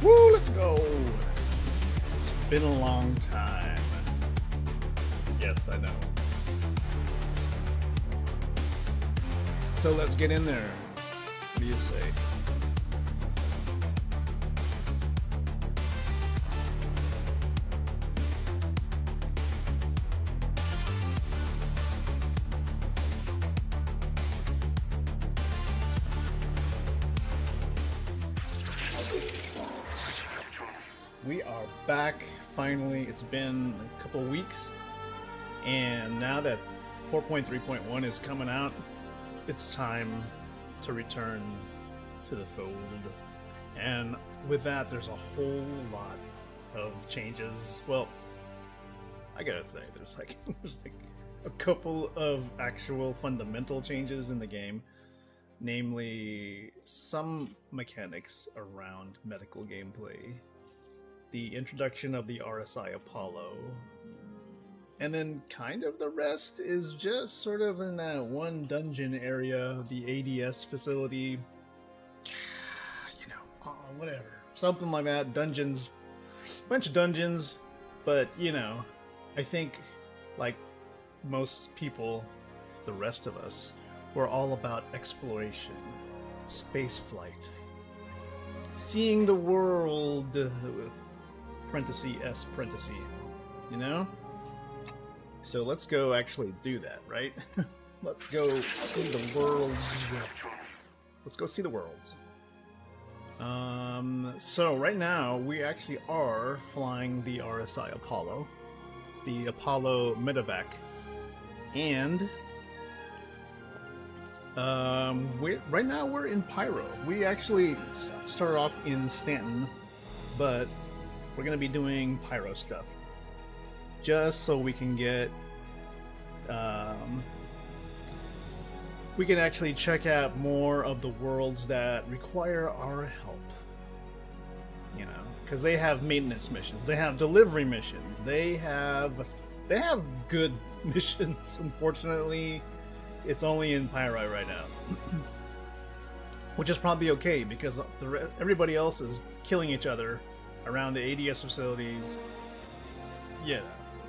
Woo, let's go! It's been a long time. Yes, I know. So let's get in there. What do you say? We are back, finally. It's been a couple of weeks, and now that 4.3.1 is coming out, it's time to return to the fold. And with that, there's a whole lot of changes. Well, I gotta say, there's like a couple of actual fundamental changes in the game, namely some mechanics around medical gameplay, the introduction of the RSI Apollo, and then kind of the rest is just sort of in that one dungeon area, the ADS facility, you know, whatever, something like that. Dungeons, bunch of dungeons, but you know, I think like most people, the rest of us, we're all about exploration, space flight, seeing the world. Parenthesis, parenthesis, you know? So let's go actually do that, right? Let's go see the world. Let's go see the worlds. So right now we actually are flying the RSI Apollo, the Apollo Medevac, and right now we're in Pyro. We actually started off in Stanton, but we're going to be doing Pyro stuff, just so we can get, we can actually check out more of the worlds that require our help, you know, because they have maintenance missions, they have delivery missions, they have good missions. Unfortunately, it's only in Pyro right now, which is probably okay, because everybody else is killing each other around the ADS facilities. Yeah,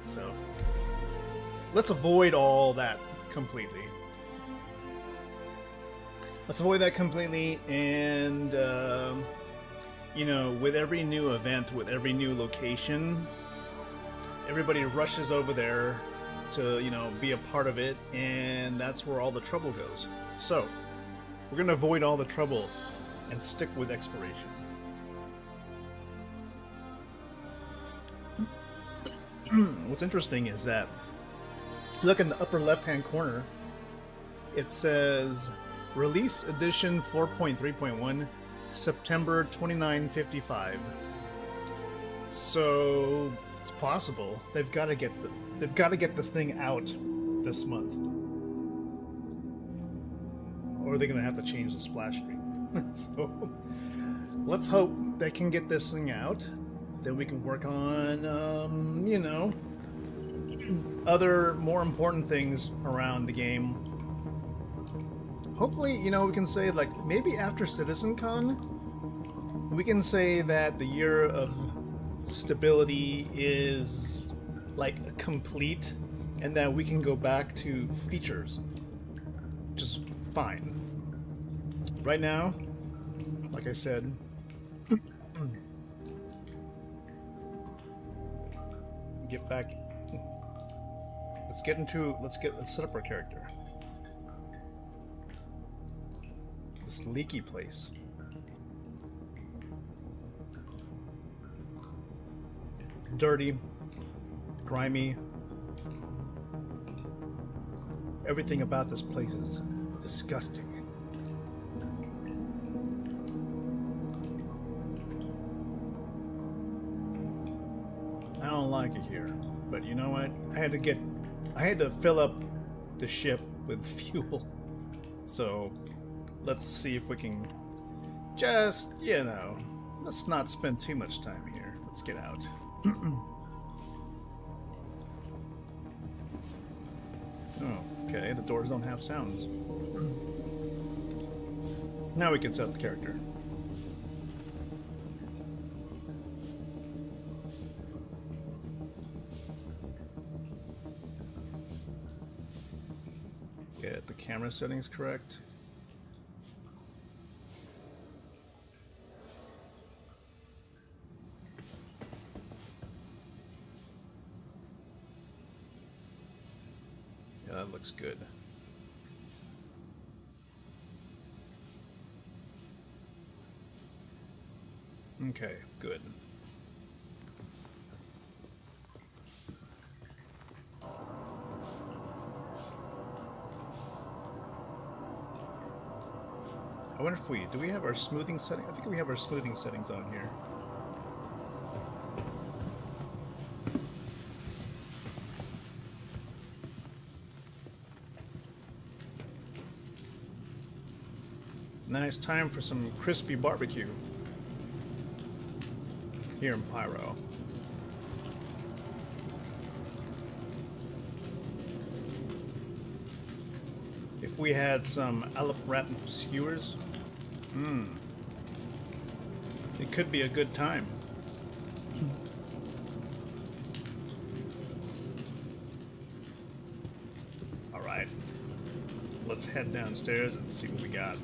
so let's avoid all that completely. Let's avoid that completely, and you know, with every new event, with every new location, everybody rushes over there to, you know, be a part of it, and that's where all the trouble goes. So we're gonna avoid all the trouble and stick with exploration. What's interesting is that, look in the upper left-hand corner, it says Release Edition 4.3.1, September 2955. So it's possible they've got to get this thing out this month, or they're gonna have to change the splash screen. So let's hope they can get this thing out. Then we can work on, you know, other more important things around the game. Hopefully, you know, we can say, like, maybe after CitizenCon, we can say that the year of stability is, like, complete, and that we can go back to features, which is fine. Right now, like I said, get back. Let's set up our character. This leaky place. Dirty, grimy. Everything about this place is disgusting. I don't like it here, but you know what? I had to fill up the ship with fuel. So let's see if we can just, you know, let's not spend too much time here. Let's get out. Oh, okay, the doors don't have sounds. Now we can set up the character. get the camera settings correct. Yeah, that looks good. Okay, good. I wonder if do we have our smoothing setting? I think we have our smoothing settings on here. Nice time for some crispy barbecue here in Pyro. If we had some Alap skewers, it could be a good time. All right, let's head downstairs and see what we got.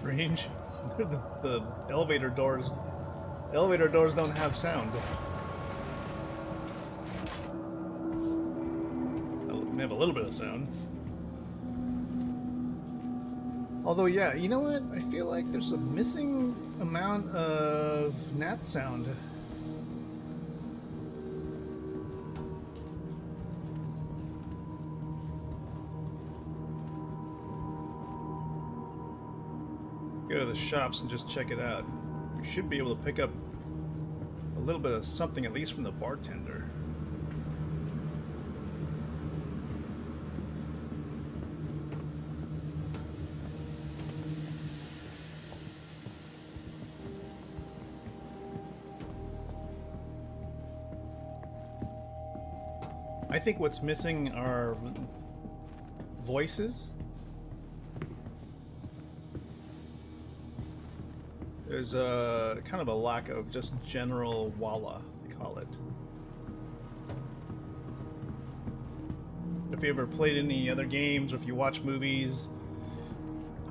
Range. the elevator doors don't have sound. They have a little bit of sound. Although, yeah, you know what? I feel like there's a missing amount of gnat sound. Go to the shops and just check it out. We should be able to pick up a little bit of something, at least from the bartender. I think what's missing are voices. There's a kind of a lack of just general walla, they call it. If you ever played any other games or if you watch movies,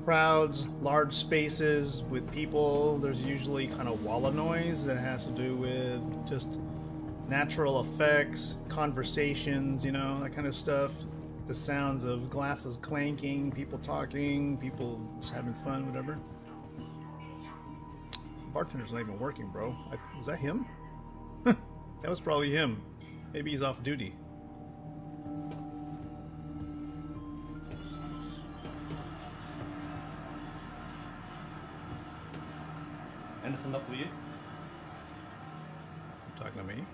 crowds, large spaces with people, there's usually kind of walla noise that has to do with just natural effects, conversations, you know, that kind of stuff. The sounds of glasses clanking, people talking, people just having fun, whatever. Bartender's not even working, bro. Was that him? That was probably him. Maybe he's off duty. Anything up with you? You talking to me?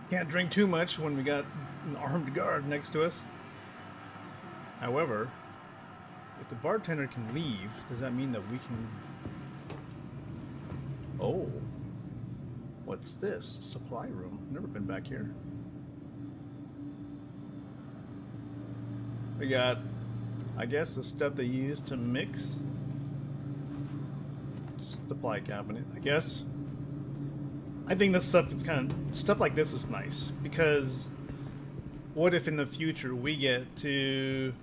Can't drink too much when we got an armed guard next to us. However, if the bartender can leave, does that mean that we can... Oh. What's this? Supply room. Never been back here. We got, I guess, the stuff they use to mix. Supply cabinet, I guess. I think this stuff is kind of... Stuff like this is nice, because what if in the future we get to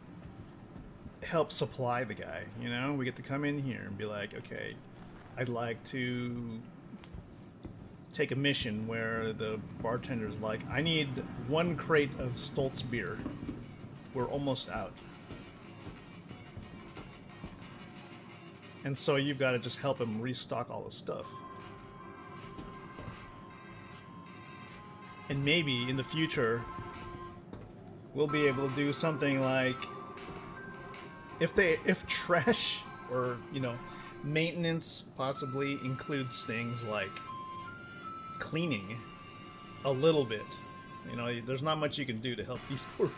help supply the guy, you know? We get to come in here and be like, okay, I'd like to take a mission where the bartender's like, I need 1 crate of Stoltz beer. We're almost out. And so you've got to just help him restock all the stuff. And maybe in the future, we'll be able to do something like, if trash or, you know, maintenance possibly includes things like cleaning a little bit. You know, there's not much you can do to help these poor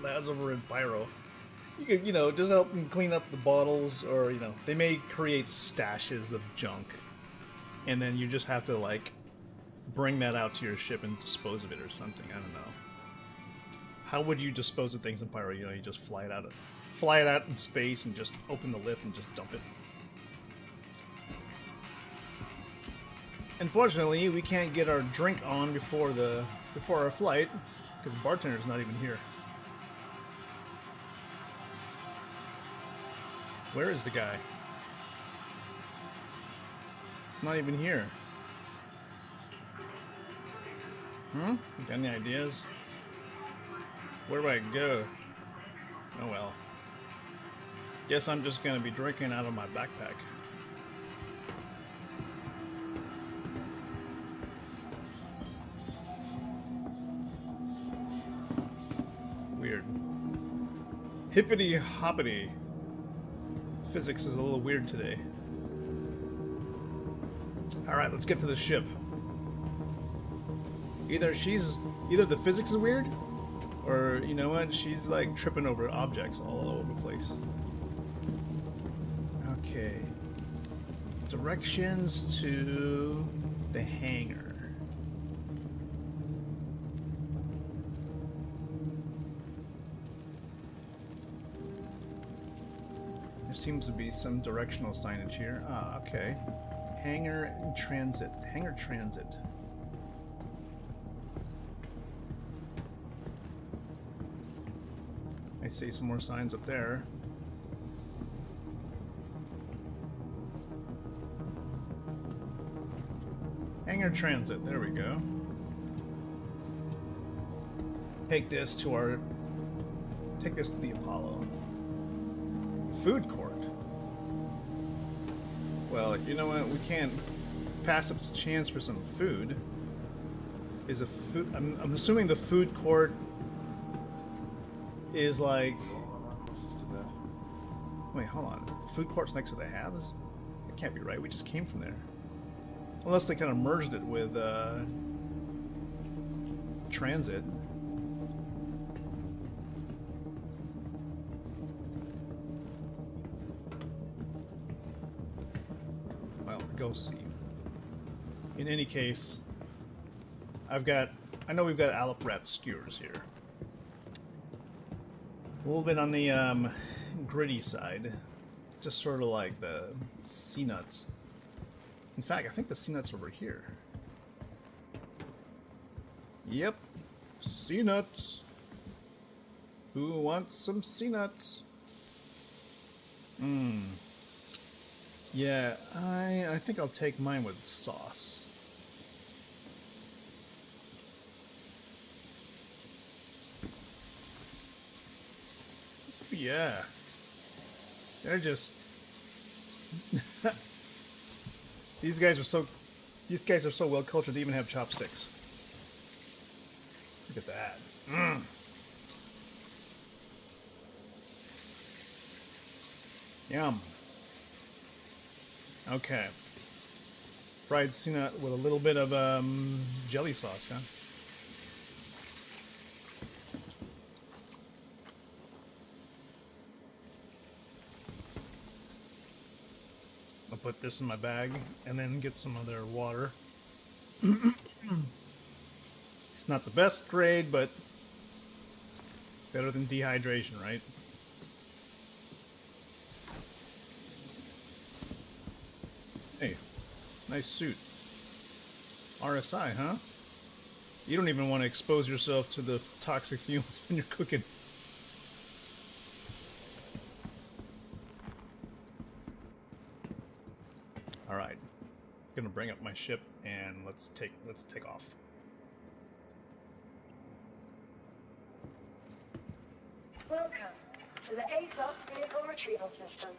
lads over in Pyro. You could, you know, just help them clean up the bottles, or, you know, they may create stashes of junk, and then you just have to, like, bring that out to your ship and dispose of it or something. I don't know. How would you dispose of things in Pyro? You know, you just fly it out in space and just open the lift and just dump it. Unfortunately, we can't get our drink on before our flight because the bartender's not even here. Where is the guy? It's not even here. Got any ideas? Where do I go? Oh well. Guess I'm just gonna be drinking out of my backpack. Weird. Hippity hoppity. Physics is a little weird today. Alright, let's get to the ship. Either the physics is weird, or you know what, she's like tripping over objects all over the place. Okay. Directions to the hangar. There seems to be some directional signage here. Ah, okay. Hangar transit. Hangar transit. I see some more signs up there. Hangar transit, there we go. Take this to the Apollo. Food court. Well, you know what? We can't pass up the chance for some food. Is a food? I'm assuming the food court is like. Wait, hold on. Food court's next to the Habs? That can't be right. We just came from there. Unless they kind of merged it with transit. Well, go see. In any case, I know we've got Alaprat skewers here. A little bit on the gritty side. Just sort of like the sea nuts. In fact, I think the sea nuts are over here. Yep. Sea nuts. Who wants some sea nuts? Yeah, I think I'll take mine with sauce. Yeah. They're just These guys are so well cultured they even have chopsticks. Look at that. Yum. Okay. Fried sea nut with a little bit of jelly sauce, huh? I'll put this in my bag and then get some other water. It's not the best grade, but better than dehydration, right? Hey, nice suit. RSI, huh? You don't even want to expose yourself to the toxic fumes when you're cooking. All right, gonna bring up my ship and let's take off. Welcome to the A-Class Vehicle Retrieval System.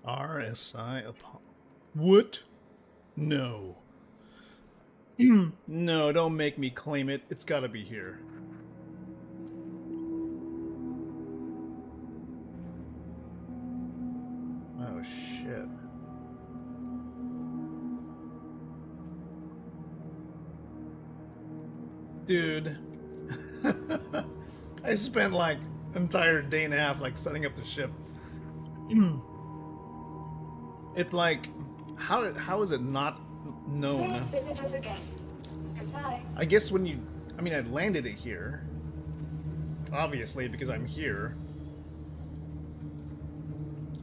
RSI upon. What? No. No, don't make me claim it. It's gotta be here. Oh, shit. Dude. I spent like an entire day and a half like setting up the ship. It's like, how is it not known? I guess when I landed it here. obviously, because I'm here.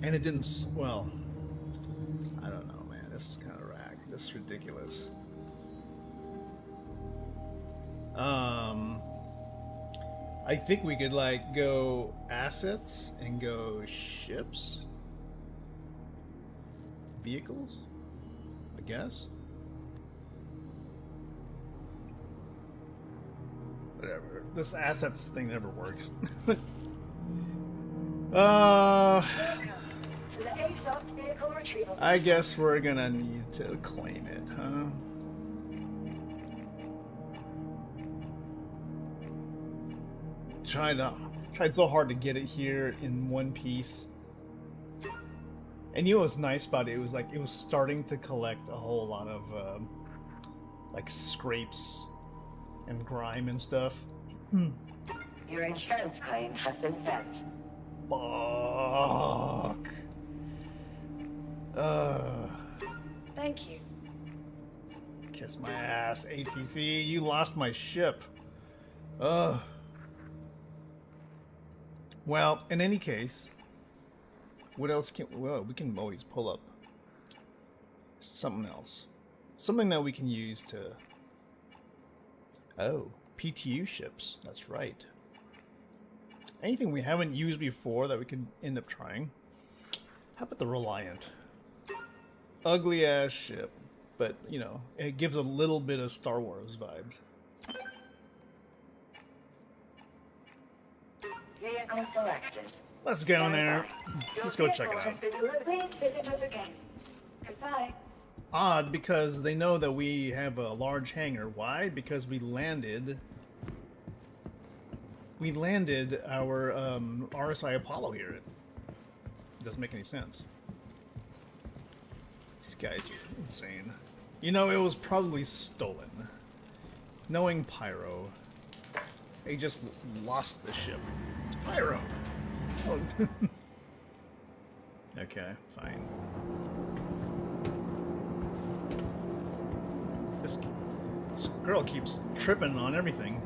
And it didn't, well, I don't know, man. This is kind of rag. This is ridiculous. I think we could, like, go assets and go ships. Vehicles, I guess. Whatever. This assets thing never works. Welcome to the ASOP vehicle retrieval. I guess we're gonna need to claim it, huh? Tried so hard to get it here in one piece. And you know what's nice about it? It was like it was starting to collect a whole lot of like scrapes and grime and stuff. Your insurance claim has been sent. Fuck. Thank you. Kiss my ass, ATC. You lost my ship. Ugh. Well, in any case, what else can... Well, we can always pull up something else. Something that we can use to... Oh, PTU ships. That's right. Anything we haven't used before that we could end up trying. How about the Reliant? Ugly ass ship. But, you know, it gives a little bit of Star Wars vibes. Vehicle selected. Let's go in there. Your Let's go check vehicle it has out. been delivered. Please visit us again. Goodbye. Odd, because they know that we have a large hangar. Why? Because we landed our RSI Apollo here. It doesn't make any sense. These guys are insane. You know, it was probably stolen. Knowing Pyro, they just lost the ship. Pyro! Oh. Okay, fine. This girl keeps tripping on everything.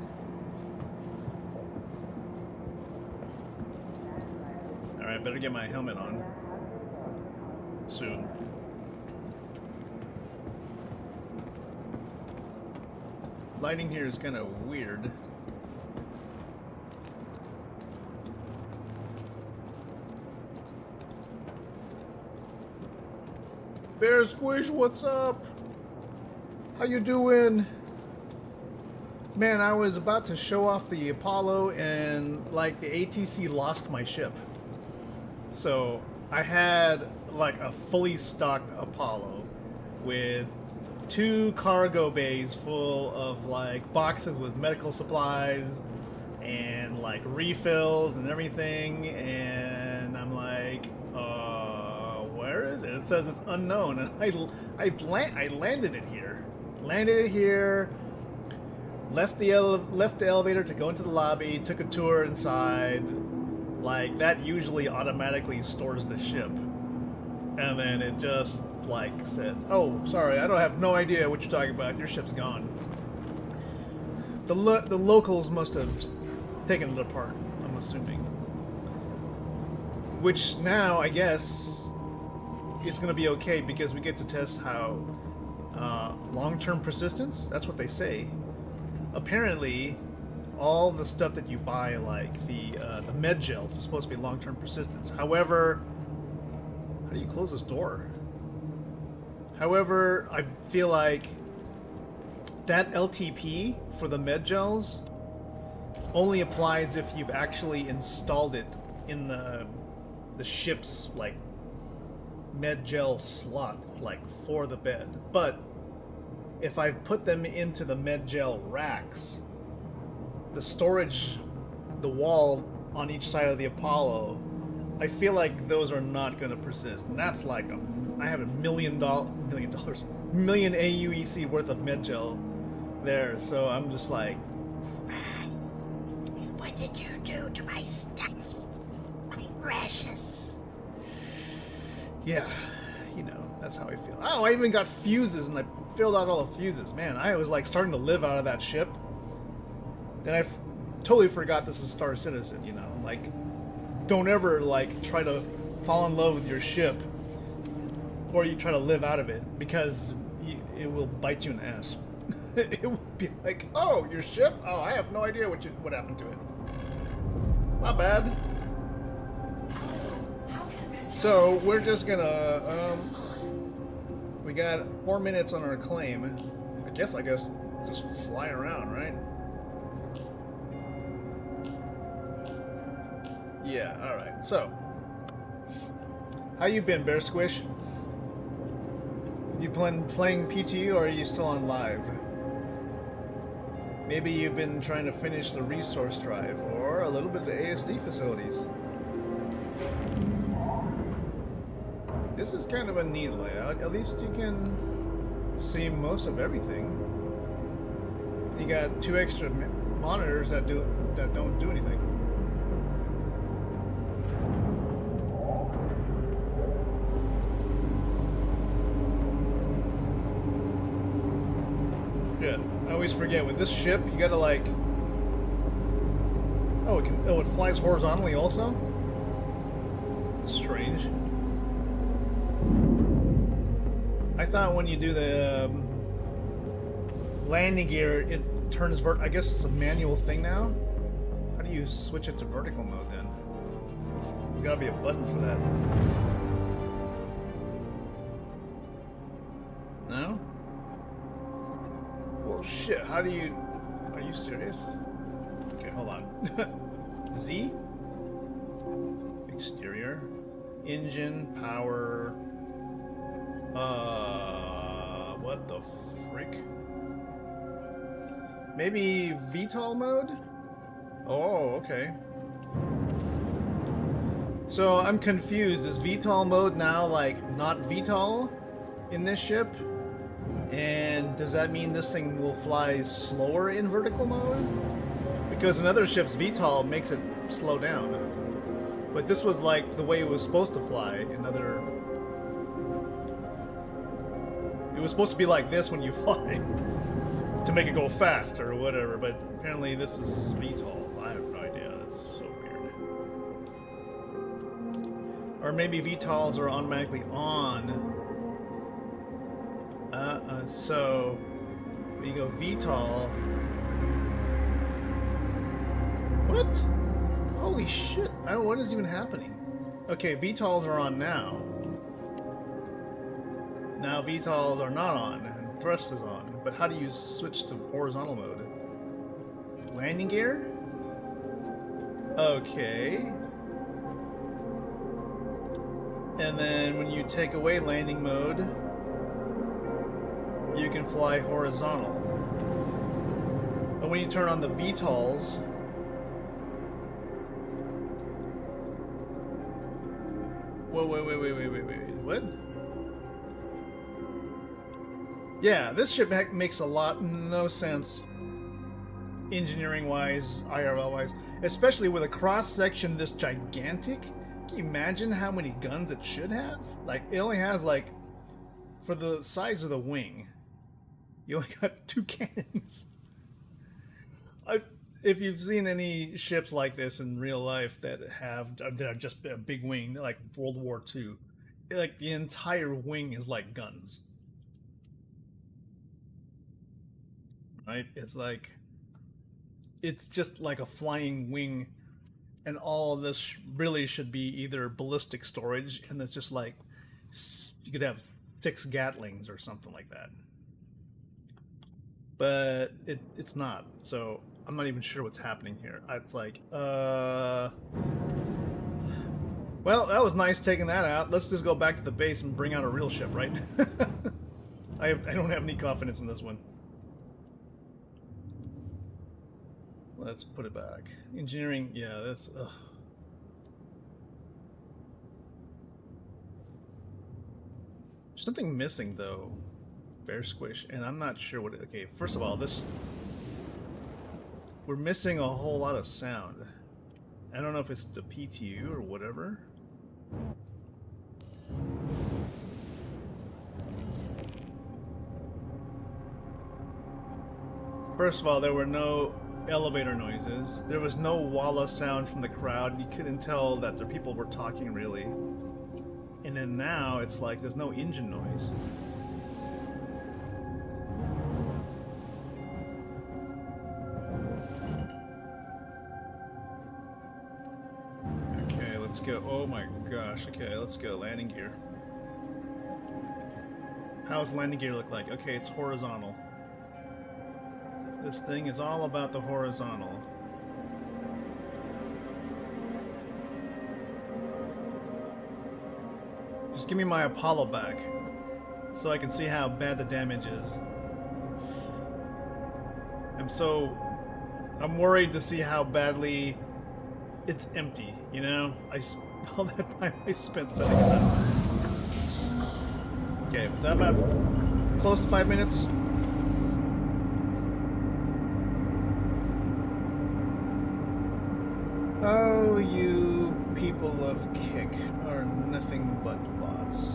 Alright, better get my helmet on. Soon. Lighting here is kind of weird. Bear Squish, what's up? How you doing? Man, I was about to show off the Apollo and like the ATC lost my ship. So I had like a fully stocked Apollo with 2 cargo bays full of like boxes with medical supplies and like refills and everything, and I'm like, where is it? It says it's unknown, and I landed it here. Landed it here. Left the elevator to go into the lobby. Took a tour inside. Like that usually automatically stores the ship, and then it just like said, "Oh, sorry, I don't have no idea what you're talking about. Your ship's gone." The locals must have taken it apart, I'm assuming. Which now, I guess, it's going to be okay because we get to test how long-term persistence, that's what they say. Apparently, all the stuff that you buy, like the med gels, is supposed to be long-term persistence. However, how do you close this door? However, I feel like that LTP for the med gels only applies if you've actually installed it in the ship's like med gel slot, like for the bed. But if I've put them into the med gel racks, the storage, the wall on each side of the Apollo, I feel like those are not going to persist. And that's like I have $1 million AUEC worth of med gel there, so I'm just like, What did you do to my stuff? My precious. yeah, you know, that's how I feel. Oh, I even got fuses, and I filled out all the fuses. Man, I was like starting to live out of that ship. Then totally forgot this is Star Citizen, you know? Like, don't ever, like, try to fall in love with your ship or you try to live out of it, because it will bite you in the ass. It will be like, oh, your ship? Oh, I have no idea what happened to it. My bad. So, we're just gonna, we got 4 minutes on our claim. I guess just fly around, right? Yeah, alright. So, how you been, Bear Squish? You playing PT, or are you still on live? Maybe you've been trying to finish the resource drive, or a little bit of the ASD facilities. This is kind of a neat layout. At least you can see most of everything. You got 2 extra monitors that don't do anything. Yeah, I always forget with this ship. You gotta like. Oh, it flies horizontally also. Strange. I thought when you do the landing gear, it turns I guess it's a manual thing now. How do you switch it to vertical mode then? There's gotta be a button for that. No? Well, shit. How do you? Are you serious? Okay, hold on. Z. Exterior, engine, power. What the frick? Maybe VTOL mode? Oh, okay. So I'm confused. Is VTOL mode now like not VTOL in this ship? And does that mean this thing will fly slower in vertical mode? Because in other ships, VTOL makes it slow down. But this was like the way it was supposed to fly in other... It was supposed to be like this when you fly, to make it go fast or whatever, but apparently this is VTOL. I have no idea. This is so weird. Or maybe VTOLs are automatically on. So when you go VTOL... What? Holy shit. I don't know what is even happening. Okay, VTOLs are on now. Now VTOLs are not on, and thrust is on. But how do you switch to horizontal mode? Landing gear? Okay. And then when you take away landing mode, you can fly horizontal. But when you turn on the VTOLs, whoa, wait, what? Yeah, this ship makes no sense engineering-wise, IRL-wise, especially with a cross-section this gigantic. Can you imagine how many guns it should have? Like, it only has, like, for the size of the wing, you only got 2 cannons. If you've seen any ships like this in real life that are just a big wing, like World War II, like the entire wing is like guns. Right? It's just like a flying wing, and all of this really should be either ballistic storage, and it's just like you could have 6 Gatlings or something like that. But it's not. So I'm not even sure what's happening here. It's like, well, that was nice taking that out. Let's just go back to the base and bring out a real ship, right? I don't have any confidence in this one. Let's put it back. Engineering, yeah, that's... Something missing, though. Bear Squish, and I'm not sure what... Okay, first of all, we're missing a whole lot of sound. I don't know if it's the PTU or whatever. First of all, there were no elevator noises. There was no walla sound from the crowd. You couldn't tell that the people were talking really. And then now it's like there's no engine noise. Okay, let's go. Oh my gosh. Okay, let's go. Landing gear. How's landing gear look like? Okay, it's horizontal. This thing is all about the horizontal. Just give me my Apollo back so I can see how bad the damage is. I'm worried to see how badly it's empty, you know? All that time I spent setting it up. Okay, was that about close to 5 minutes? Oh, you people of Kick are nothing but bots.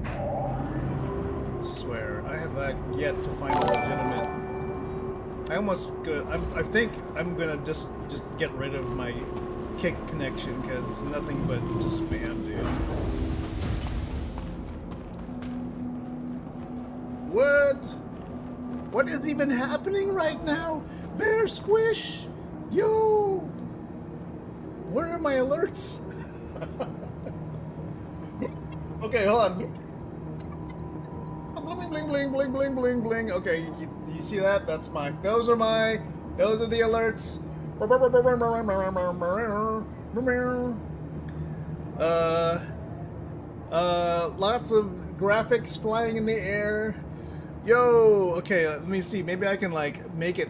I swear, I have yet to find a legitimate. I think I'm gonna just get rid of my Kick connection because it's nothing but just spam, dude. What is even happening right now? Bear Squish! Yo! Where are my alerts? Okay, hold on. Bling, bling, bling, bling, bling, bling, bling. Okay, you see that? Those are the alerts. Lots of graphics flying in the air. Yo, okay, let me see. Maybe I can make it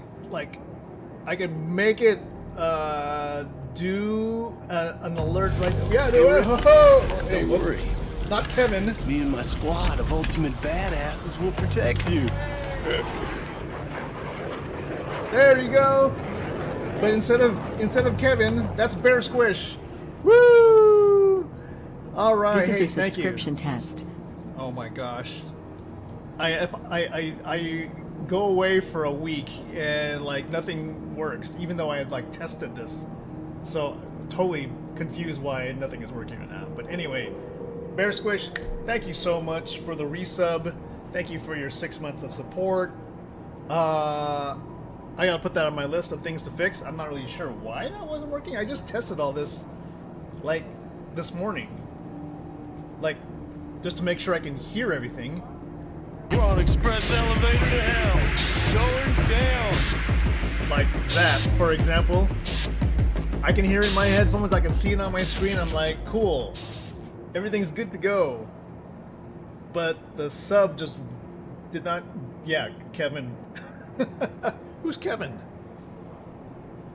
do an alert right now. Yeah, do it. Hey, Don't worry. Not Kevin. Me and my squad of ultimate badasses will protect you. There you go. But instead of Kevin, that's Bear Squish. Woo! All right. This hey, is a thank you. subscription test. Oh my gosh. I go away for a week and nothing works, even though I had tested this. So totally confused why nothing is working right now. But anyway, Bear Squish, thank you so much for the resub. Thank you for your 6 months of support. I gotta put that on my list of things to fix. I'm not really sure why that wasn't working. I just tested all this this morning. Just to make sure I can hear everything. We're on express elevator to hell. Going down. Like that, for example. I can hear it in my headphones, I can see it on my screen, I'm like, cool. Everything's good to go. But the sub just did not... Yeah, Kevin. Who's Kevin?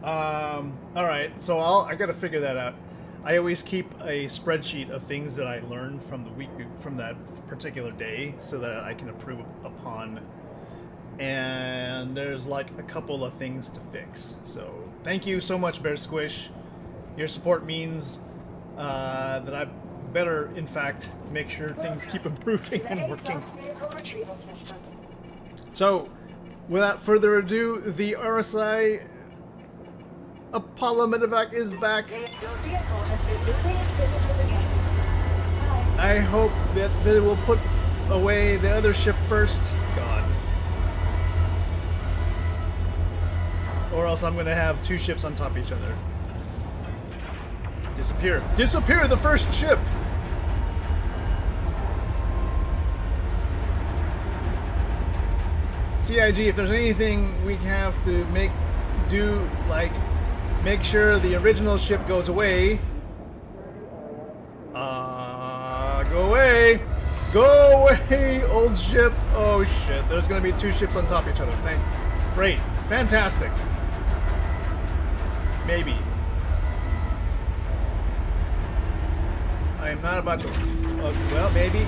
Alright, so I gotta figure that out. I always keep a spreadsheet of things that I learned from the week, from that particular day, so that I can improve upon. And there's a couple of things to fix. So thank you so much, Bear Squish. Your support means that I better, in fact, make sure things keep improving and working. So, without further ado, the RSI Apollo Medevac is back. I hope that they will put away the other ship first. God. Or else I'm gonna have two ships on top of each other. Disappear. Disappear the first ship! CIG, if there's anything we have to make sure the original ship goes away. Go away! Go away, old ship! Oh shit, there's gonna be two ships on top of each other. Great. Fantastic. Maybe. I am not about to... well, maybe.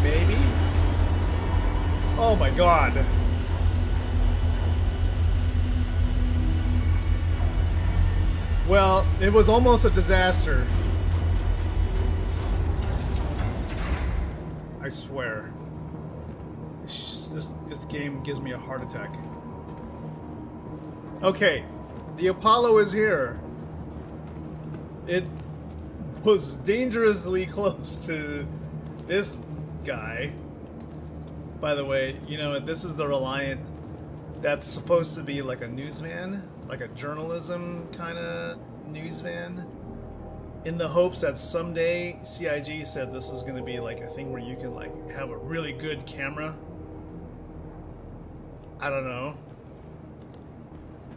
Oh my god. Well, it was almost a disaster. I swear. This game gives me a heart attack. Okay, the Apollo is here. It was dangerously close to this guy. By the way, you know, this is the Reliant that's supposed to be like a news van, like a journalism kind of news van, in the hopes that someday CIG said this is going to be like a thing where you can like have a really good camera. I don't know.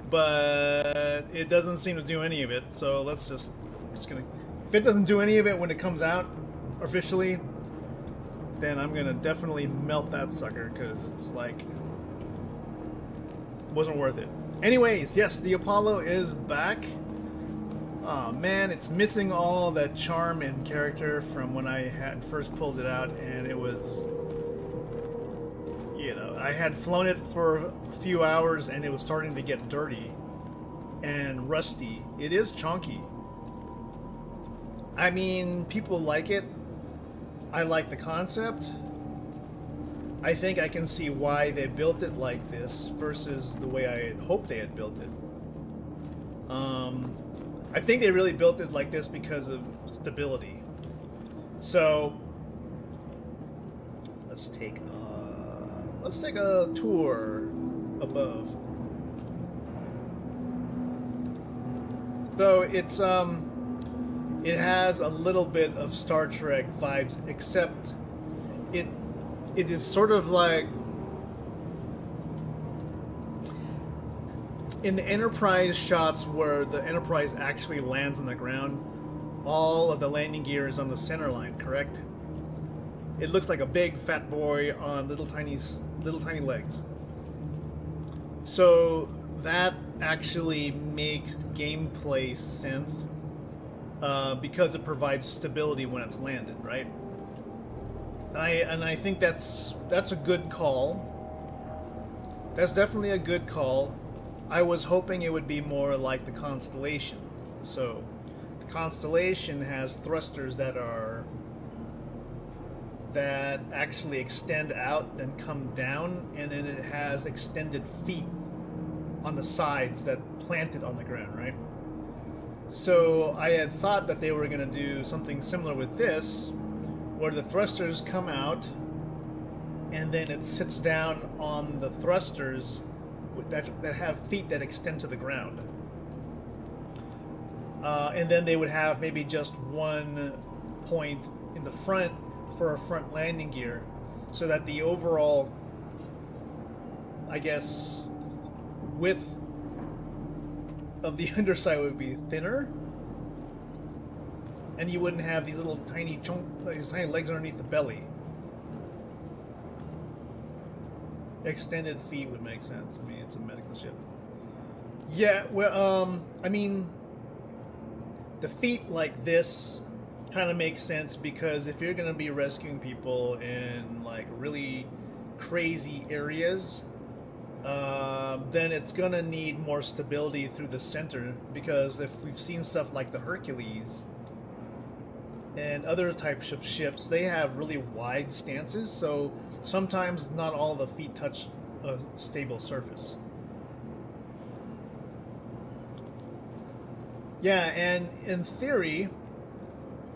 But it doesn't seem to do any of it, so let's just, if it doesn't do any of it when it comes out officially, then I'm gonna definitely melt that sucker, because it's like, wasn't worth it. Anyways, yes, the Apollo is back. Oh man, it's missing all that charm and character from when I had first pulled it out, and it was, you know, I had flown it for a few hours and it was starting to get dirty and rusty. It is chunky. I mean, people like it. I like the concept. I think I can see why they built it like this versus the way I had hoped they had built it. I think they really built it like this because of stability. So let's take a tour above. So it's it has a little bit of Star Trek vibes, except it is sort of like in the Enterprise shots where the Enterprise actually lands on the ground, all of the landing gear is on the center line, correct? It looks like a big fat boy on little tiny legs. So that actually makes gameplay sense because it provides stability when it's landed, right? And I think that's a good call. That's definitely a good call. I was hoping it would be more like the Constellation. So the Constellation has thrusters that actually extend out, then come down, and then it has extended feet on the sides that plant it on the ground, right? So I had thought that they were going to do something similar with this, where the thrusters come out, and then it sits down on the thrusters that have feet that extend to the ground. And then they would have maybe just one point in the front for a front landing gear, so that the overall, I guess, width of the underside would be thinner, and you wouldn't have these little tiny tiny legs underneath the belly. Extended feet would make sense. I mean, it's a medical ship. Yeah, well, I mean, the feet like this kind of makes sense, because if you're going to be rescuing people in like really crazy areas, then it's going to need more stability through the center, because if we've seen stuff like the Hercules and other types of ships, they have really wide stances, so sometimes not all the feet touch a stable surface. Yeah, and in theory,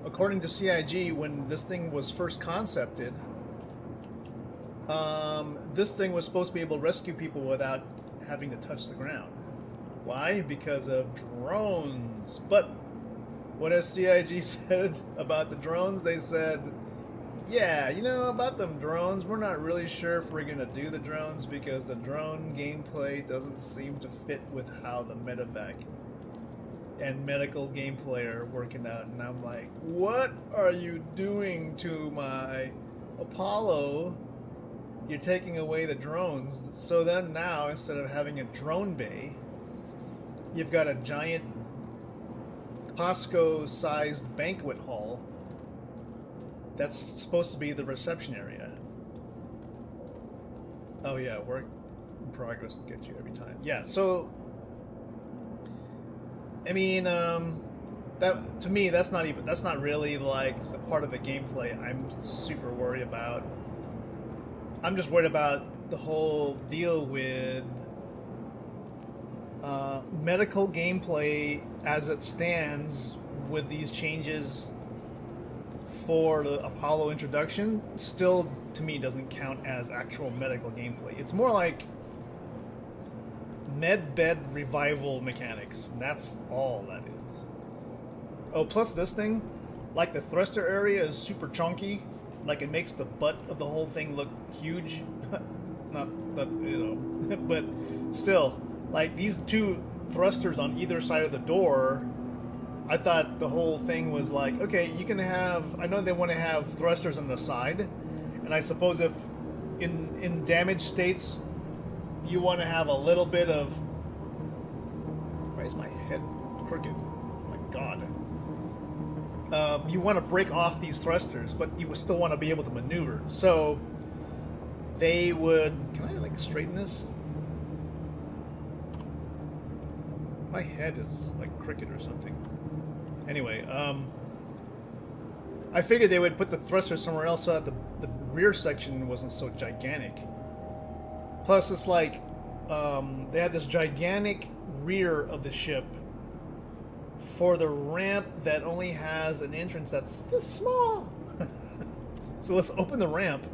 according to CIG, when this thing was first concepted, this thing was supposed to be able to rescue people without having to touch the ground. Why? Because of drones. But what has CIG said about the drones? They said, yeah, you know, about them drones, we're not really sure if we're going to do the drones, because the drone gameplay doesn't seem to fit with how the medevac and medical gameplay are working out. And I'm like, what are you doing to my Apollo? You're taking away the drones. So then now, instead of having a drone bay, you've got a giant Costco-sized banquet hall that's supposed to be the reception area. Oh yeah, work in progress will get you every time. Yeah, so I mean, that to me, that's not really like the part of the gameplay I'm super worried about. I'm just worried about the whole deal with medical gameplay as it stands with these changes for the Apollo introduction still, to me, doesn't count as actual medical gameplay. It's more like med bed revival mechanics. That's all that is. Oh, plus this thing, like the thruster area is super chunky. Like it makes the butt of the whole thing look huge. Not that, you know, but still, like these two thrusters on either side of the door, I thought the whole thing was like, okay, you can have, I know they want to have thrusters on the side, and I suppose if in damaged states you want to have a little bit of, why is my head crooked? Oh my god. You want to break off these thrusters, but you still want to be able to maneuver. So they would, can I like straighten this? My head is like crooked or something. Anyway, I figured they would put the thruster somewhere else so that the rear section wasn't so gigantic. Plus, it's like they had this gigantic rear of the ship for the ramp that only has an entrance that's this small. So let's open the ramp.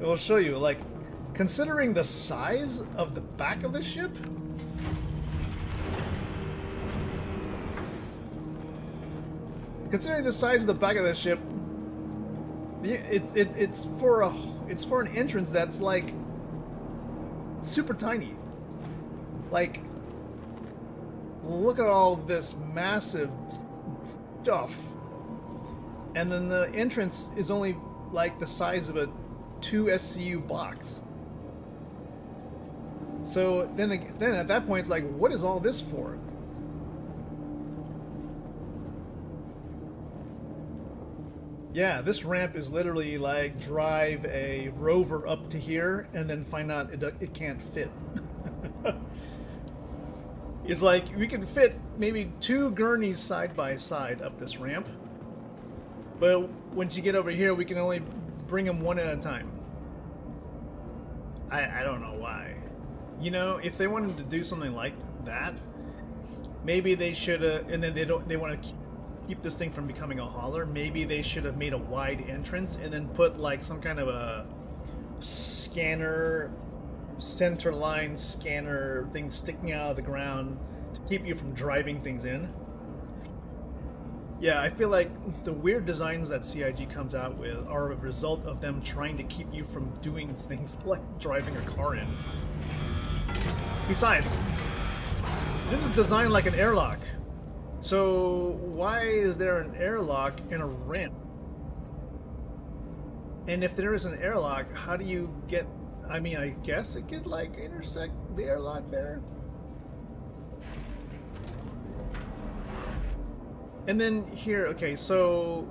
It will show you, like, considering the size of the back of the ship. Considering the size of the back of the ship, it's for an entrance that's like super tiny. Like, look at all this massive stuff, and then the entrance is only like the size of a 2 SCU box. So then at that point, it's like, what is all this for? Yeah, this ramp is literally like drive a rover up to here and then find out it can't fit. It's like we can fit maybe 2 gurneys side by side up this ramp, but once you get over here, we can only bring them one at a time. I don't know why. You know, if they wanted to do something like that, maybe they should have. And then they want to keep this thing from becoming a hauler. Maybe they should have made a wide entrance and then put like some kind of a scanner, center line scanner thing sticking out of the ground to keep you from driving things in. Yeah, I feel like the weird designs that CIG comes out with are a result of them trying to keep you from doing things like driving a car in. Besides, this is designed like an airlock. So why is there an airlock in a ramp? And if there is an airlock, how do you get... I mean, I guess it could like intersect the airlock there. And then here, okay, so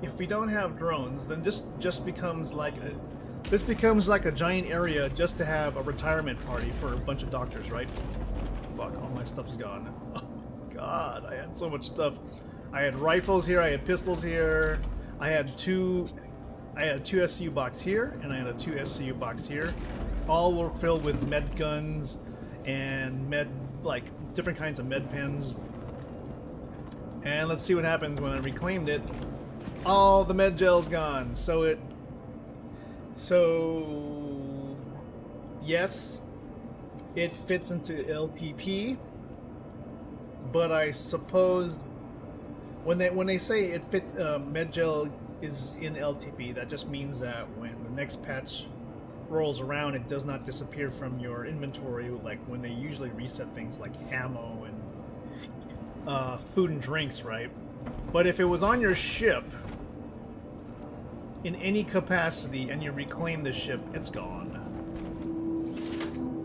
if we don't have drones, then this just becomes like a giant area just to have a retirement party for a bunch of doctors, right? Fuck, all my stuff's gone. Oh god, I had so much stuff. I had rifles here, I had pistols here, I had two SCU box here, and I had a 2 SCU box here. All were filled with med guns and like different kinds of med pens. And let's see what happens when I reclaimed it. All the med gel's gone. So yes, it fits into LPP, but I suppose when they say it fit med gel is in LTP, that just means that when the next patch rolls around, it does not disappear from your inventory like when they usually reset things like ammo and food and drinks, right? But if it was on your ship in any capacity and you reclaim the ship, it's gone.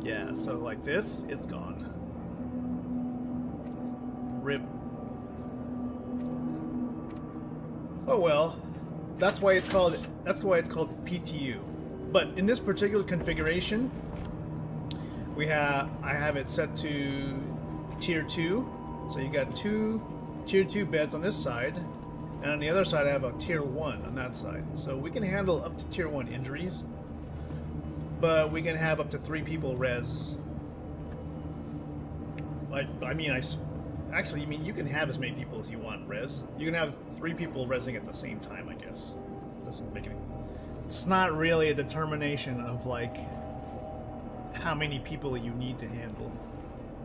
Yeah, so like this, it's gone. RIP. Oh well, that's why it's called PTU. But in this particular configuration, I have it set to tier 2. So you got 2 tier 2 beds on this side, and on the other side I have a tier 1 on that side. So we can handle up to tier 1 injuries, but we can have up to 3 people res. I mean, actually, I mean, you can have as many people as you want res. You can have 3 people resing at the same time, I guess. Doesn't make any... It's not really a determination of, like, how many people you need to handle.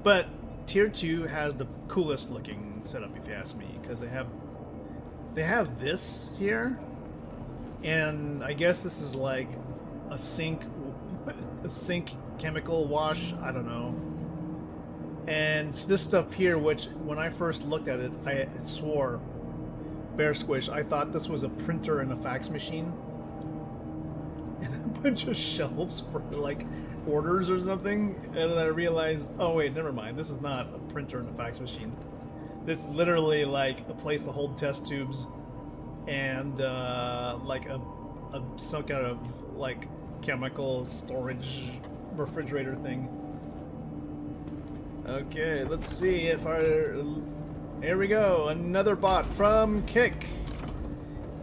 But Tier 2 has the coolest looking setup, if you ask me, because they have this here, and I guess this is like a sink chemical wash, I don't know. And this stuff here, which when I first looked at it, I swore, bear squish, I thought this was a printer and a fax machine. And a bunch of shelves for like orders or something. And then I realized, oh wait, never mind, this is not a printer and a fax machine. This is literally like a place to hold test tubes and like some kind of like chemical storage refrigerator thing. Okay, let's see if our... Here we go, another bot from Kick.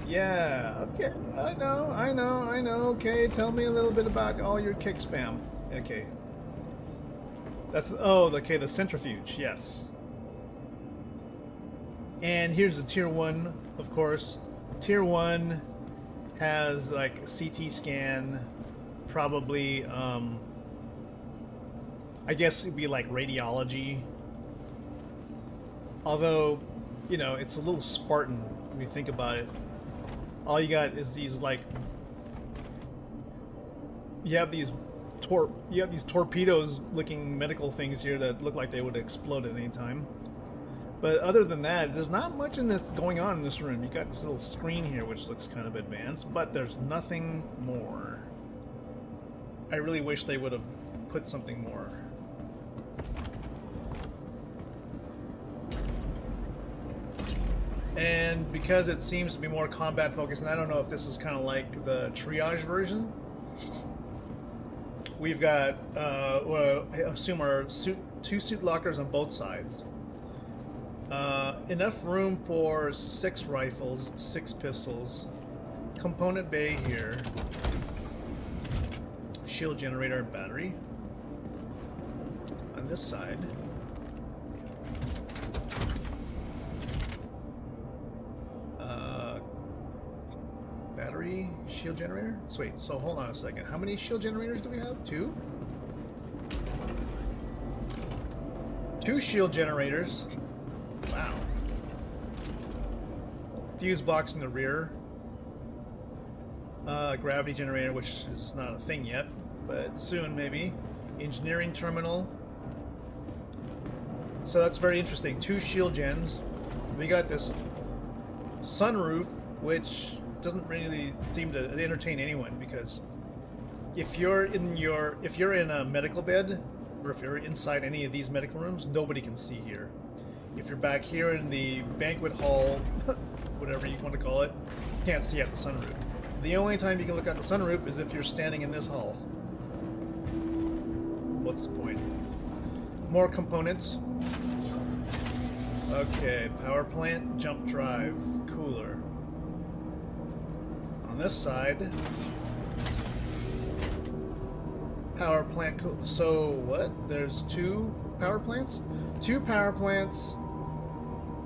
Yeah, okay, I know. Okay, tell me a little bit about all your Kick spam. Okay. That's... Oh, okay, the centrifuge, yes. And here's the Tier 1, of course. Tier 1 has, like, CT scan, probably, I guess it'd be like radiology. Although, you know, it's a little Spartan when you think about it. All you got is these, like... You have these torpedoes-looking medical things here that look like they would explode at any time. But other than that, there's not much in this going on in this room. You got this little screen here, which looks kind of advanced, but there's nothing more. I really wish they would have put something more. And because it seems to be more combat focused, and I don't know if this is kind of like the triage version, we've got, well, I assume our 2 suit lockers on both sides. Enough room for 6 rifles, 6 pistols. Component bay here. Shield generator and battery. On this side. Battery, shield generator? So wait, so hold on a second. How many shield generators do we have? 2? 2 shield generators. Wow. Fuse box in the rear. Gravity generator, which is not a thing yet, but soon maybe. Engineering terminal. So that's very interesting. 2 shield gens. We got this sunroof, which doesn't really seem to entertain anyone, because if you're in a medical bed, or if you're inside any of these medical rooms, nobody can see here. If you're back here in the banquet hall, whatever you want to call it, you can't see out the sunroof. The only time you can look out the sunroof is if you're standing in this hall. What's the point? More components. Okay, power plant, jump drive, cooler. On this side, power plant. So what? There's 2 power plants? 2 power plants,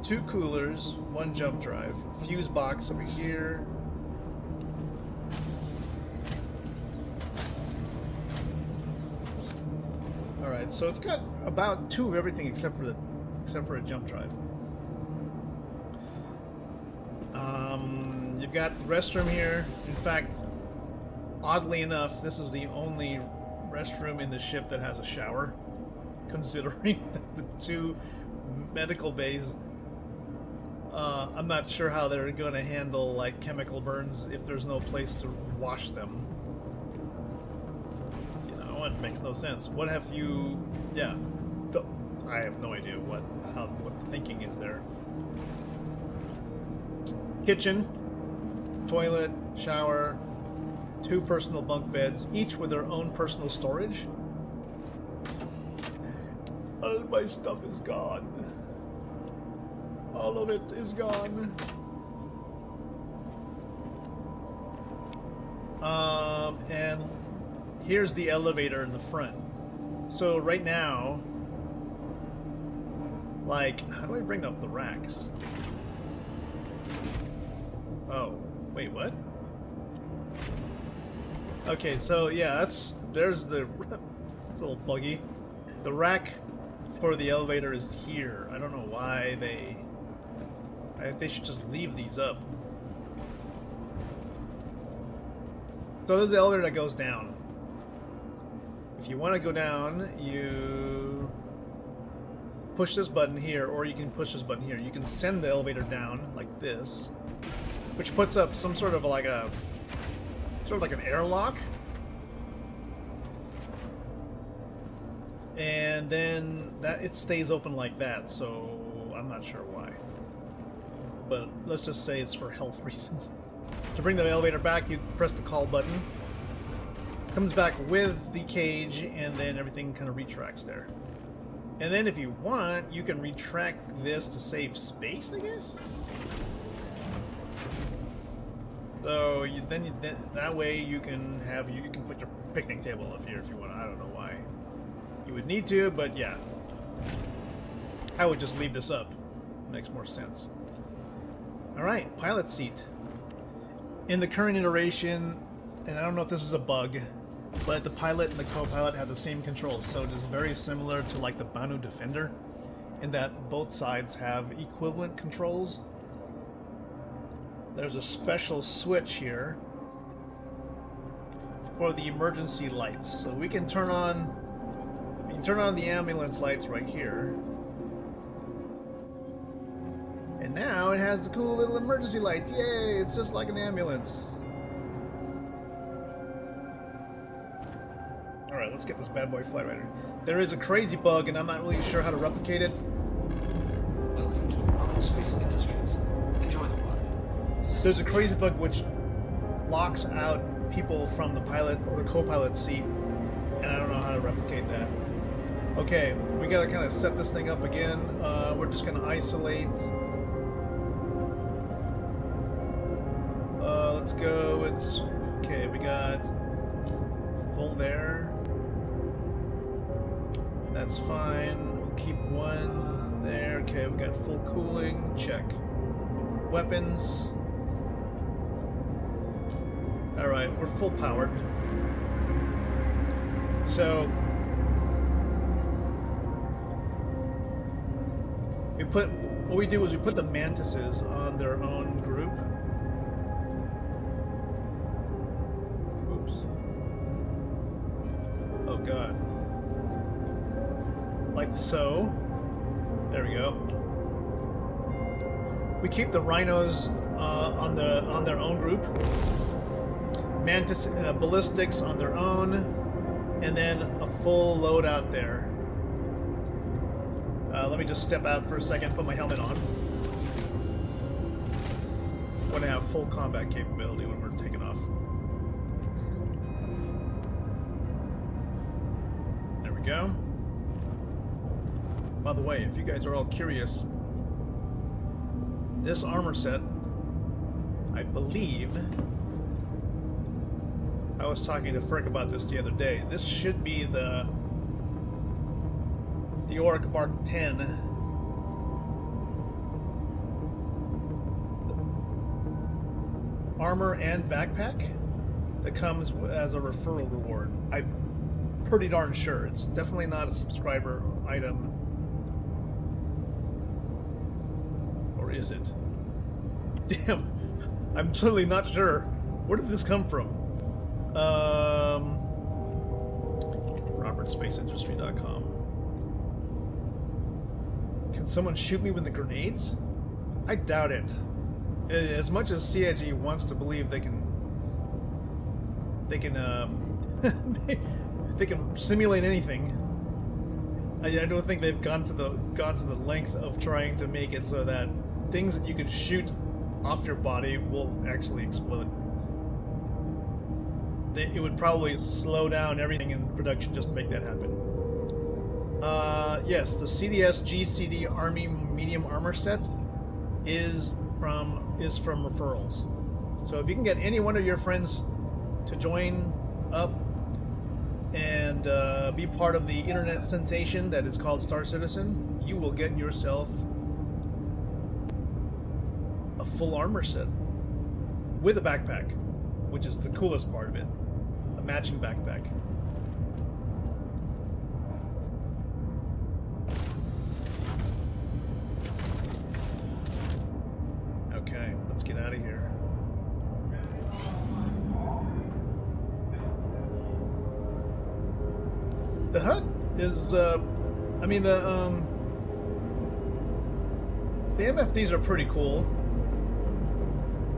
2 coolers, 1 jump drive. Fuse box over here. All right, so it's got about 2 of everything except for a jump drive. You've got the restroom here. In fact, oddly enough, this is the only restroom in the ship that has a shower, considering the 2 medical bays. I'm not sure how they're going to handle like chemical burns if there's no place to wash them. You know, it makes no sense. What have you? Yeah, I have no idea what the thinking is there. Kitchen, toilet, shower, 2 personal bunk beds, each with their own personal storage. All my stuff is gone. All of it is gone. And here's the elevator in the front. So right now, Like, how do I bring up the racks? Oh, wait, what? Okay, so yeah, there's the it's a little buggy. The rack for the elevator is here. I don't know why they should just leave these up. So there's the elevator that goes down. If you want to go down, you push this button here, or you can push this button here. You can send the elevator down like this, which puts up some sort of like an airlock. And then it stays open like that, so I'm not sure why. But let's just say it's for health reasons. To bring the elevator back, you press the call button. Comes back with the cage, and then everything kind of retracts there. And then if you want, you can retract this to save space, I guess? So that way you can put your picnic table up here if you want. I don't know why you would need to, but yeah. I would just leave this up. Makes more sense. Alright, pilot seat. In the current iteration, and I don't know if this is a bug, but the pilot and the co-pilot have the same controls, so it is very similar to like the Banu Defender, in that both sides have equivalent controls. There's a special switch here for the emergency lights, so we can turn on the ambulance lights right here. And now it has the cool little emergency lights. Yay! It's just like an ambulance. Alright, let's get this bad boy flight rider. There is a crazy bug, and I'm not really sure how to replicate it. Welcome to Rocket Space Industries. Enjoy the ride. There's a crazy bug which locks out people from the pilot or the co-pilot seat, and I don't know how to replicate that. Okay, we gotta kind of set this thing up again. We're just gonna isolate. Let's go with, okay, we got full there. That's fine. We'll keep one there. Okay, we got full cooling. Check. Weapons. Alright, we're full powered. So what we do is we put the mantises on their own group. Oops. Oh god. Like so. There we go. We keep the rhinos on their own group. Mantis ballistics on their own, and then a full load out there. Let me just step out for a second, put my helmet on. I want to have full combat capability when we're taking off. There we go. By the way, if you guys are all curious, this armor set, I believe, I was talking to Frick about this the other day. This should be the Auric Mark 10 armor and backpack that comes as a referral reward. I'm pretty darn sure. It's definitely not a subscriber item. Or is it? Damn. I'm totally not sure. Where did this come from? RobertSpaceIndustry.com. Can someone shoot me with the grenades? I doubt it. As much as CIG wants to believe they can they can simulate anything, I don't think they've gone to the length of trying to make it so that things that you could shoot off your body will actually explode. It would probably slow down everything in production just to make that happen. Yes, the CDS GCD Army Medium Armor Set is from referrals. So if you can get any one of your friends to join up, and be part of the internet sensation that is called Star Citizen, you will get yourself a full armor set with a backpack, which is the coolest part of it. A matching backpack. Okay, let's get out of here. The hut is I mean the MFDs are pretty cool.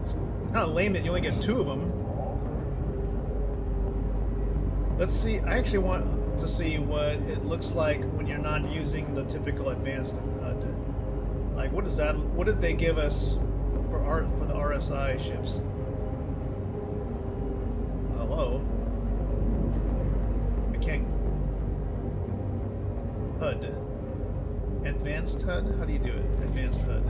It's kind of lame that you only get 2 of them. Let's see. I actually want to see what it looks like when you're not using the typical advanced HUD. Like, what is that? What did they give us for the RSI ships? Hello. I can't. HUD. Advanced HUD? How do you do it? Advanced HUD.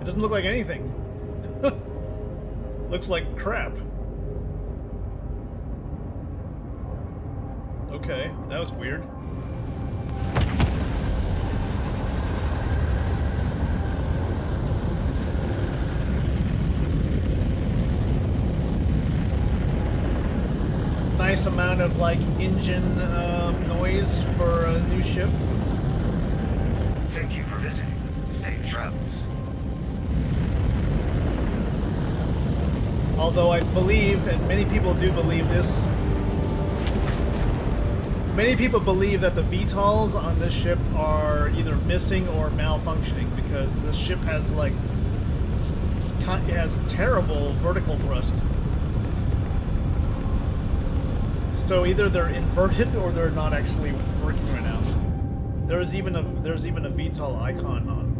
It doesn't look like anything. Looks like crap. Okay, that was weird. Nice amount of like engine noise for a new ship. Thank you for visiting. Safe travels. Although I believe, and many people do believe this, many people believe that the VTOLs on this ship are either missing or malfunctioning because this ship has like, it has terrible vertical thrust. So either they're inverted or they're not actually working right now. There's even a VTOL icon on.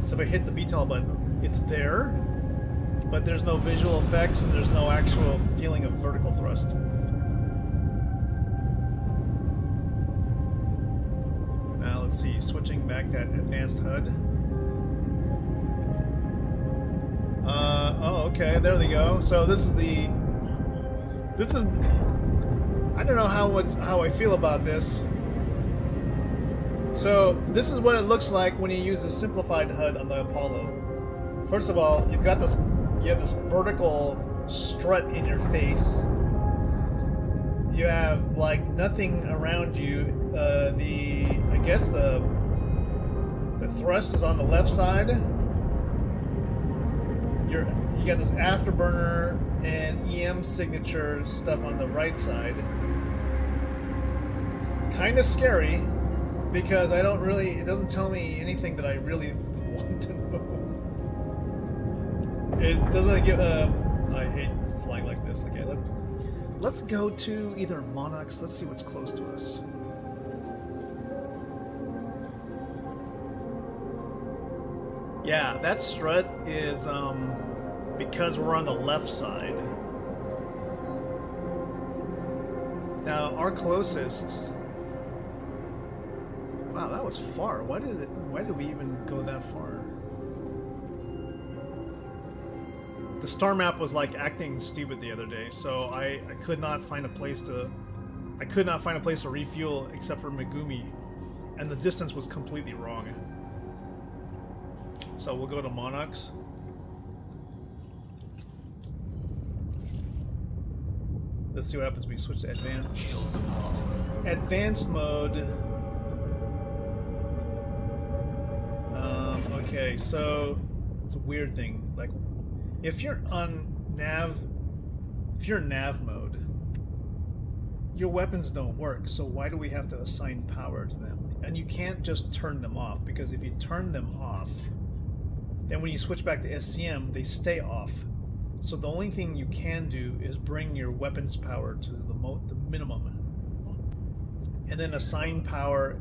So if I hit the VTOL button, it's there, but there's no visual effects and there's no actual feeling of vertical thrust. Now let's see, switching back that advanced HUD. Oh, okay, there they go. So this is I don't know how I feel about this. So this is what it looks like when you use a simplified HUD on the Apollo. First of all, you have this vertical strut in your face. You have like nothing around you. I guess the thrust is on the left side. You got this afterburner and EM signature stuff on the right side. Kind of scary because it doesn't tell me anything that I really want to know. It doesn't give, I hate flying like this. Okay, let's go to either Monarchs. Let's see what's close to us. Yeah, that strut is, because we're on the left side. Now, our closest... Wow, that was far. Why did we even go that far? The star map was like acting stupid the other day, so I could not find a place to refuel except for Megumi, and the distance was completely wrong. So we'll go to Monarchs. Let's see what happens when we switch to advanced. Advanced mode. Okay, so it's a weird thing. Like, if you're in nav mode, your weapons don't work. So why do we have to assign power to them? And you can't just turn them off, because if you turn them off, then when you switch back to SCM, they stay off. So the only thing you can do is bring your weapons power to the minimum, and then assign power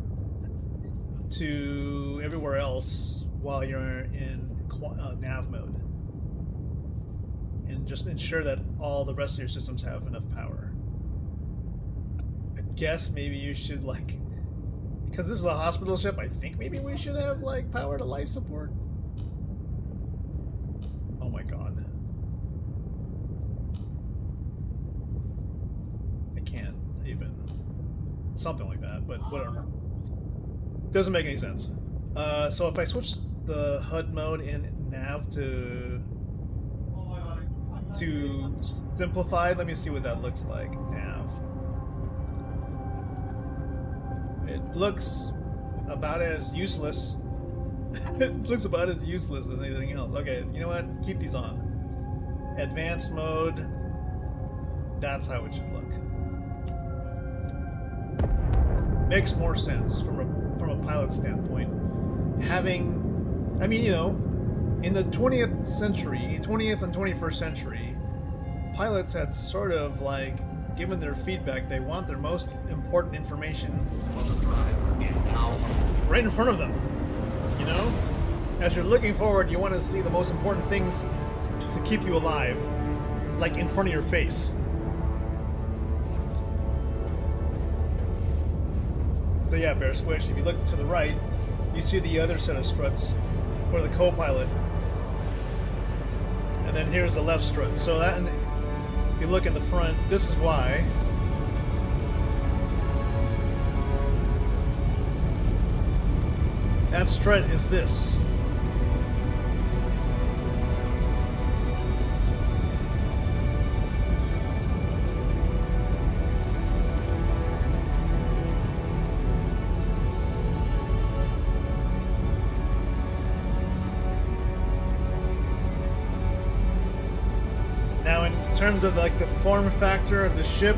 to everywhere else while you're in nav mode, and just ensure that all the rest of your systems have enough power. I guess maybe you should, like, because this is a hospital ship, I think maybe we should have like power to life support. Oh my god. something like that, but whatever. Doesn't make any sense. So if I switch the HUD mode in nav to simplified, let me see what that looks like. Nav. It looks about as useless. It looks about as useless as anything else. Okay, you know what? Keep these on. Advanced mode. That's how it should look. Makes more sense from a pilot standpoint. Having, I mean, you know, in the 20th century, 20th and 21st century, pilots had sort of like given their feedback. They want their most important information right in front of them. You know, as you're looking forward, you want to see the most important things to keep you alive, like in front of your face. So yeah, Bear Squish, if you look to the right, you see the other set of struts, or the co-pilot. And then here's the left strut. So that, if you look in the front, this is why. That strut is this. Now, in terms of like the form factor of the ship,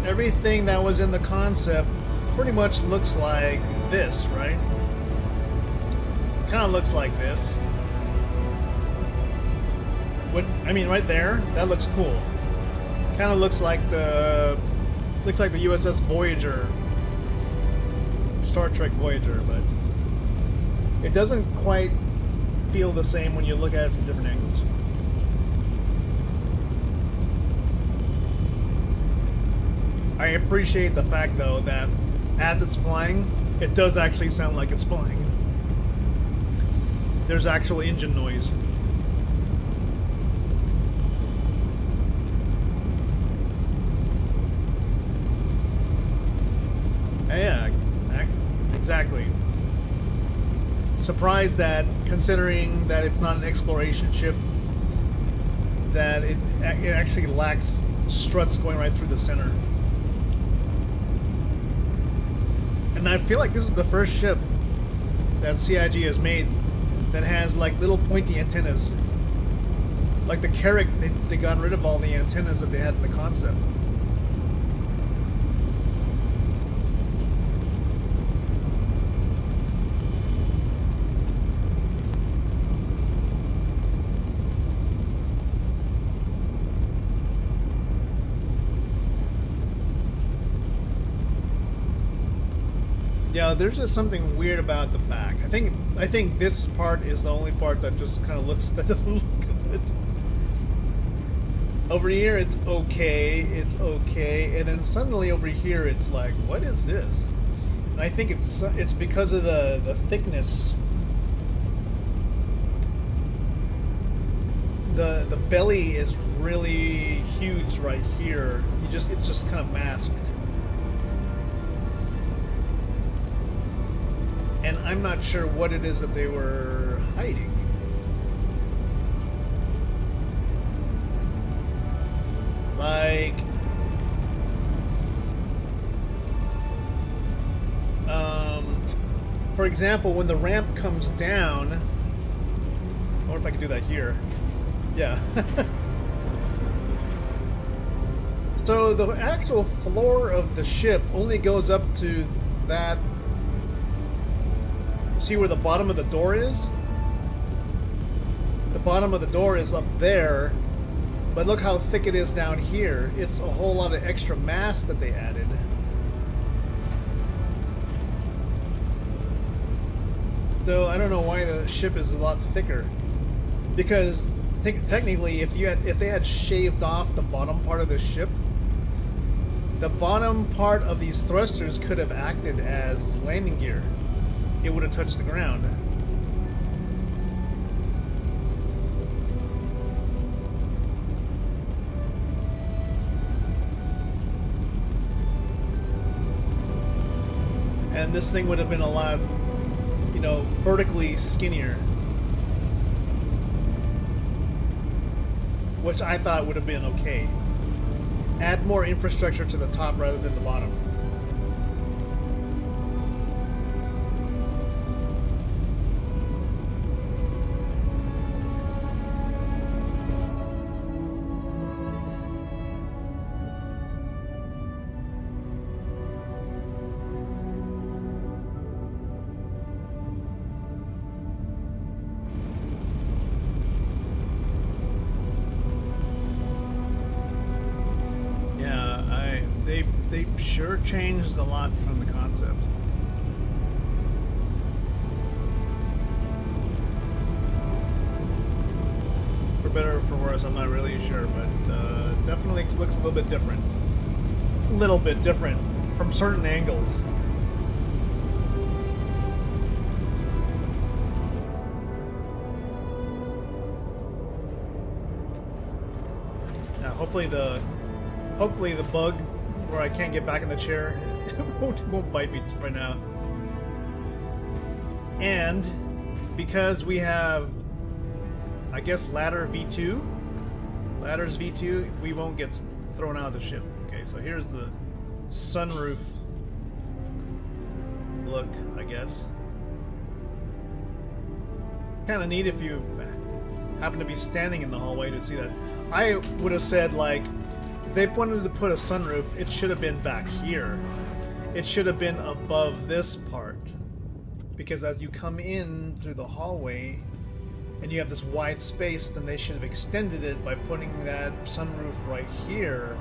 everything that was in the concept pretty much looks like this, right? Kind of looks like this. What I mean, right there, that looks cool. Kind of looks like the USS Voyager, Star Trek Voyager, but it doesn't quite feel the same when you look at it from different angles. I appreciate the fact, though, that as it's flying, it does actually sound like it's flying. There's actual engine noise. Yeah, exactly. Surprised that, considering that it's not an exploration ship, that it actually lacks struts going right through the center. And I feel like this is the first ship that CIG has made that has like little pointy antennas. Like the Carrack, they got rid of all the antennas that they had in the concept. Yeah, there's just something weird about the back. I think this part is the only part that just kind of looks, that doesn't look good. Over here it's okay, and then suddenly over here it's like, what is this? And I think it's because of the thickness. The belly is really huge right here. It's just kind of masked. And I'm not sure what it is that they were hiding. Like, for example, when the ramp comes down, I wonder if I can do that here. Yeah. So the actual floor of the ship only goes up to that. See where the bottom of the door is? The bottom of the door is up there, but look how thick it is down here. It's a whole lot of extra mass that they added. So I don't know why the ship is a lot thicker. Because technically, if they had shaved off the bottom part of the ship, the bottom part of these thrusters could have acted as landing gear. It would have touched the ground. and this thing would have been a lot, you know, vertically skinnier. Which I thought would have been okay. Add more infrastructure to the top rather than the bottom. They sure changed a lot from the concept. For better or for worse, I'm not really sure, but definitely looks a little bit different. A little bit different from certain angles. Now, hopefully the bug where I can't get back in the chair won't bite me right now. And because we have, I guess, ladders V2, we won't get thrown out of the ship. Okay, so here's the sunroof look, I guess. Kind of neat if you happen to be standing in the hallway to see that. I would have said, like, if they wanted to put a sunroof, it should have been back here. It should have been above this part. Because as you come in through the hallway and you have this wide space, then they should have extended it by putting that sunroof right here.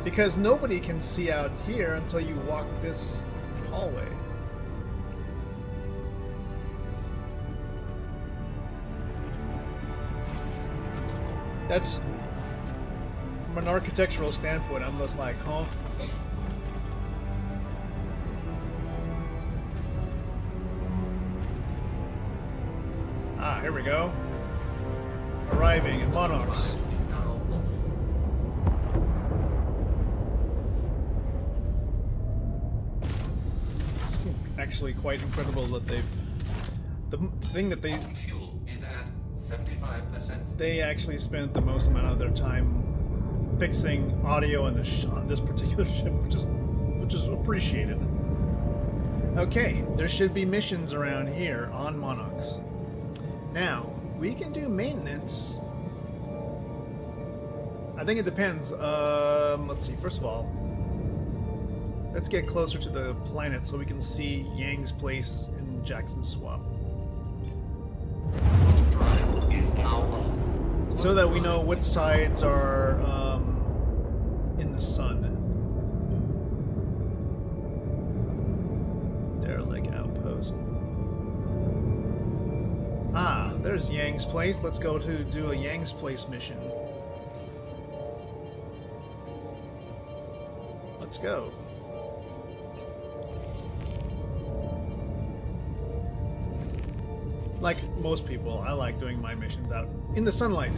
Because nobody can see out here until you walk this hallway. That's, from an architectural standpoint, I'm just like, huh? Ah, here we go. Arriving at Monarchs. It's actually quite incredible that they've... The thing that they... Fuel is at 75%. They actually spent the most amount of their time fixing audio on this particular ship, which is appreciated. Okay, there should be missions around here on Monarchs. Now, we can do maintenance. I think it depends. Let's see. First of all, let's get closer to the planet so we can see Yang's place in Jackson Swamp. Drive is now on. So that we know what sides are in the sun. Derelict outpost. Ah, there's Yang's place. Let's go to do a Yang's place mission. Let's go. Like most people, I like doing my missions out in the sunlight.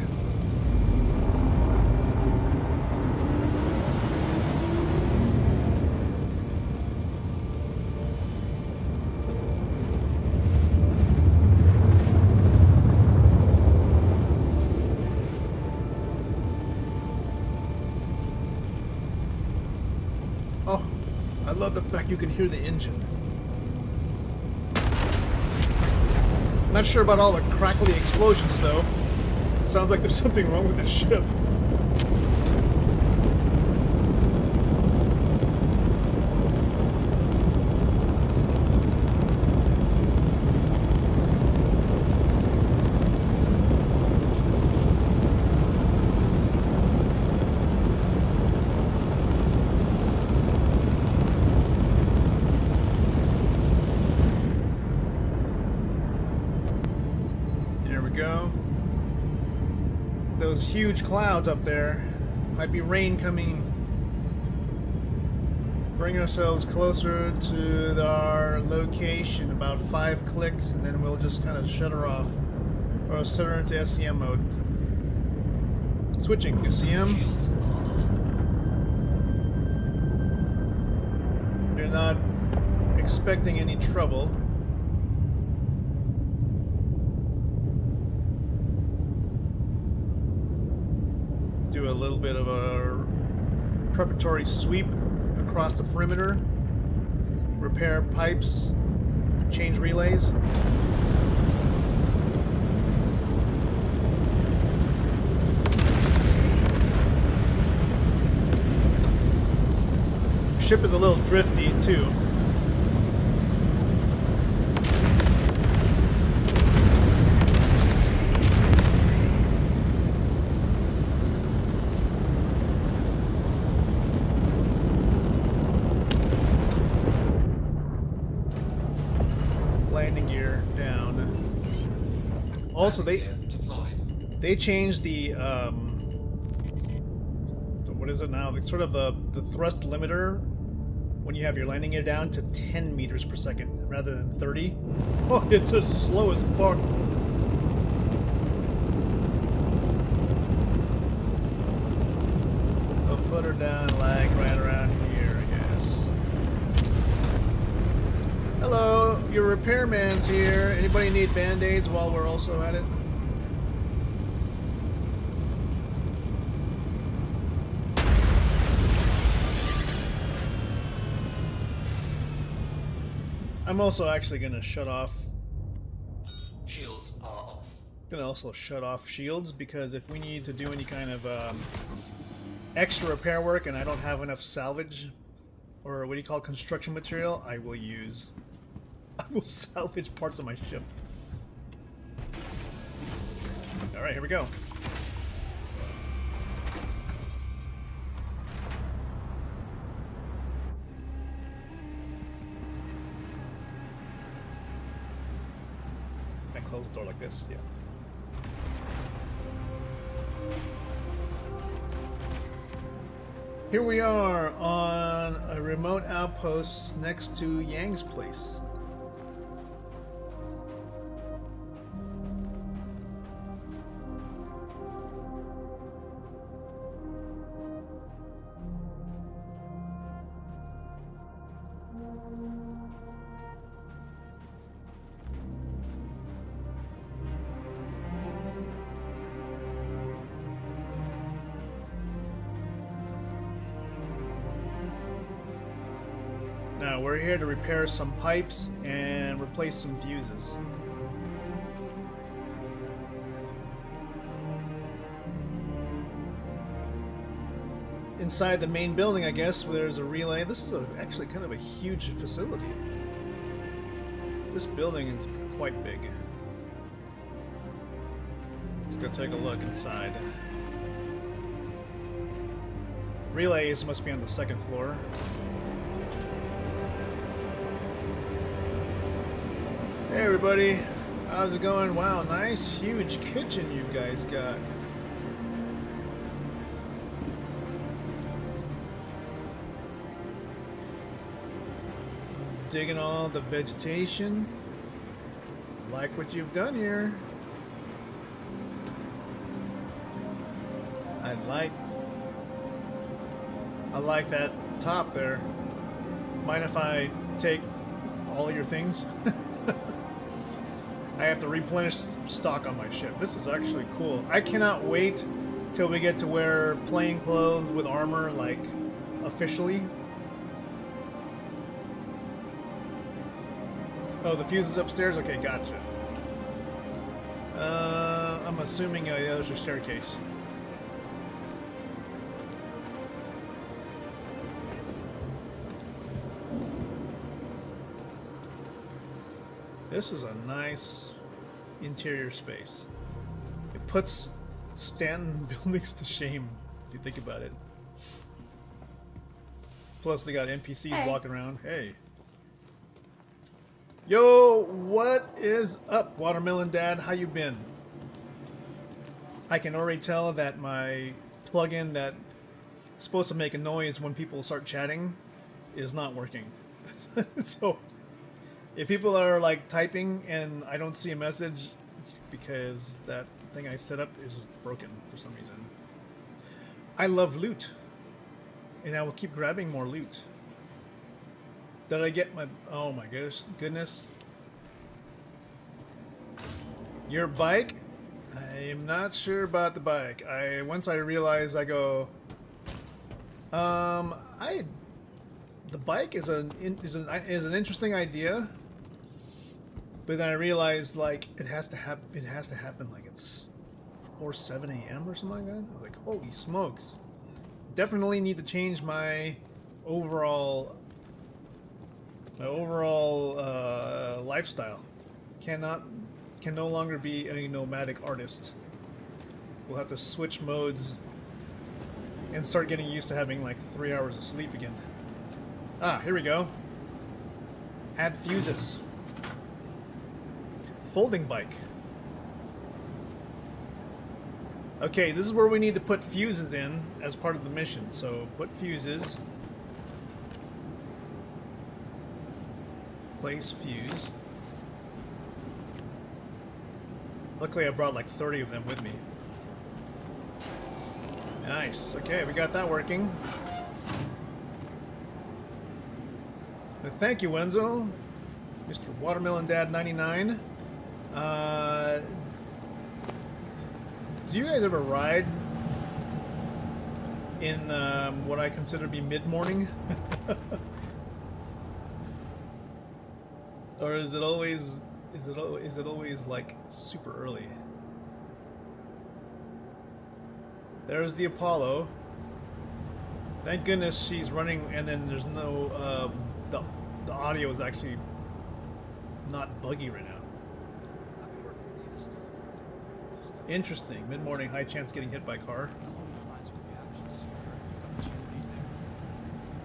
Oh, I love the fact you can hear the engine. Not sure about all the crackly explosions, though. It sounds like there's something wrong with the ship. Go. Those huge clouds up there. Might be rain coming. Bring ourselves closer to our location. About 5 clicks, and then we'll just kind of shut her off. Or set her into SCM mode. Switching SCM. you're not expecting any trouble. Do a little bit of a preparatory sweep across the perimeter, repair pipes, change relays. Ship is a little drifty too. Landing gear down. Also, they changed the what is it now? It's sort of the thrust limiter when you have your landing gear down to 10 meters per second rather than 30. Oh, it's just slow as fuck. I'll put her down like right around here, I guess. Hello, your repairman's here. Anybody need band-aids while we're also at it? I'm also actually gonna shut off. Shields are off. Gonna also shut off shields because if we need to do any kind of extra repair work and I don't have enough salvage or what do you call construction material, I will salvage parts of my ship. All right, here we go. Close the door like this, yeah. Here we are on a remote outpost next to Yang's place. Now we're here to repair some pipes and replace some fuses. Inside the main building, I guess, where there's a relay. This is actually kind of a huge facility. This building is quite big. Let's go take a look inside. Relays must be on the second floor. Hey everybody, how's it going? Wow, nice huge kitchen you guys got. Digging all the vegetation. Like what you've done here. I like that top there. Mind if I take all of your things? I have to replenish stock on my ship. This is actually cool. I cannot wait till we get to wear plain clothes with armor, like, officially. Oh, the fuse is upstairs? Okay, gotcha. I'm assuming there's a staircase. This is a nice interior space. It puts Stanton buildings to shame, if you think about it. Plus they got NPCs walking around. Hey. Yo, what is up, Watermelon Dad? How you been? I can already tell that my plugin that's supposed to make a noise when people start chatting is not working. So if people are like typing and I don't see a message, it's because that thing I set up is broken for some reason. I love loot, and I will keep grabbing more loot. Did I get my... Oh my goodness. Your bike? I'm not sure about the bike. Once I realize, I go... The bike is an interesting idea, but then I realized like it has to happen like it's 7 a.m. or something like that. I was like, holy smokes! Definitely need to change my overall lifestyle. Can no longer be a nomadic artist. We'll have to switch modes and start getting used to having like 3 hours of sleep again. Ah, here we go. Add fuses. Folding bike. Okay, this is where we need to put fuses in as part of the mission. So put fuses. Place fuse. Luckily I brought like 30 of them with me. Nice. Okay, we got that working. But thank you, Wenzel. Mr. Watermelon Dad 99. Do you guys ever ride in what I consider to be mid-morning? Or is it always like super early? There's the Apollo. Thank goodness she's running, and then there's no the audio is actually not buggy right now. Interesting. Mid-morning, high chance getting hit by a car.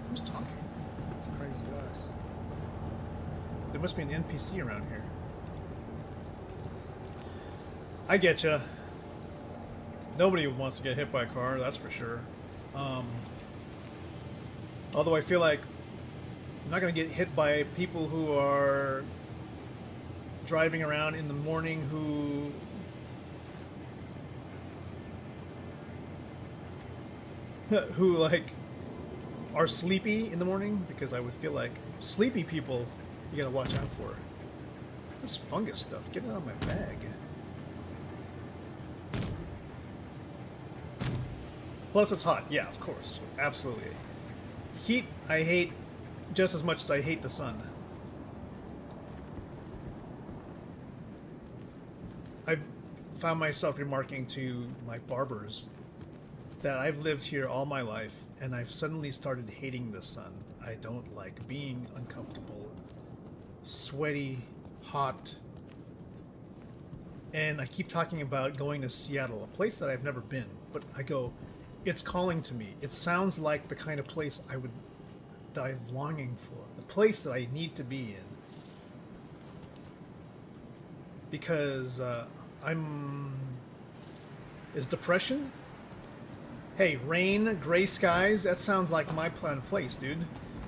Who's talking? It's crazy us. There must be an NPC around here. I getcha. Nobody wants to get hit by a car, that's for sure. Although I feel like I'm not going to get hit by people who are driving around in the morning who like are sleepy in the morning, because I would feel like sleepy people you gotta watch out for. This fungus stuff, get it out of my bag. Plus it's hot, yeah, of course, absolutely. Heat I hate just as much as I hate the sun. I found myself remarking to my barbers that I've lived here all my life, and I've suddenly started hating the sun. I don't like being uncomfortable, sweaty, hot, and I keep talking about going to Seattle, a place that I've never been, but I go, it's calling to me. It sounds like the kind of place that I'm longing for, the place that I need to be in. Because is depression? Hey, rain, gray skies, that sounds like my planned place, dude.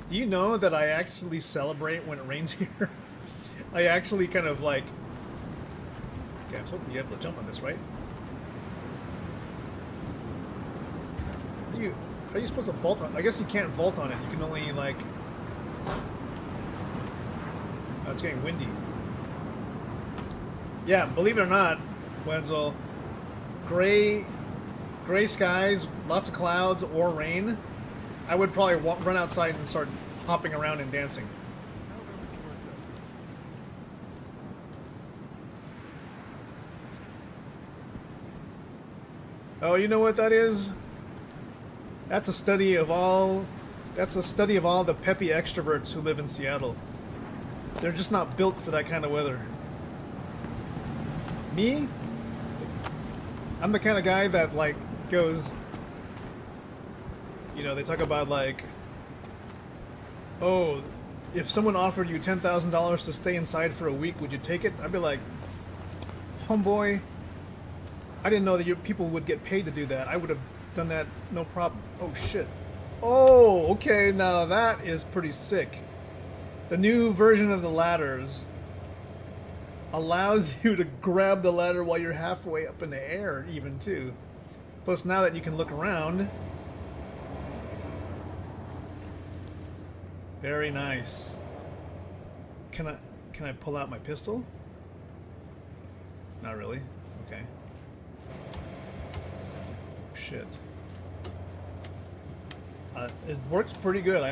Do you know that I actually celebrate when it rains here? I actually kind of like... Okay, I'm supposed to be able to jump on this, right? How are you supposed to vault on? I guess you can't vault on it. You can only, like... Oh, it's getting windy. Yeah, believe it or not, Wenzel, gray skies, lots of clouds, or rain, I would probably run outside and start hopping around and dancing. Oh, you know what that is? That's a study of all the peppy extroverts who live in Seattle. They're just not built for that kind of weather. Me? I'm the kind of guy that, like, goes... You know, they talk about, like... Oh, if someone offered you $10,000 to stay inside for a week, would you take it? I'd be like... Homeboy, I didn't know that people would get paid to do that. I would have done that, no problem. Oh, shit. Oh, okay, now that is pretty sick. The new version of the ladders allows you to grab the ladder while you're halfway up in the air, even, too. Plus, now that you can look around... Very nice. can I pull out my pistol? Not really. Okay. Shit. It works pretty good. I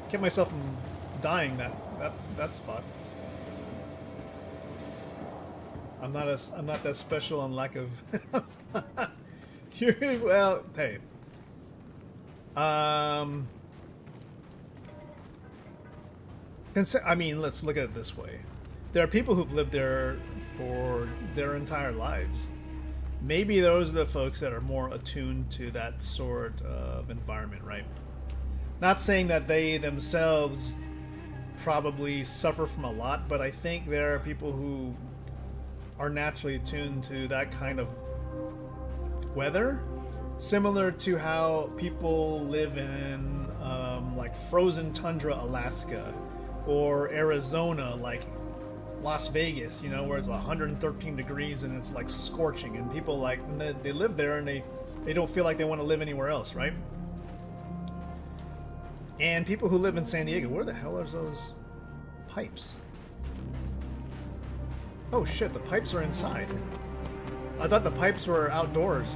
kept myself from dying that spot. I'm not that special on lack of. Well, hey. I mean, let's look at it this way. There are people who've lived there for their entire lives. Maybe those are the folks that are more attuned to that sort of environment, right? Not saying that they themselves probably suffer from a lot, but I think there are people who are naturally attuned to that kind of weather, similar to how people live in like frozen tundra Alaska or Arizona, like Las Vegas, you know, where it's 113 degrees and it's like scorching, and people like they live there and they don't feel like they want to live anywhere else, right? And people who live in San Diego, where the hell are those pipes? Oh shit, the pipes are inside. I thought the pipes were outdoors.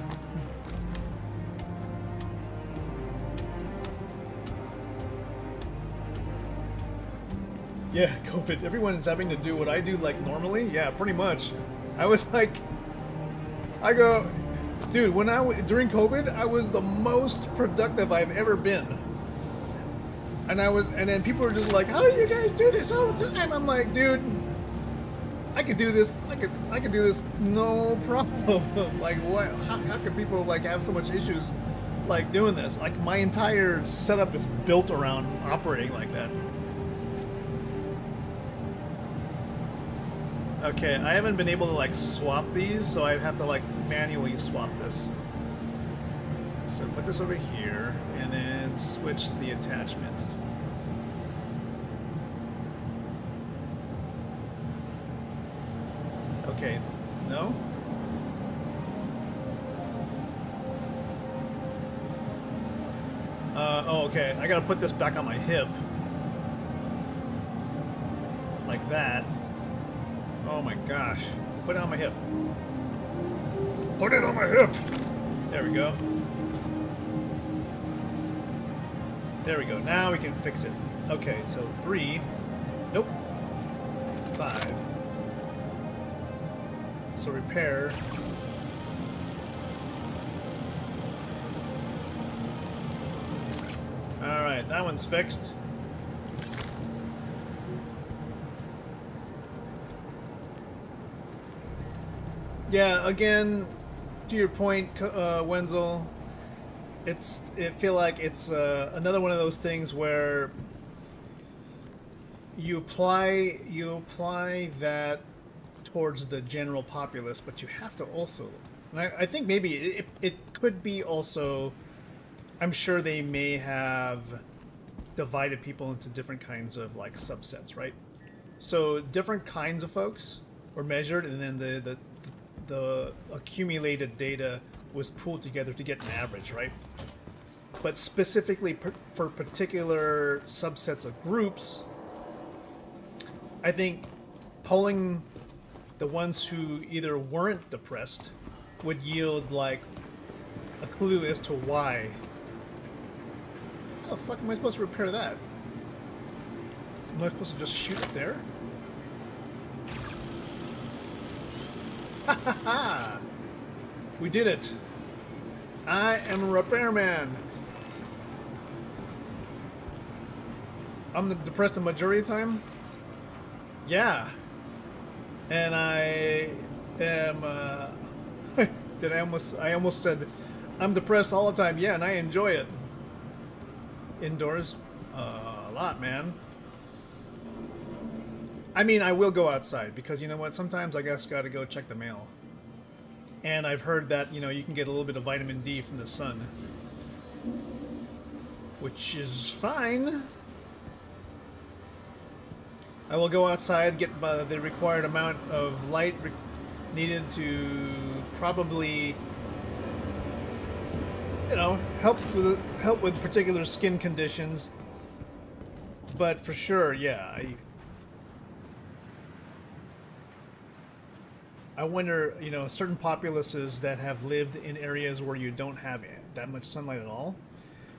Yeah, COVID. Everyone is having to do what I do like normally. Yeah, pretty much. I was like, dude, during COVID, I was the most productive I've ever been. And then people were just like, how do you guys do this all the time? I'm like, dude, I could do this. I could do this no problem. Like, what? How could people like have so much issues like doing this? Like, my entire setup is built around operating like that. Okay, I haven't been able to like swap these, so I have to like manually swap this. So put this over here and then switch the attachment. Okay, no? Oh, okay, I gotta put this back on my hip. Like that. Oh my gosh. Put it on my hip. Put it on my hip! There we go. There we go. Now we can fix it. Okay, so 3. Nope. 5. So repair. Alright, that one's fixed. Yeah, again, to your point, Wenzel, I feel like it's another one of those things where you apply that towards the general populace, but you have to also, and I think maybe it could be also, I'm sure they may have divided people into different kinds of like subsets, right? So different kinds of folks were measured, and then the accumulated data was pooled together to get an average, right? But specifically for particular subsets of groups, I think polling the ones who either weren't depressed would yield like a clue as to why. How the fuck am I supposed to repair that? Am I supposed to just shoot it there? Ha ha ha! We did it! I am a repairman! I'm depressed the majority of the time? Yeah. And I am, I almost said, I'm depressed all the time. Yeah, and I enjoy it. Indoors? A lot, man. I mean, I will go outside because, you know what, sometimes I guess gotta go check the mail. And I've heard that, you know, you can get a little bit of vitamin D from the sun. Which is fine. I will go outside, get the required amount of light needed to probably, you know, help with particular skin conditions. But for sure, yeah, I wonder, you know, certain populaces that have lived in areas where you don't have that much sunlight at all,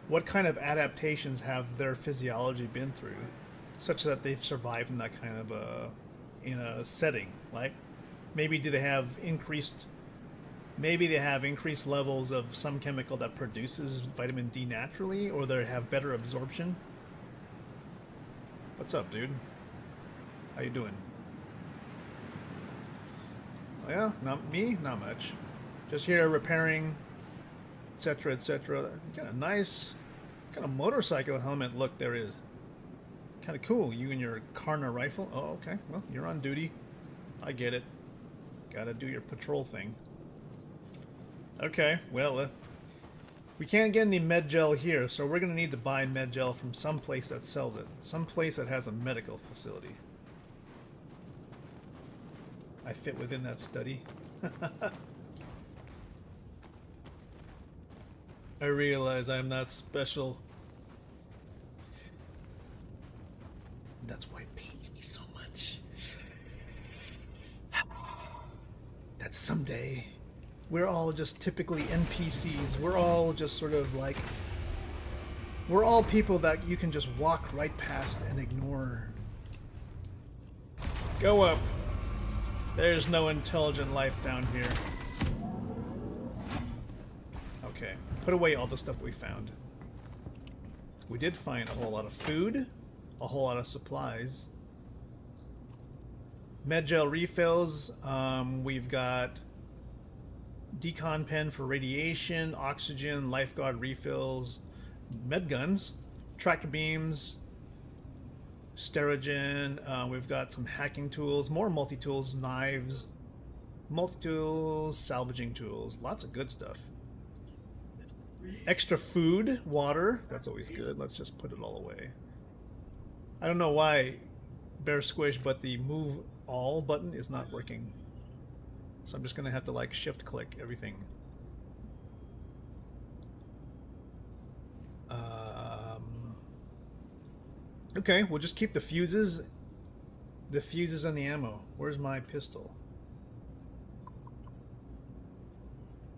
what kind of adaptations have their physiology been through, such that they've survived in that kind of a setting? Like, maybe do they have increased, maybe they have increased levels of some chemical that produces vitamin D naturally, or they have better absorption. What's up, dude? How you doing? Oh, yeah, not me, not much. Just here repairing, etc., etc. Got a nice kind of motorcycle helmet look there is. Kind of cool. You and your Karna rifle. Oh, okay. Well, you're on duty. I get it. Gotta do your patrol thing. Okay, well, we can't get any med gel here, so we're gonna need to buy med gel from some place that sells it. Some place that has a medical facility. I fit within that study. I realize I'm not special. That's why it pains me so much. That someday we're all just typically NPCs. We're all just sort of like, we're all people that you can just walk right past and ignore. Go up. There's no intelligent life down here. Okay, put away all the stuff we found. We did find a whole lot of food, a whole lot of supplies. Medgel refills, we've got decon pen for radiation, oxygen, lifeguard refills, med guns, tractor beams, Sterigen, we've got some hacking tools, more multi-tools, knives, multi-tools, salvaging tools, lots of good stuff. Extra food, water, that's always good. Let's just put it all away. I don't know why Bear Squish, but the move all button is not working. So I'm just gonna have to like shift click everything. Okay, we'll just keep the fuses and the ammo. Where's my pistol?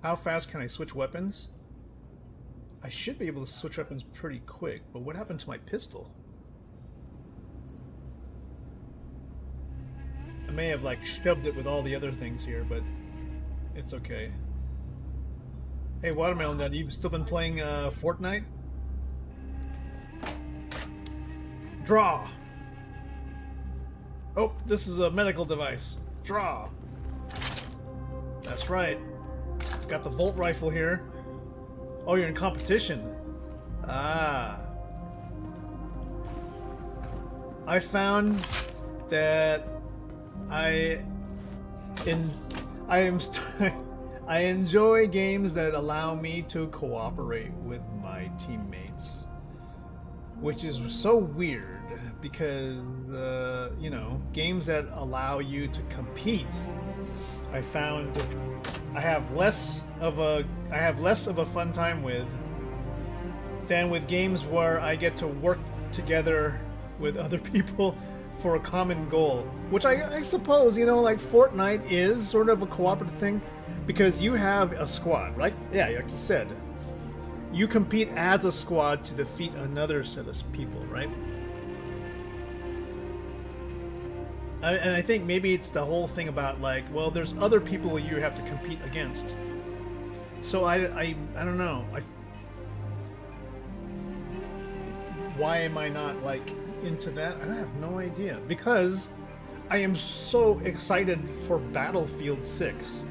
How fast can I switch weapons? I should be able to switch weapons pretty quick, but what happened to my pistol? I may have like shoved it with all the other things here, but it's okay. Hey, Watermelon Dad, you've still been playing Fortnite? Draw! Oh, this is a medical device. Draw! That's right. Got the Volt rifle here. Oh, you're in competition. Ah. I found that I enjoy games that allow me to cooperate with my teammates, which is so weird because you know, games that allow you to compete, I found I have less of a fun time with than with games where I get to work together with other people for a common goal, which I suppose, you know, like Fortnite is sort of a cooperative thing because you have a squad, right? Yeah, like you said, you compete as a squad to defeat another set of people, right? And I think maybe it's the whole thing about like, well, there's other people you have to compete against. So I don't know. Why am I not like into that? I have no idea, because I am so excited for Battlefield 6.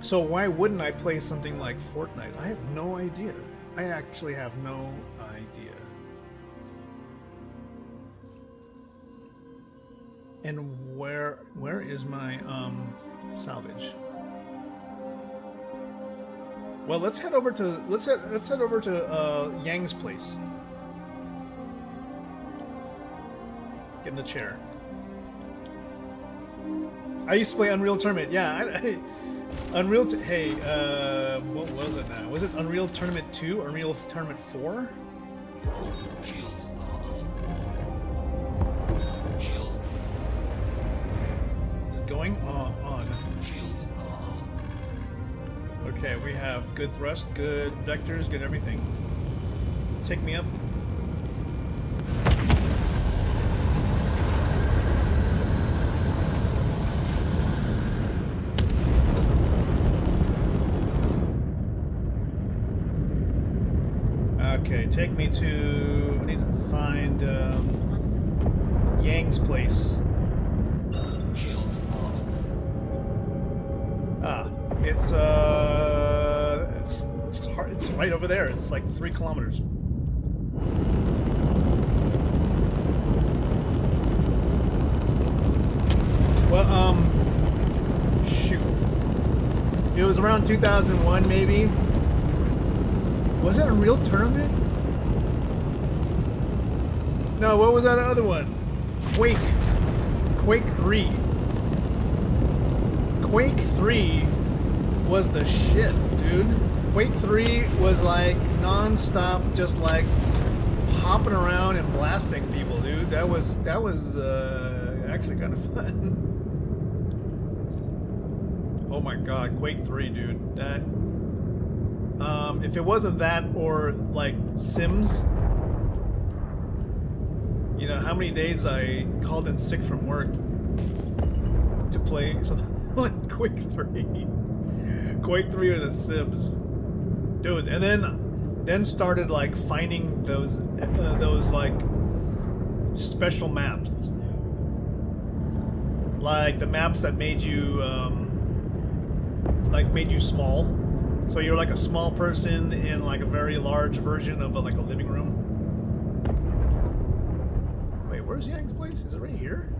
So why wouldn't I play something like Fortnite? I have no idea. I actually have no idea. And where is my salvage? Well, let's head over to Yang's place. Get in the chair. I used to play Unreal Tournament. Yeah, Unreal. Hey, what was it now? Was it Unreal Tournament 2? Unreal Tournament 4? Shields. Shields. going? On. Shields are on. Okay, we have good thrust, good vectors, good everything. Take me up. Okay, take me to... I need to find Yang's place. Shields are off. Ah, it's hard. It's right over there. It's like 3 kilometers. Well, shoot. It was around 2001, maybe. Was that a real tournament? No, what was that other one? Quake 3. Quake 3 was the shit, dude. Quake 3 was like non-stop, just like hopping around and blasting people, dude. That was actually kind of fun. Oh my god, Quake 3, dude. That if it wasn't that or like Sims, you know how many days I called in sick from work to play something like Quake 3. Quake 3 or the Sims. Dude, and then started like finding those like special maps. Like the maps that made you small. So you're like a small person in like a very large version of like a living room. Wait, where's Yang's place? Is it right here?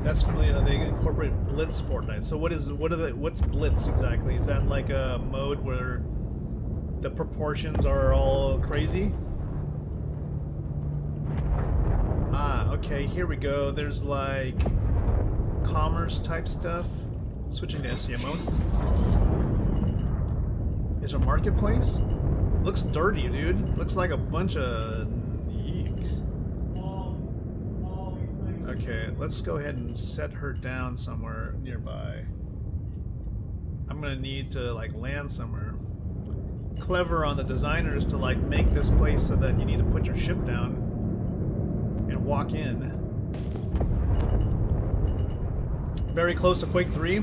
That's familiar. They incorporate Blitz Fortnite. So what's Blitz exactly? Is that like a mode where the proportions are all crazy? Ah, okay, here we go. There's like commerce type stuff. Switching to SCM mode. Is there a marketplace? Looks dirty, dude. Looks like a bunch of yeeks. Okay, let's go ahead and set her down somewhere nearby. I'm gonna need to like land somewhere. Clever on the designers to like make this place so that you need to put your ship down and walk in. Very close to Quake 3.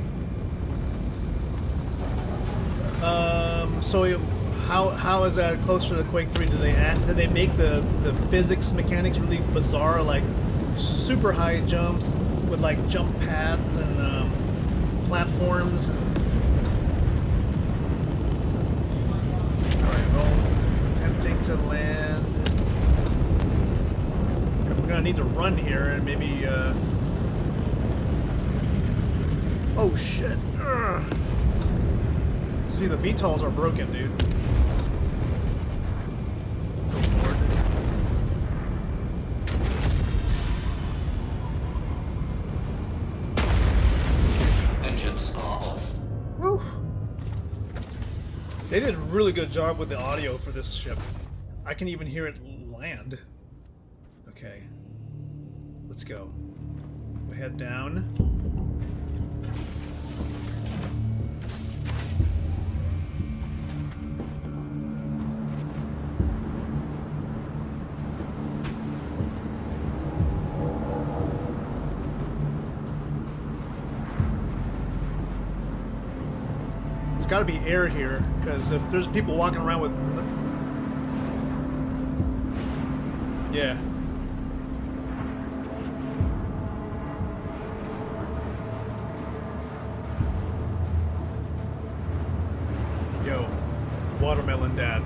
So how is that closer to Quake 3? Did they make the physics mechanics really bizarre, like super high jumps with like jump pads and platforms? Alright, well, attempting to land. We're gonna need to run here and maybe oh shit. Ugh. See, the VTOLs are broken, dude. Go forward. Engines are off. Woo. They did a really good job with the audio for this ship. I can even hear it land. Okay. Let's go. We head down. There's got to be air here, because if there's people walking around with... Yeah. Yo, Watermelon Dad.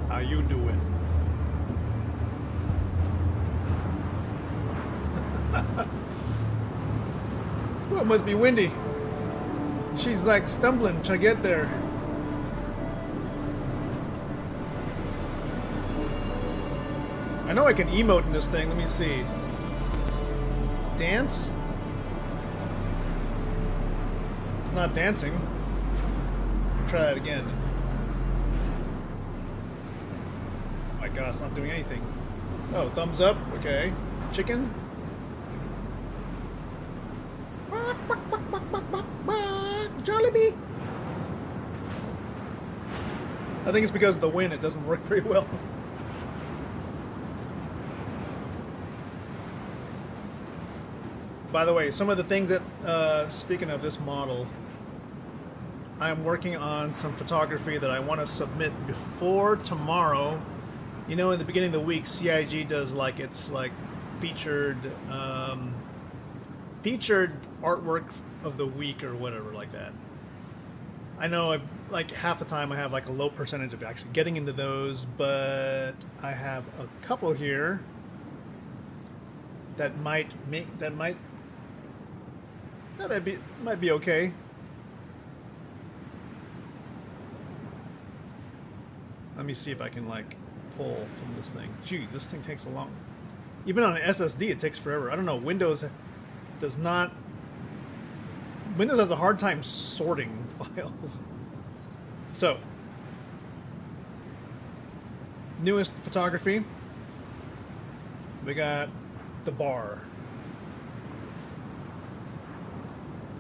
How you doing? Well, it must be windy. She's like stumbling to get there. I know I can emote in this thing. Let me see. Dance? Not dancing. Try that again. god, it's not doing anything. Oh, thumbs up. Okay. Chicken. Jollibee. I think it's because of the wind. It doesn't work very well. By the way, some of the things that, speaking of this model, I'm working on some photography that I want to submit before tomorrow. You know, in the beginning of the week, CIG does like its like featured artwork of the week or whatever like that. I know like half the time I have like a low percentage of actually getting into those, but I have a couple here that might be okay. Let me see if I can like pull from this thing. Gee, this thing takes a long. Even on an SSD, it takes forever. I don't know. Windows does not. Windows has a hard time sorting files. So, newest photography. We got the bar.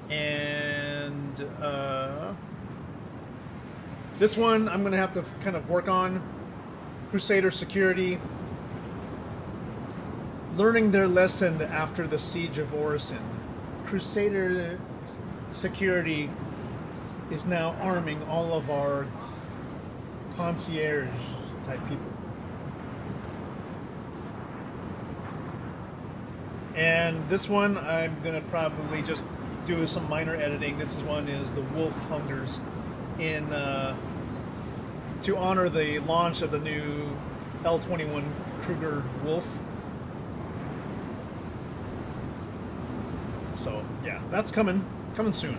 And this one I'm going to have to kind of work on. Crusader security. Learning their lesson after the siege of Orison. Crusader security is now arming all of our concierge type people. And this one I'm going to probably just do some minor editing. This one is the Wolf Hungers in to honor the launch of the new L21 Kruger Wolf. So yeah, that's coming soon.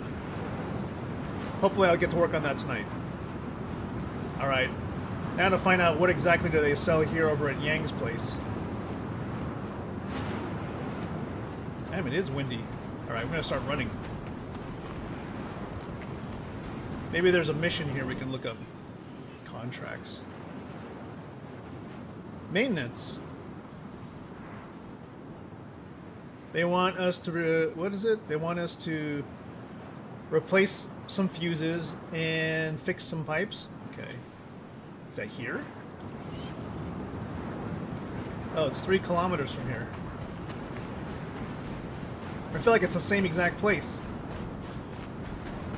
Hopefully I'll get to work on that tonight. All right, now to find out what exactly do they sell here over at Yang's place. Damn, it is windy. All right, we're gonna start running. Maybe there's a mission here we can look up. Contracts. Maintenance. They want us to, what is it? They want us to replace some fuses and fix some pipes. Okay. Is that here? Oh, it's 3 kilometers from here. I feel like it's the same exact place.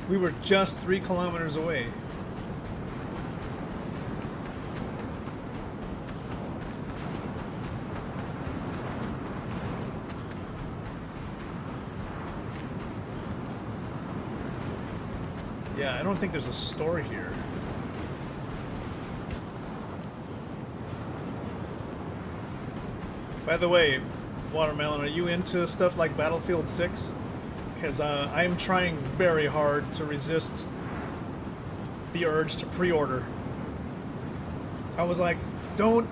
We were just 3 kilometers away. Yeah, I don't think there's a store here. By the way, Watermelon, are you into stuff like Battlefield 6? Because I'm trying very hard to resist the urge to pre-order. I was like, don't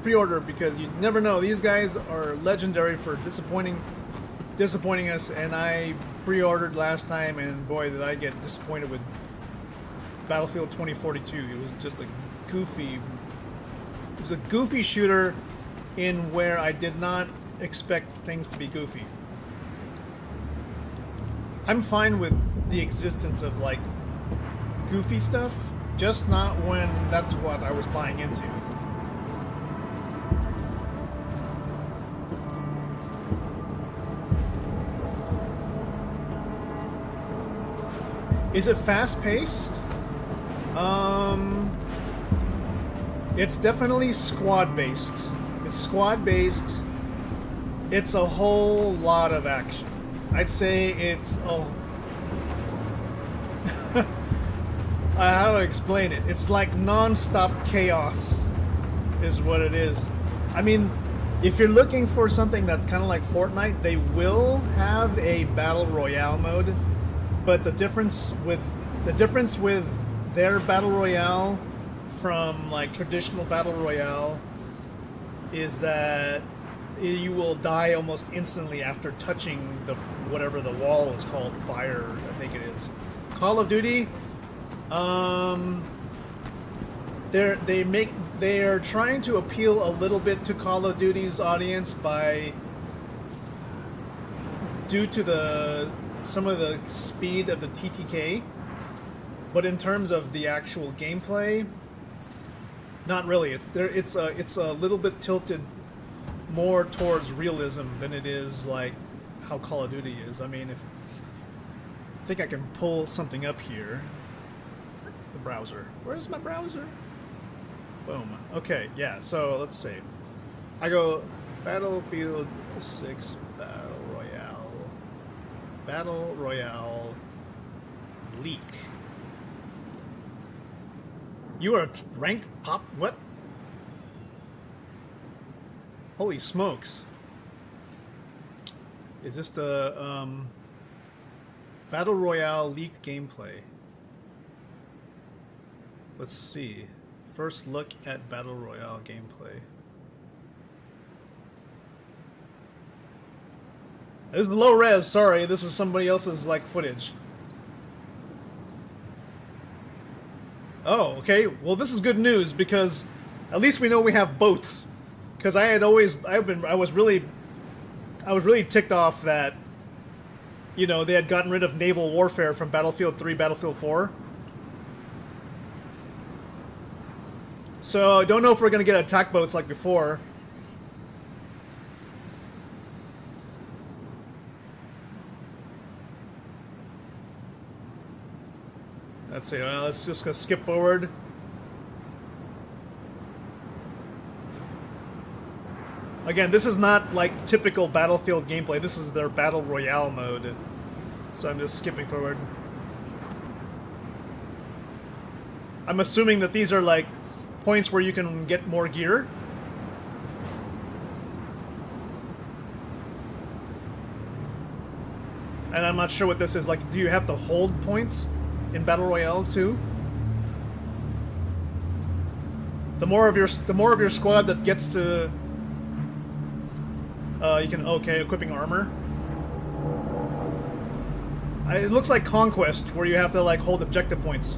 pre-order because you never know. These guys are legendary for disappointing us, and I pre-ordered last time, and boy, did I get disappointed with Battlefield 2042. It was just a goofy shooter in where I did not expect things to be goofy. I'm fine with the existence of like goofy stuff, just not when that's what I was buying into. Is it fast-paced? It's definitely squad-based. It's squad-based. It's a whole lot of action. I'd say it's how to explain it? It's like non-stop chaos is what it is. I mean, if you're looking for something that's kind of like Fortnite, they will have a battle royale mode, but the difference with their battle royale from like traditional battle royale is that you will die almost instantly after touching the whatever the wall is called, fire, I think it is. Call of Duty, they make they're trying to appeal a little bit to Call of Duty's audience by due to some of the speed of the TTK, but in terms of the actual gameplay, not really. It's a little bit tilted more towards realism than it is like how Call of Duty is. I mean, I think I can pull something up here. The browser. Where's my browser? Boom. Okay, yeah, so let's see. I go Battlefield 6 Battle Royale. Battle Royale leak. You are ranked top. What? Holy smokes. Is this the Battle Royale leak gameplay? Let's see. First look at Battle Royale gameplay. This is low res, sorry. This is somebody else's like footage. Oh, okay. Well, this is good news because at least we know we have boats. Because I was really ticked off that, you know, they had gotten rid of naval warfare from Battlefield 3, Battlefield 4. So I don't know if we're gonna get attack boats like before. Let's see. Let's just go skip forward. Again, this is not like typical Battlefield gameplay. This is their Battle Royale mode. So I'm just skipping forward. I'm assuming that these are like points where you can get more gear. And I'm not sure what this is. Like, do you have to hold points in Battle Royale too? The more of your squad that gets to you can, okay, equipping armor. It looks like Conquest, where you have to like hold objective points.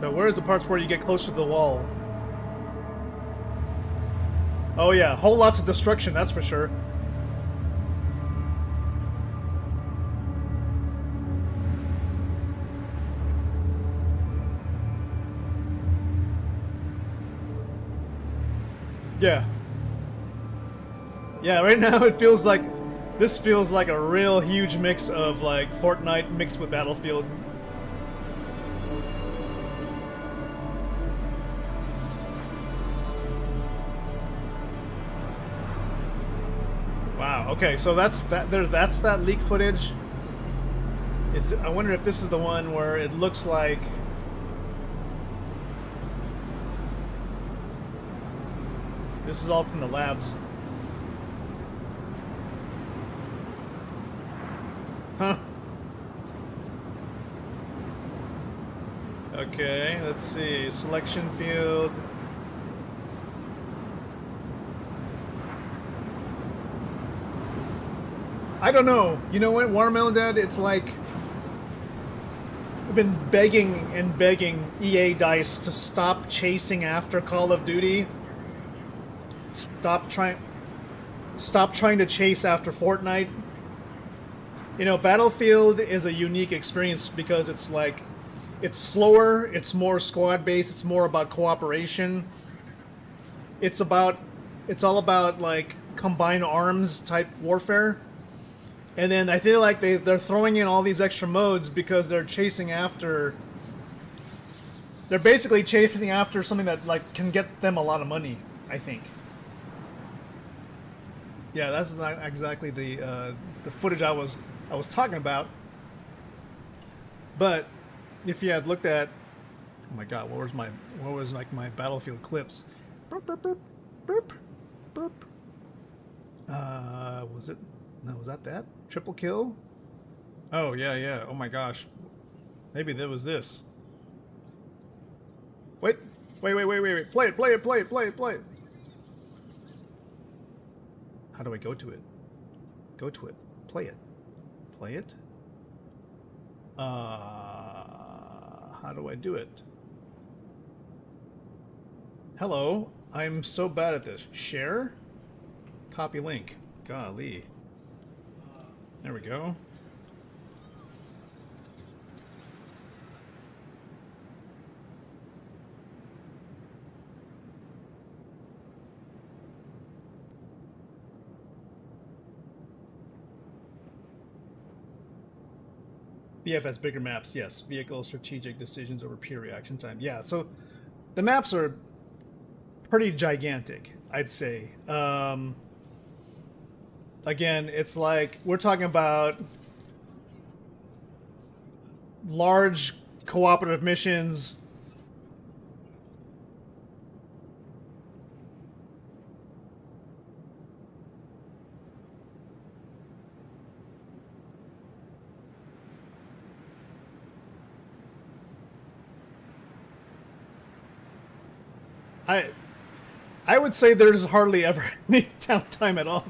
So where's the parts where you get closer to the wall? Oh yeah, whole lots of destruction, that's for sure. Yeah. Yeah, right now it feels like... This feels like a real huge mix of, like, Fortnite mixed with Battlefield. Wow, okay, so that's that leak footage. I wonder if this is the one where it looks like... This is all from the labs. Huh. Okay, let's see. Selection field. I don't know. You know what, Watermelon Dad? It's like... I've been begging and begging EA DICE to stop chasing after Call of Duty. Stop trying to chase after Fortnite. You know, Battlefield is a unique experience because it's like, it's slower, it's more squad based, it's more about cooperation. It's all about like combined arms type warfare. And then I feel like they're throwing in all these extra modes because they're chasing after. They're basically chasing after something that like can get them a lot of money, I think. Yeah, that's not exactly the footage I was talking about. But if you had looked at, oh my God, what was like my Battlefield clips? Burp, burp, burp, burp, burp. Was it? No, was that? Triple kill? Oh yeah. Oh my gosh, maybe there was this. Wait. Play it. How do I go to it? Go to it. Play it. Play it. How do I do it? Hello. I'm so bad at this. Share? Copy link. Golly. There we go. BFS bigger maps, yes. Vehicle strategic decisions over pure reaction time. Yeah, so the maps are pretty gigantic, I'd say. Again, it's like we're talking about large cooperative missions. I would say there's hardly ever any downtime at all.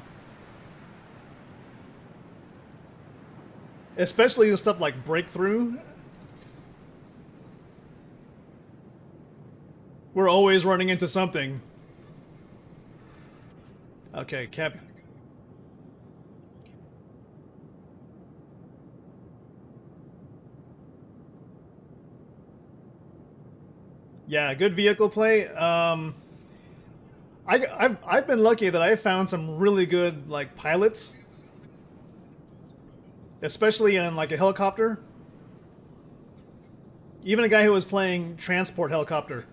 Especially the stuff like Breakthrough. We're always running into something. Okay, Cap. Yeah, good vehicle play. I've been lucky that I found some really good like pilots, especially in like a helicopter. Even a guy who was playing transport helicopter.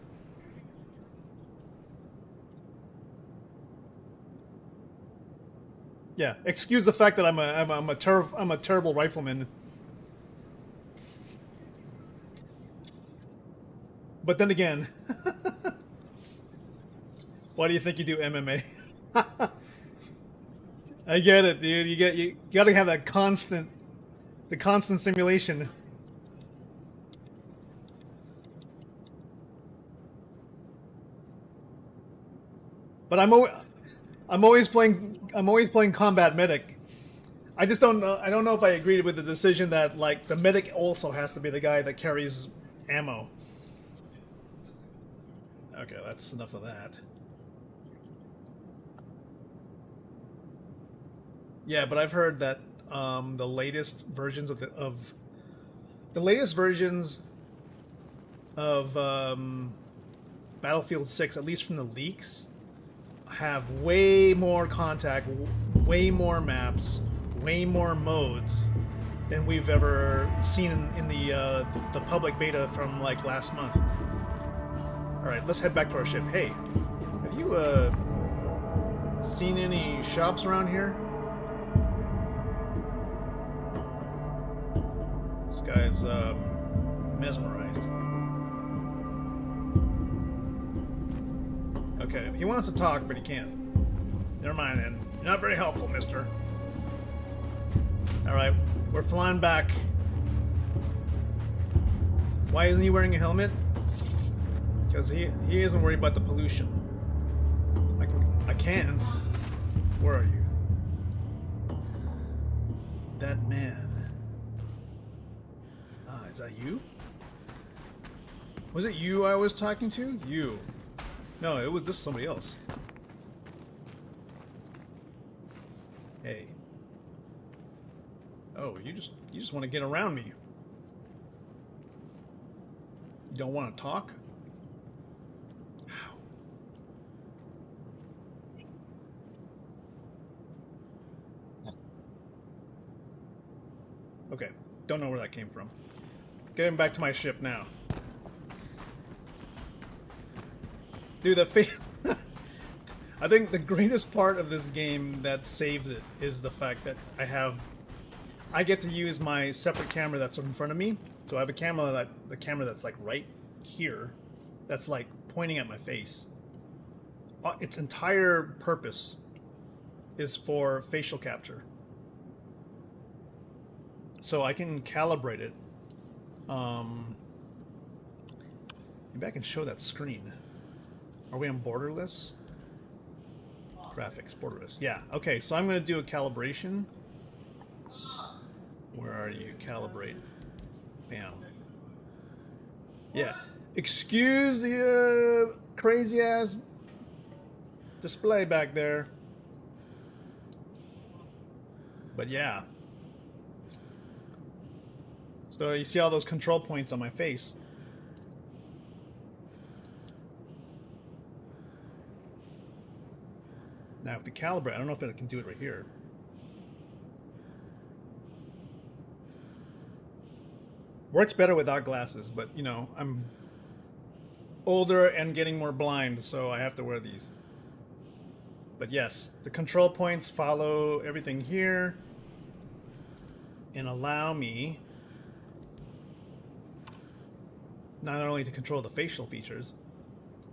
Yeah, excuse the fact that I'm a terrible rifleman. But then again, why do you think you do MMA? I get it, dude. You got to have that constant simulation. But I'm always playing combat medic. I just don't know. I don't know if I agreed with the decision that like the medic also has to be the guy that carries ammo. Okay, that's enough of that. Yeah, but I've heard that the latest versions of Battlefield 6, at least from the leaks, have way more contact, way more maps, way more modes than we've ever seen in the public beta from like last month. All right, let's head back to our ship. Hey, have you seen any shops around here? This guy's mesmerized. Okay, he wants to talk, but he can't. Never mind then. You're not very helpful, mister. Alright, we're flying back. Why isn't he wearing a helmet? Because he isn't worried about the pollution. I can. Where are you? That man. Ah, is that you? Was it you I was talking to? You. No, this is somebody else. Hey. Oh, you just want to get around me. You don't want to talk? How? Okay, don't know where that came from. Getting back to my ship now. Dude, I think the greatest part of this game that saves it is the fact that I get to use my separate camera that's in front of me. So I have the camera that's like right here, that's like pointing at my face. Its entire purpose is for facial capture. So I can calibrate it. Maybe I can show that screen. Are we on borderless? Graphics, borderless. Yeah, okay, so I'm going to do a calibration. car, you calibrate. Bam. Yeah. Excuse the crazy ass display back there. But yeah. So you see all those control points on my face. Now if we calibrate, I don't know if I can do it right here. Works better without glasses, but you know, I'm older and getting more blind, so I have to wear these. But yes, the control points follow everything here and allow me not only to control the facial features,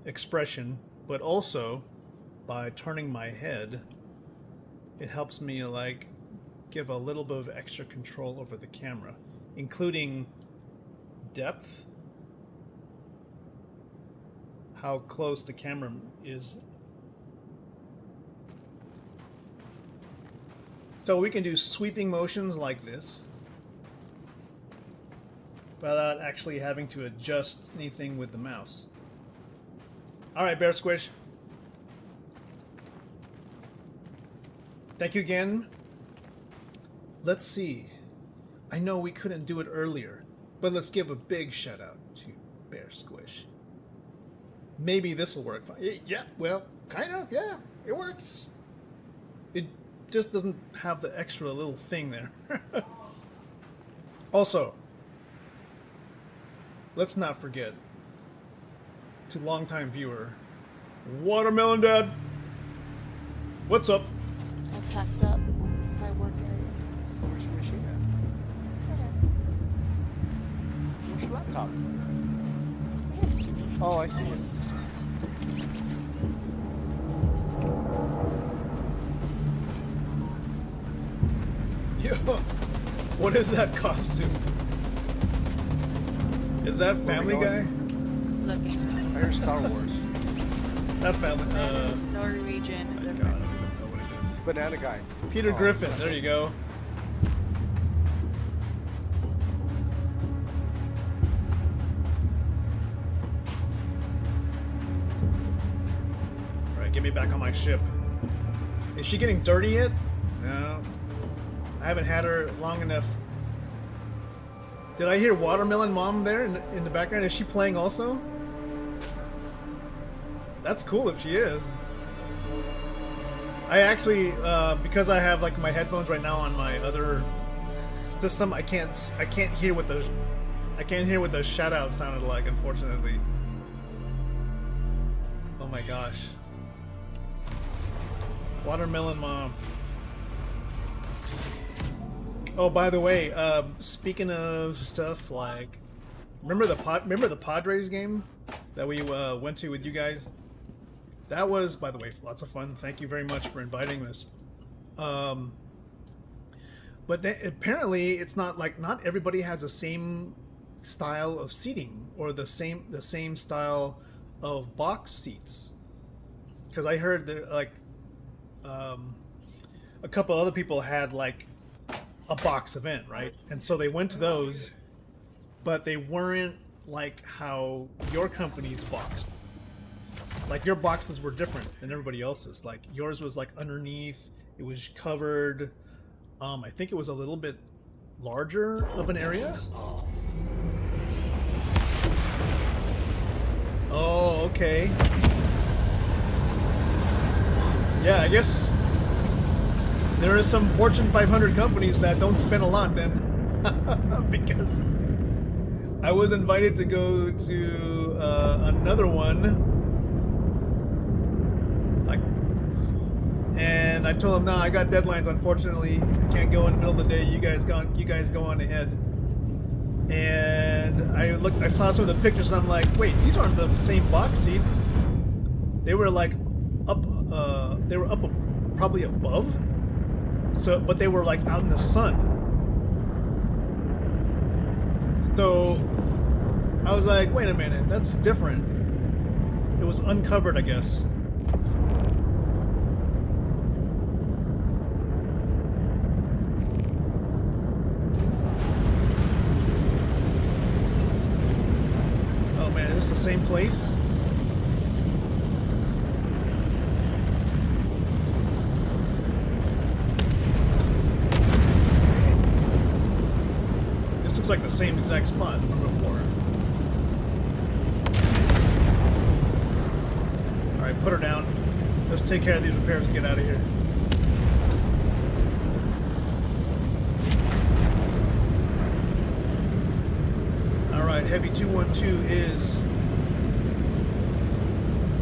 expression, but also by turning my head, it helps me like give a little bit of extra control over the camera, including depth, how close the camera is. So we can do sweeping motions like this without actually having to adjust anything with the mouse. Alright, Bear Squish. Thank you again. Let's see. I know we couldn't do it earlier, but let's give a big shout out to Bear Squish. Maybe this will work fine. Yeah, well, kind of, yeah, it works. It just doesn't have the extra little thing there. Also, let's not forget, to longtime viewer, Watermelon Dad, what's up? I packed up my work area. Where's your machine at? Where's your laptop? Oh, I see it. Yo, what is that costume? Is that Family Guy? Looking. I hear Star Wars. That Family. That is Norwegian. Oh my God, I don't even know what it is. Banana guy. Peter Oh, Griffin. There you go. All right, get me back on my ship. Is she getting dirty yet? No. I haven't had her long enough. Did I hear Watermelon Mom there in the background? Is she playing also? That's cool if she is. I actually, because I have like my headphones right now on my other system, I can't hear what the shout out sounded like, unfortunately. Oh my gosh. Watermelon Mom. Oh, by the way, speaking of stuff like, remember the Padres game that we went to with you guys? That was, by the way, lots of fun. Thank you very much for inviting us. But apparently, it's not like not everybody has the same style of seating or the same style of box seats. Because I heard that like a couple other people had like a box event, right? And so they went to those, but they weren't like how your company's boxed. Like your boxes were different than everybody else's. Like yours was like underneath, it was covered. I think it was a little bit larger of an area. Oh, okay. Yeah, I guess there are some Fortune 500 companies that don't spend a lot then. Because I was invited to go to another one. And I told them, no, I got deadlines, unfortunately. I can't go in the middle of the day. You guys go on ahead. And I saw some of the pictures and I'm like, wait, these aren't the same box seats. They were like up probably above. So, but they were like out in the sun. So I was like, wait a minute, that's different. It was uncovered, I guess. the same place. This looks like the same exact spot from before. Alright, put her down. Let's take care of these repairs and get out of here. Alright, Heavy 212 is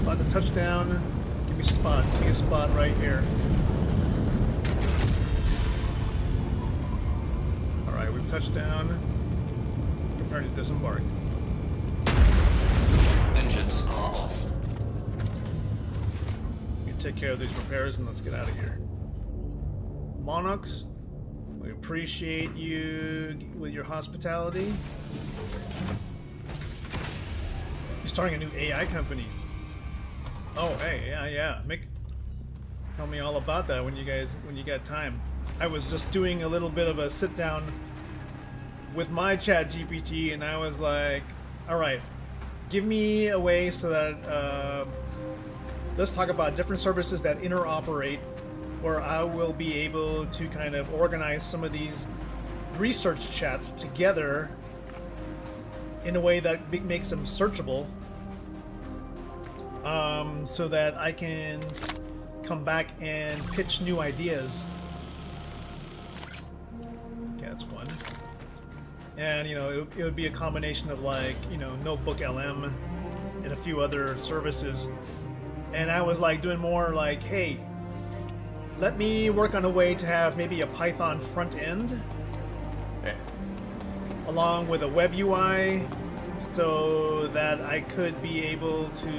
about to touch down. Give me a spot. Give me a spot right here. Alright, we've touched down. Prepare to disembark. Engines are off. You take care of these repairs and let's get out of here. Monarchs, we appreciate you with your hospitality. You're starting a new AI company. Oh, hey, yeah. Tell me all about that when you got time. I was just doing a little bit of a sit down with my chat GPT and I was like, all right, give me a way so that let's talk about different services that interoperate where I will be able to kind of organize some of these research chats together in a way that makes them searchable, so that I can come back and pitch new ideas. Okay, that's one. And, you know, it would be a combination of, like, you know, Notebook LM and a few other services. And I was, like, doing more like, hey, let me work on a way to have maybe a Python front end along with a web UI so that I could be able to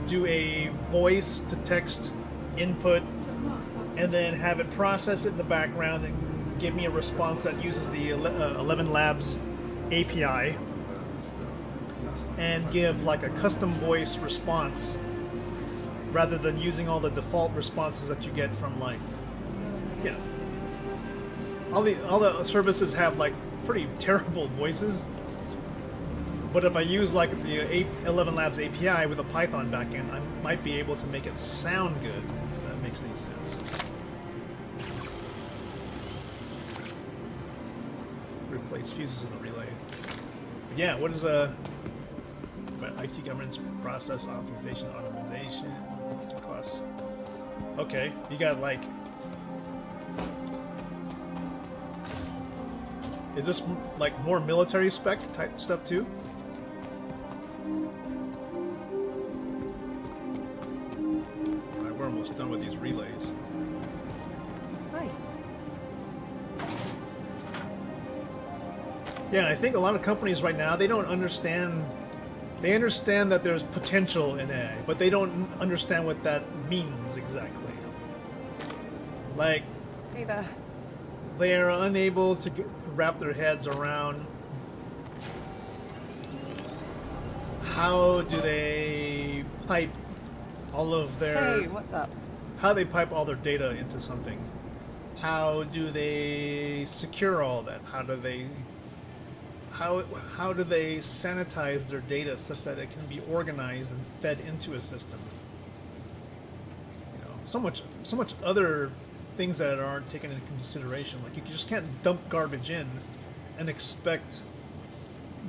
do a voice to text input and then have it process it in the background and give me a response that uses the 11 Labs API and give like a custom voice response rather than using all the default responses that you get from, like, you know, all the services have like pretty terrible voices. But if I use like the 11 Labs API with a Python backend, I might be able to make it sound good, if that makes any sense. Replace fuses in the relay. Yeah, what is a IT governance process optimization costs? Okay, you got like. Is this like more military spec type stuff too? Alright, we're almost done with these relays. Hi. Yeah, and I think a lot of companies right now, they don't understand. They understand that there's potential in AI, but they don't understand what that means exactly. Like, Hey there. they are unable to wrap their heads around how do they pipe all of their Hey, what's up? how they pipe all their data into something. How do they secure all that? How do they sanitize their data such that it can be organized and fed into a system? You know, so much other things that aren't taken into consideration. Like, you just can't dump garbage in and expect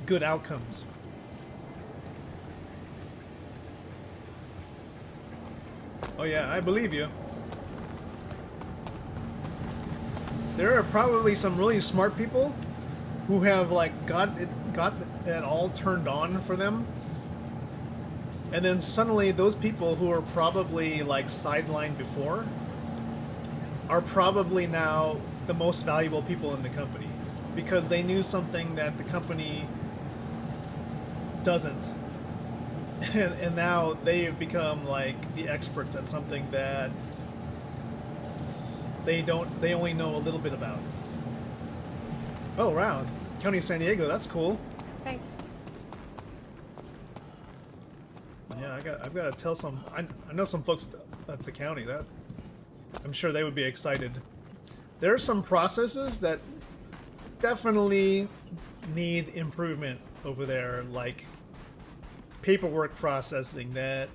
good outcomes. Oh yeah, I believe you. There are probably some really smart people who have like got it all turned on for them, and then suddenly those people who are probably like sidelined before are probably now the most valuable people in the company because they knew something that the company doesn't. And now they have become like the experts at something that they only know a little bit about. Oh wow, County of San Diego, that's cool. Hey. Yeah, I've got to tell some. I know some folks at the county that I'm sure they would be excited. There are some processes that definitely need improvement over there, like paperwork processing that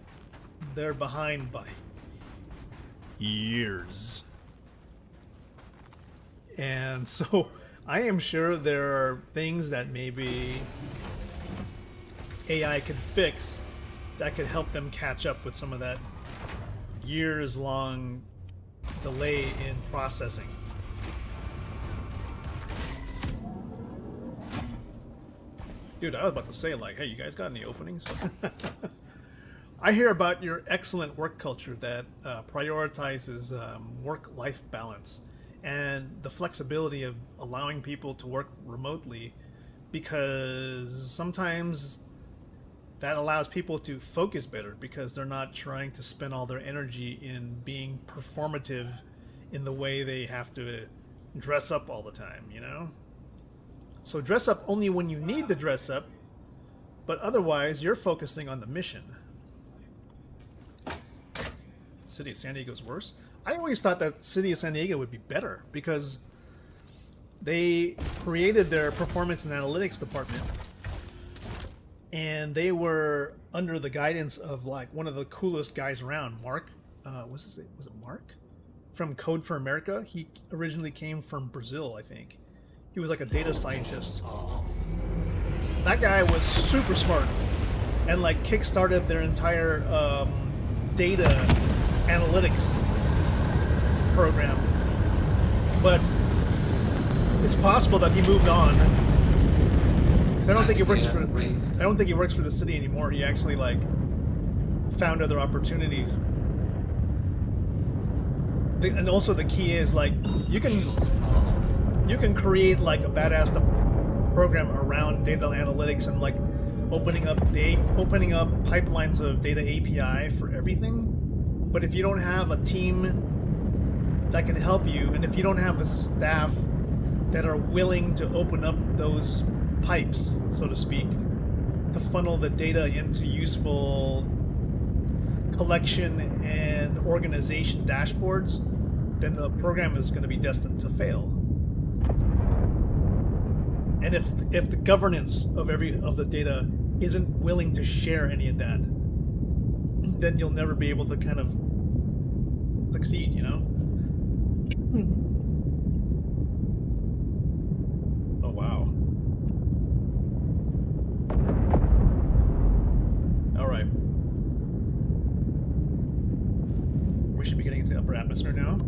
they're behind by years. And so I am sure there are things that maybe AI could fix that could help them catch up with some of that years-long delay in processing. Dude, I was about to say, like, hey, you guys got any openings? I hear about your excellent work culture that prioritizes work-life balance and the flexibility of allowing people to work remotely, because sometimes that allows people to focus better because they're not trying to spend all their energy in being performative in the way they have to dress up all the time, you know? So dress up only when you need to dress up, but otherwise you're focusing on the mission. City of San Diego's worse? I always thought that City of San Diego would be better because they created their performance and analytics department, and they were under the guidance of like one of the coolest guys around, Mark. Was it Mark? From Code for America. He originally came from Brazil, I think. He was like a data scientist. That guy was super smart and like kickstarted their entire data analytics program. But it's possible that he moved on. I don't think he works for. I don't think he works for the city anymore. He actually like found other opportunities. And also the key is like you can create like a badass program around data analytics and like opening up pipelines of data API for everything. But if you don't have a team that can help you, and if you don't have a staff that are willing to open up those pipes, so to speak, to funnel the data into useful collection and organization dashboards, then the program is going to be destined to fail. And if the governance of the data isn't willing to share any of that, then you'll never be able to kind of succeed, you know? Oh, wow. All right. We should be getting into the upper atmosphere now.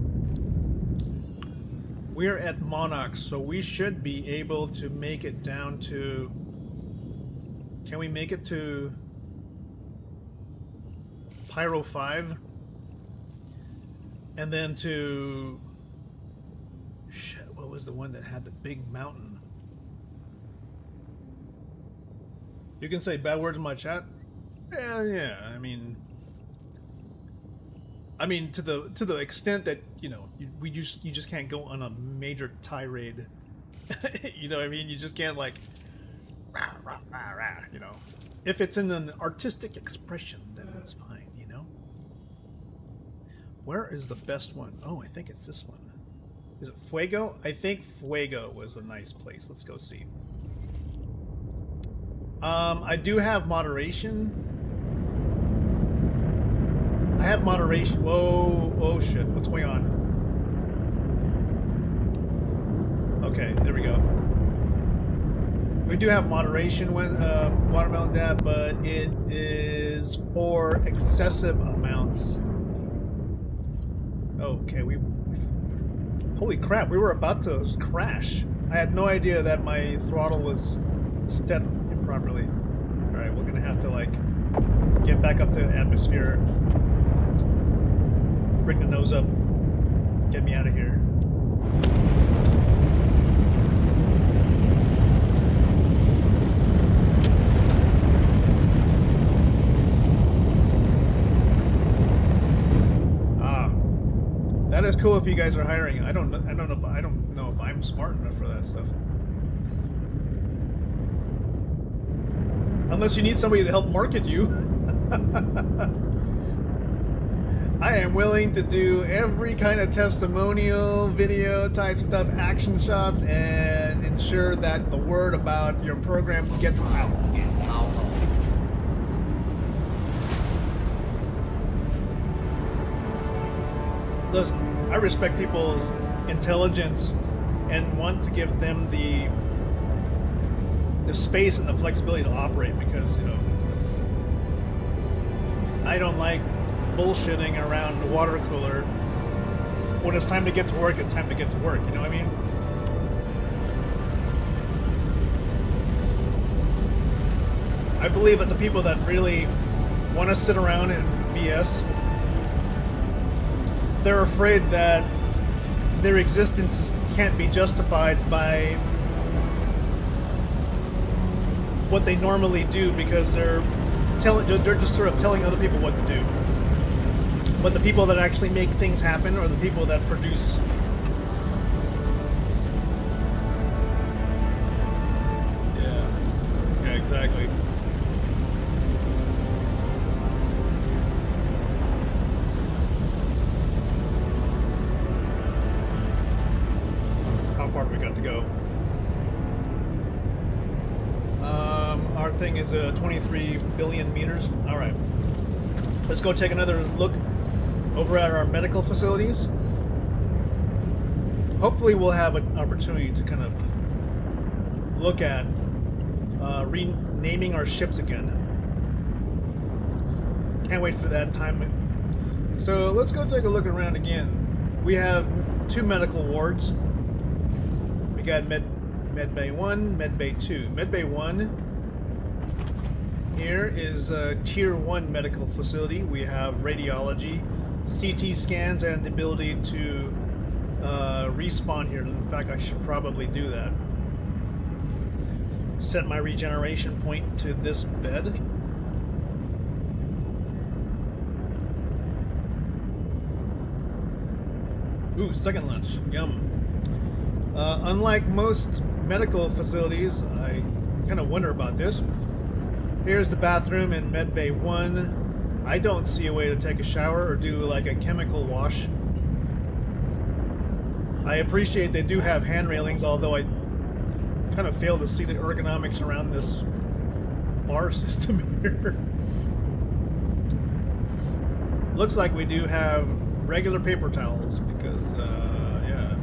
We're at Monarch, so we should be able to make it down to... Can we make it to Pyro 5? And then to... Shit, what was the one that had the big mountain? You can say bad words in my chat? Yeah, I mean to the extent that, you know, you just can't go on a major tirade. You know what I mean? You just can't like rah, rah, rah, rah, you know. If it's in an artistic expression, then it's fine, you know. Where is the best one? Oh, I think it's this one. Is it Fuego? I think Fuego was a nice place. Let's go see. I do have moderation. I have moderation. Whoa, oh shit, what's going on? Okay, there we go. We do have moderation when Watermelon Dab, but it is for excessive amounts. Okay, holy crap, we were about to crash. I had no idea that my throttle was set improperly. Alright, we're gonna have to like get back up to atmosphere. Bring the nose up. Get me out of here. That is cool if you guys are hiring. I don't know if I'm smart enough for that stuff. Unless you need somebody to help market you. I am willing to do every kind of testimonial, video type stuff, action shots, and ensure that the word about your program gets out. listen, I respect people's intelligence and want to give them the space and the flexibility to operate, because, you know, I don't like bullshitting around the water cooler. When it's time to get to work, it's time to get to work, you know what I mean? I believe that the people that really want to sit around and BS, they're afraid that their existence can't be justified by what they normally do, because they're just sort of telling other people what to do. But the people that actually make things happen are the people that produce. Yeah, exactly. How far do we got to go? Our thing is 23 billion meters. All right. Let's go take another look over at our medical facilities. Hopefully we'll have an opportunity to kind of look at renaming our ships again. Can't wait for that time. So let's go take a look around again. We have 2 medical wards. We got Med Bay 1, Med Bay 2. Med Bay 1 here is a Tier 1 medical facility. We have radiology, CT scans, and the ability to respawn here. In fact, I should probably do that. Set my regeneration point to this bed. Ooh, second lunch. Yum. Unlike most medical facilities, I kind of wonder about this. Here's the bathroom in Med Bay 1. I don't see a way to take a shower or do like a chemical wash. I appreciate they do have hand railings, although I kind of fail to see the ergonomics around this bar system here. Looks like we do have regular paper towels because, yeah.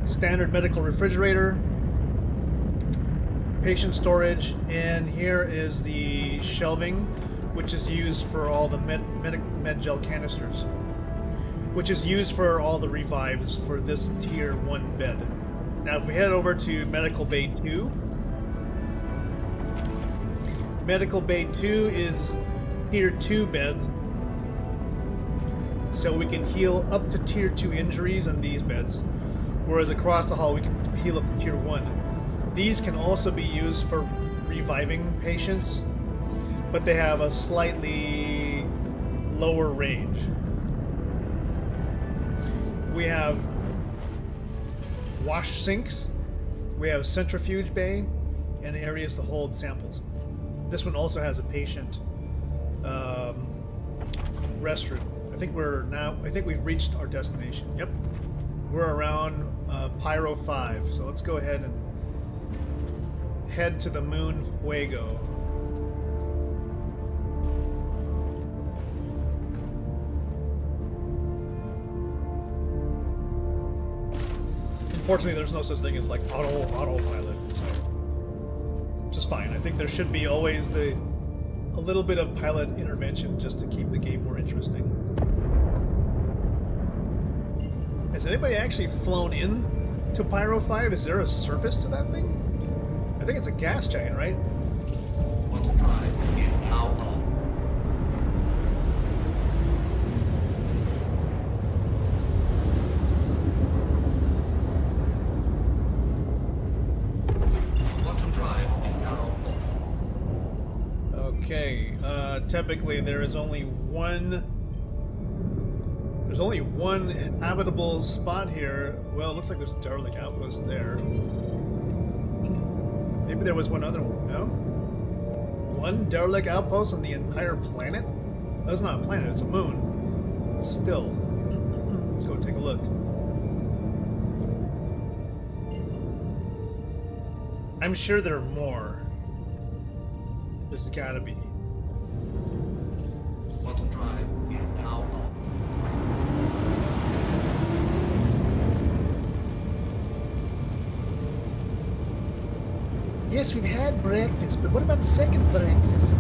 Standard medical refrigerator, patient storage, and here is the shelving, which is used for all the med gel canisters, which is used for all the revives for this Tier 1 bed. Now, if we head over to Medical Bay 2, Medical Bay 2 is Tier 2 bed, so we can heal up to Tier 2 injuries on these beds, whereas across the hall we can heal up to Tier 1. These can also be used for reviving patients, but they have a slightly lower range. We have wash sinks, we have centrifuge bay, and areas to hold samples. This one also has a patient restroom. I think we've reached our destination. Yep, we're around Pyro 5, so let's go ahead and head to the moon Fuego. Unfortunately, there's no such thing as like autopilot, so just fine. I think there should be always a little bit of pilot intervention just to keep the game more interesting. Has anybody actually flown in to Pyro 5? Is there a surface to that thing? I think it's a gas giant, right? Quantum drive is now on. Quantum drive is now off. Okay, typically there is only one habitable spot here. Well, it looks like there's a derelict outpost there. Maybe there was one other one, no? One derelict outpost on the entire planet? That's not a planet, it's a moon. But still. Let's go take a look. I'm sure there are more. There's gotta be. Quantum drive is now on. Yes, we've had breakfast, but what about the second breakfast?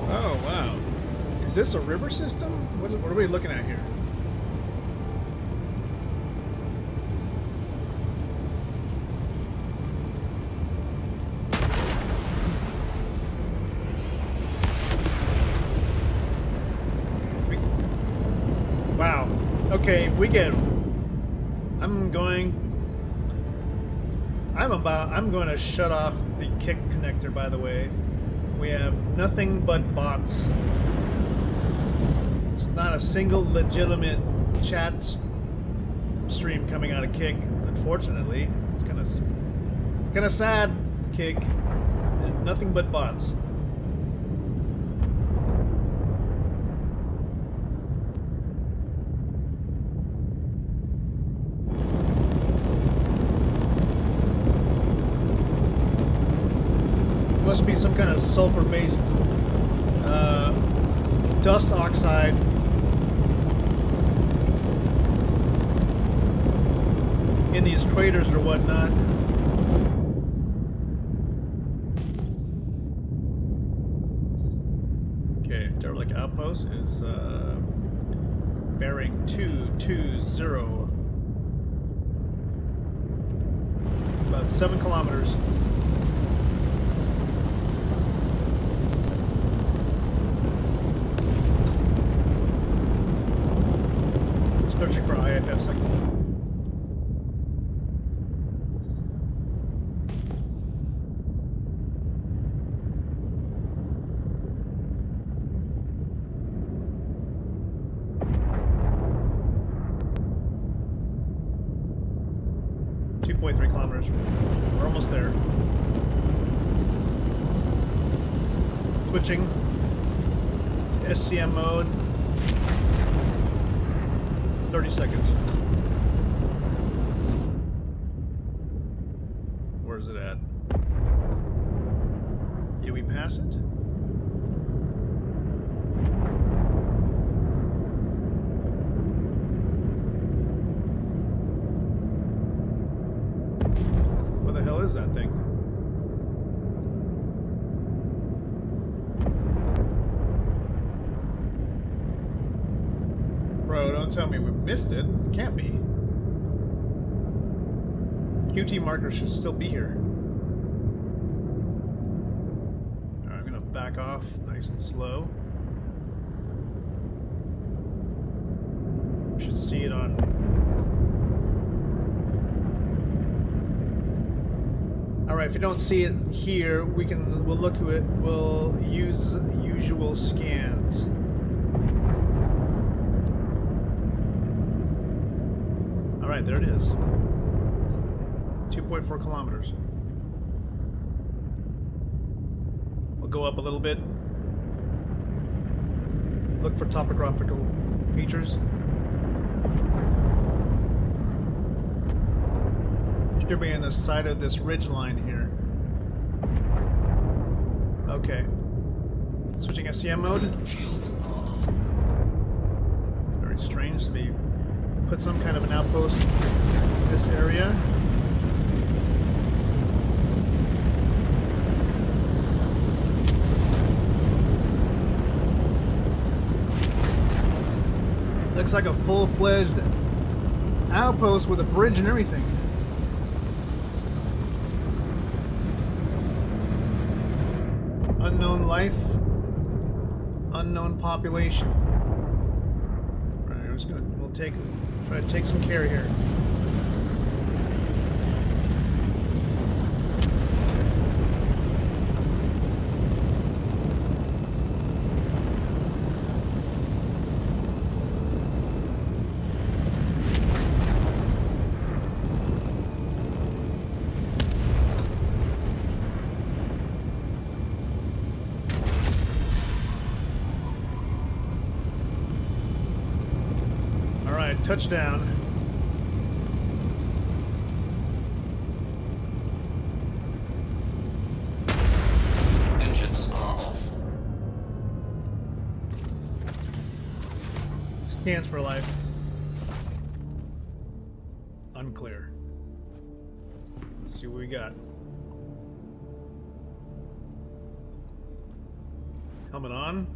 Oh, wow. Is this a river system? What are we looking at here? Wow. Okay, we get... I'm going to shut off the kick connector, by the way. We have nothing but bots. It's not a single legitimate chat stream coming out of Kick, unfortunately. It's kind of sad, Kick. And nothing but bots. Must be some kind of sulfur-based dust oxide in these craters or whatnot. Okay, derelict outpost is bearing 220, about 7 kilometers. Searching for IFF signal. .3 kilometers. We're almost there. Switching to SCM mode. 30 seconds. Where is it at? Did we pass it? What the hell is that thing? Bro, don't tell me we missed it. It can't be. QT marker should still be here. Alright, I'm gonna back off nice and slow. We should see it on... Alright, if you don't see it here, we'll look at it, we'll use usual scans. Alright, there it is. 2.4 kilometers. We'll go up a little bit. Look for topographical features. Should be on the side of this ridge line here. Okay. Switching SCM mode. Very strange to be put some kind of an outpost in this area. Looks like a full-fledged outpost with a bridge and everything. Unknown life, unknown population. Right, we're just gonna try to take some care here. Touchdown. Engines are off. Scans for life. Unclear. Let's see what we got. Helmet on.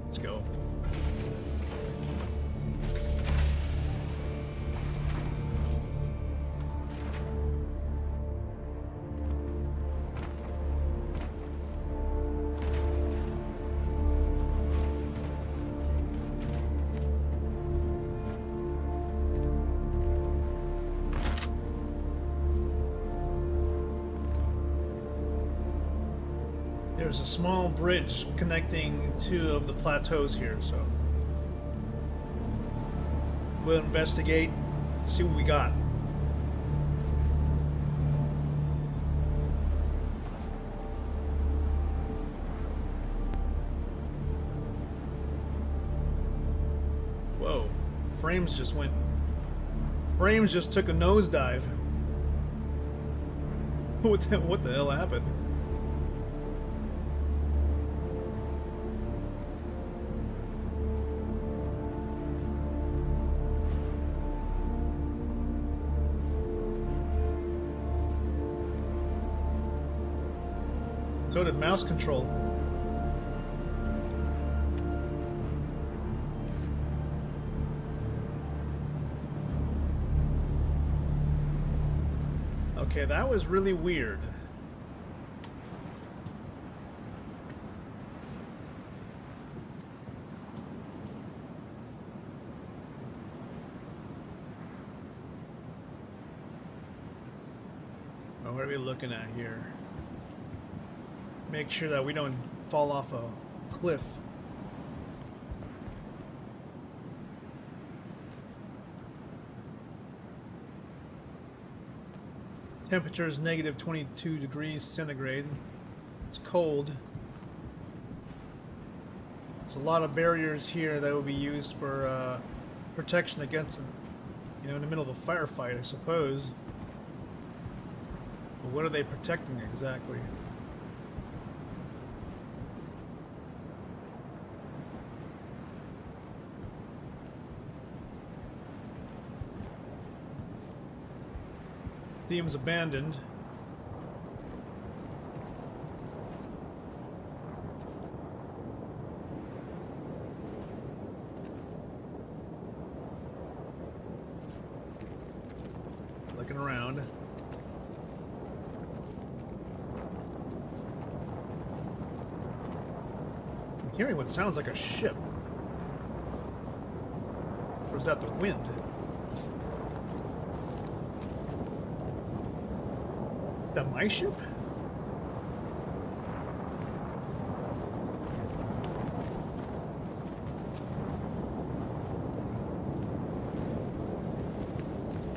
Let's go. There's a small bridge connecting two of the plateaus here, so we'll investigate, see what we got. Whoa, frames just took a nosedive. What the hell happened? So did mouse control. Okay, that was really weird. Oh, what are we looking at here? Make sure that we don't fall off a cliff. Temperature is negative 22 degrees centigrade. It's cold. There's a lot of barriers here that will be used for protection against, you know, in the middle of a firefight, I suppose. But what are they protecting exactly? Seems abandoned. Looking around. I'm hearing what sounds like a ship. Or is that the wind? Is that my ship?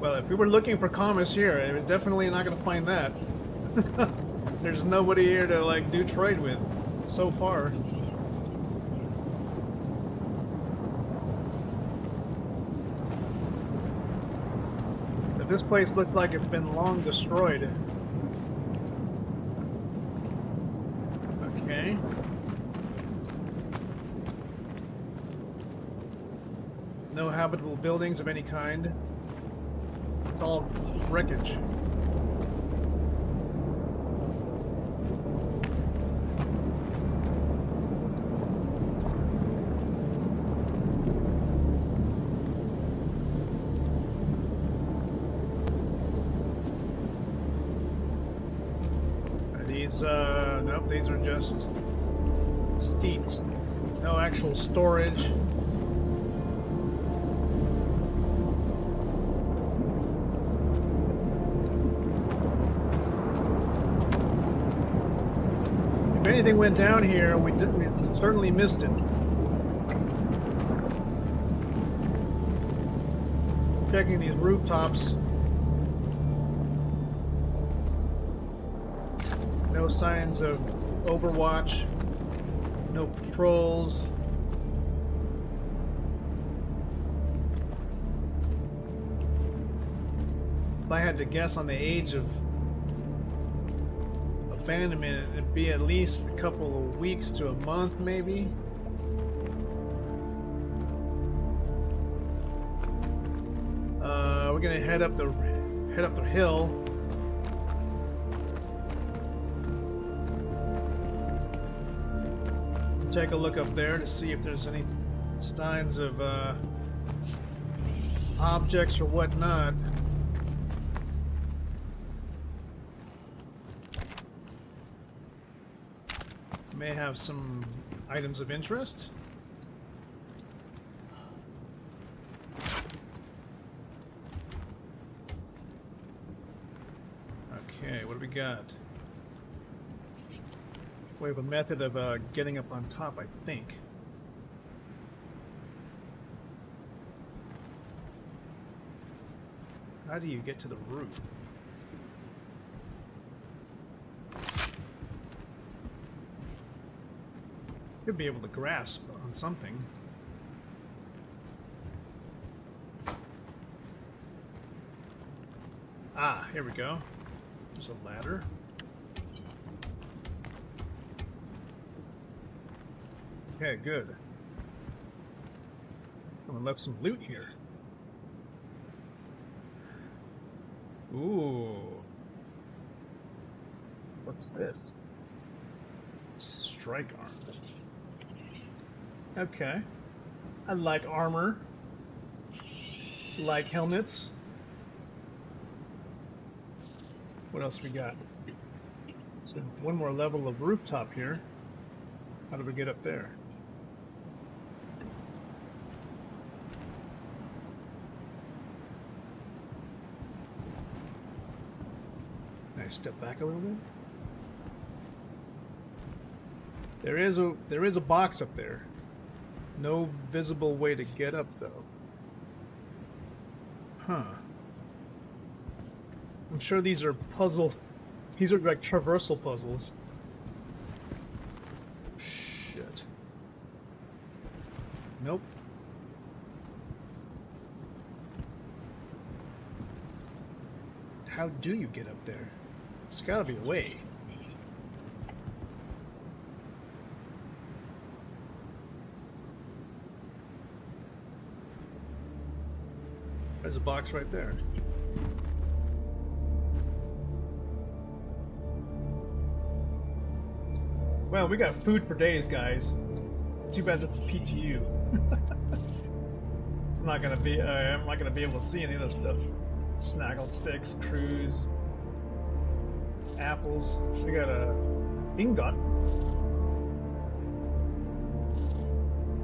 Well, if we were looking for commas here, we're definitely not going to find that. There's nobody here to like do trade with so far. But this place looks like it's been long destroyed. Okay. No habitable buildings of any kind. It's all wreckage. Are these, nope, these are just steeds. No actual storage. If anything went down here, we certainly missed it. Checking these rooftops. No signs of overwatch. No patrols. If I had to guess on the age of abandonment, it'd be at least a couple of weeks to a month, maybe. we're gonna head up the hill. Take a look up there to see if there's any signs of objects or whatnot. May have some items of interest. Okay, what do we got? We have a method of getting up on top, I think. How do you get to the roof? Could be able to grasp on something. Ah, here we go. There's a ladder. Okay, good. Someone left some loot here. Ooh. What's this? Strike arm. Okay. I like armor. Like helmets. What else we got? So one more level of rooftop here. How do we get up there? Can I step back a little bit? There is a box up there. No visible way to get up though. Huh. I'm sure these are these are like traversal puzzles. Shit. Nope. How do you get up there? There's gotta be a way. There's a box right there. Well, we got food for days, guys. Too bad that's a PTU. It's not gonna be. I'm not gonna be able to see any of this stuff. Snaggle sticks, cruise, apples. We got a ingot.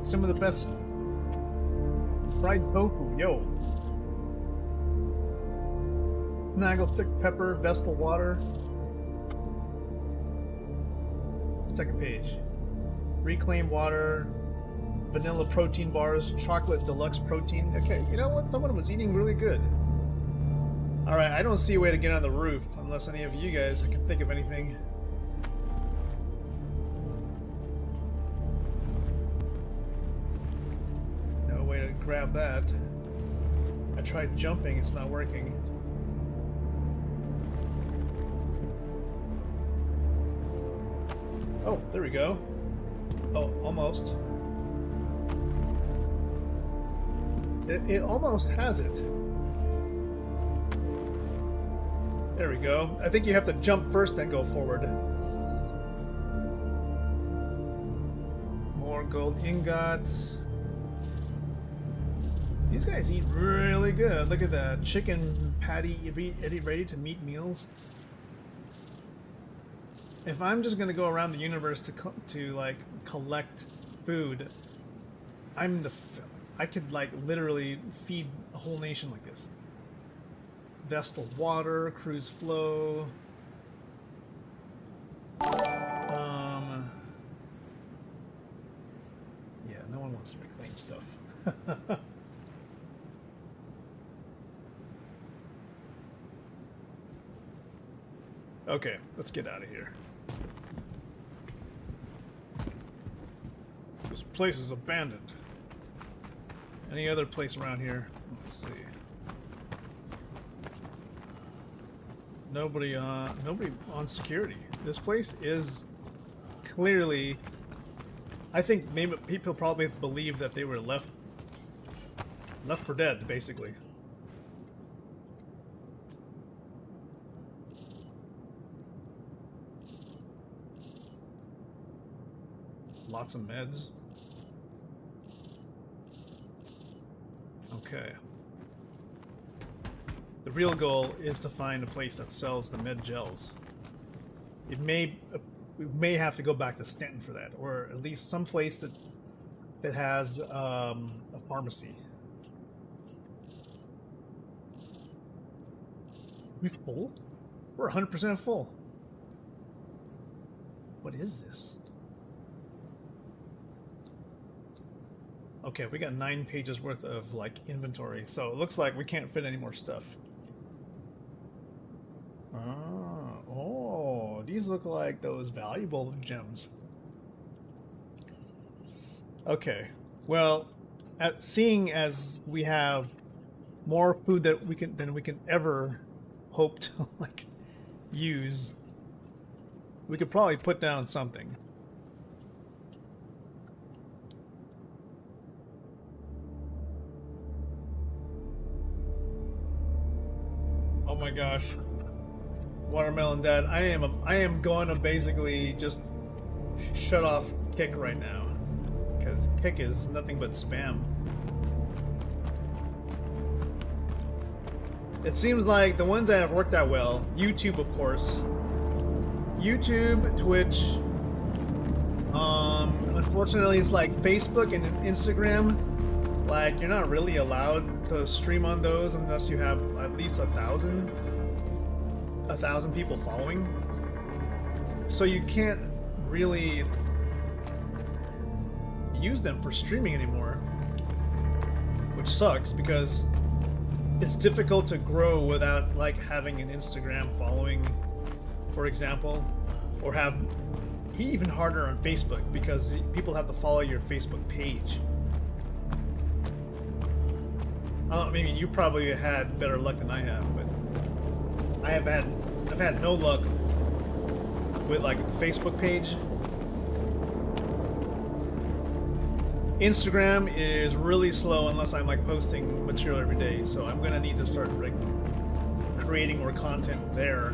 Some of the best fried tofu. Yo. Snaggle thick pepper, Vestal water. Second page. Reclaim water, vanilla protein bars, chocolate deluxe protein. Okay, you know what? Someone was eating really good. Alright, I don't see a way to get on the roof unless any of you guys can think of anything. No way to grab that. I tried jumping, it's not working. Oh, there we go. Oh, almost. It almost has it. There we go. I think you have to jump first, then go forward. More gold ingots. These guys eat really good. Look at that. Chicken patty ready to meat meals. If I'm just gonna go around the universe to like collect food, I could like literally feed a whole nation like this. Vestal water, cruise flow. Yeah, no one wants to reclaim stuff. Okay, let's get out of here. This place is abandoned. Any other place around here? Let's see. Nobody on security. This place is clearly. I think maybe people probably believe that they were left for dead, basically. lots of meds. Okay. The real goal is to find a place that sells the med gels. We may have to go back to Stanton for that, or at least some place that has a pharmacy. We full? We're 100% full. What is this? Okay, we got 9 pages worth of like inventory, so it looks like we can't fit any more stuff. Oh, these look like those valuable gems. Okay, well, seeing as we have more food than we can ever hope to like use, we could probably put down something. Oh my gosh. Watermelon Dad, I am going to basically just shut off Kick right now, because Kick is nothing but spam. It seems like the ones that have worked out well, YouTube of course, YouTube, Twitch, unfortunately it's like Facebook and Instagram, like you're not really allowed to stream on those unless you have at least 1,000 people following, so you can't really use them for streaming anymore, which sucks because it's difficult to grow without like having an Instagram following, for example, or have even harder on Facebook because people have to follow your Facebook page. I don't know, maybe you probably had better luck than I have, but I've had no luck with like the Facebook page. Instagram is really slow unless I'm like posting material every day, so I'm gonna need to start like creating more content there.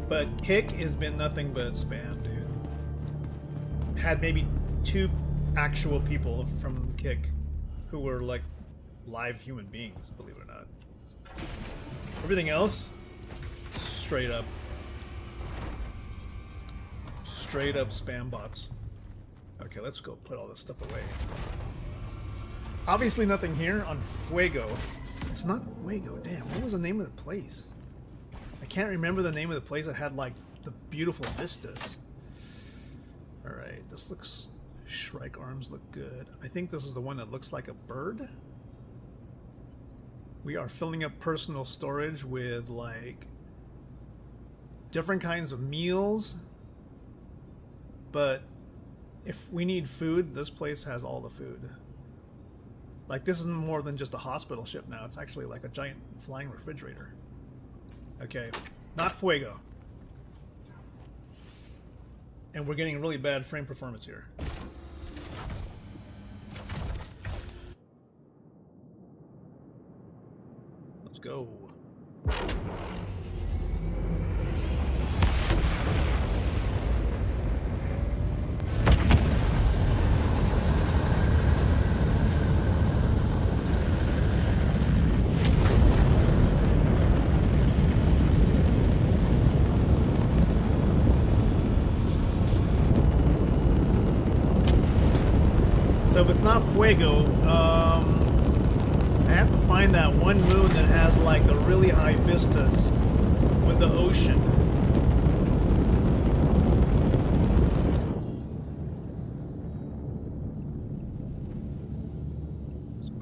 But Kick has been nothing but spam, dude. Had maybe 2 actual people from Kick who were like live human beings, believe it or not. Everything else, straight up spam bots. Okay, let's go put all this stuff away. Obviously nothing here on Fuego. It's not Fuego, damn. What was the name of the place? I can't remember the name of the place that had like the beautiful vistas. Alright, this looks... Shrike arms look good. I think this is the one that looks like a bird. We are filling up personal storage with like different kinds of meals. But if we need food, this place has all the food. Like this is more than just a hospital ship now. It's actually like a giant flying refrigerator. Okay, not Fuego. And we're getting really bad frame performance here. Let's go. So if it's not Fuego, I have to find that one moon that has like the really high vistas with the ocean.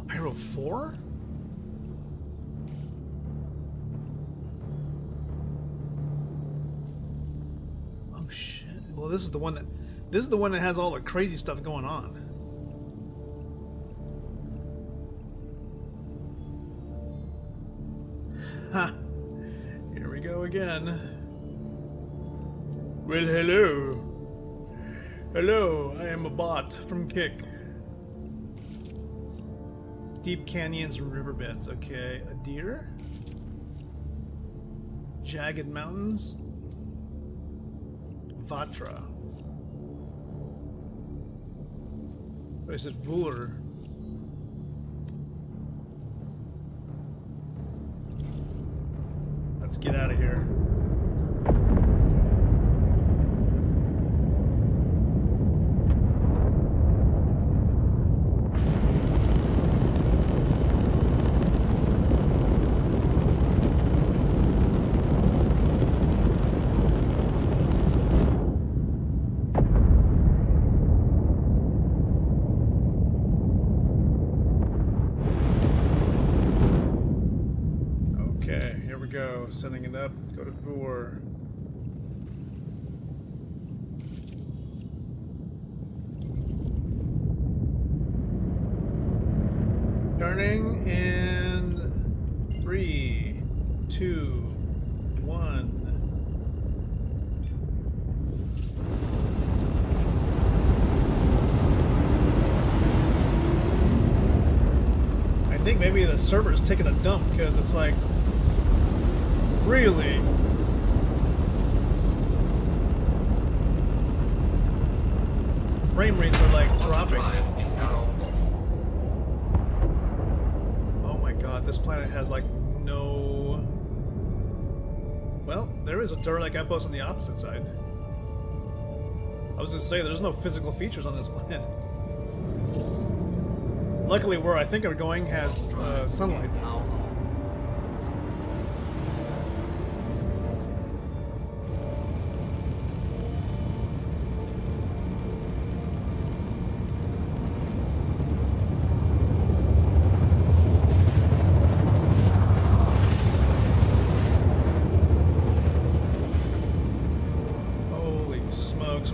Pyro 4? Oh shit. Well, this is the one that has all the crazy stuff going on. Ha! Here we go again. Well, hello. Hello, I am a bot from Kick. Deep canyons and riverbeds. Okay, a deer. Jagged mountains. Vatra. Or is it Vuller? Let's get out of here. Setting it up, go to Vor. Turning in 3, 2, 1. I think maybe the server's taking a dump because it's like really? Frame rates are like dropping. Oh my god, this planet has like no... Well, there is a turret-like outpost on the opposite side. I was gonna say, there's no physical features on this planet. Luckily, where I think I'm going has sunlight.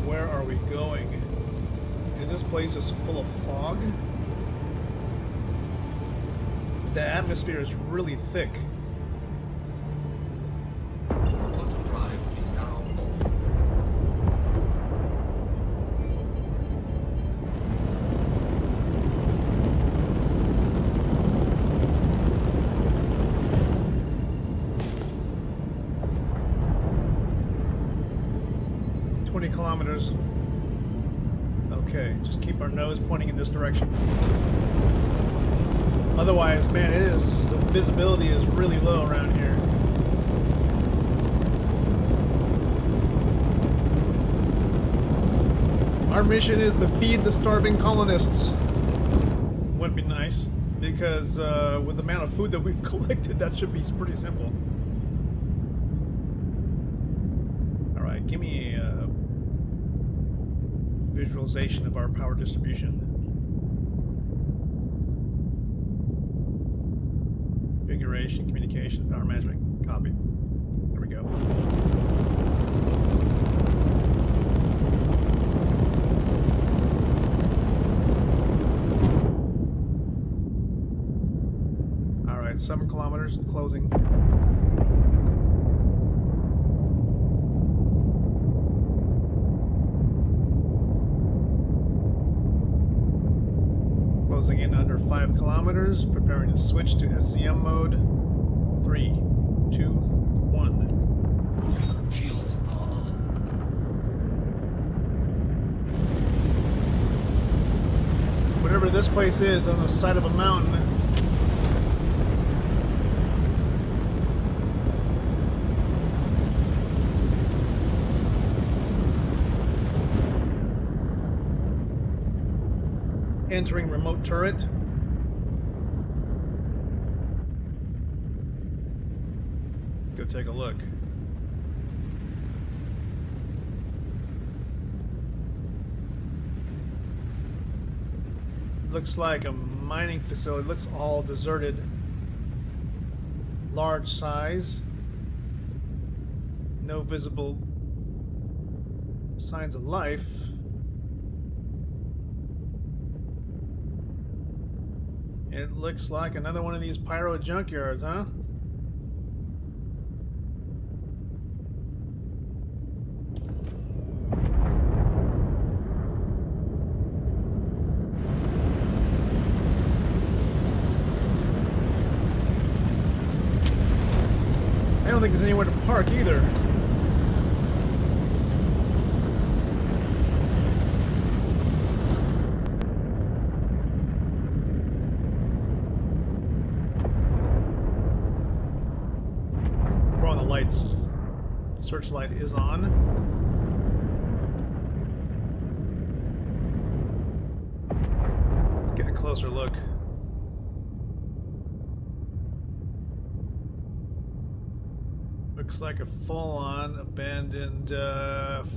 Where are we going? Is this place just full of fog? The atmosphere is really thick. Auto drive is now off. Kilometers. Okay, just keep our nose pointing in this direction. Otherwise, man, the visibility is really low around here. Our mission is to feed the starving colonists. Would be nice, because with the amount of food that we've collected, that should be pretty simple. Alright, give me a visualization of our power distribution. Configuration, communication, power management, copy. There we go. Alright, 7 kilometers, closing. Closing in under 5 kilometers, preparing to switch to SCM mode. 3, 2, 1. Shields are on. Whatever this place is on the side of a mountain. Entering remote turret. Go take a look. Looks like a mining facility. Looks all deserted. Large size. No visible signs of life. It looks like another one of these pyro junkyards, huh? I don't think there's anywhere to park either. Searchlight is on. Get a closer look. Looks like a full-on abandoned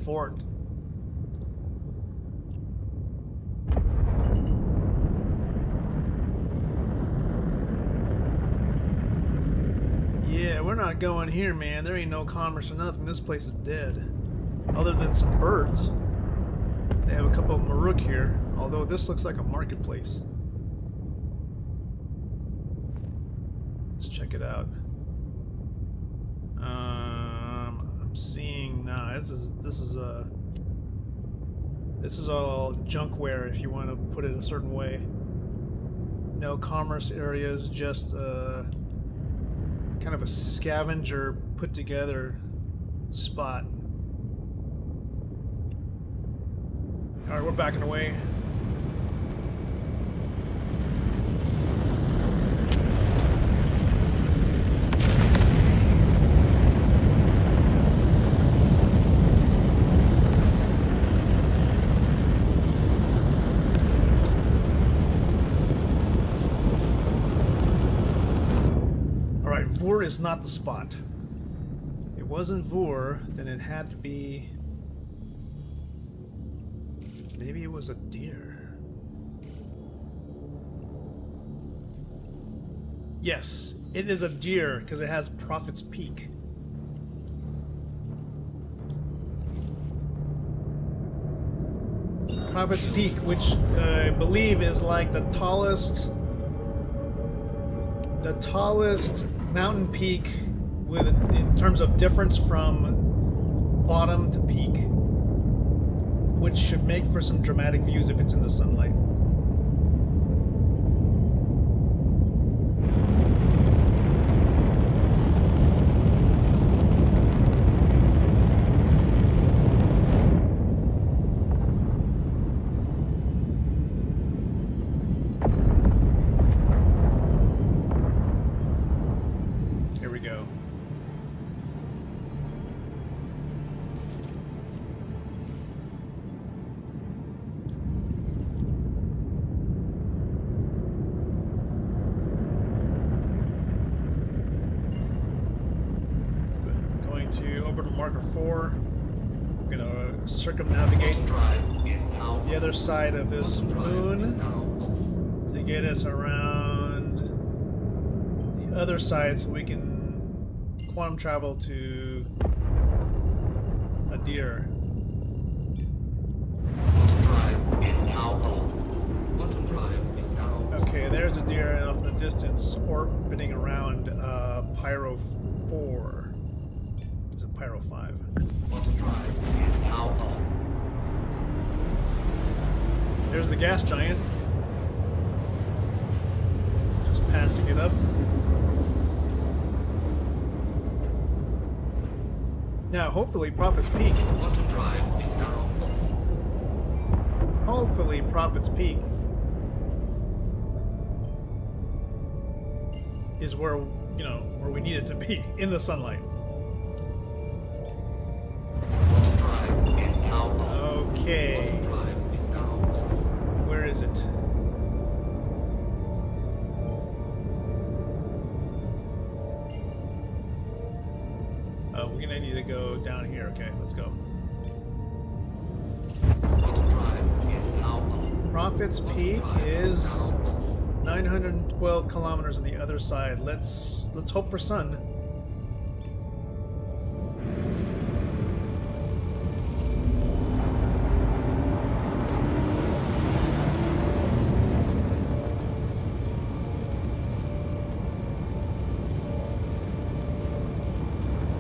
fort. Yeah, we're not going here, man. There ain't no commerce or nothing. This place is dead. Other than some birds. They have a couple of Maruk here, although this looks like a marketplace. Let's check it out. I'm seeing this is all junkware, if you want to put it a certain way. No commerce areas, just kind of a scavenger put together spot. Alright, we're backing away. Vur is not the spot. If it wasn't Vur, then it had to be... Maybe it was a deer. Yes, it is a deer because it has Prophet's Peak. Prophet's Peak, which I believe is like the tallest mountain peak in terms of difference from bottom to peak, which should make for some dramatic views if it's in the sunlight. Marker 4. We're gonna circumnavigate the other side of this moon to get us around the other side so we can quantum travel to a deer. Okay, there's a deer off in the distance orbiting around Pyro 4. Pyro 5. There's the gas giant. Just passing it up. Now, hopefully, Prophet's Peak. Hopefully, Prophet's Peak is where, you know, where we need it to be, in the sunlight. Okay. Where is it? Oh, we're gonna need to go down here. Okay, let's go. Prophet's Peak is 912 kilometers on the other side. Let's hope for sun.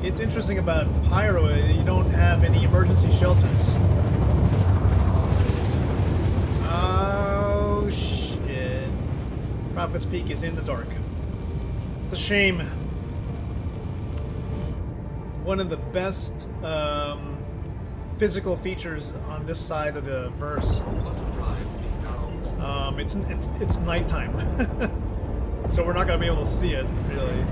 It's interesting about Pyro, you don't have any emergency shelters. Oh shit. Prophet's Peak is in the dark. It's a shame. One of the best physical features on this side of the verse. It's nighttime. So we're not going to be able to see it, really.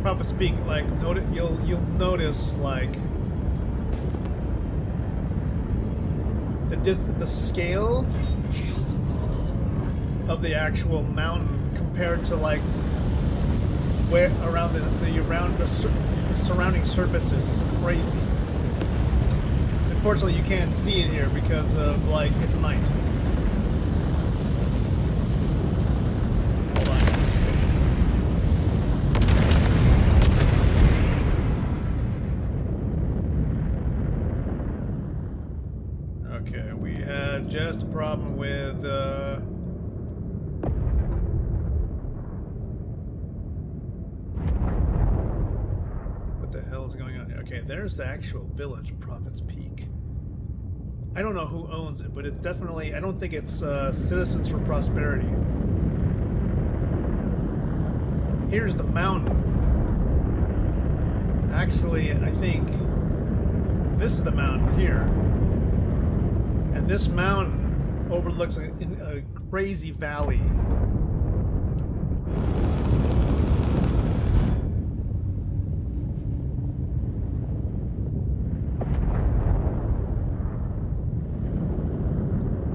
Prophet's Peak, like you'll notice like the scale of the actual mountain compared to like where around the surrounding surfaces is crazy. Unfortunately, you can't see it here because of like it's night. Hold on. Okay, we had just a problem with what the hell is going on here? Okay, there's the actual village, Prophet's Peak. I don't know who owns it, but it's definitely, I don't think it's Citizens for Prosperity. Here's the mountain. Actually, I think this is the mountain here. And this mountain overlooks a crazy valley.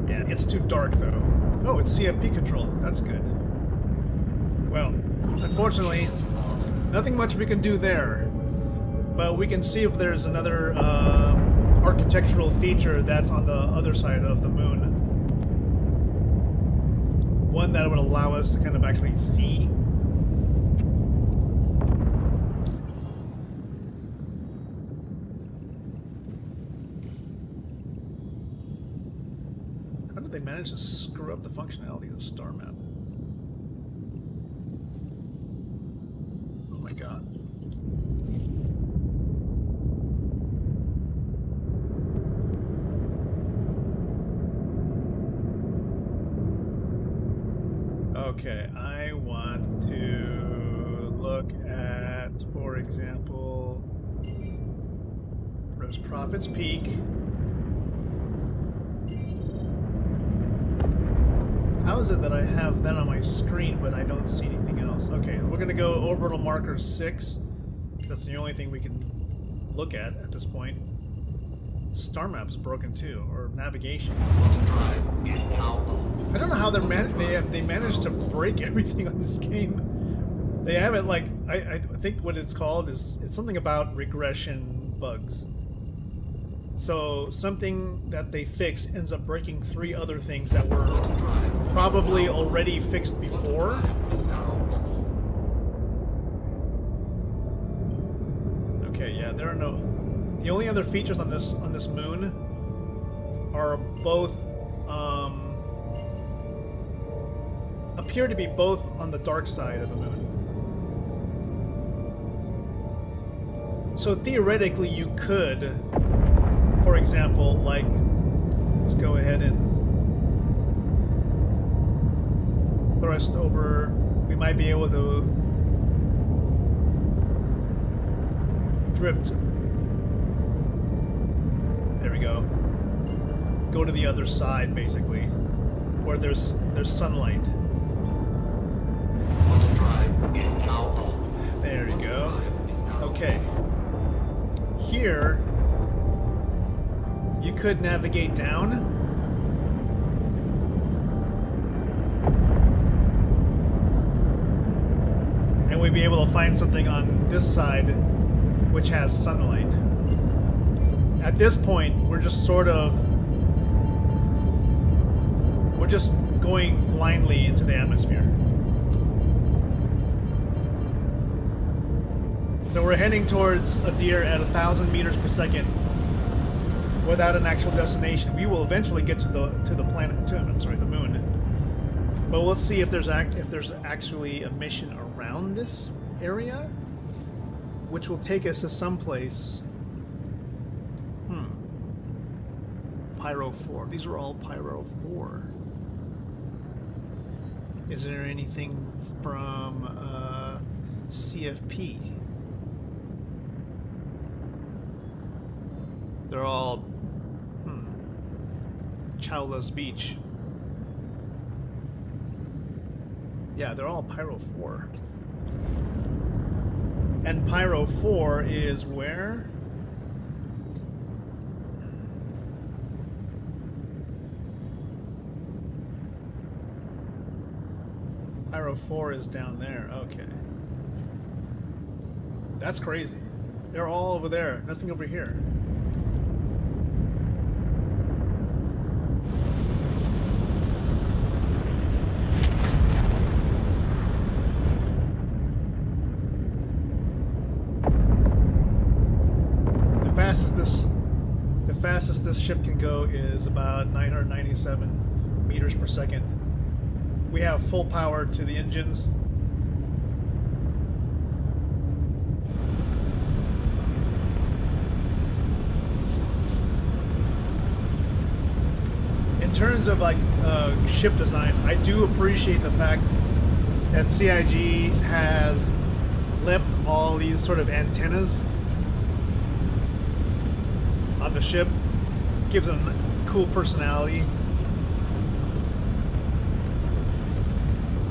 Yeah, it's too dark though. Oh, it's CFP controlled. That's good. Well, unfortunately, nothing much we can do there. But we can see if there's another architectural feature that's on the other side of the moon. One that would allow us to kind of actually see. How did they manage to screw up the functionality of the star map? Oh my god. Okay, I want to look at, for example, there's Prophet's Peak. How is it that I have that on my screen, but I don't see anything else? Okay, we're going to go orbital marker 6. That's the only thing we can look at this point. Star map's broken too, or navigation. I don't know how they managed to break everything on this game. They have it like I think what it's called is it's something about regression bugs. So something that they fix ends up breaking 3 other things that were probably already fixed before. Okay, yeah, there are no. The only other features on this moon are both appear to be both on the dark side of the moon. So theoretically, you could, for example, like, let's go ahead and thrust over. We might be able to drift. There we go. Go to the other side, basically, where there's sunlight. There we go. Okay. Here, you could navigate down. And we'd be able to find something on this side which has sunlight. At this point, we're just sort of... we're just going blindly into the atmosphere. So we're heading towards a deer at 1,000 meters per second without an actual destination. We will eventually get to the planet, I'm sorry, the moon. But let's see if there's actually a mission around this area, which will take us to someplace. Pyro 4. These are all Pyro 4. Is there anything from CFP? They're all Chowla's Beach. Yeah, they're all Pyro 4. And Pyro 4 is where? Pyro 4 is down there. Okay. That's crazy. They're all over there. Nothing over here. The fastest this ship can go is about 997 meters per second. We have full power to the engines. In terms of like ship design, I do appreciate the fact that CIG has left all these sort of antennas on the ship. Gives them cool personality.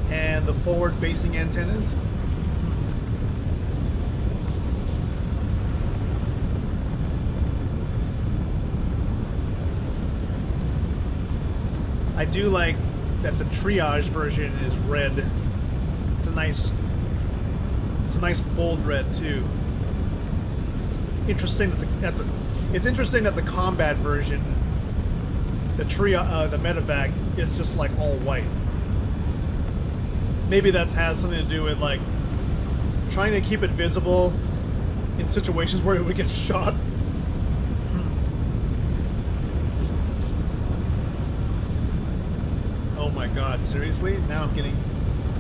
And the forward facing antennas. I do like that the triage version is red. It's a nice bold red too. Interesting that it's interesting that the combat version, the medevac, is just like all white. Maybe that has something to do with like trying to keep it visible in situations where it would get shot. Oh my god, seriously? Now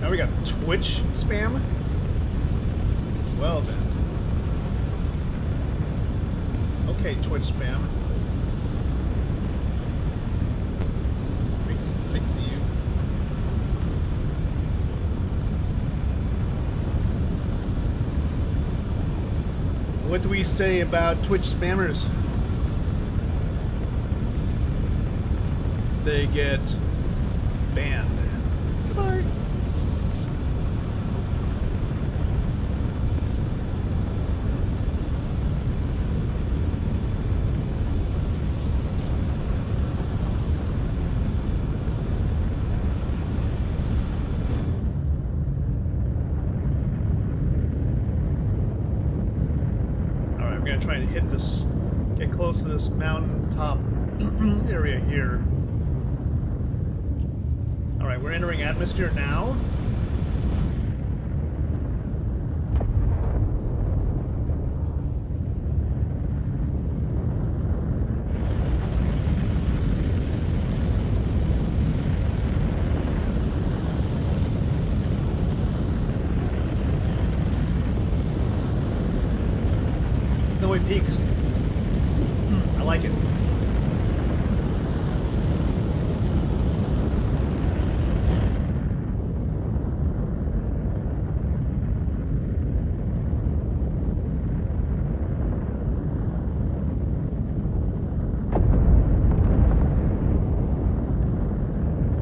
we got Twitch spam? Well then. Okay, Twitch spam. I see you. What do we say about Twitch spammers? They get banned. Goodbye. Try to hit this, get close to this mountaintop area here. Alright, we're entering atmosphere now. Peaks. I like it.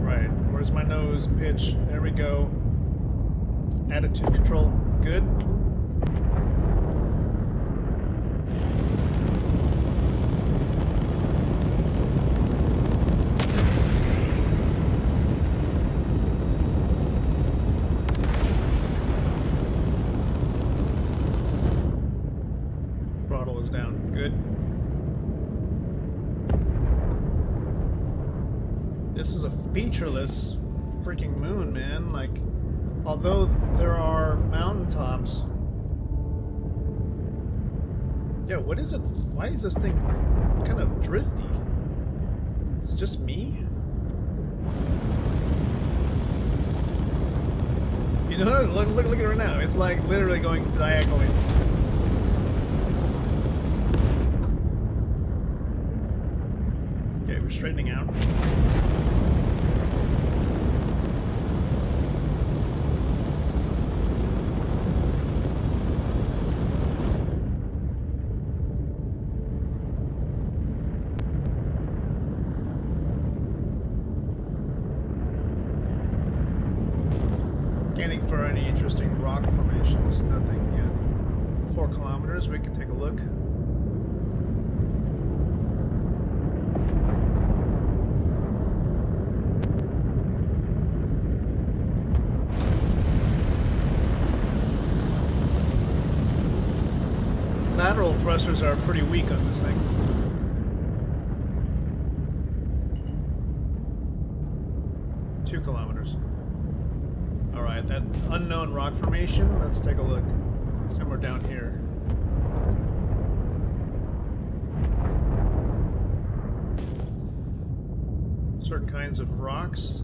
Right, where's my nose pitch? There we go. Attitude control, good. Featureless freaking moon, man. Like, although there are mountaintops. Yeah, what is it? Why is this thing kind of drifty? Is it just me? You know, look at it right now. It's like literally going diagonally. Okay, we're straightening out. For any interesting rock formations, nothing yet. kilometers, we can take a look. Lateral thrusters are pretty weak on this thing. Two kilometers. Alright, that unknown rock formation, let's take a look. Somewhere down here. Certain kinds of rocks.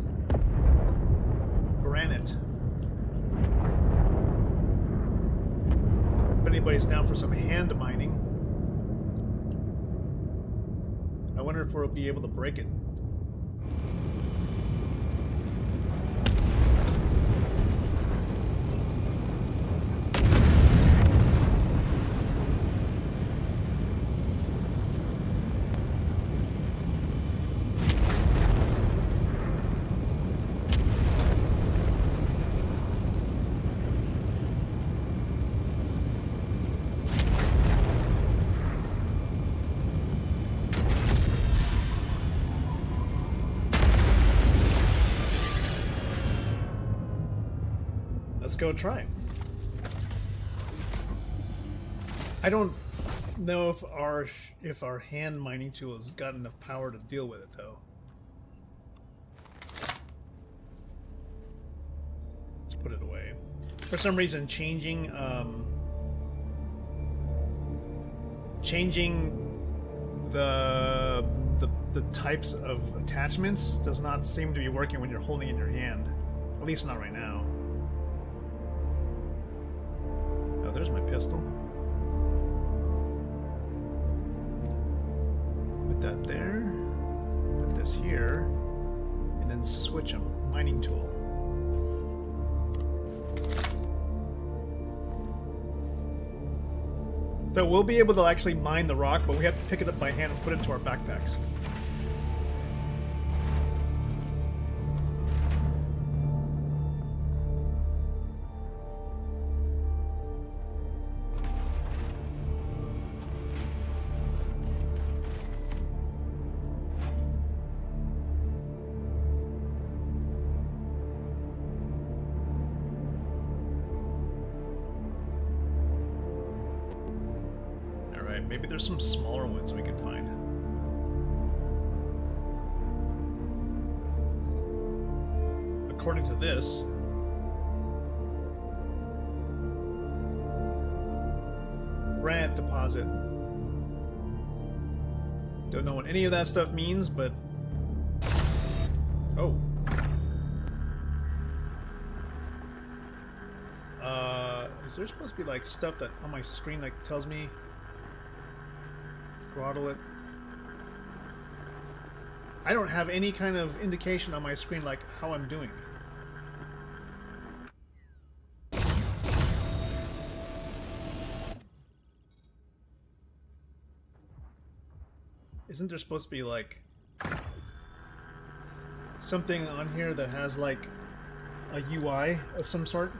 Granite. If anybody's down for some hand mining, I wonder if we'll be able to break it. Let's go try it. I don't know if our hand mining tool has got enough power to deal with it, though. Let's put it away. For some reason, changing the types of attachments does not seem to be working when you're holding it in your hand. At least not right now. Oh, there's my pistol. Put that there. Put this here. And then switch them. Mining tool. So we'll be able to actually mine the rock, but we have to pick it up by hand and put it into our backpacks. Maybe there's some smaller ones we can find. According to this, granite deposit. Don't know what any of that stuff means, but oh. Is there supposed to be like stuff that on my screen like tells me throttle it? I don't have any kind of indication on my screen like how I'm doing. Isn't there supposed to be like something on here that has like a UI of some sort?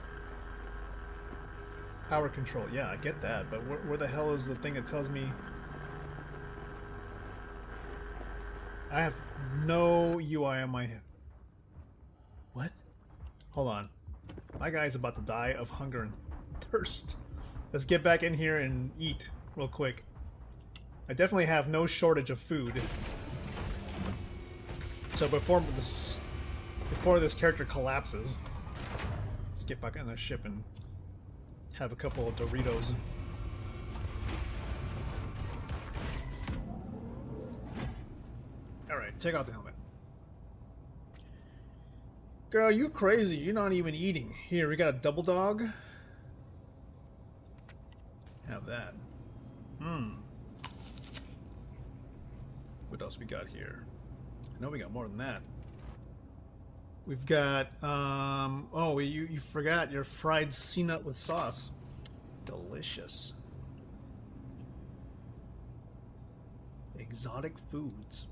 Power control, yeah, I get that, but where the hell is the thing that tells me? I have no UI on my... What? Hold on. My guy's about to die of hunger and thirst. Let's get back in here and eat real quick. I definitely have no shortage of food. So before this character collapses, let's get back on the ship and have a couple of Doritos. Alright, check out the helmet. Girl, you crazy. You're not even eating. Here, we got a double dog. Have that. What else we got here? I know we got more than that. We've got, oh, you forgot your fried CNut with sauce. Delicious. Exotic foods.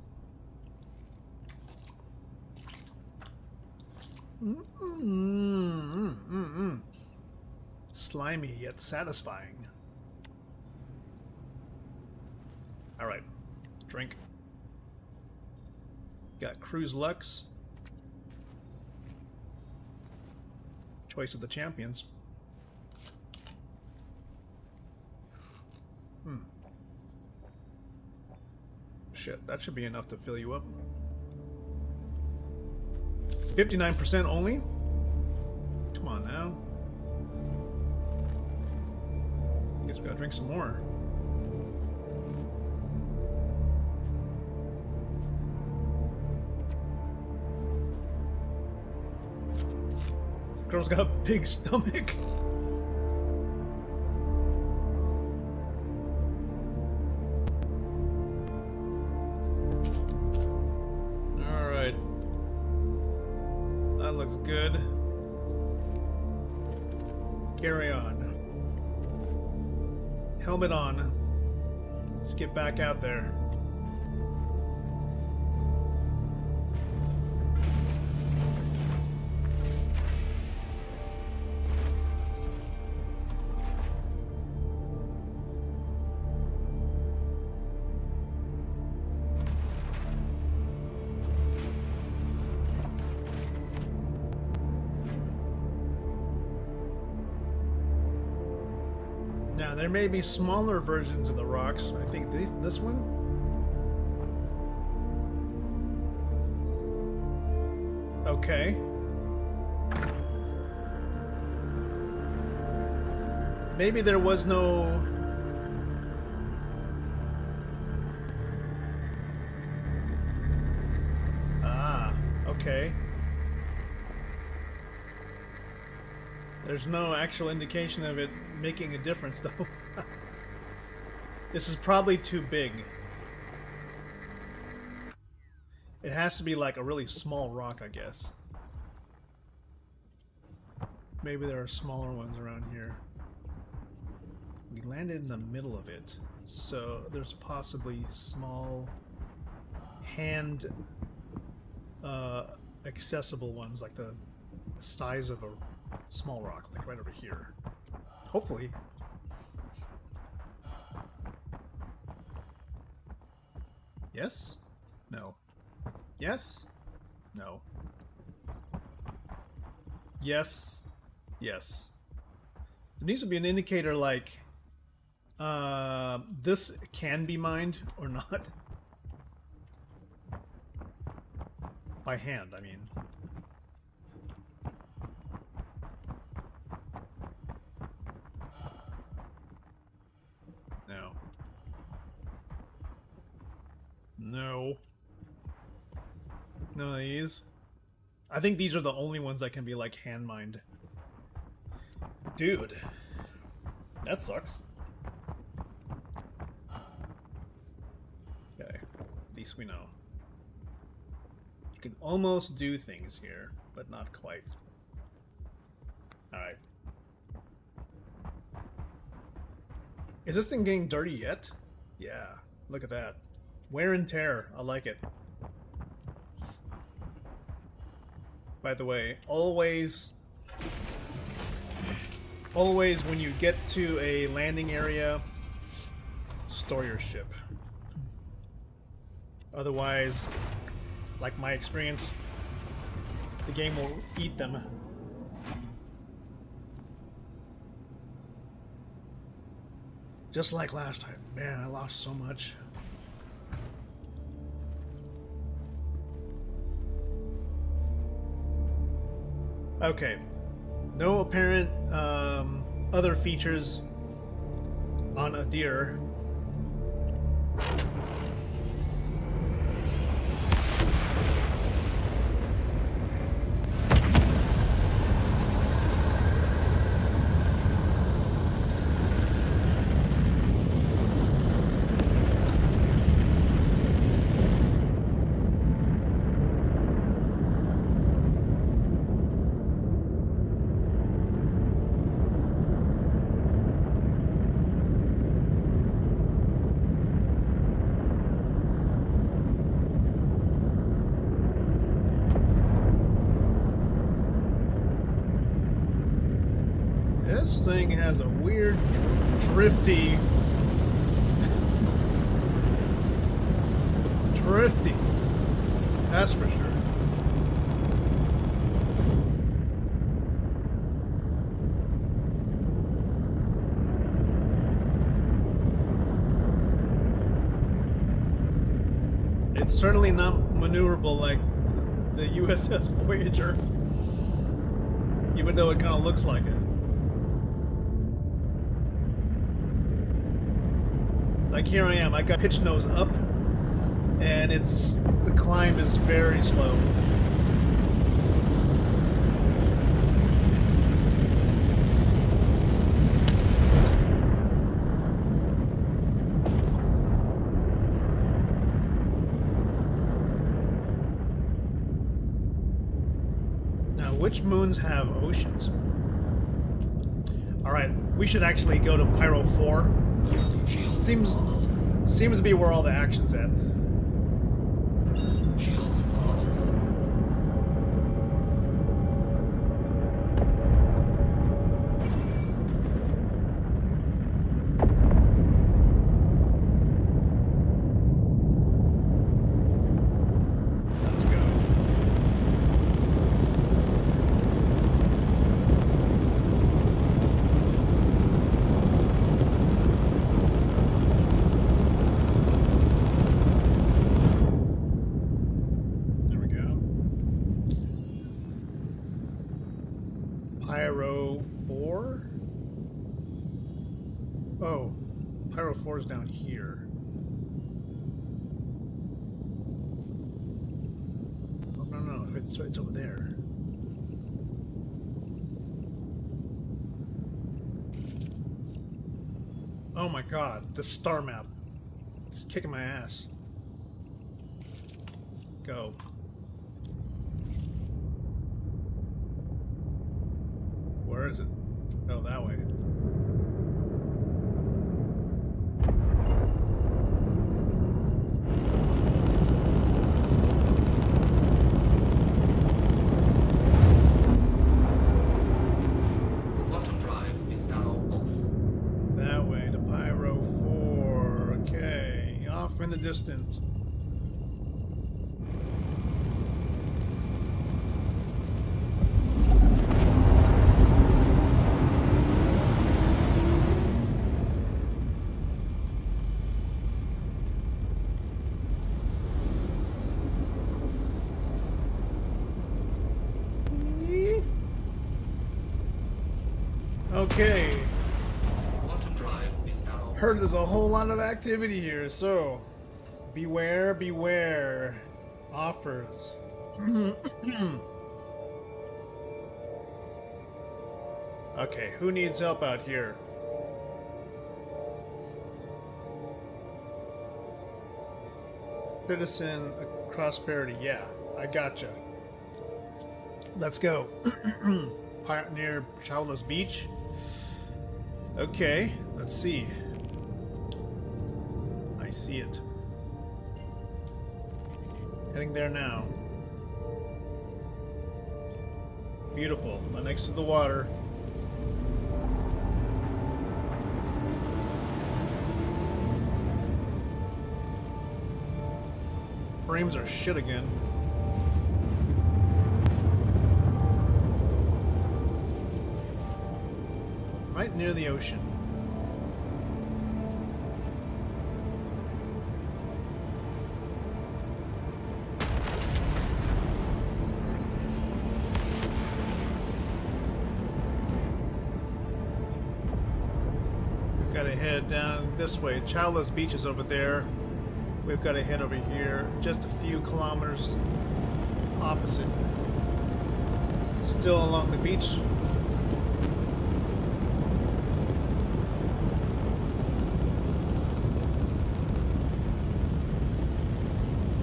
Slimy yet satisfying. Alright. Drink. Got Cruise Lux. Choice of the champions. Shit, that should be enough to fill you up. 59% only? Come on now. Guess we gotta drink some more. Girl's got a big stomach. Alright. That looks good. Carry on. Helmet on. Let's get back out there. Now, there may be smaller versions of the rocks. I think this one? Okay. Maybe there was no... Ah, okay. There's no actual indication of it making a difference, though. This is probably too big. It has to be like a really small rock, I guess. Maybe there are smaller ones around here. We landed in the middle of it, so there's possibly small hand accessible ones, like the size of a small rock, like right over here. Hopefully. Yes? No. Yes? No. Yes? Yes. There needs to be an indicator like this can be mined or not. By hand, I mean. No. No. None of these. I think these are the only ones that can be like hand mined. Dude. That sucks. Okay. At least we know. You can almost do things here, but not quite. Alright. Is this thing getting dirty yet? Yeah. Look at that. Wear and tear. I like it. By the way, always when you get to a landing area, store your ship. Otherwise, like my experience, the game will eat them. Just like last time. Man, I lost so much. Okay. No apparent other features on a deer. This thing has a weird, drifty drifty. That's for sure. It's certainly not maneuverable like the USS Voyager, even though it kind of looks like it. Like here I am, I got pitch nose up, and the climb is very slow. Now, which moons have oceans? All right, we should actually go to Pyro 4. Seems to be where all the action's at. Shields off. Let's go. There we go. Pyro 4? Oh, Pyro 4 is down here. Oh, no, it's over there. Oh my god, the star map. It's kicking my ass. Go. Where is it? Oh, that way. Quantum drive is now off. That way to Pyro 4. Okay, off in the distance. Okay, Quantum drive is now heard there's a whole lot of activity here, so beware, beware. Offers. Okay, who needs help out here? Citizen Prosperity, yeah, I gotcha. Let's go. Near Childless Beach. Okay, let's see. I see it. Heading there now. Beautiful. Next to the water. Frames are shit again. Right near the ocean. We've got to head down this way. Childless Beach is over there. We've got to head over here, just a few kilometers opposite. Still along the beach.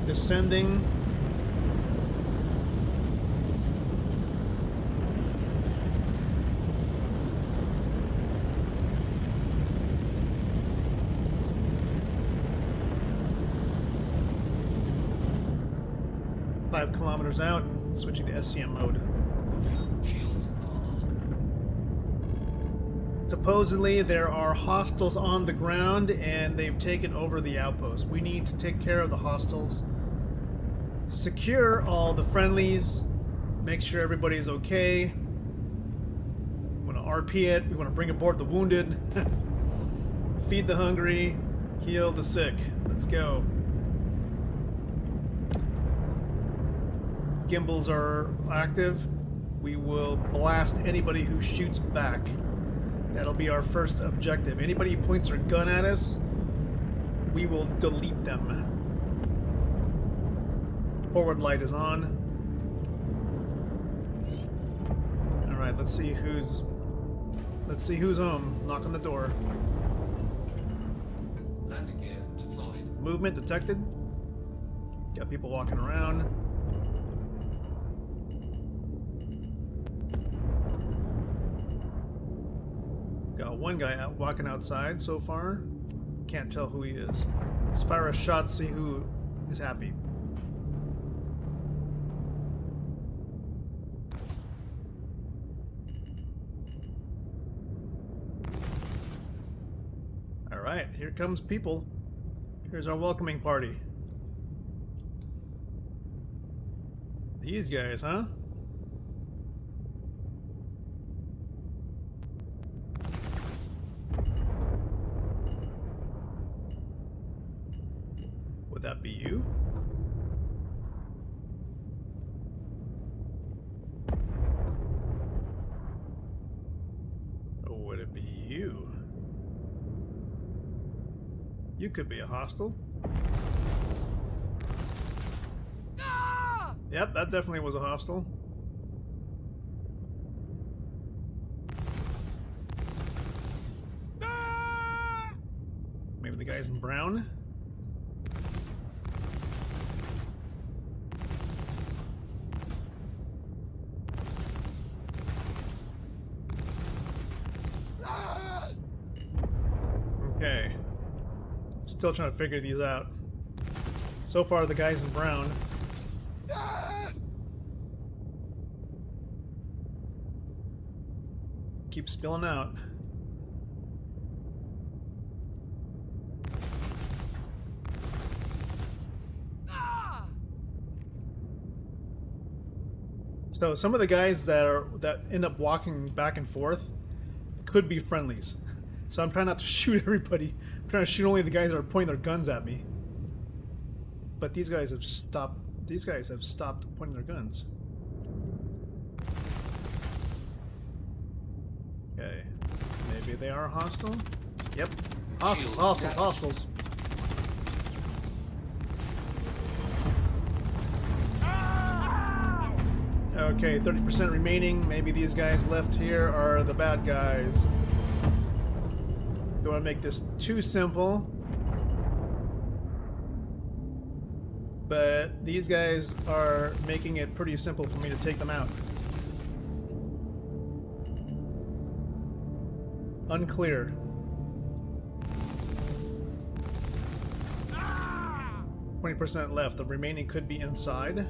Descending. Five kilometers out, switching to SCM mode. shields on. To Supposedly there are hostiles on the ground and they've taken over the outpost. We need to take care of the hostiles. Secure all the friendlies. Make sure everybody's okay. We want to RP it. We want to bring aboard the wounded. Feed the hungry. Heal the sick. Let's go. Gimbals are active. We will blast anybody who shoots back. That'll be our first objective. Anybody who points their gun at us, we will delete them. Forward light is on. Alright, let's see who's home. Knock on the door. Landing gear deployed. Movement detected. Got people walking around. Got one guy out walking outside so far. Can't tell who he is. Let's fire a shot, see who is happy. Alright, here comes people. Here's our welcoming party. These guys, huh? Would that be you? Or would it be you? You could be a hostile. Yep, that definitely was a hostile. Maybe the guys in brown. Okay. Still trying to figure these out. So far, the guys in brown. Keep spilling out. So some of the guys that end up walking back and forth could be friendlies. So I'm trying not to shoot everybody. I'm trying to shoot only the guys that are pointing their guns at me. But these guys have stopped. These guys have stopped pointing their guns. Okay, maybe they are hostile. Yep, hostiles, hostiles, hostiles. Okay, 30% remaining. Maybe these guys left here are the bad guys. Don't want to make this too simple. But these guys are making it pretty simple for me to take them out. Unclear. Ah! 20% left. The remaining could be inside.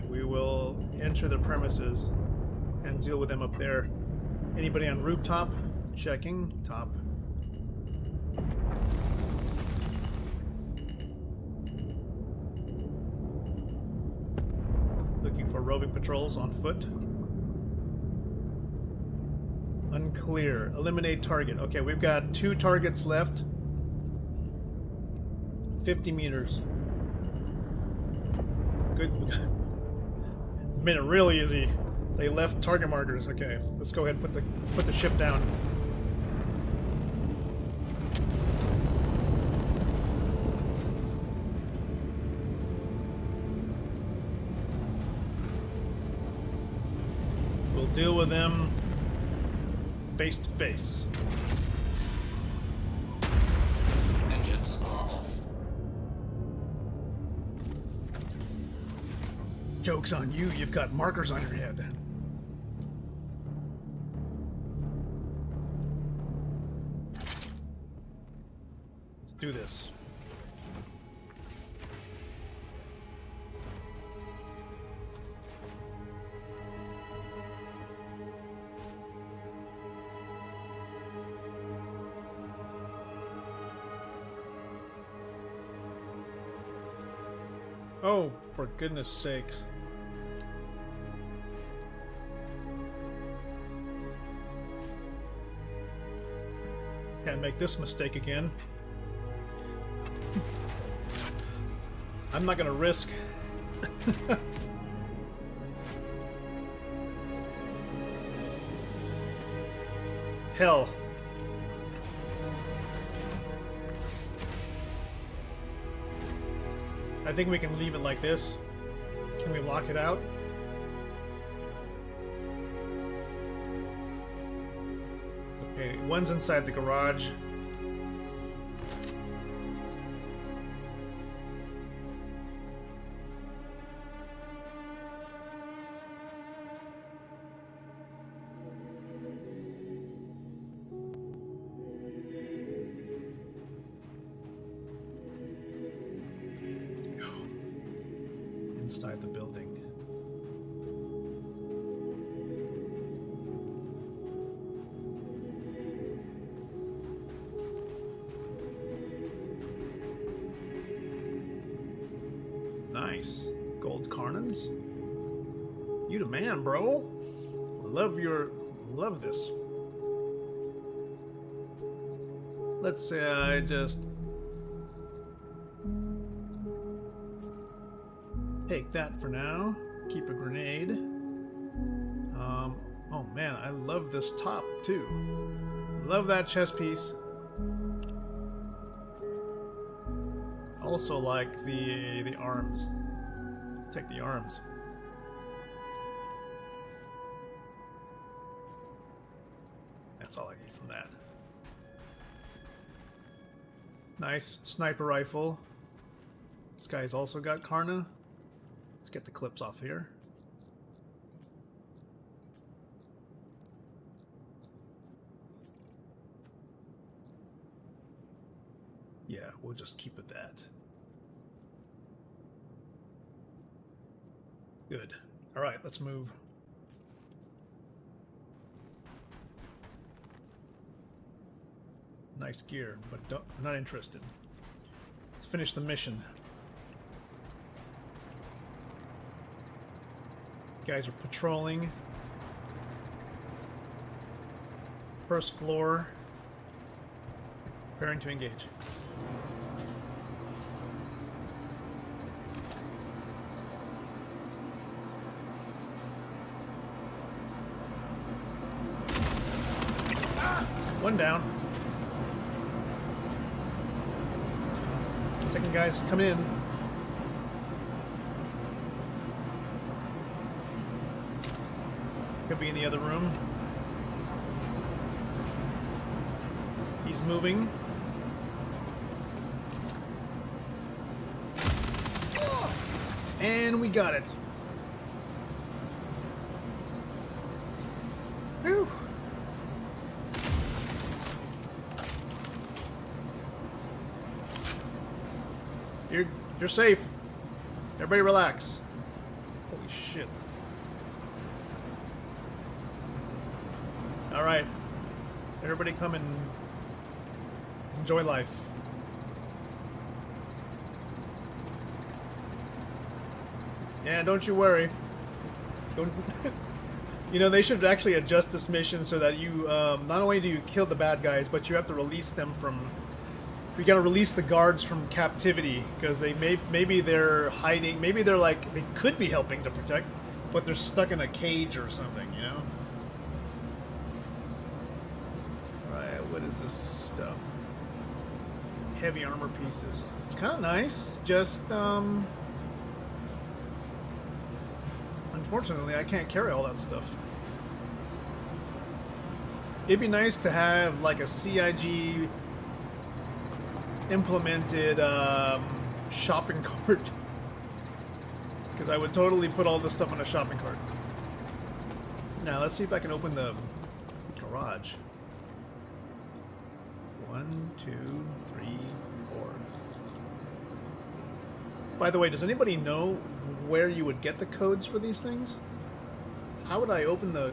We will enter the premises and deal with them up there. Anybody on rooftop? Checking. Top. Looking for roving patrols on foot. Unclear. Eliminate target. Okay, we've got 2 targets left. 50 meters. Good. Made it real easy. They left target markers. Okay, let's go ahead and put the ship down. We'll deal with them face to face. Engines are off. Joke's on you, you've got markers on your head. Let's do this. Oh, for goodness sakes. Can't make this mistake again. I'm not gonna risk. Hell. I think we can leave it like this. Can we lock it out? Okay, one's inside the garage. Inside the building. Nice. Gold Carnans? You the man, bro. Love this. Let's say I just take that for now. Keep a grenade. Oh man, I love this top too. Love that chest piece. Also like the arms. Take the arms. That's all I need from that. Nice sniper rifle. This guy's also got Karna. Let's get the clips off here. Yeah, we'll just keep it that. Good. All right, let's move. Nice gear, but not interested. Let's finish the mission. Guys are patrolling. First floor. Preparing to engage. One down. Second guy's come in. Could be in the other room. He's moving. And we got it. Whew. You're safe. Everybody relax. Holy shit. Alright. Everybody come and enjoy life. Yeah, don't you worry. Don't you know, they should actually adjust this mission so that you not only do you kill the bad guys, but you have to release them from. You gotta release the guards from captivity because they maybe they're hiding. Maybe they're like they could be helping to protect, but they're stuck in a cage or something. You know. All right, what is this stuff? Heavy armor pieces. It's kind of nice. Just unfortunately, I can't carry all that stuff. It'd be nice to have like a CIG implemented shopping cart, because I would totally put all this stuff on a shopping cart. Now let's see if I can open the garage. 1, 2, 3, 4. By the way, does anybody know where you would get the codes for these things? How would I open the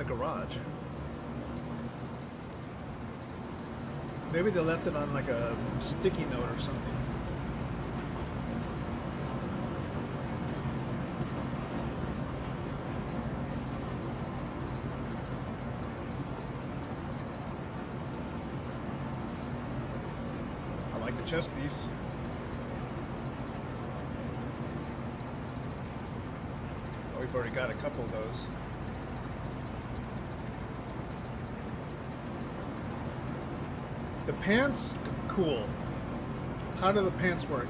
garage? Maybe they left it on like a sticky note or something. a chest piece. Oh, we've already got a couple of those. The pants, cool. How do the pants work?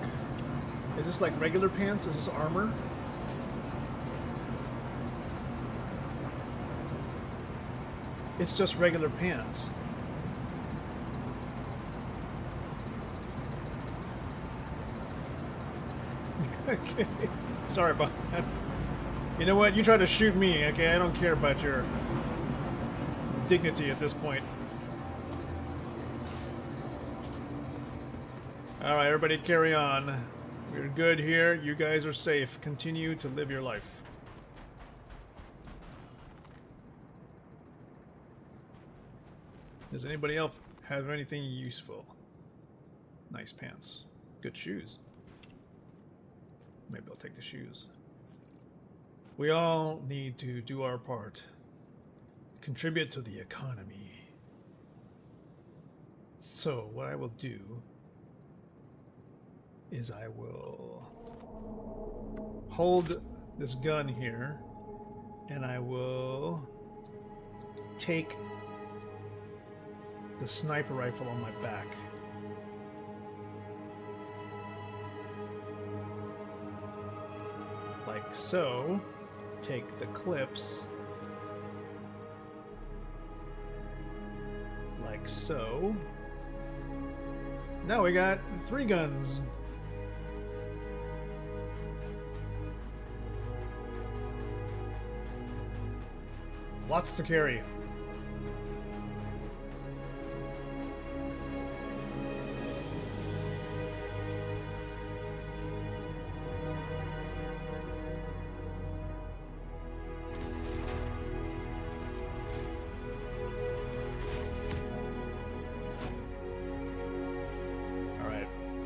Is this like regular pants? Is this armor? It's just regular pants. Okay. Sorry about that. You know what? You try to shoot me, okay? I don't care about your dignity at this point. Alright, everybody carry on. We're good here. You guys are safe. Continue to live your life. Does anybody else have anything useful? Nice pants. Good shoes. Maybe I'll take the shoes. We all need to do our part. Contribute to the economy. So, what I will do is I will hold this gun here and I will take the sniper rifle on my back. Like so. Take the clips. Like so. Now we got 3 guns. Lots to carry.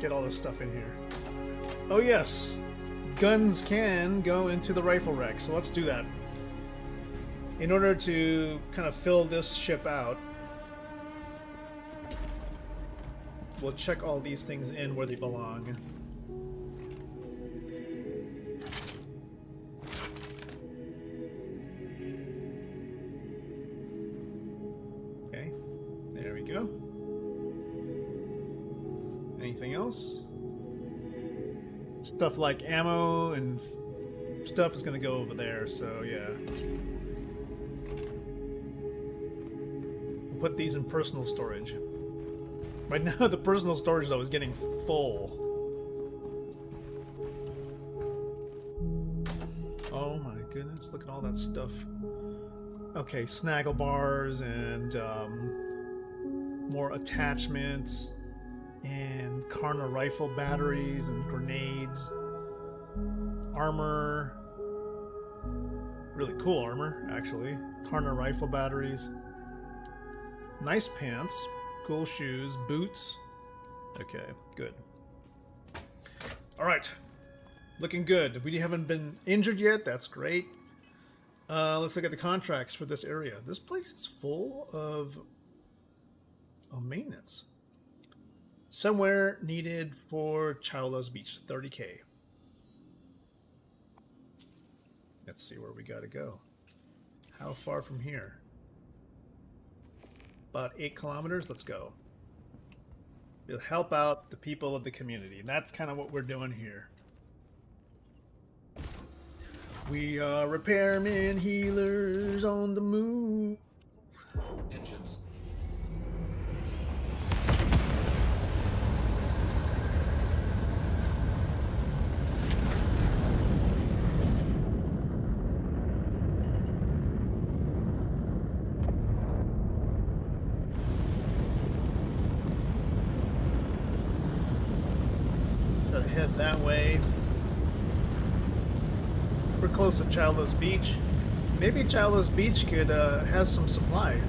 Get all this stuff in here. Oh yes, guns can go into the rifle rack, so let's do that. In order to kind of fill this ship out, we'll check all these things in where they belong. Okay, there we go. Anything else? Stuff like ammo and stuff is going to go over there, so yeah. We'll put these in personal storage. Right now the personal storage though is getting full. Oh my goodness, look at all that stuff. Okay, snaggle bars and more attachments. And Karna rifle batteries and grenades. Armor. Really cool armor, actually. Karna rifle batteries. Nice pants. Cool shoes. Boots. Okay, good. Alright. Looking good. We haven't been injured yet. That's great. Let's look at the contracts for this area. This place is full of maintenance. Somewhere needed for Chowla's Beach, 30K. Let's see where we gotta go. How far from here? About 8 kilometers, let's go. We'll help out the people of the community. And that's kind of what we're doing here. We are repairmen, healers on the move. Engines. Head that way. We're close to Chowla's Beach. Maybe Chowla's Beach could have some supplies.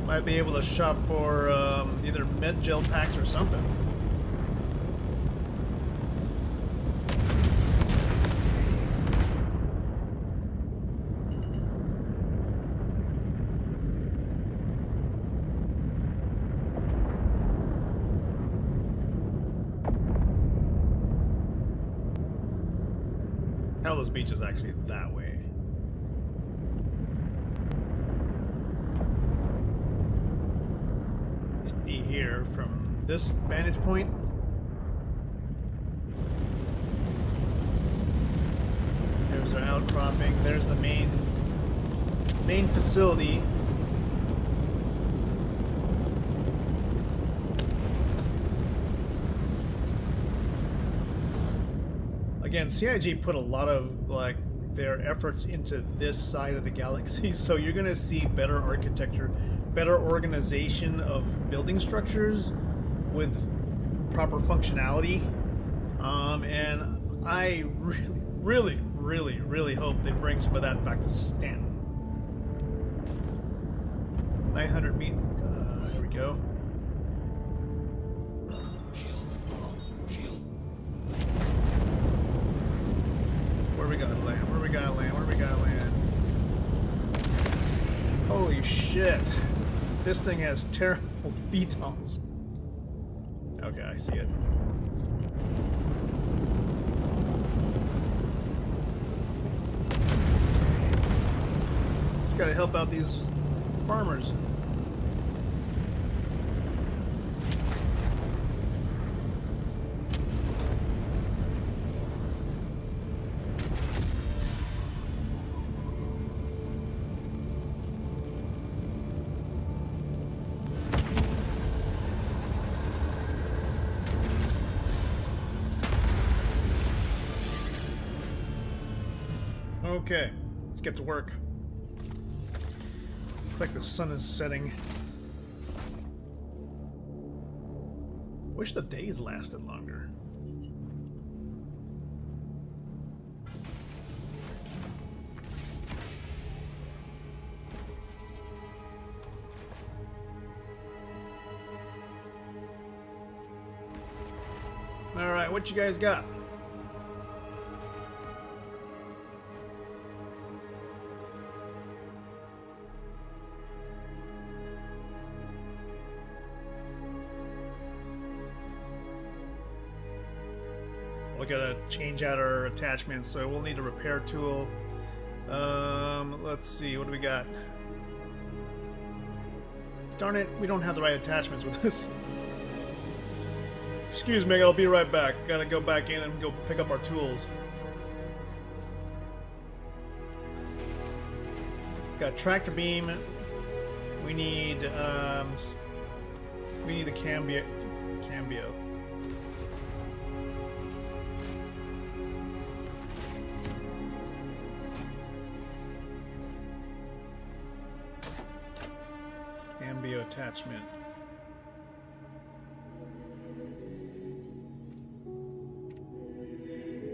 Might be able to shop for either med gel packs or something. Delos Beach is actually that way. See here from this vantage point. There's our outcropping. There's the main facility. Again, CIG put a lot of like their efforts into this side of the galaxy, so you're gonna see better architecture, better organization of building structures with proper functionality. And I really hope they bring some of that back to Stanton. 900 meters. Here we go. Where we gotta land? Where we gotta land? Where we gotta land? Holy shit! This thing has terrible VTOLs. Okay, I see it. Gotta help out these farmers. Okay, let's get to work. Looks like the sun is setting. Wish the days lasted longer. All right, what you guys got? We gotta change out our attachments, so we'll need a repair tool. Let's see, what do we got? Darn it, we don't have the right attachments with this. Excuse me, I'll be right back. Gotta go back in and go pick up our tools. Got tractor beam. We need a cambio. Cambio attachment.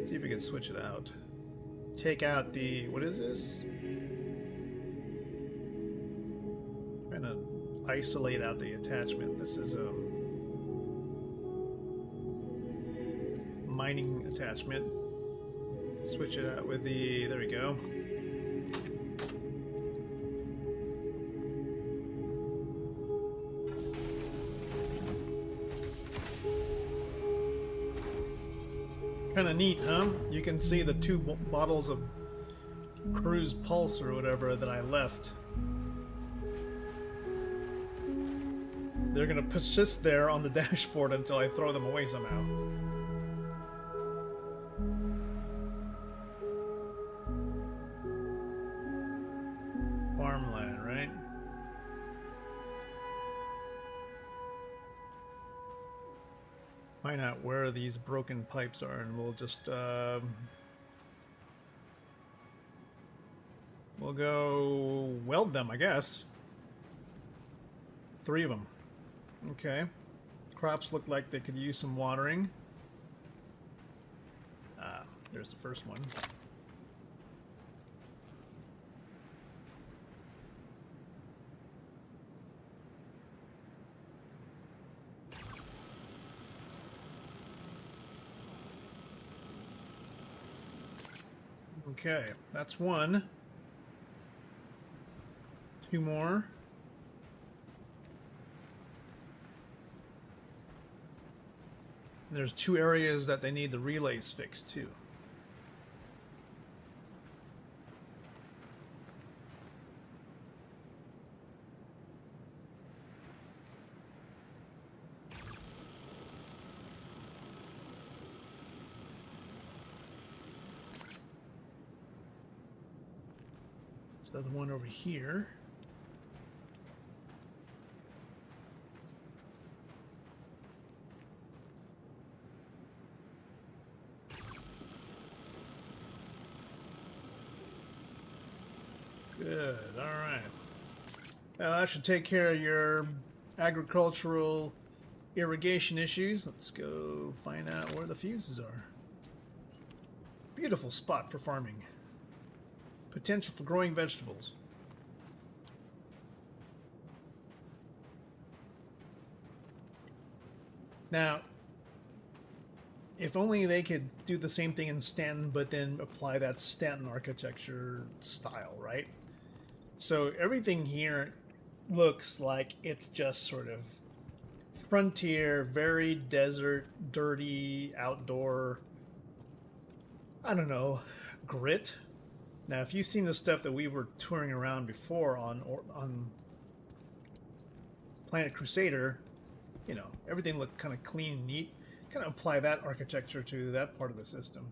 See if we can switch it out. Take out the, what is this? Trying to isolate out the attachment. This is a mining attachment. Switch it out with the, there we go. Kind of neat, huh? You can see the two bottles of Cruise Pulse or whatever that I left. They're gonna persist there on the dashboard until I throw them away somehow. Farmland, right? Find out where these broken pipes are, and we'll just we'll go weld them, I guess. 3 of them. Okay. Crops look like they could use some watering. Ah, there's the first one. Okay, that's one. 2 more. There's 2 areas that they need the relays fixed too. The other one over here. Good, all right. Well, that should take care of your agricultural irrigation issues. Let's go find out where the fuses are. Beautiful spot for farming. Potential for growing vegetables. Now, if only they could do the same thing in Stanton, but then apply that Stanton architecture style, right? So everything here looks like it's just sort of frontier, very desert, dirty, outdoor, I don't know, grit. Now, if you've seen the stuff that we were touring around before on Planet Crusader, you know, everything looked kind of clean and neat. Kind of apply that architecture to that part of the system.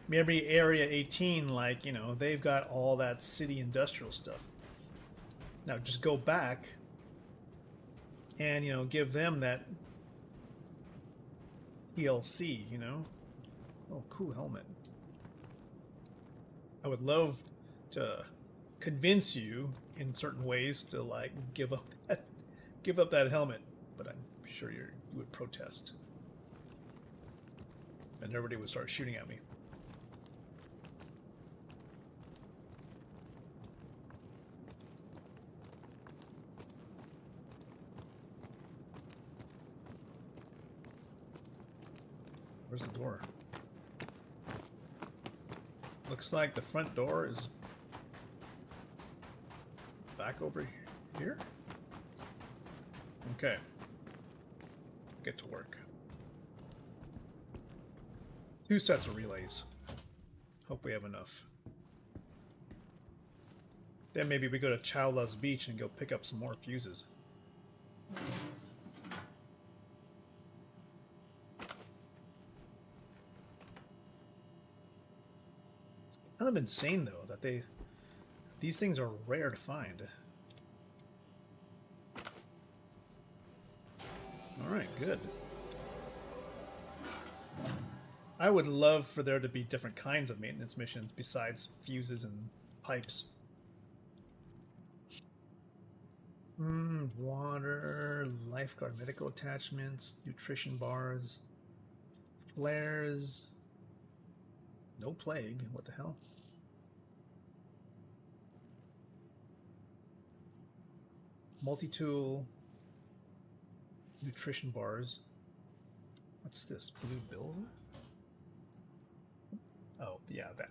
Maybe Area 18, like, you know, they've got all that city industrial stuff. Now, just go back and, you know, give them that PLC, you know? Oh, cool helmet. I would love to convince you in certain ways to, like, give up that helmet, but I'm sure you would protest. And everybody would start shooting at me. Where's the door? Looks like the front door is back over here. Okay. Get to work. 2 sets of relays. Hope we have enough. Then maybe we go to Chowla's Beach and go pick up some more fuses. Kind of insane though that these things are rare to find. Alright, good. I would love for there to be different kinds of maintenance missions besides fuses and pipes. Water, lifeguard medical attachments, nutrition bars, flares, no plague, what the hell? Multi-tool, nutrition bars. What's this? Blue bill? Oh, yeah, that.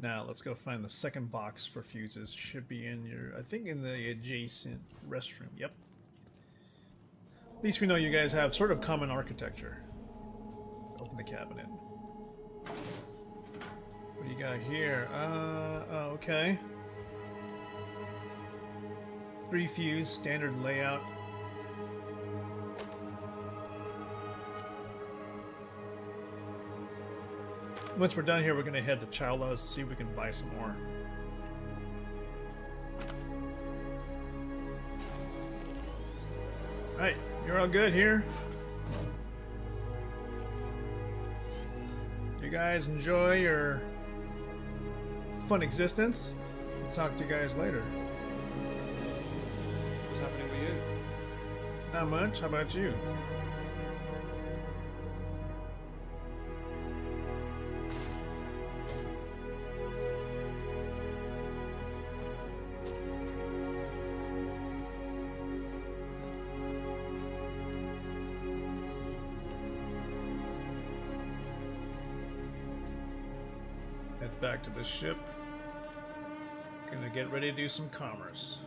Now, let's go find the second box for fuses. Should be in your, I think in the adjacent restroom. Yep. At least we know you guys have sort of common architecture. Open the cabinet. What do you got here? Oh, okay. 3 fuse, standard layout. Once we're done here, we're going to head to Chowla's to see if we can buy some more. Alright, you're all good here? You guys enjoy your fun existence? I'll talk to you guys later. What's happening with you? Not much. How about you? Head back to the ship. Gonna get ready to do some commerce.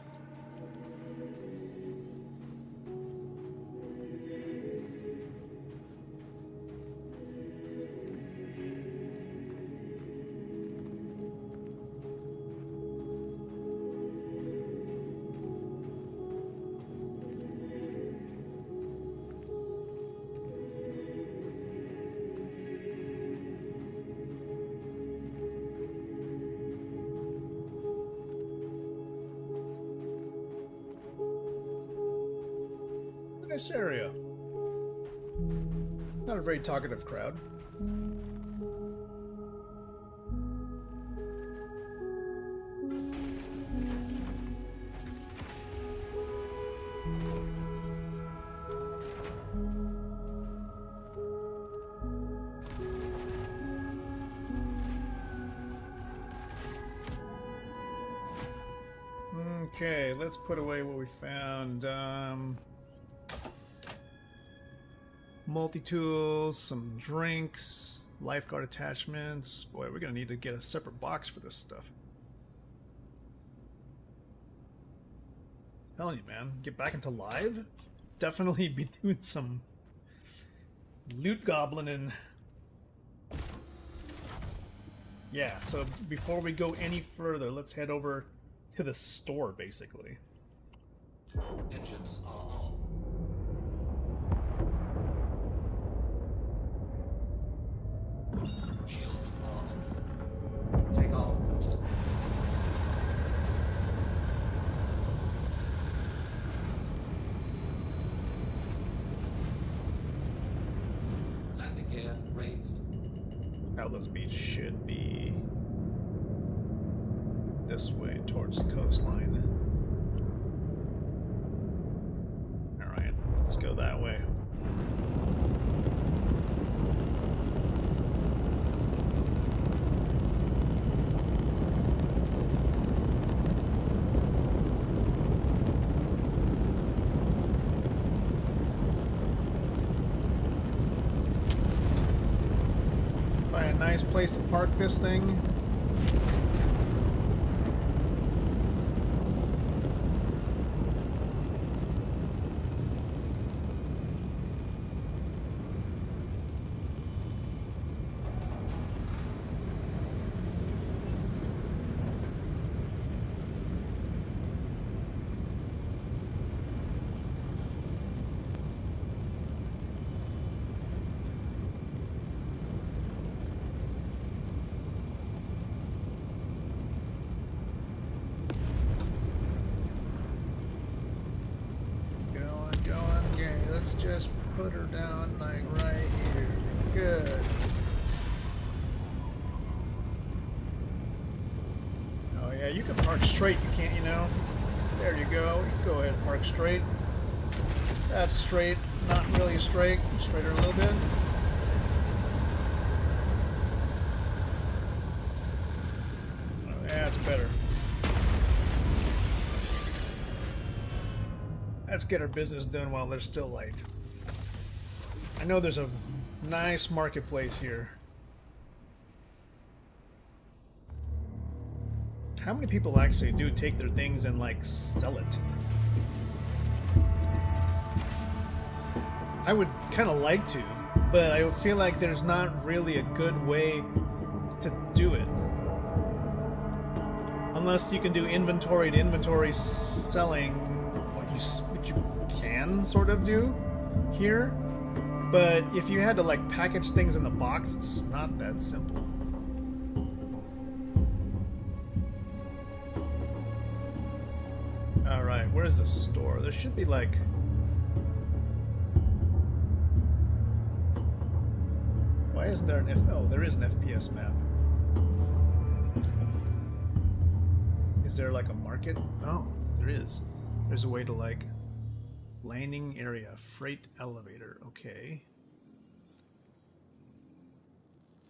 Nice area. Not a very talkative crowd. Okay, let's put away what we found. Multi-tools, some drinks, lifeguard attachments. Boy, we're gonna need to get a separate box for this stuff. Telling you, man, get back into live. Definitely be doing some loot goblining. Yeah, so before we go any further, let's head over to the store, basically. Engines are on. Shields are off. Take off complete. Landing gear raised. Outlaws Beach should be this way towards the coastline. Alright, let's go that way. Find a nice place to park this thing. Let's just put her down like right here. Good. Oh yeah, you can park straight, you can't, you know? There you go. You go ahead and park straight. That's straight. Not really straight. Straighter a little bit. Oh, that's better. Let's get our business done while there's still light. I know there's a nice marketplace here. How many people actually do take their things and like sell it? I would kind of like to, but I feel like there's not really a good way to do it. Unless you can do inventory to inventory selling, which you can sort of do here. But if you had to like package things in the box, it's not that simple. Alright, where's the store? There should be like... Why isn't there an Oh, there is an FPS map. Is there like a market? Oh, there is. There's a way to like... Landing area, freight elevator, okay.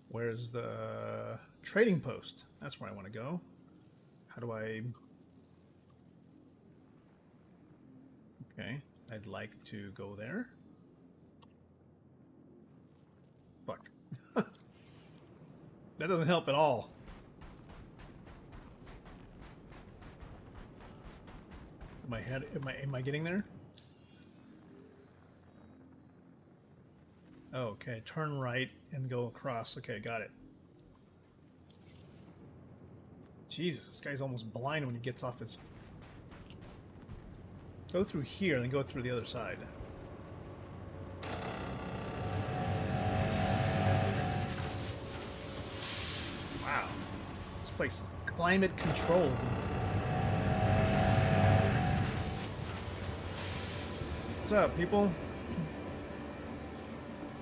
Where's the trading post? That's where I want to go. How do I... Okay, I'd like to go there. Fuck. That doesn't help at all. Am I getting there? Oh, okay, turn right and go across. Okay, got it. Jesus, this guy's almost blind when he gets off his... Go through here and then go through the other side. Wow. This place is climate controlled. What's up, people?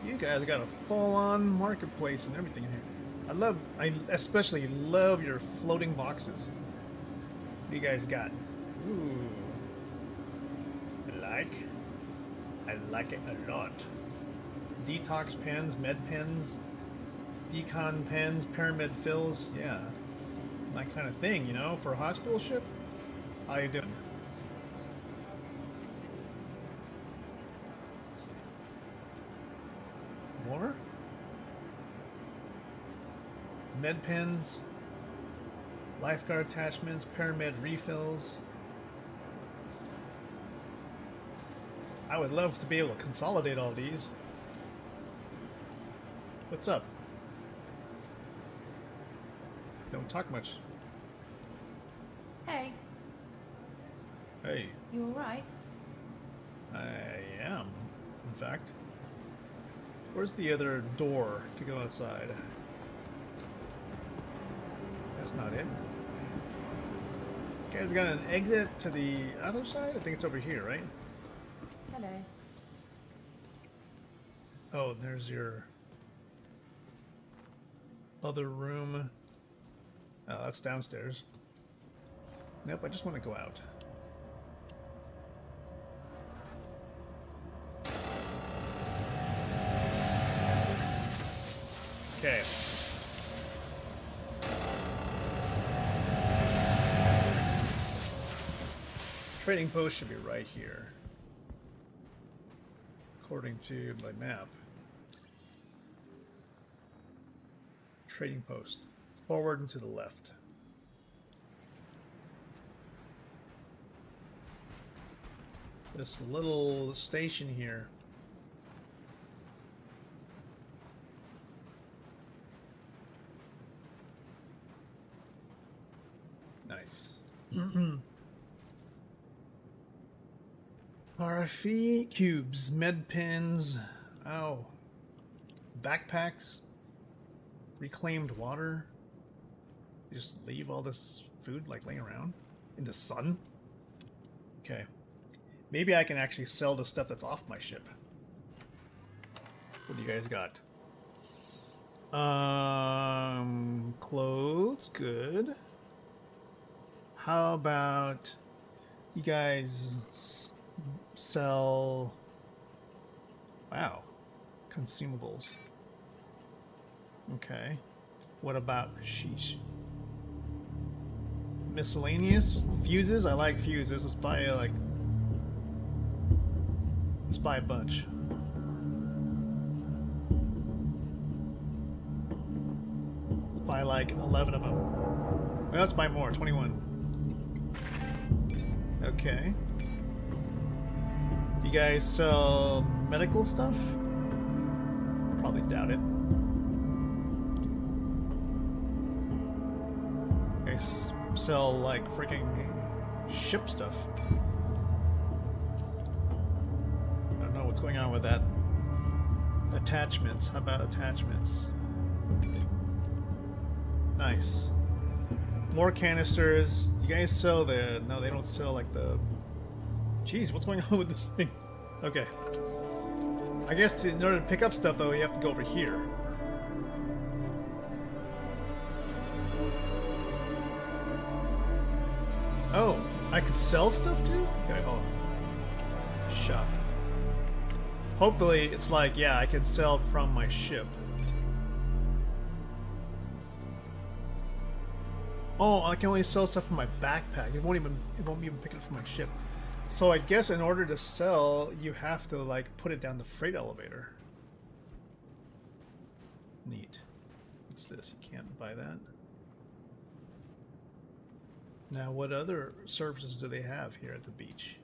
You guys got a full-on marketplace and everything here. I especially love your floating boxes. What do you guys got? Ooh. I like it a lot. Detox pens, med pens, decon pens, pyramid fills, yeah. My kind of thing, you know, for a hospital ship. How you doing? More? Med pens, lifeguard attachments, pyramid refills. I would love to be able to consolidate all these. What's up? Don't talk much. Hey, Hey, you alright? I am, in fact. Where's the other door to go outside? That's not it. You guys got an exit to the other side? I think it's over here, right? Hello. Oh, there's your other room. Oh, that's downstairs. Nope, I just want to go out. Okay. Trading post should be right here, according to my map. Trading post. Forward and to the left. This little station here. Nice. RFE cubes, med pins, oh, backpacks, reclaimed water. You just leave all this food like laying around in the sun. Okay, maybe I can actually sell the stuff that's off my ship. What do you guys got? Clothes, good. How about you guys sell, wow, consumables. Okay. What about sheesh? Miscellaneous? Fuses? I like fuses. Let's buy a bunch. Let's buy like 11 of them. Well, let's buy more, 21. Okay. Do you guys sell medical stuff? Probably doubt it. You guys sell like freaking ship stuff. I don't know what's going on with that. Attachments. How about attachments? Nice. More canisters. Do you guys sell the... No, they don't sell like the... Jeez, what's going on with this thing? Okay. I guess in order to pick up stuff, though, you have to go over here. Oh, I could sell stuff too? Okay, hold on. Shop. Hopefully it's like, yeah, I could sell from my ship. Oh, I can only sell stuff from my backpack. It won't even pick it up from my ship. So I guess in order to sell, you have to like put it down the freight elevator. Neat. What's this? You can't buy that. Now, what other services do they have here at the beach?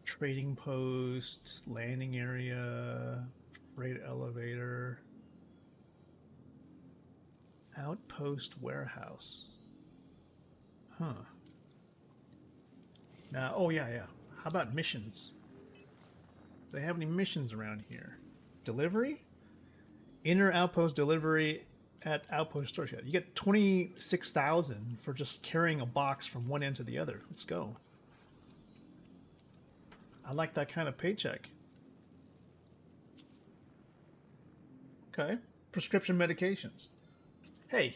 Trading post, landing area, freight elevator, outpost warehouse. Huh. Now, oh yeah. How about missions? Do they have any missions around here? Delivery? Inner outpost delivery at Outpost Storage Shed. You get 26,000 for just carrying a box from one end to the other. Let's go. I like that kind of paycheck. Okay. Prescription medications. Hey,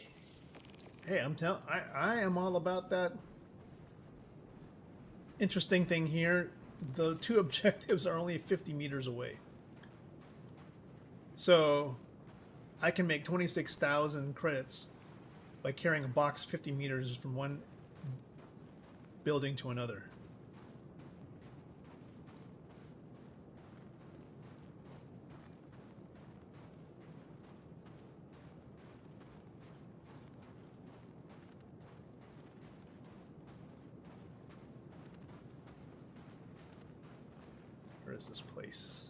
I am all about that. Interesting thing here, the two objectives are only 50 meters away. So I can make 26,000 credits by carrying a box 50 meters from one building to another. Where is this place?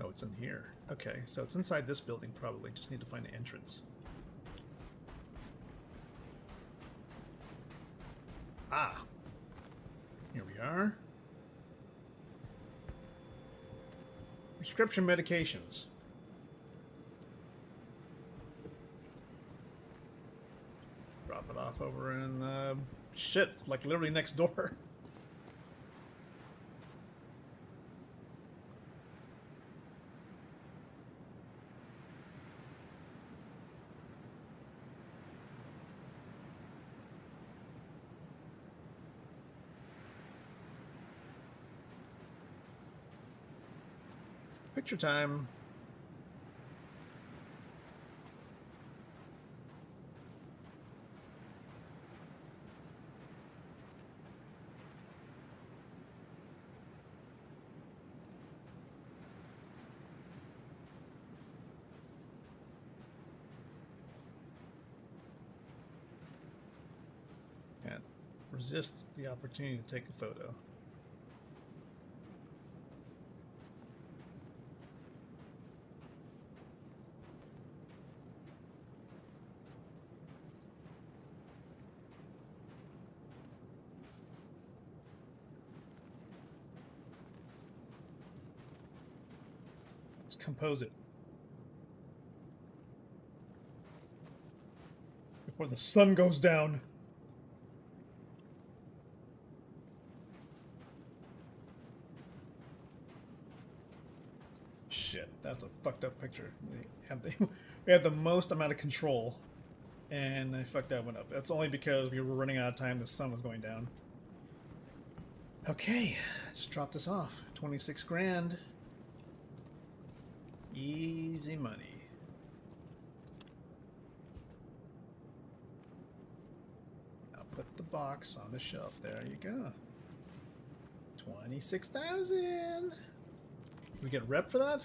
Oh, it's in here. Okay, so it's inside this building probably. Just need to find the entrance. Ah! Here we are. Prescription medications. Drop it off over in, shit, like literally next door. Picture time. Can't resist the opportunity to take a photo. Let's compose it before the sun goes down. Shit, that's a fucked up picture. We have the most amount of control, and I fucked that one up. That's only because we were running out of time. The sun was going down. Okay, just drop this off. 26 grand. Easy money. Now put the box on the shelf. There you go. 26,000. We get rep for that?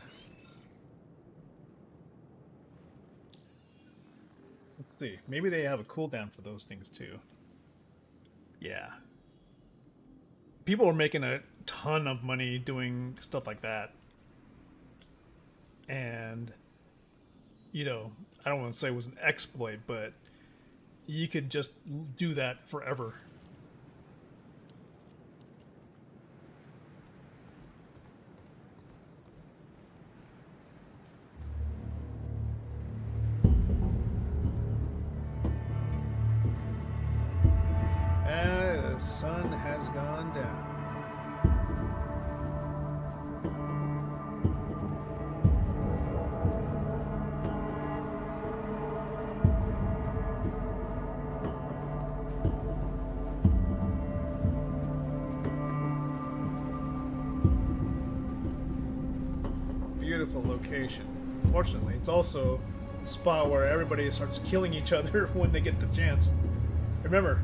Let's see. Maybe they have a cooldown for those things too. Yeah. People are making a ton of money doing stuff like that. And, you know, I don't want to say it was an exploit, but you could just do that forever. The sun has gone down. Beautiful location. Fortunately, it's also a spot where everybody starts killing each other when they get the chance. Remember,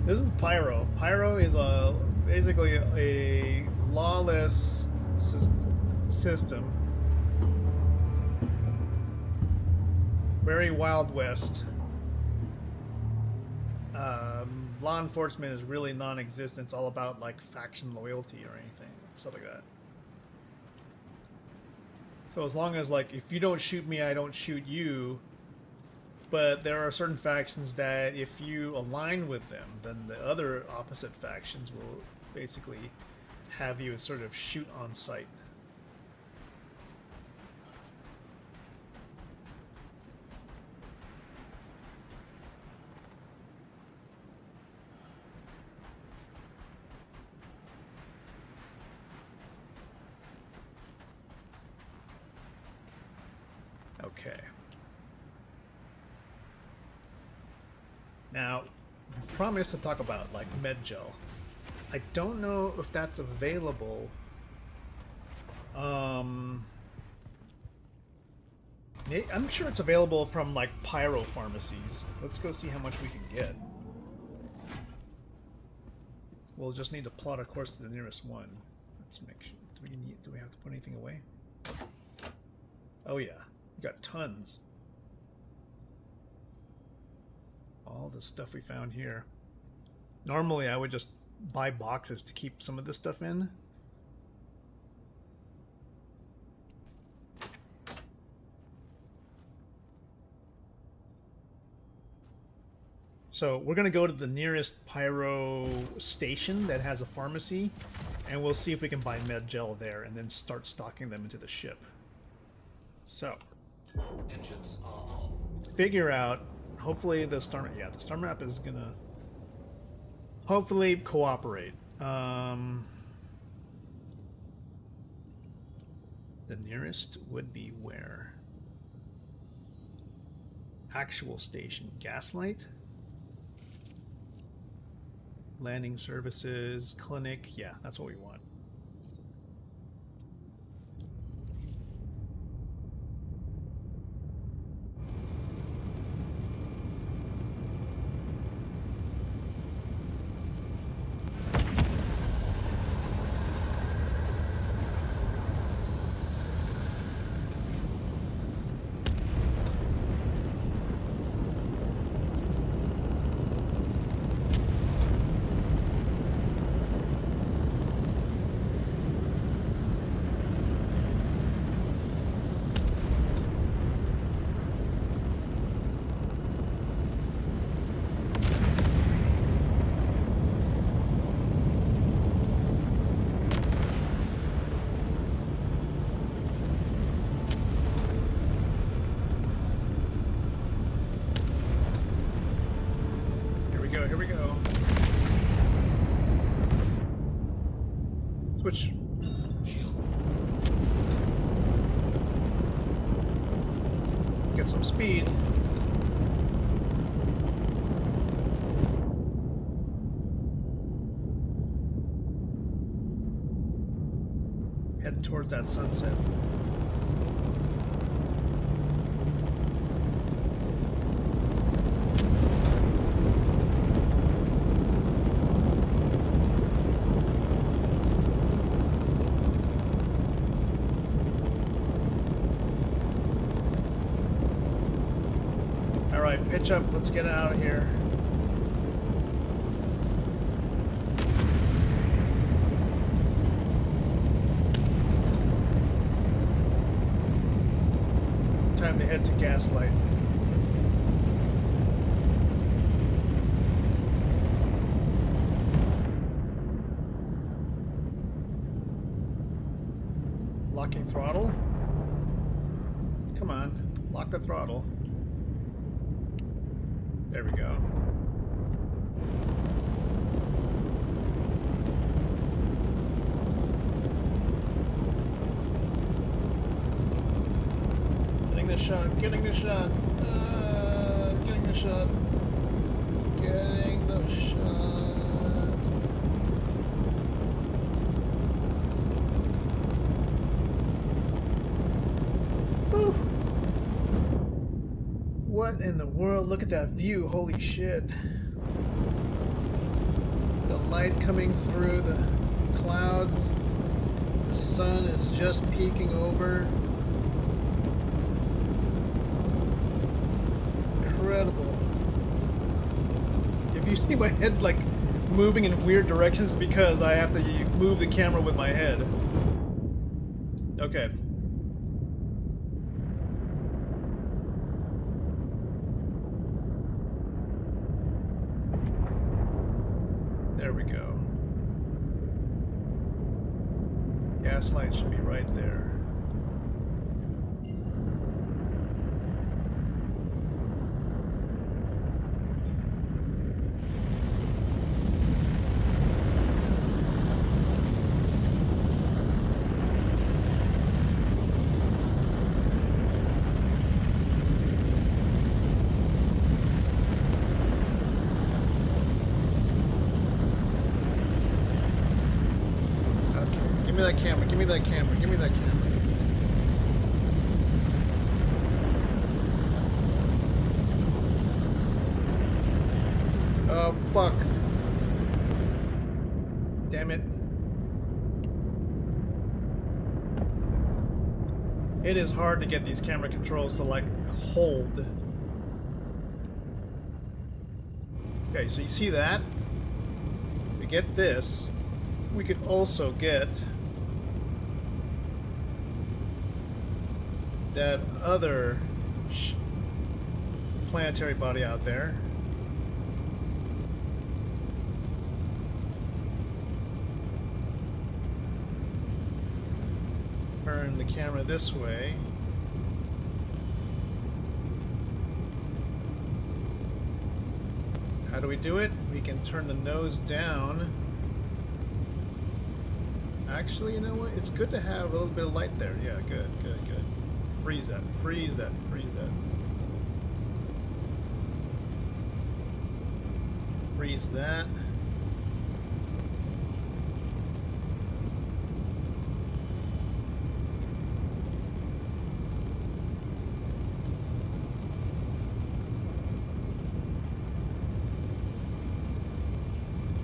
this is Pyro. Pyro is basically a lawless system. Very Wild West. Law enforcement is really non-existent. It's all about like faction loyalty or anything, stuff like that. So as long as like if you don't shoot me, I don't shoot you. But there are certain factions that if you align with them, then the other opposite factions will basically have you sort of shoot on sight. Okay. Now, I promised to talk about like Medgel. I don't know if that's available. I'm sure it's available from like pyro pharmacies. Let's go see how much we can get. We'll just need to plot a course to the nearest one. Let's make sure. Do we have to put anything away? Oh yeah, we got tons. All the stuff we found here. Normally I would just buy boxes to keep some of this stuff in. So we're going to go to the nearest pyro station that has a pharmacy, and we'll see if we can buy med gel there and then start stocking them into the ship. So, Engines on. figure out, hopefully the star map is going to hopefully cooperate. The nearest would be where? Actual station. Gaslight? Landing services, clinic. Yeah, that's what we want. Here we go. Switch. Shield. Get some speed. Heading towards that sunset. Pitch up, let's get out of here. Time to head to Gaslight. Locking throttle. Come on, lock the throttle. There we go. Getting the shot, getting the shot, getting the shot, getting the shot. Woo. What in the world? Look at that view. Holy shit. The light coming through the cloud. The sun is just peeking over. Incredible. If you see my head like moving in weird directions, because I have to move the camera with my head. Okay. There we go. Gaslight should be right there. that camera. Give me that camera. Give me that camera. Oh, fuck. Damn it. It is hard to get these camera controls to, like, hold. Okay, so you see that? We get this. We could also get that other planetary body out there. Turn the camera this way. How do we do it? We can turn the nose down. Actually, you know what? It's good to have a little bit of light there. Yeah, good, good, good. Freeze that, freeze that, freeze that. Freeze that.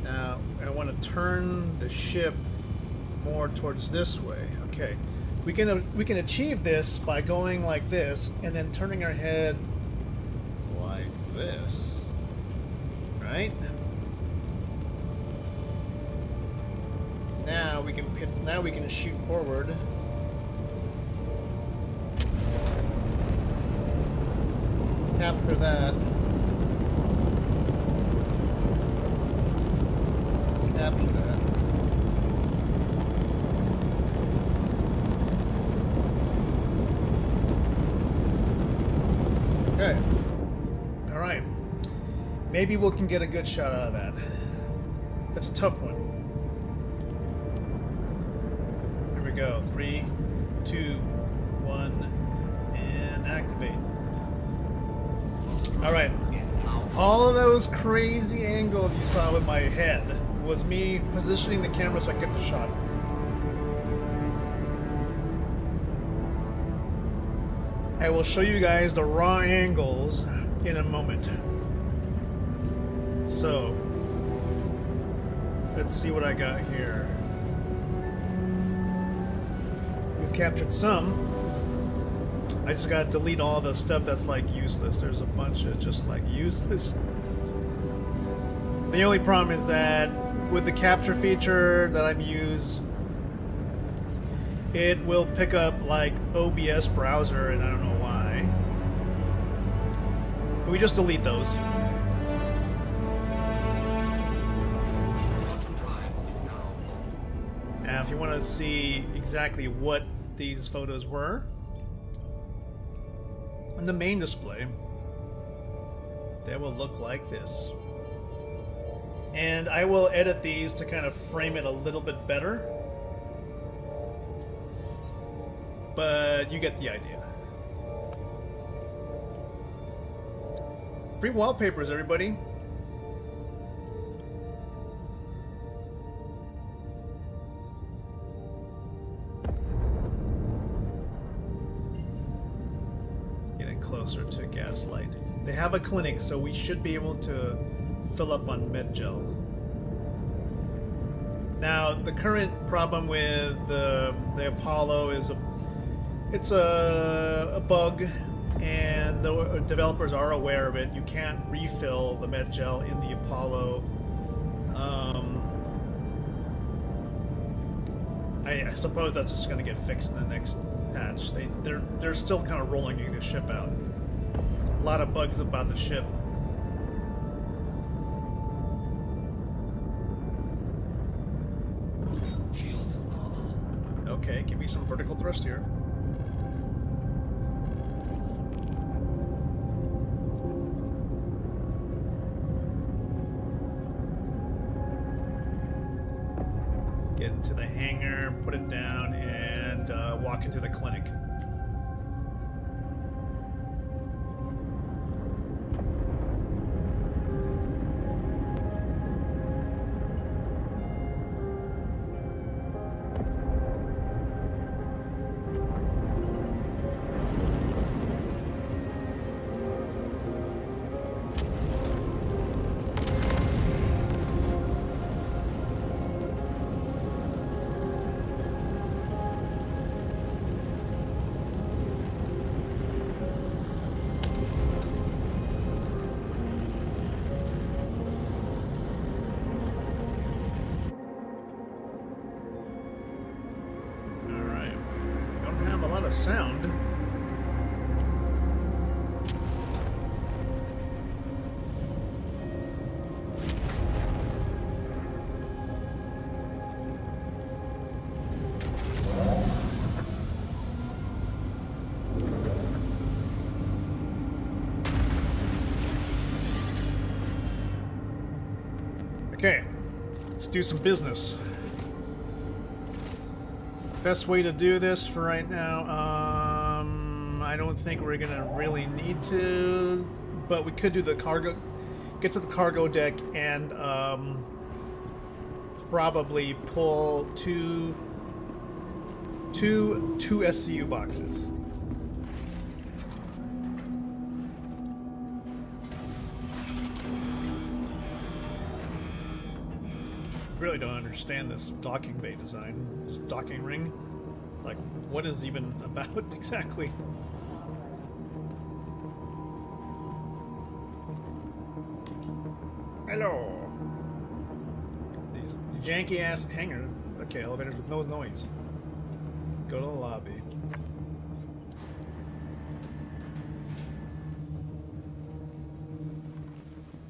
Now, I want to turn the ship more towards this way. Okay, we can achieve this by going like this and then turning our head like this, right? Now we can shoot forward. Capture that. Capture that. Okay. All right. Maybe we can get a good shot out of that. That's a tough one. Here we go. 3, 2, 1, and activate. All right. All of those crazy angles you saw with my head was me positioning the camera so I could get the shot. I will show you guys the raw angles in a moment. So, let's see what I got here. We've captured some. I just gotta delete all the stuff that's like useless. There's a bunch of just like useless. The only problem is that with the capture feature that I've used, it will pick up like OBS browser, and I don't know why. We just delete those. Now, if you want to see exactly what these photos were, in the main display, they will look like this. And I will edit these to kind of frame it a little bit better. But you get the idea. Free wallpapers, everybody. Getting closer to Gaslight. They have a clinic, so we should be able to fill up on Medgel. Now, the current problem with the Apollo is it's a bug, and the developers are aware of it. You can't refill the Medgel in the Apollo. I suppose that's just going to get fixed in the next patch. They're still kind of rolling the ship out. A lot of bugs about the ship. Okay, give me some vertical thrust here. Get into the hangar, put it down, and walk into the clinic. sound. Okay, let's do some business. Best way to do this for right now, I don't think we're gonna really need to, but we could do the cargo, get to the cargo deck and probably pull two SCU boxes. Really don't understand this docking bay design, this docking ring. Like, what is even about exactly? Hello. These janky ass hangars. Okay, elevators with no noise. Go to the lobby.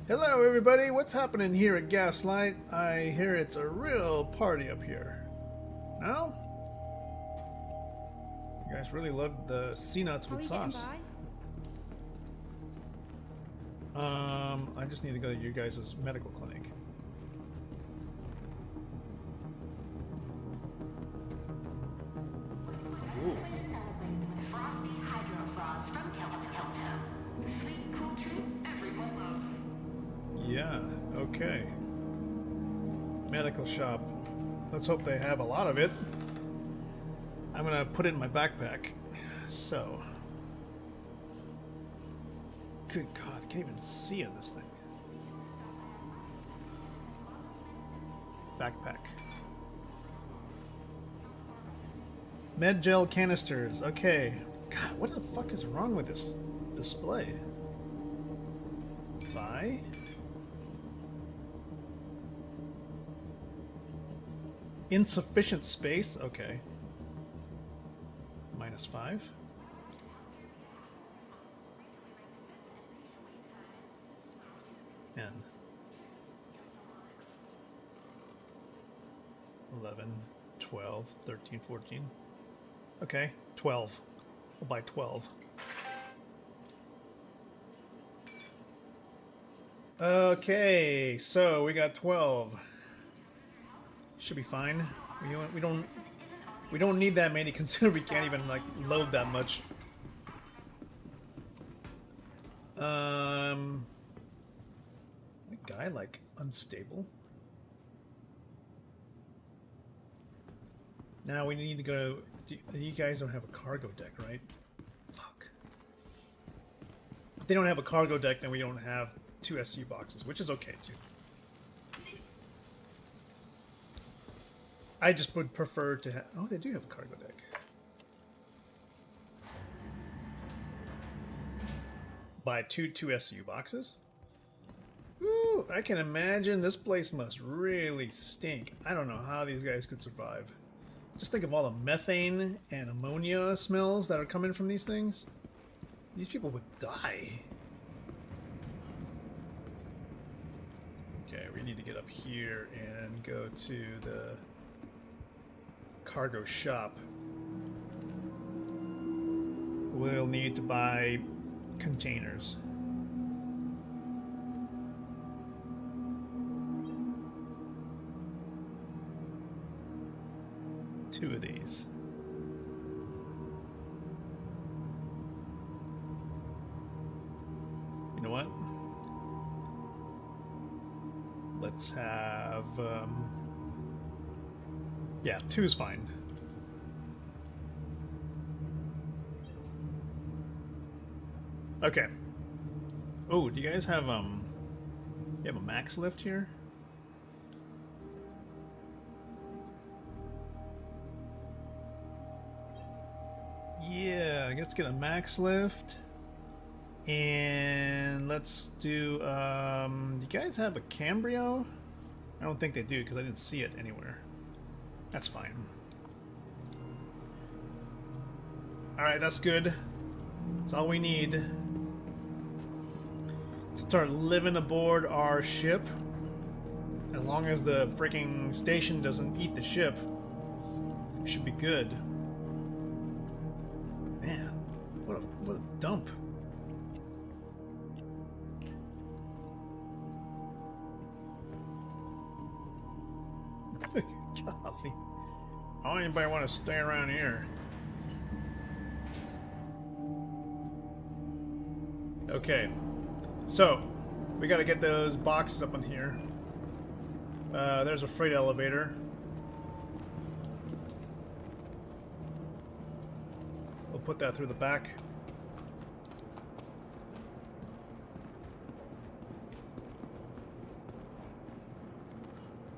Hello everybody, what's happening here at Gaslight? I hear it's a real party up here. No? You guys really love the sea nuts with sauce. I just need to go to your guys' medical clinic. Ooh. Frosty Hydro Frost from Kelto to Kelto. The sweet, cool treat everyone loves. Yeah, okay. Medical shop. Let's hope they have a lot of it. I'm gonna put it in my backpack. So. Good God, I can't even see in this thing. Backpack. Med gel canisters. Okay. God, what the fuck is wrong with this display? Buy? Insufficient space? Okay. -5. N. 11, 12, 13, 14. Okay, 12. I'll buy 12. Okay, so we got 12. Should be fine. We don't need that many considering we can't even like load that much. The guy like unstable. Now we need to go. You guys don't have a cargo deck, right? Fuck. If they don't have a cargo deck, then we don't have 2 SC boxes, which is okay too. I just would prefer to have... Oh, they do have a cargo deck. Buy two SCU boxes? Ooh, I can imagine this place must really stink. I don't know how these guys could survive. Just think of all the methane and ammonia smells that are coming from these things. These people would die. Okay, we need to get up here and go to the cargo shop. We'll need to buy containers. Two of these. You know what? Let's have yeah, 2 is fine. Okay. Oh, do you guys have you have a max lift here? Yeah, let's get a max lift. And let's do you guys have a Cambrio? I don't think they do because I didn't see it anywhere. That's fine. Alright, that's good. That's all we need to start living aboard our ship. As long as the freaking station doesn't eat the ship, we should be good. Man, what a dump. Golly. Why don't anybody want to stay around here? Okay, so we got to get those boxes up in here. There's a freight elevator. We'll put that through the back.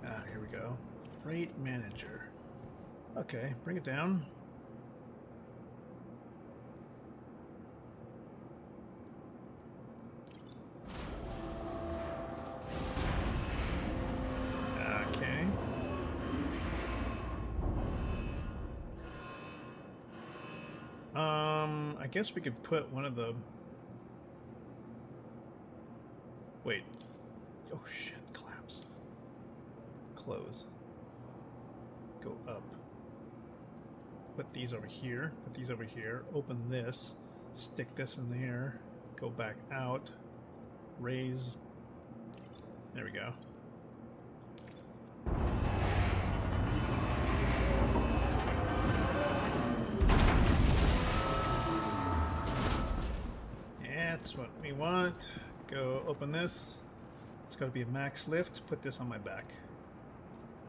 Here we go. Freight manager. Okay, bring it down. Okay. I guess we could put one of the... Wait. Oh shit, collapse. Close. Go up. Put these over here. Put these over here. Open this. Stick this in there. Go back out. Raise. There we go. That's what we want. Go open this. It's got to be a max lift. Put this on my back.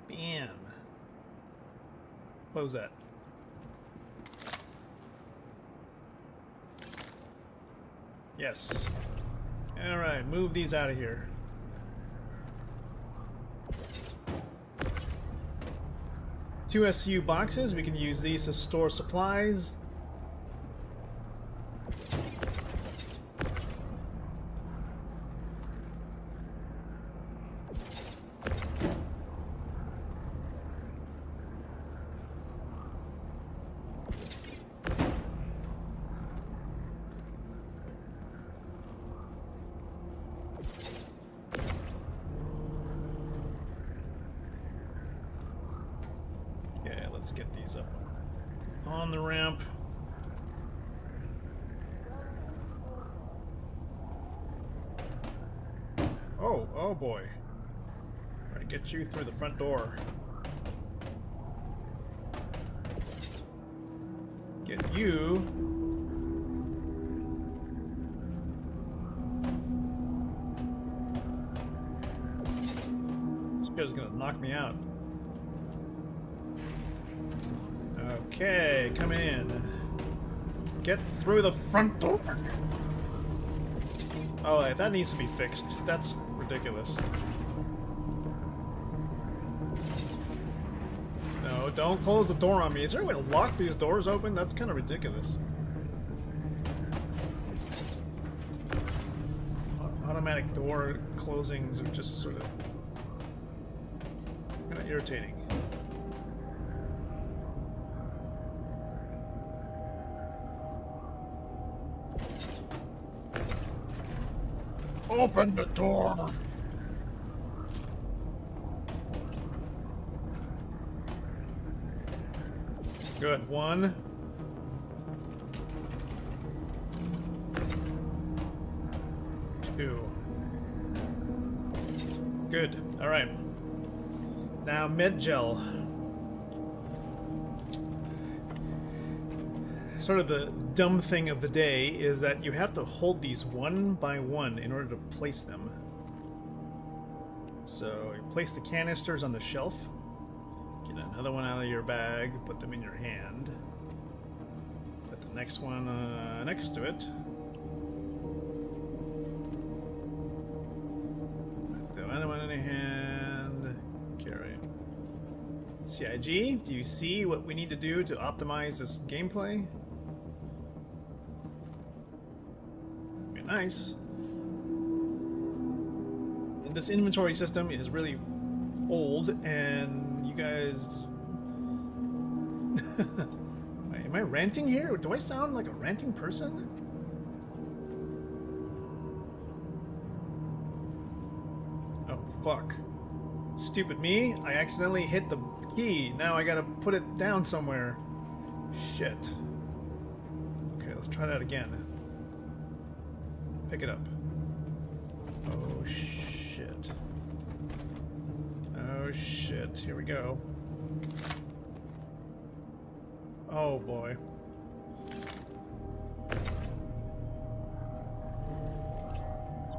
Bam. Close that. Yes. Alright, move these out of here. Two SU boxes. We can use these to store supplies. Let's get these up on the ramp. Oh boy. Try to get you through the front door. Get you. This guy's gonna knock me out. Okay, come in. Get through the front door. Oh, that needs to be fixed. That's ridiculous. No, don't close the door on me. Is there a way to lock these doors open? That's kind of ridiculous. Automatic door closings are just sort of kind of irritating. Open the door! Good. One. Two. Good. Alright. Now, med gel. Sort of the dumb thing of the day is that you have to hold these one by one in order to place them. So you place the canisters on the shelf, get another one out of your bag, put them in your hand, put the next one next to it, put the other one in your hand, carry. CIG, do you see what we need to do to optimize this gameplay? Nice. And this inventory system is really old, and you guys... Am I ranting here? Do I sound like a ranting person? Oh, fuck. Stupid me. I accidentally hit the key. Now I gotta put it down somewhere. Shit. Okay, let's try that again. Pick it up. Oh, shit. Oh, shit. Here we go. Oh, boy.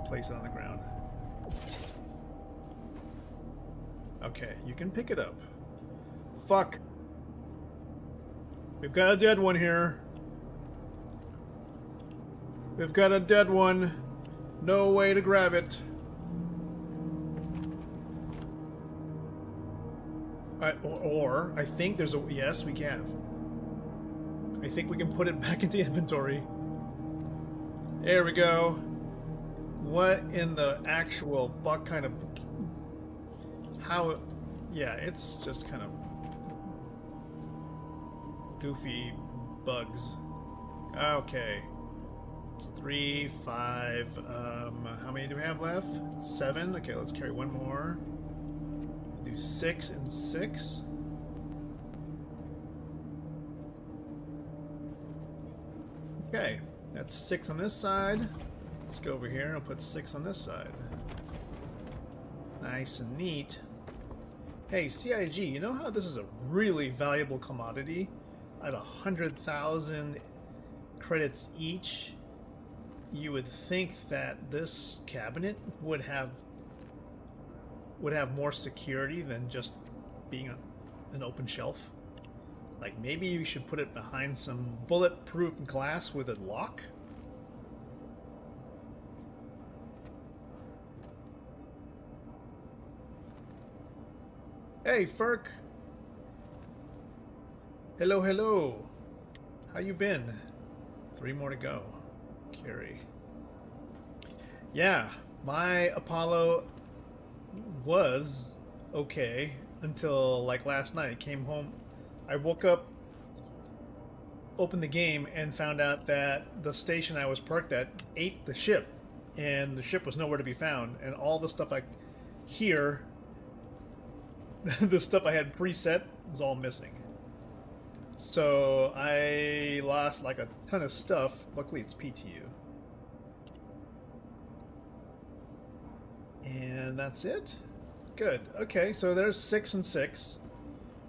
Place it on the ground. Okay, you can pick it up. Fuck. We've got a dead one here. We've got a dead one. No way to grab it. Or I think there's a... Yes, we can. I think we can put it back into inventory. There we go. What in the actual buck kind of... How... Yeah, it's just kind of... goofy bugs. Okay. It's 3, 5, how many do we have left? 7. Okay, let's carry one more. Do 6 and 6. Okay, that's 6 on this side. Let's go over here and I'll put 6 on this side. Nice and neat. Hey, CIG, you know how this is a really valuable commodity? At 100,000 credits each, you would think that this cabinet would have more security than just being an open shelf. Like maybe you should put it behind some bulletproof glass with a lock. Hey, Ferk. Hello, hello. How you been? 3 more to go. Carry. Yeah, my Apollo was okay until like last night. I came home. I woke up, opened the game, and found out that the station I was parked at ate the ship, and the ship was nowhere to be found. And all the stuff I here, the stuff I had preset, was all missing. So I lost like a ton of stuff. Luckily, it's PTU. And that's it? Good. Okay, so there's 6 and 6.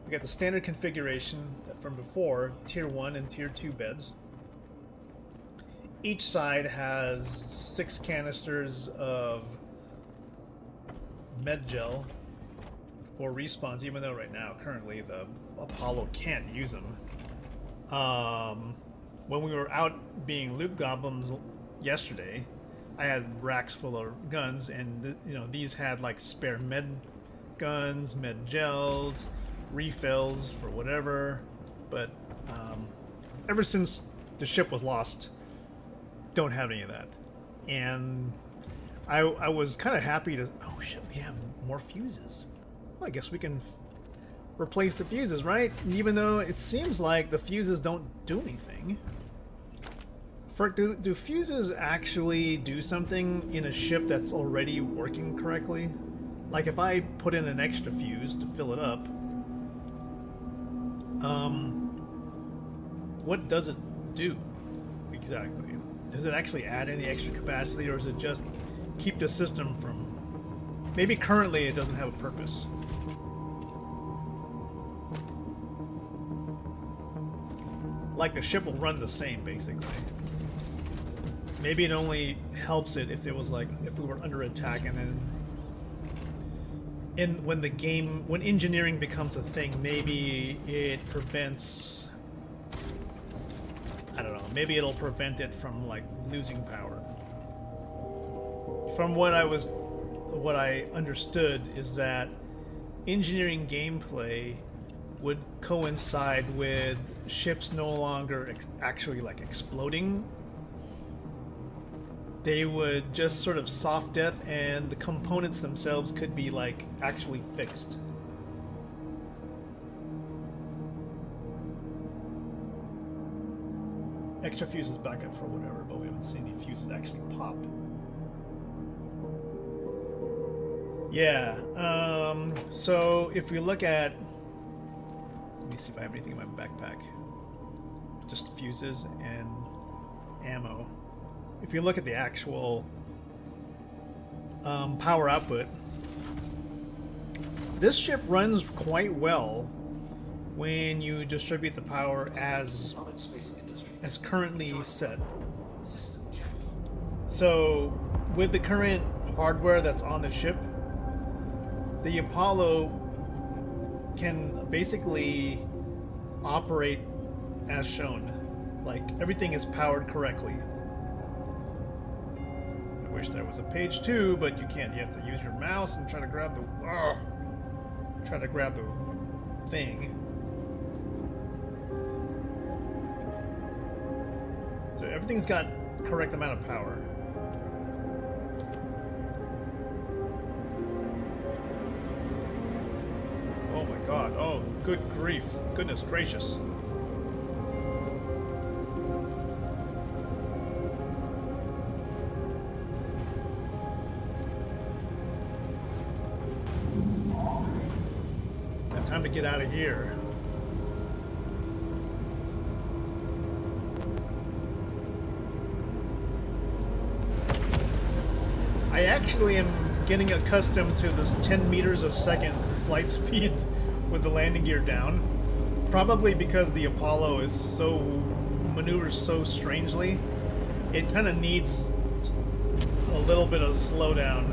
We got the standard configuration from before, Tier 1 and Tier 2 beds. Each side has 6 canisters of med gel for respawns, even though right now, currently, the Apollo can't use them. When we were out being loot goblins yesterday, I had racks full of guns, and you know, these had like spare med guns, med gels, refills for whatever. But ever since the ship was lost, don't have any of that. And I was kind of happy to... Oh shit, we have more fuses. Well, I guess we can replace the fuses, right? Even though it seems like the fuses don't do anything. Do fuses actually do something in a ship that's already working correctly? Like if I put in an extra fuse to fill it up, what does it do exactly? Does it actually add any extra capacity, or does it just keep the system from... Maybe currently it doesn't have a purpose. Like the ship will run the same, basically. Maybe it only helps it if it was like, if we were under attack, and then when engineering becomes a thing, maybe it prevents, I don't know, maybe it'll prevent it from like losing power. From what I understood is that engineering gameplay would coincide with ships no longer actually like exploding. They would just sort of soft death, and the components themselves could be like actually fixed. extra fuses back up for whatever, but we haven't seen any fuses actually pop. Yeah, so if we look at, let me see if I have anything in my backpack. Just fuses and ammo. If you look at the actual power output, this ship runs quite well when you distribute the power as currently set. So with the current hardware that's on the ship, the Apollo can basically operate as shown. Like, everything is powered correctly. I wish there was a page 2, but you can't. You have to use your mouse and try to grab the thing. So everything's got correct amount of power. Oh my god. Oh, good grief. Goodness gracious. Time to get out of here. I actually am getting accustomed to this 10 meters a second flight speed with the landing gear down. Probably because the Apollo is so maneuvers so strangely. It kind of needs a little bit of slowdown.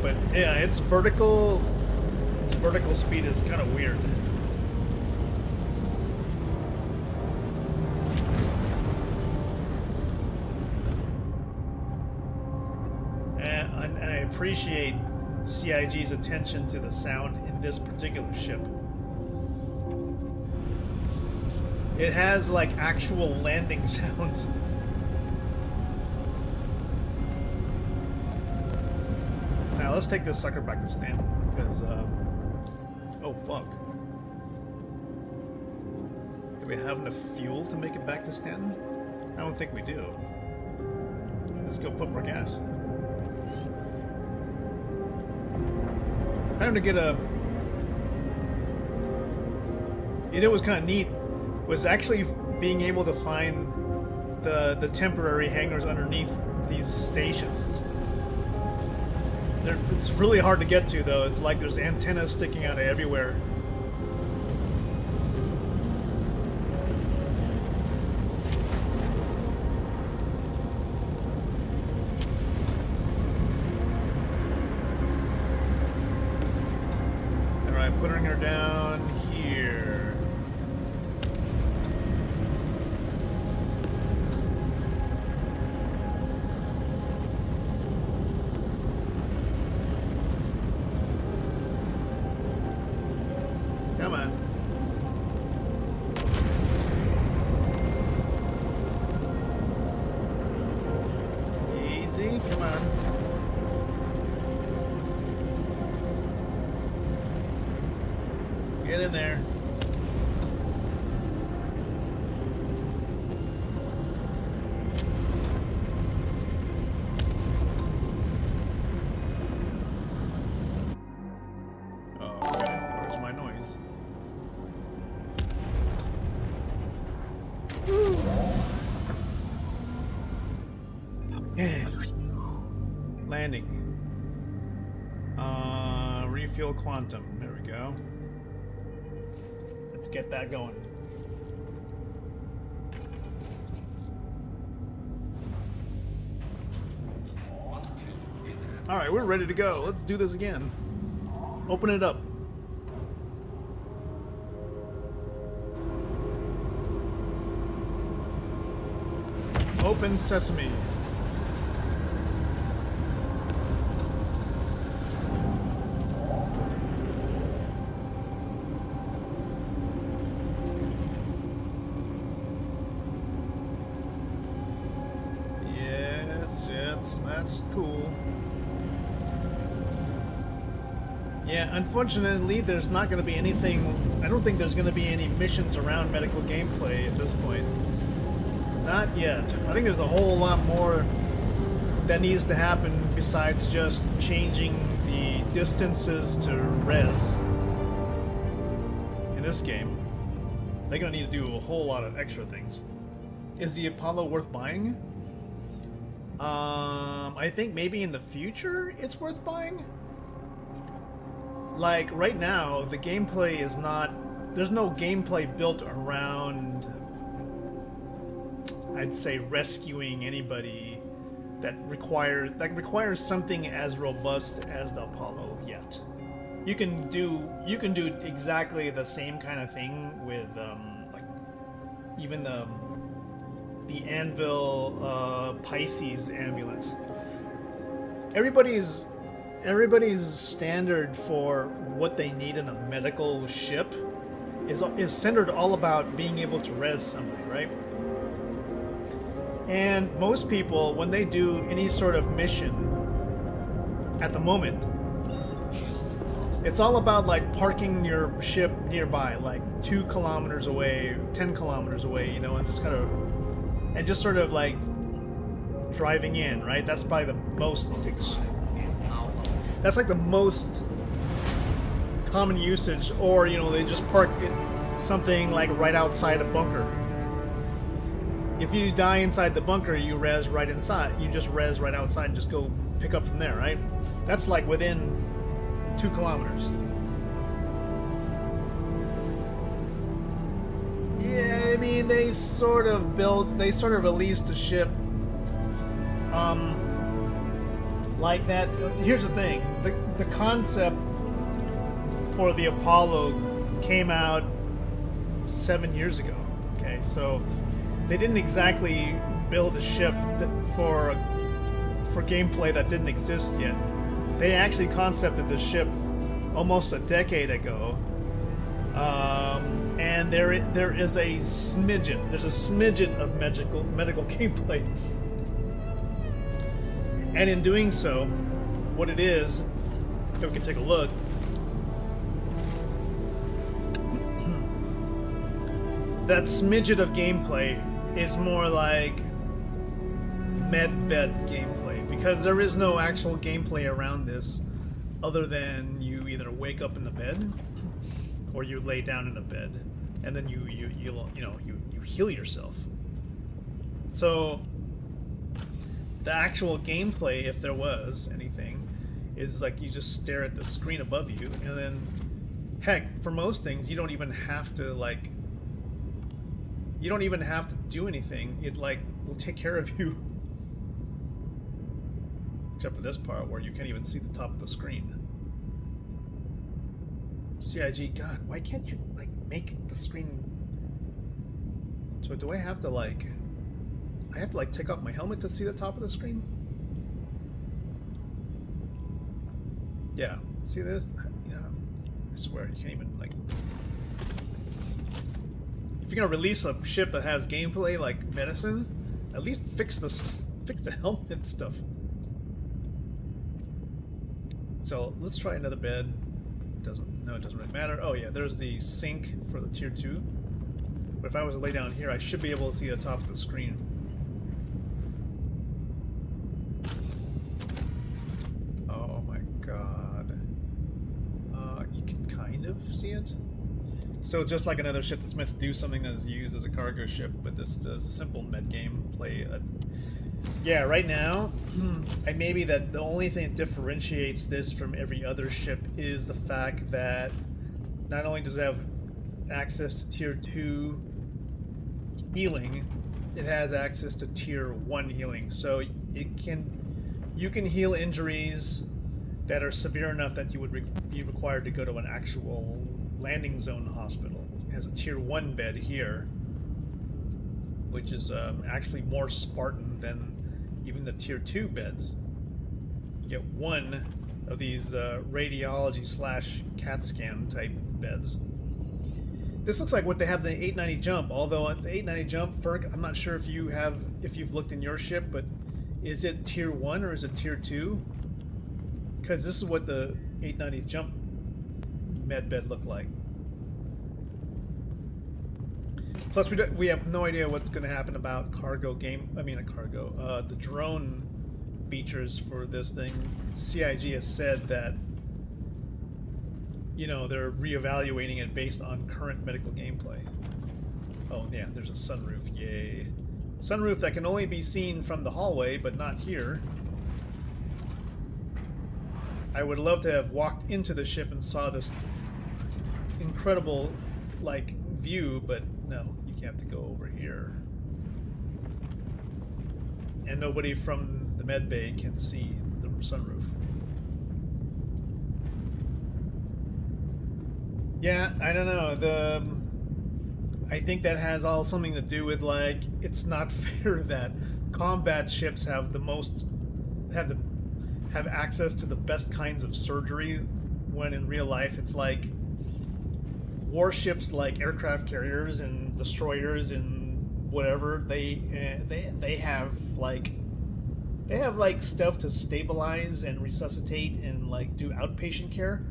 But yeah, its vertical speed is kind of weird. And I appreciate CIG's attention to the sound in this particular ship. It has like actual landing sounds. Now let's take this sucker back to Stanton, because, oh fuck. Do we have enough fuel to make it back to Stanton? I don't think we do. Let's go put more gas. Time to get a... You know what's kind of neat was actually being able to find the temporary hangars underneath these stations. It's really hard to get to, though. It's like there's antennas sticking out of everywhere. Alright, putting her down here. Come on. Easy, come on. Get in there. Oh, okay. Where's my noise? Yeah. Landing. Refuel quantum. There we go. Let's get that going. Alright, we're ready to go. Let's do this again. Open it up. Open sesame. Yes, that's cool. Yeah, unfortunately, there's not going to be anything. I don't think there's going to be any missions around medical gameplay at this point. Not yet. I think there's a whole lot more that needs to happen besides just changing the distances to res in this game. They're going to need to do a whole lot of extra things. Is the Apollo worth buying? I think maybe in the future it's worth buying. Like, right now, the gameplay is not... There's no gameplay built around, I'd say, rescuing anybody that requires something as robust as the Apollo yet. You can do exactly the same kind of thing with, like, even the Anvil Pisces ambulance. Everybody's standard for what they need in a medical ship is centered all about being able to res somebody, right? And most people, when they do any sort of mission at the moment, it's all about like parking your ship nearby, like 2 kilometers away, 10 kilometers away, you know, and just sort of like driving in, right? That's probably the most... That's like the most common usage, or, you know, they just park something like right outside a bunker. If you die inside the bunker, you res right inside. You just res right outside and just go pick up from there, right? That's like within 2 kilometers. Yeah, I mean, they sort of released a ship like that. Here's the thing, the concept for the Apollo came out 7 years ago. Okay, so they didn't exactly build a ship for gameplay that didn't exist yet. They actually concepted the ship almost a decade ago, and there is a smidgen. There's a smidgen of medical gameplay. And in doing so, what it is, if we can take a look, that smidget of gameplay is more like med-bed gameplay, because there is no actual gameplay around this other than you either wake up in the bed or you lay down in a bed, and then you heal yourself. So the actual gameplay, if there was anything, is like you just stare at the screen above you, and then, heck, for most things, you don't even have to do anything. It like will take care of you. Except for this part where you can't even see the top of the screen. CIG, God, why can't you like make the screen? So do I have to like take off my helmet to see the top of the screen? Yeah, see this? Yeah, I swear you can't even like. If you're gonna release a ship that has gameplay like medicine, at least fix the helmet stuff. So let's try another bed. It doesn't really matter. Oh yeah, there's the sink for the tier 2. But if I was to lay down here, I should be able to see the top of the screen. Oh my god. You can kind of see it. So just like another ship that's meant to do something that is used as a cargo ship, but this does a simple med game play. Yeah, right now, maybe that the only thing that differentiates this from every other ship is the fact that not only does it have access to tier 2 healing, it has access to tier 1 healing. So you can heal injuries that are severe enough that you would be required to go to an actual landing zone hospital. It has a tier 1 bed here, which is actually more Spartan than even the tier 2 beds. You get one of these radiology / CAT scan type beds. This looks like what they have in the 890 jump, although the 890 jump perk, I'm not sure if you've looked in your ship, but is it tier 1 or is it tier 2? Because this is what the 890 jump med bed look like. Plus, we have no idea what's going to happen about the drone features for this thing. CIG has said that, you know, they're reevaluating it based on current medical gameplay. Oh yeah, there's a sunroof, yay. Sunroof that can only be seen from the hallway, but not here. I would love to have walked into the ship and saw this incredible, like, view, but no, you have to go over here. And nobody from the med bay can see the sunroof. Yeah, I don't know. I think that has all something to do with, like, it's not fair that combat ships have have access to the best kinds of surgery, when in real life it's like warships like aircraft carriers and destroyers and whatever, they have like stuff to stabilize and resuscitate and like do outpatient care,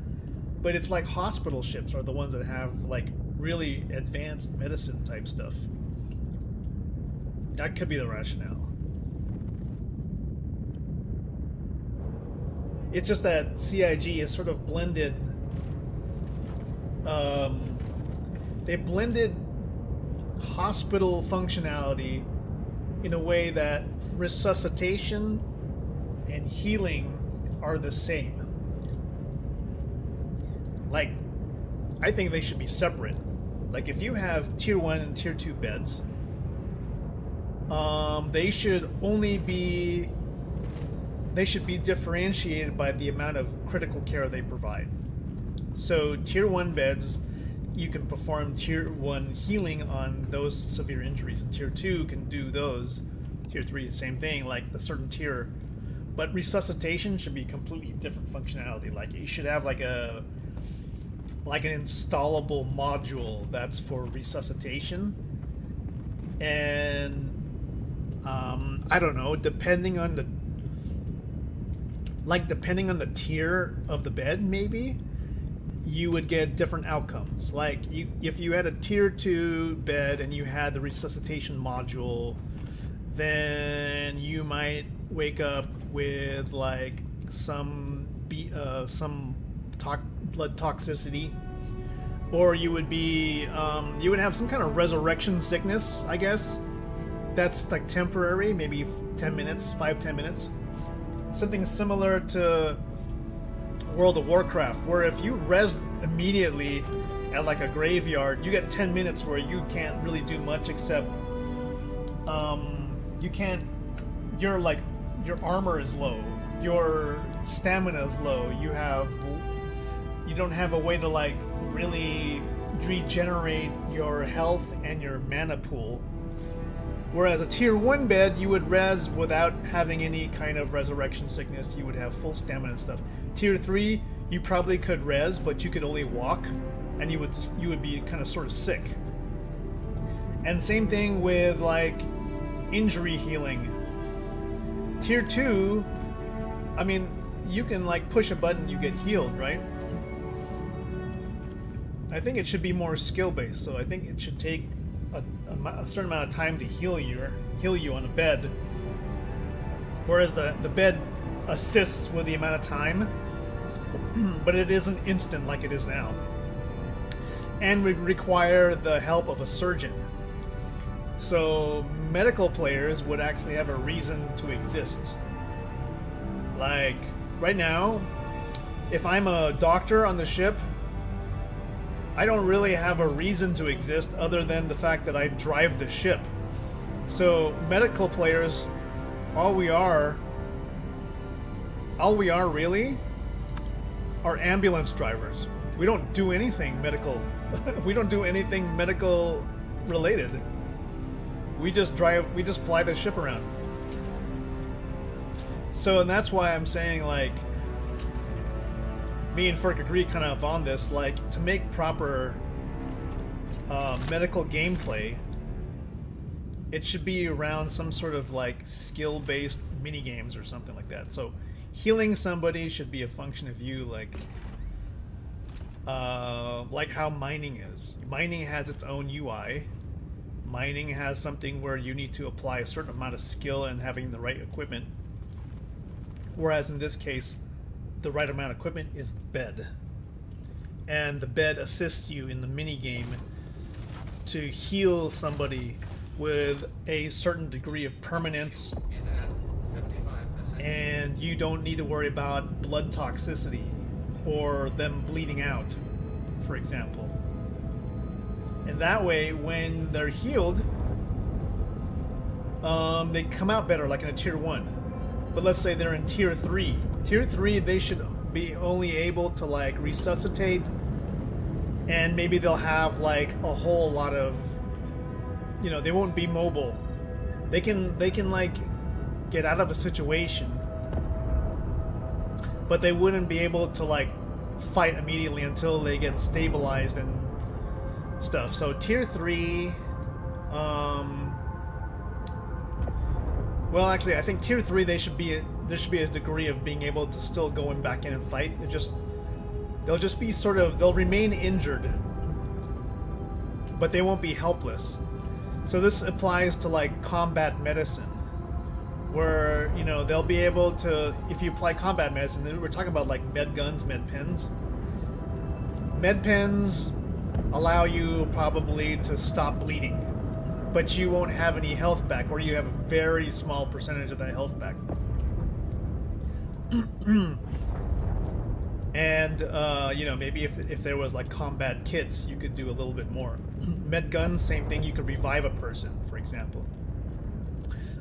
but it's like hospital ships are the ones that have like really advanced medicine type stuff. That could be the rationale. It's just that CIG is sort of blended. They blended hospital functionality in a way that resuscitation and healing are the same. Like, I think they should be separate. Like, if you have tier 1 and tier 2 beds, they should be differentiated by the amount of critical care they provide. So tier 1 beds, you can perform tier 1 healing on those severe injuries, and tier 2 can do those. Tier 3, the same thing, like the certain tier. But resuscitation should be completely different functionality. Like, you should have like an installable module that's for resuscitation. And I don't know, depending on the tier of the bed, maybe you would get different outcomes. Like, if you had a tier 2 bed and you had the resuscitation module, then you might wake up with like some blood toxicity, or you would have some kind of resurrection sickness, I guess. That's like temporary, maybe 10 minutes, 5-10 minutes. Something similar to World of Warcraft, where if you res immediately at like a graveyard, you get 10 minutes where you can't really do much except your armor is low, your stamina is low, you don't have a way to like really regenerate your health and your mana pool. Whereas a tier 1 bed, you would res without having any kind of resurrection sickness. You would have full stamina and stuff. Tier 3, you probably could res, but you could only walk, and you would be kind of sort of sick. And same thing with like injury healing. Tier 2, I mean, you can like push a button, you get healed, right? I think it should be more skill based, so I think it should take a certain amount of time to heal you on a bed, whereas the bed assists with the amount of time, but it isn't instant like it is now, and would require the help of a surgeon. So medical players would actually have a reason to exist. Like right now, if I'm a doctor on the ship, I don't really have a reason to exist other than the fact that I drive the ship. So medical players, all we are really are ambulance drivers. We don't do anything medical. We don't do anything medical related. We just fly the ship around. So, and that's why I'm saying, like, me and Ferk agree kind of on this, like, to make proper medical gameplay, it should be around some sort of like skill-based mini games or something like that. So healing somebody should be a function of you like like how mining is. Mining has its own UI. Mining has something where you need to apply a certain amount of skill and having the right equipment. Whereas in this case, the right amount of equipment is the bed. And the bed assists you in the mini game to heal somebody with a certain degree of permanence, and you don't need to worry about blood toxicity or them bleeding out, for example. And that way, when they're healed, they come out better, like in a tier 1. But let's say they're in tier 3. Tier 3, they should be only able to like resuscitate, and maybe they'll have like a whole lot of, you know, they won't be mobile. They can like get out of a situation, but they wouldn't be able to like fight immediately until they get stabilized and stuff. So tier 3, well, actually, I think tier 3 there should be a degree of being able to still go back in and fight. They'll just be sort of, they'll remain injured, but they won't be helpless. So this applies to like combat medicine, where, you know, they'll be able to, if you apply combat medicine, we're talking about like med guns, med pens. Med pens allow you probably to stop bleeding, but you won't have any health back, or you have a very small percentage of that health back. And, you know, maybe if there was like combat kits, you could do a little bit more. Med guns, same thing, you could revive a person, for example.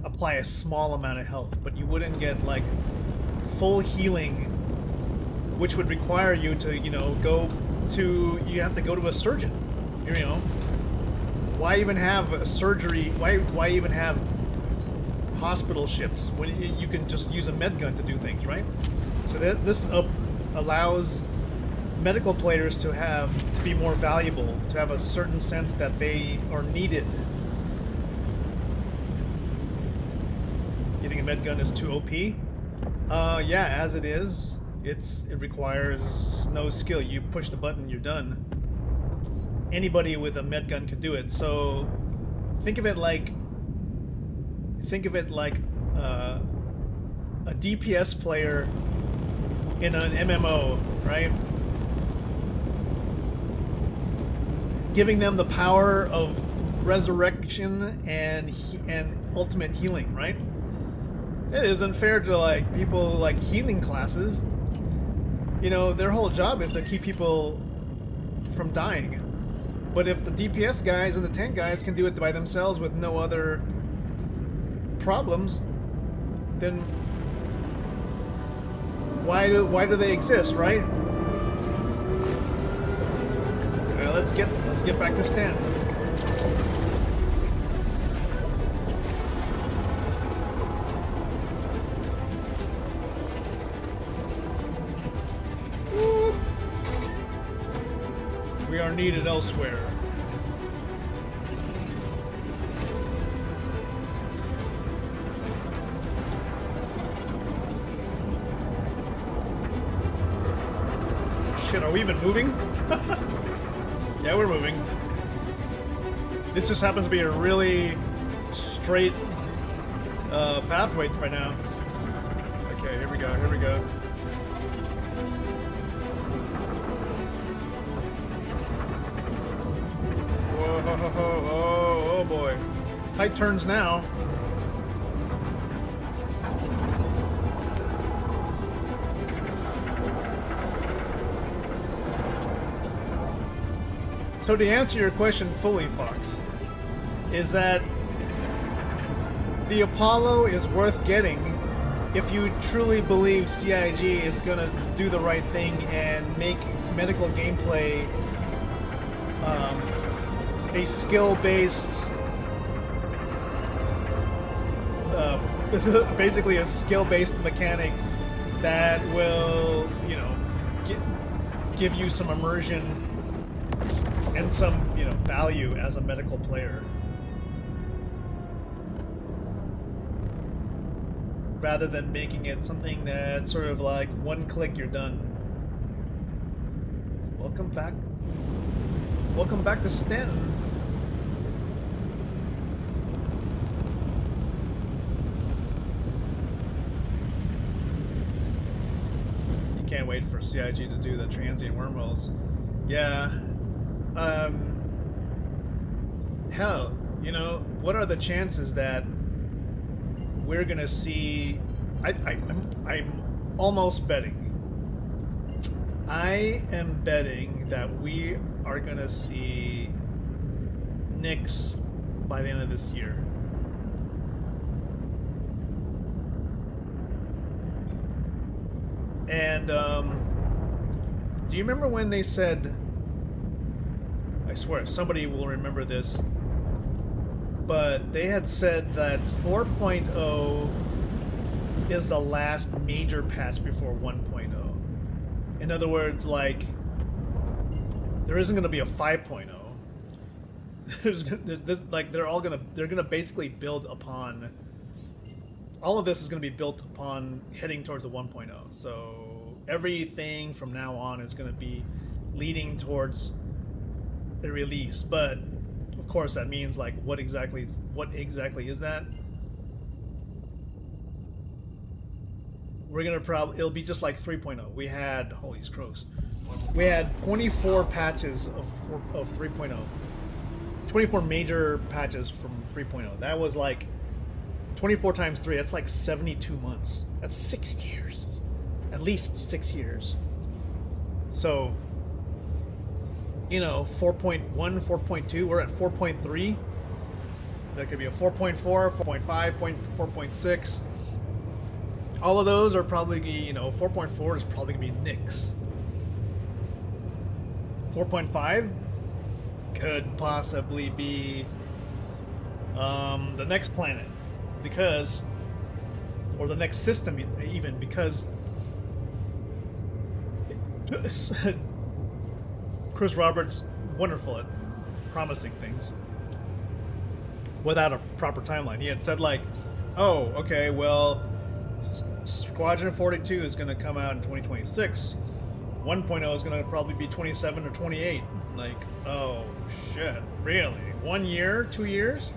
Apply a small amount of health, but you wouldn't get like full healing, which would require you to, you know, you have to go to a surgeon, you know. Why even have a surgery? Why even have hospital ships when you can just use a med gun to do things, right? So this allows medical players to be more valuable, to have a certain sense that they are needed. You think a med gun is too OP? Yeah, as it is, it requires no skill. You push the button, you're done. Anybody with a med gun can do it. So think of it like a DPS player in an MMO, right? Giving them the power of resurrection and ultimate healing, right? It isn't fair to like people like healing classes. You know, their whole job is to keep people from dying. But if the DPS guys and the tank guys can do it by themselves with no other problems, then why do they exist, right? Well, let's get back to Stan. Woo. We are needed elsewhere. Shit, are we even moving? Yeah, we're moving. This just happens to be a really straight pathway right now. Okay, here we go, here we go. Whoa, ho, ho, ho. Oh boy. Tight turns now. So to answer your question fully, Fox, is that the Apollo is worth getting if you truly believe CIG is going to do the right thing and make medical gameplay a skill-based, basically a skill-based mechanic that will, you know, give you some immersion and some, you know, value as a medical player, rather than making it something that sort of like one click you're done. Welcome back. Welcome back to Stanton. You can't wait for CIG to do the transient wormholes. Yeah. Hell, you know, what are the chances that we're gonna see? I'm almost betting. I am betting that we are gonna see Nyx by the end of this year. And do you remember when they said? I swear somebody will remember this. But they had said that 4.0 is the last major patch before 1.0. In other words, like, there isn't going to be a 5.0. Like, they're gonna basically build upon. All of this is going to be built upon heading towards the 1.0. So everything from now on is going to be leading towards a release, but. Of course, that means like what exactly is that? We're gonna it'll be just like 3.0. We had holy scrokes. We had 24 patches of 3.0. 24 major patches from 3.0. That was like 24 times 3. That's like 72 months. That's 6 years. At least 6 years. So. You know, 4.1, 4.2, we're at 4.3. There could be a 4.4, 4.5, 4.6. All of those are probably, you know, 4.4 is probably going to be Nyx. 4.5 could possibly be the next planet. Because, or the next system even, because Chris Roberts, wonderful at promising things without a proper timeline. He had said like, oh, okay, well, Squadron 42 is going to come out in 2026. 1.0 is going to probably be 27 or 28. Like, oh, shit, really? 1 year? 2 years?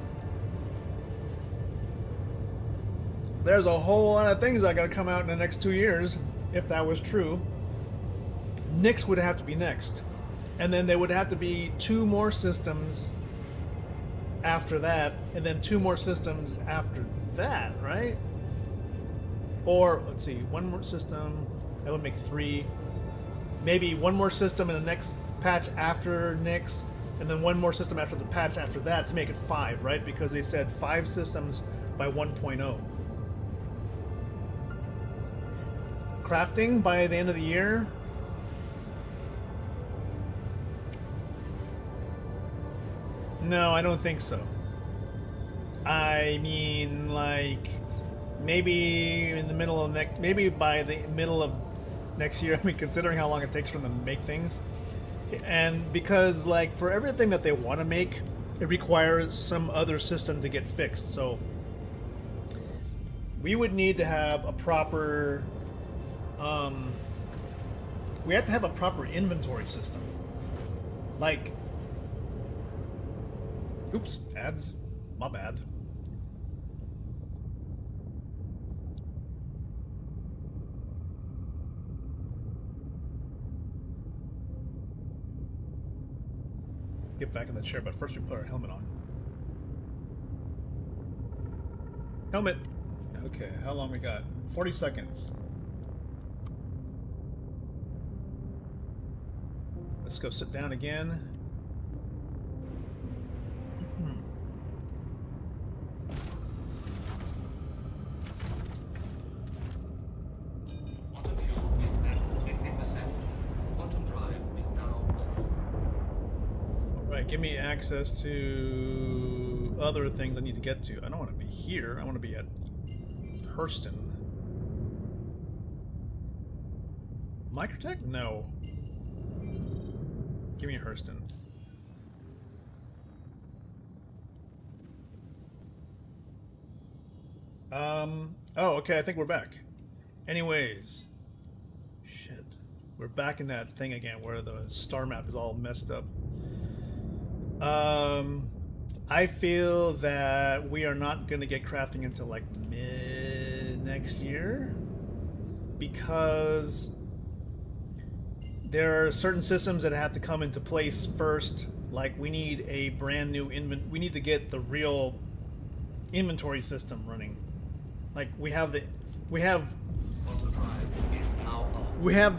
There's a whole lot of things that got to come out in the next 2 years, if that was true. Nyx would have to be next. And then there would have to be 2 more systems after that, and then 2 more systems after that, right? Or, let's see, 1 more system, that would make 3. Maybe 1 more system in the next patch after Nyx, and then 1 more system after the patch after that to make it 5, right? Because they said 5 systems by 1.0. Crafting by the end of the year? No, I don't think so. I mean, like, maybe in the middle of maybe by the middle of next year. I mean, considering how long it takes for them to make things, and because like for everything that they want to make, it requires some other system to get fixed. So we would need to have a proper. We have to have a proper inventory system, like. Oops, ads. My bad. Get back in the chair, but first we put our helmet on. Helmet! Okay, how long we got? 40 seconds. Let's go sit down again. Quantum fuel is at 50%. Quantum drive is now off. Alright, give me access to other things I need to get to. I don't want to be here. I want to be at Hurston. Microtech? No. Give me Hurston. Oh, okay, I think we're back. Anyways. Shit. We're back in that thing again where the star map is all messed up. I feel that we are not going to get crafting until like mid next year because there are certain systems that have to come into place first. Like we need a brand new we need to get the real inventory system running. Like we have the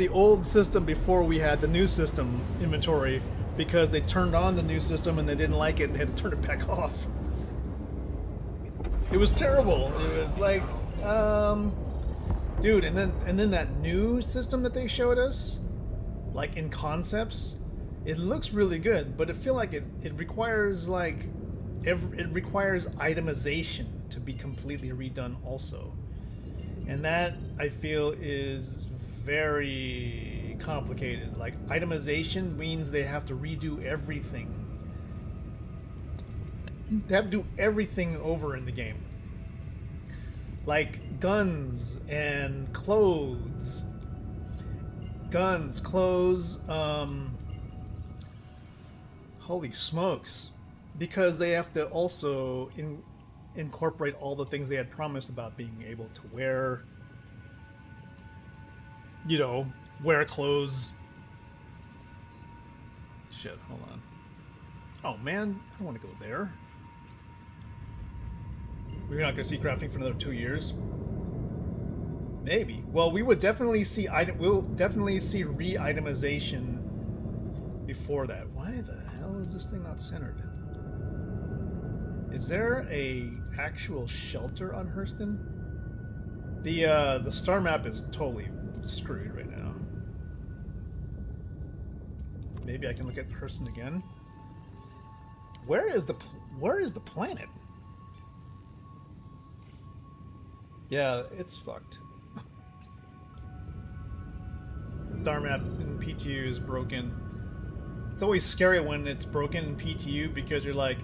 old system before we had the new system inventory because they turned on the new system and they didn't like it and had to turn it back off. It was terrible. It was like, dude, and then that new system that they showed us, like in concepts, it looks really good, but I feel like it requires like it requires itemization to be completely redone also. And that I feel is very complicated. Like itemization means they have to redo everything. They have to do everything over in the game. Like guns and clothes. Guns, clothes, holy smokes. Because they have to also incorporate all the things they had promised about being able to wear, you know, wear clothes. Shit, hold on. Oh man, I don't want to go there. We're not going to see crafting for another 2 years. Maybe. Well, we would definitely see we'll definitely see re-itemization before that. Why the hell is this thing not centered? Is there a actual shelter on Hurston? The star map is totally screwed right now. Maybe I can look at Hurston again. Where is the planet? Yeah, it's fucked. Star map in PTU is broken. It's always scary when it's broken in PTU because you're like,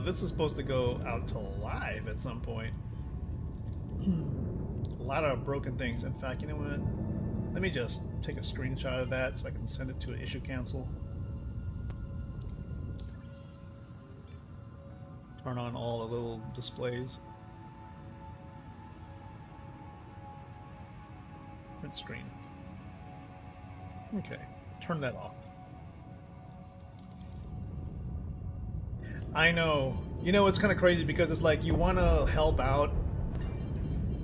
this is supposed to go out to live at some point. A lot of broken things. In fact, you know what? Let me just take a screenshot of that so I can send it to an issue cancel. Turn on all the little displays. Print screen. Okay, turn that off. I know. You know, it's kind of crazy because it's like you want to help out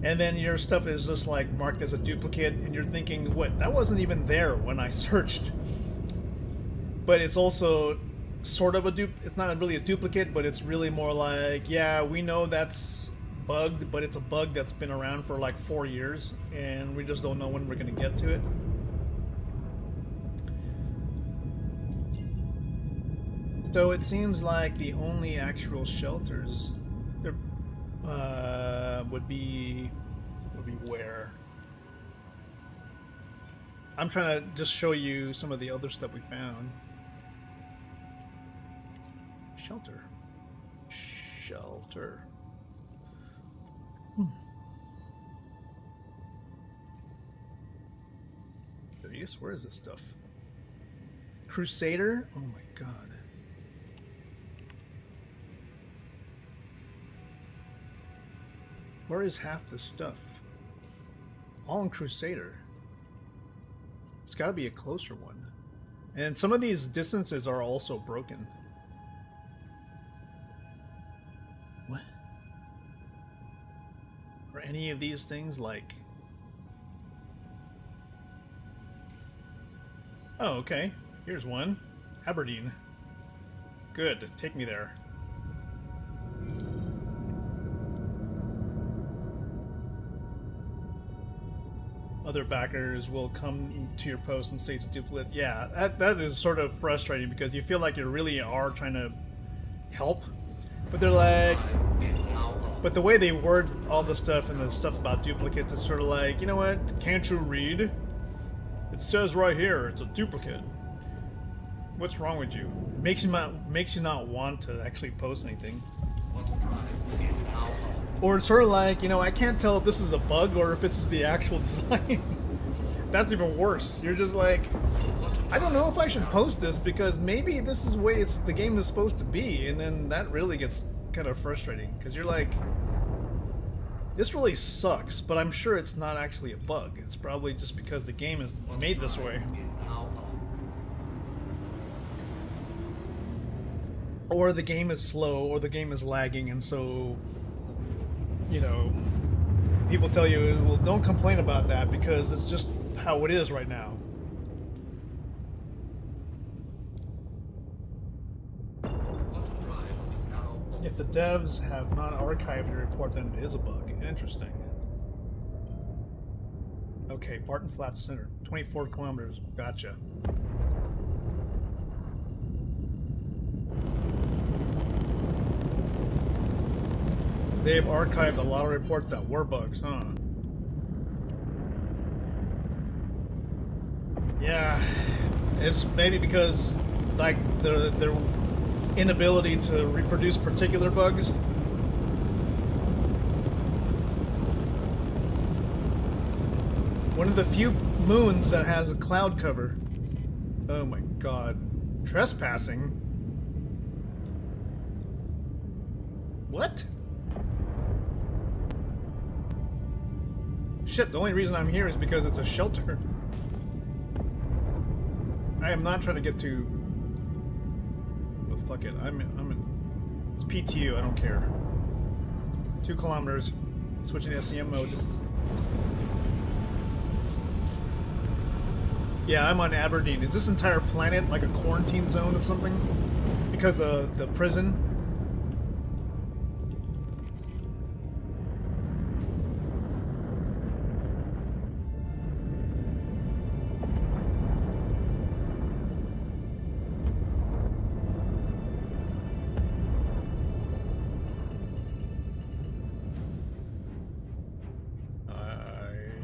and then your stuff is just like marked as a duplicate and you're thinking, what, that wasn't even there when I searched. But it's also sort of it's not really a duplicate, but it's really more like, yeah, we know that's bugged, but it's a bug that's been around for like 4 years and we just don't know when we're going to get to it. So it seems like the only actual shelters there would be where. I'm trying to just show you some of the other stuff we found. Shelter. Serious? Where is this stuff? Crusader? Oh my god. Where is half the stuff? All in Crusader. It's got to be a closer one. And some of these distances are also broken. What? Are any of these things like... Oh, okay. Here's one. Aberdeen. Good. Take me there. Other backers will come to your post and say it's a duplicate. Yeah, that is sort of frustrating because you feel like you really are trying to help, but they're like, but the way they word all the stuff and the stuff about duplicates is sort of like, you know what? Can't you read? It says right here it's a duplicate. What's wrong with you? It makes you not want to actually post anything. Or it's sort of like, you know, I can't tell if this is a bug or if this is the actual design. that's even worse. You're just like, I don't know if I should post this because maybe this is the way the game is supposed to be, and then that really gets kind of frustrating because you're like, this really sucks, but I'm sure it's not actually a bug. It's probably just because the game is made this way. Or the game is slow, or the game is lagging, and so, you know, people tell you, well, don't complain about that because it's just how it is right now. If the devs have not archived your report, then it is a bug. Interesting. Okay, Barton Flats Center, 24 kilometers. Gotcha. They've archived a lot of reports that were bugs, huh? Yeah, it's maybe because, like, their inability to reproduce particular bugs. One of the few moons that has a cloud cover. Oh my god. Trespassing? What? Shit, the only reason I'm here is because it's a shelter. I am not trying to get to... Oh, fuck it. I'm in... It's PTU, I don't care. 2 kilometers. Switching to SEM mode. Yeah, I'm on Aberdeen. Is this entire planet like a quarantine zone of something? Because of the prison?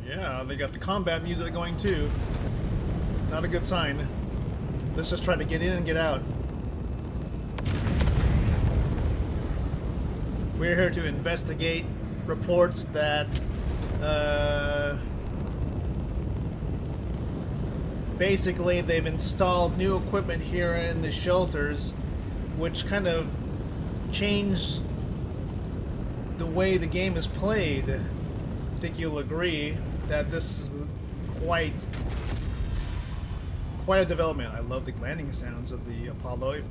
Yeah, they got the combat music going too. Not a good sign. Let's just try to get in and get out. We're here to investigate reports that basically they've installed new equipment here in the shelters, which kind of changed the way the game is played. I think you'll agree that this is quite a development. I love the landing sounds of the Apollo.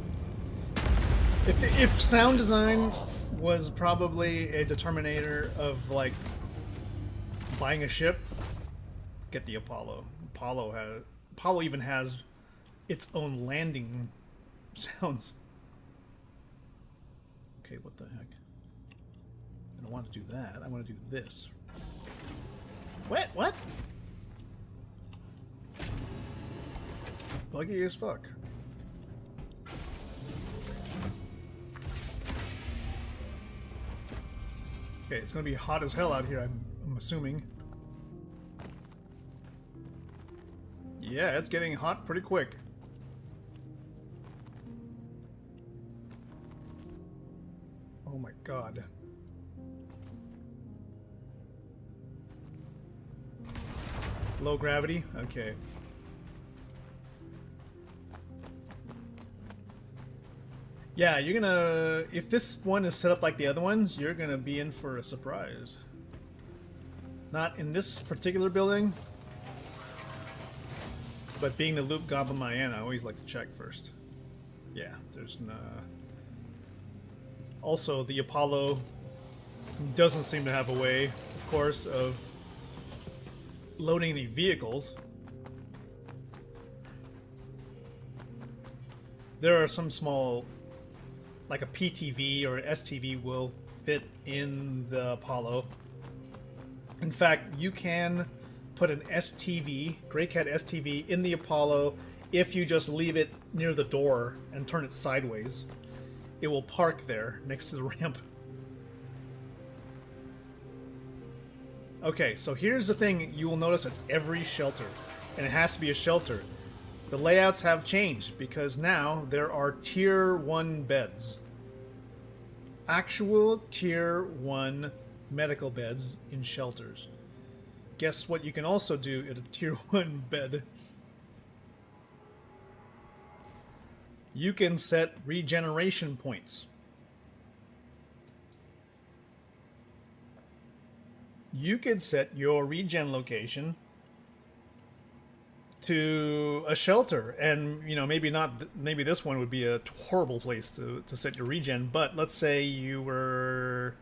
If sound design was probably a determinator of like buying a ship, get the Apollo. Apollo even has its own landing sounds. Okay, what the heck? I don't want to do that. I want to do this. What? Buggy as fuck. Okay, it's gonna be hot as hell out here, I'm assuming. Yeah, it's getting hot pretty quick. Oh my god. Low gravity? Okay. Yeah, you're gonna... If this one is set up like the other ones, you're gonna be in for a surprise. Not in this particular building, but being the Loop Goblin Mayan, I always like to check first. Yeah, there's no... Also, the Apollo doesn't seem to have a way, of course, of loading any vehicles. There are some small, like a PTV or STV will fit in the Apollo. In fact, you can put an STV, Grey Cat STV, in the Apollo if you just leave it near the door and turn it sideways. It will park there next to the ramp. Okay, so here's the thing you will notice at every shelter, and it has to be a shelter. The layouts have changed because now there are Tier 1 beds. Actual Tier 1 medical beds in shelters. guess what you can also do at a tier 1 bed? You can set regeneration points. You could set your regen location to a shelter, and you know, maybe not, maybe this one would be a horrible place to set your regen, but let's say you were,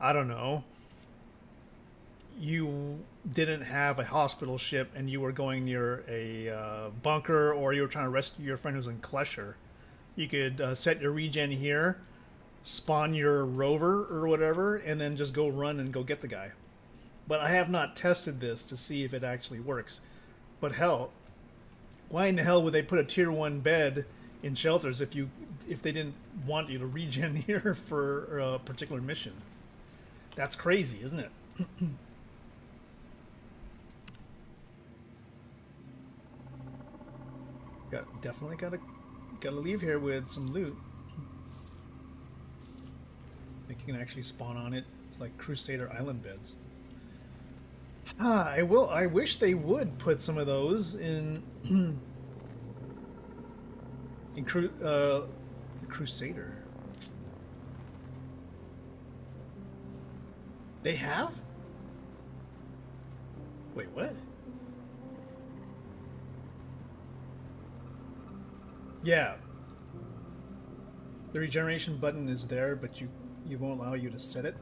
I don't know, you didn't have a hospital ship and you were going near a bunker, or you were trying to rescue your friend who's in Klesher. You could set your regen here, spawn your rover or whatever, and then just go run and go get the guy. But I have not tested this to see if it actually works. But hell, why in the hell would they put a tier 1 bed in shelters if they didn't want you to regen here for a particular mission? That's crazy, isn't it? Definitely gotta leave here with some loot. I think you can actually spawn on it. It's like Crusader Island beds. I wish they would put some of those in Crusader. They have? Wait, what? Yeah. The regeneration button is there, but you won't allow you to set it.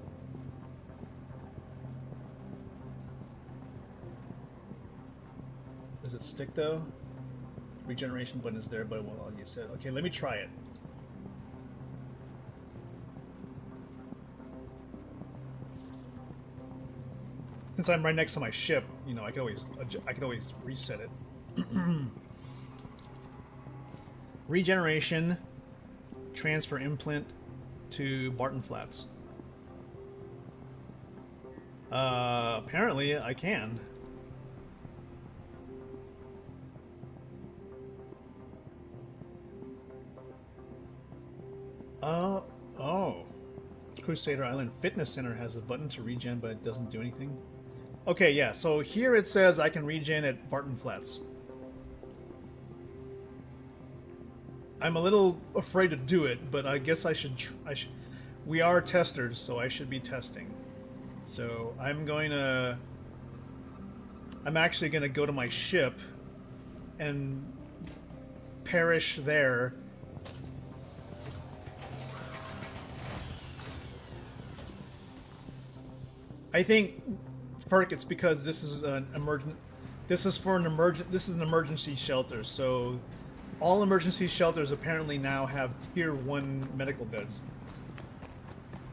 Does it stick though? Regeneration button is there, but it won't allow you to set it. Okay, let me try it. Since I'm right next to my ship, you know, I could always reset it. Regeneration, transfer implant to Barton Flats. Apparently I can. Oh. Crusader Island Fitness Center has a button to regen, but it doesn't do anything. Okay, yeah, so here it says I can regen at Barton Flats. I'm a little afraid to do it, but I guess I should. We are testers, so I should be testing. So I'm actually gonna go to my ship and perish there. I think, Perk, it's because this is an emergent. This is an emergency shelter, so all emergency shelters apparently now have tier 1 medical beds.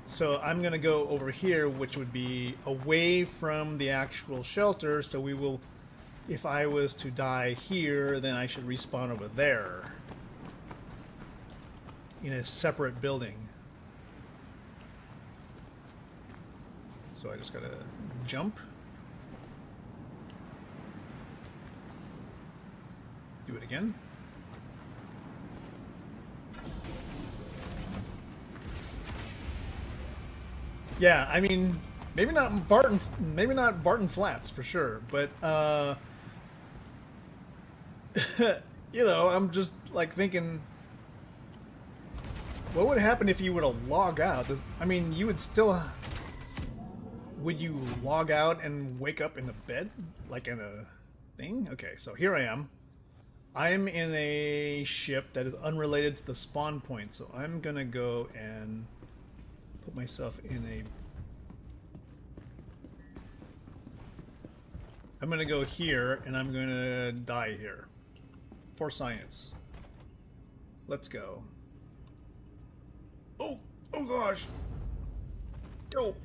So I'm gonna go over here, which would be away from the actual shelter. So we will, if I was to die here, then I should respawn over there in a separate building. So I just gotta jump. Do it again. Yeah, I mean, maybe not Barton Flats for sure, but you know, I'm just like thinking, what would happen if you were to log out? I mean, you would still. Would you log out and wake up in the bed? Like in a thing? Okay, so here I am. I'm in a ship that is unrelated to the spawn point, so I'm gonna go and put myself in a... I'm gonna go here, and I'm gonna die here. For science. Let's go. Oh! Oh gosh! Go!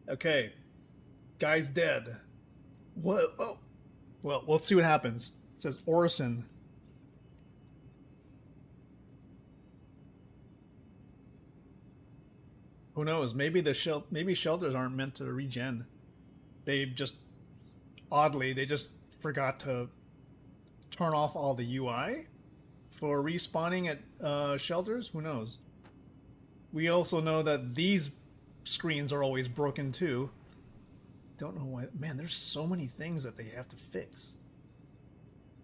Okay. Guy's dead. What? Oh. Well, let's see what happens. It says Orison. Who knows? Maybe maybe shelters aren't meant to regen. They just they just forgot to turn off all the UI for respawning at shelters. Who knows? We also know that these screens are always broken too. Don't know why. Man, there's so many things that they have to fix.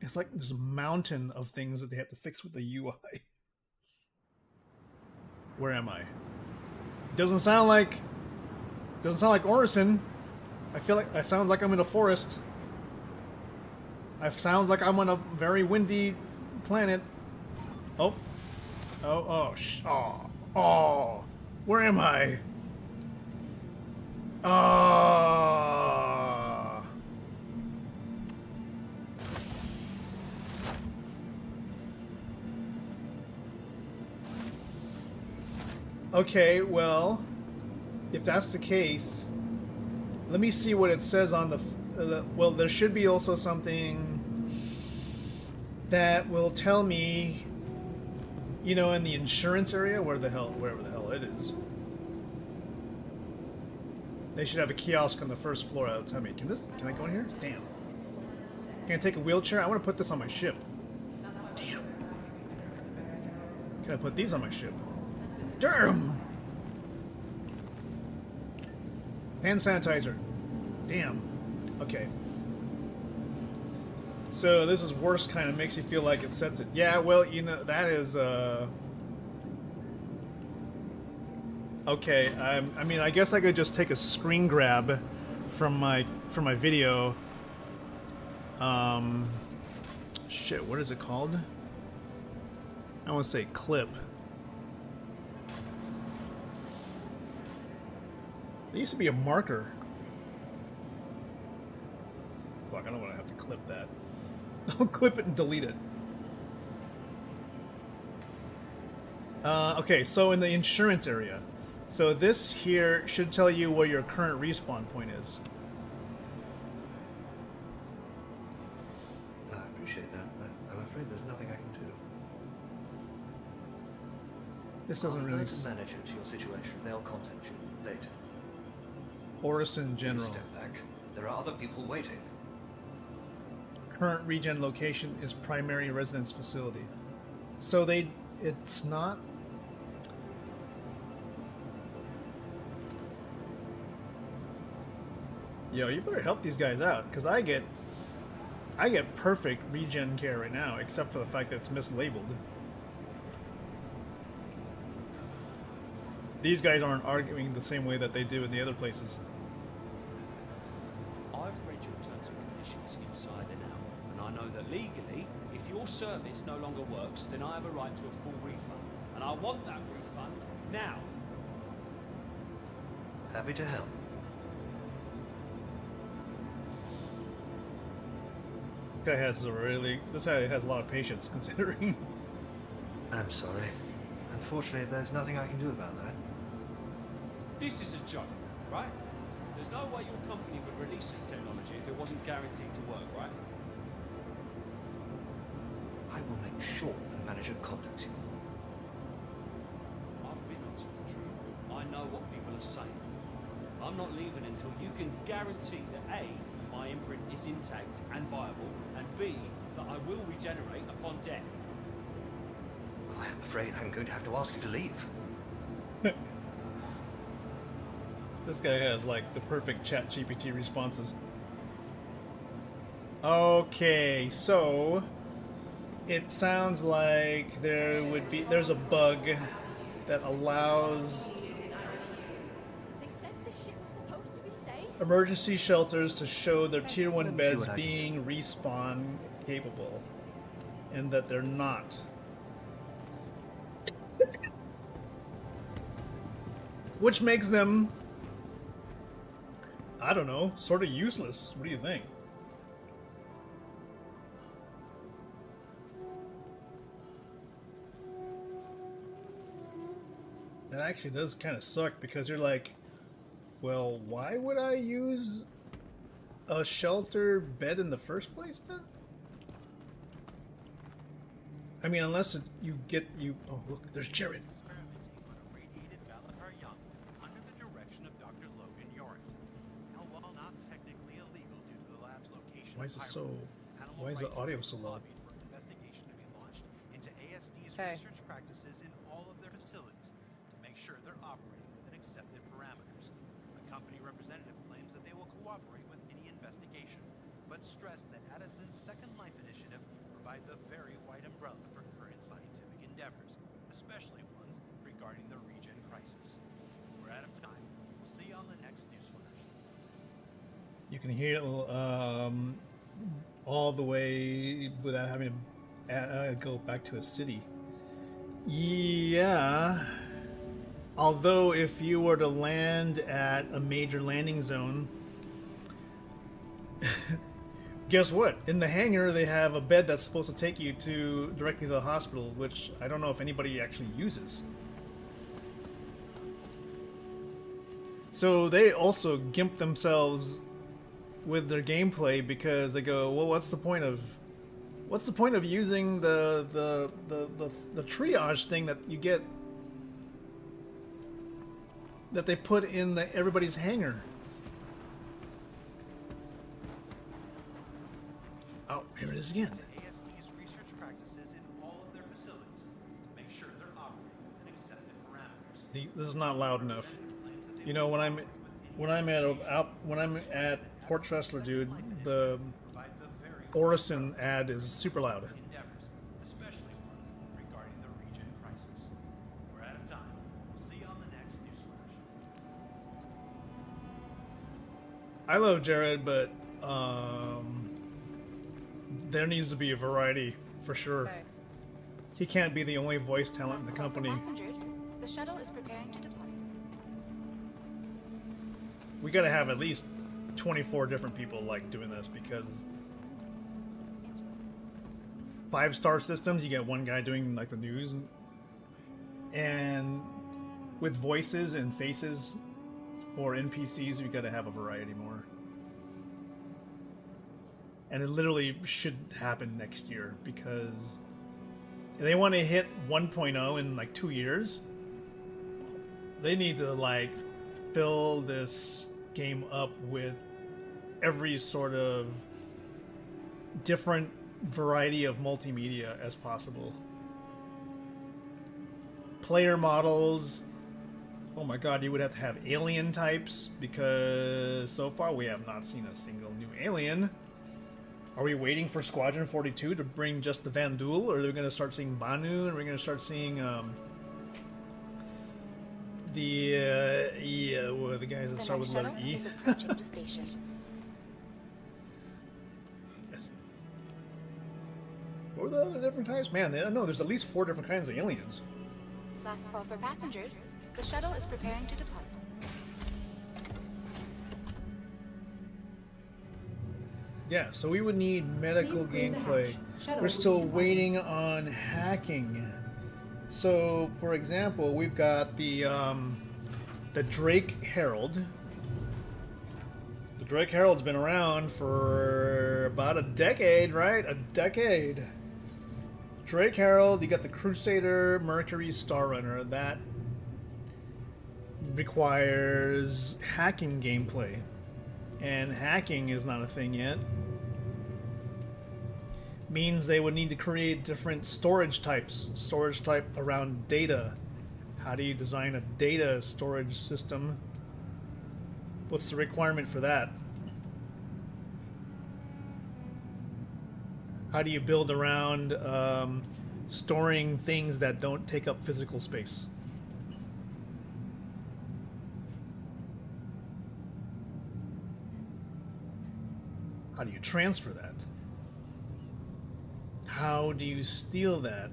It's like there's a mountain of things that they have to fix with the UI. Where am I? Doesn't sound like Orison. I feel like I sounds like I'm in a forest. I sounds like I'm on a very windy planet. Oh. Oh. Where am I? Okay, well, if that's the case, let me see what it says on the well, there should be also something that will tell me, you know, in the insurance area, wherever the hell it is. They should have a kiosk on the first floor. That'll tell me. Can I go in here? Damn. Can I take a wheelchair? I want to put this on my ship. Damn. Can I put these on my ship? Damn. Hand sanitizer. Damn. Okay. So this is worse, kind of makes you feel like it sets it. Yeah, well, you know, that is, okay, I mean, I guess I could just take a screen grab from my video. Shit, what is it called? I want to say clip. There used to be a marker. Fuck, I don't want to have to clip that. I'll clip it and delete it. Okay, so in the insurance area. So this here should tell you where your current respawn point is. I appreciate that, but I'm afraid there's nothing I can do. This doesn't really... I'll manage it to your situation. They'll contact you later. Orison General. Step back. There are other people waiting. Current regen location is primary residence facility. So it's not... Yo, you better help these guys out, because I get perfect regen care right now, except for the fact that it's mislabeled. These guys aren't arguing the same way that they do in the other places. I've read your terms and conditions inside and out, and I know that legally, if your service no longer works, then I have a right to a full refund. And I want that refund now. Happy to help. This guy has a lot of patience, considering. I'm sorry. Unfortunately, there's nothing I can do about that. This is a joke, right? There's no way your company would release this technology if it wasn't guaranteed to work, right? I will make sure the manager contacts you. I've been on Spectrum. I know what people are saying. I'm not leaving until you can guarantee that A, my imprint is intact and viable, and B, that I will regenerate upon death. I'm afraid I'm going to have to ask you to leave. This guy has, like, the perfect ChatGPT responses. Okay, so... It sounds like there's a bug that allows emergency shelters to show their tier 1 beds being respawn capable, and that they're not. Which makes them, I don't know, sort of useless. What do you think? That actually does kind of suck, because you're like, well, why would I use a shelter bed in the first place then? I mean, unless you get you. Oh, look, there's Jared. Why is it so? Why is the audio so loud? Hey. Research practices in all of their facilities to make sure they're operating within accepted parameters. company representative claims that they will cooperate with any investigation, but stressed that Addison's Second Life initiative provides a very wide umbrella for current scientific endeavors, especially ones regarding the regen crisis. We're out of time. We'll see you on the next newsflash. You can hear it all the way without having to go back to a city. Yeah. Although if you were to land at a major landing zone, guess what? In the hangar they have a bed that's supposed to take you directly to the hospital, which I don't know if anybody actually uses. So they also gimp themselves with their gameplay because they go, well, what's the point of using the triage thing that you get, that they put in everybody's hangar? Oh, here it is again. ASD's research practices in all of their facilities to make sure they're operating within accepted parameters. This is not loud enough. You know, when I'm at Port Tressler, dude, the Orison ad is super loud. Endeavors, especially ones regarding the regen crisis. We're out of time. We'll see you on the next newsflash. I love Jared, but there needs to be a variety for sure. Okay. He can't be the only voice talent in the company. Passengers, the shuttle is preparing to depart. We gotta have at least 24 different people like doing this, because 5-star systems you get one guy doing like the news, and with voices and faces or NPCs you gotta have a variety more. And it literally should happen next year, because if they want to hit 1.0 in like 2 years, they need to like fill this game up with every sort of different variety of multimedia as possible. Player models. Oh my god, you would have to have alien types, because so far we have not seen a single new alien. Are we waiting for Squadron 42 to bring just the Vandul, or are we going to start seeing Banu, and we're going to start seeing the guys that start with letter E? Is approaching the station. Yes. What were the other different types? Man, I don't know. There's at least 4 different kinds of aliens. Last call for passengers. The shuttle is preparing to depart. Yeah, so we would need medical gameplay. We're still waiting on hacking. So, for example, we've got the Drake Herald. The Drake Herald's been around for about a decade, right? A decade. Drake Herald, you got the Crusader Mercury Star Runner. That requires hacking gameplay. And hacking is not a thing yet. Means they would need to create different storage types. Storage type around data. How do you design a data storage system? What's the requirement for that? How do you build around storing things that don't take up physical space? How do you transfer that? How do you steal that?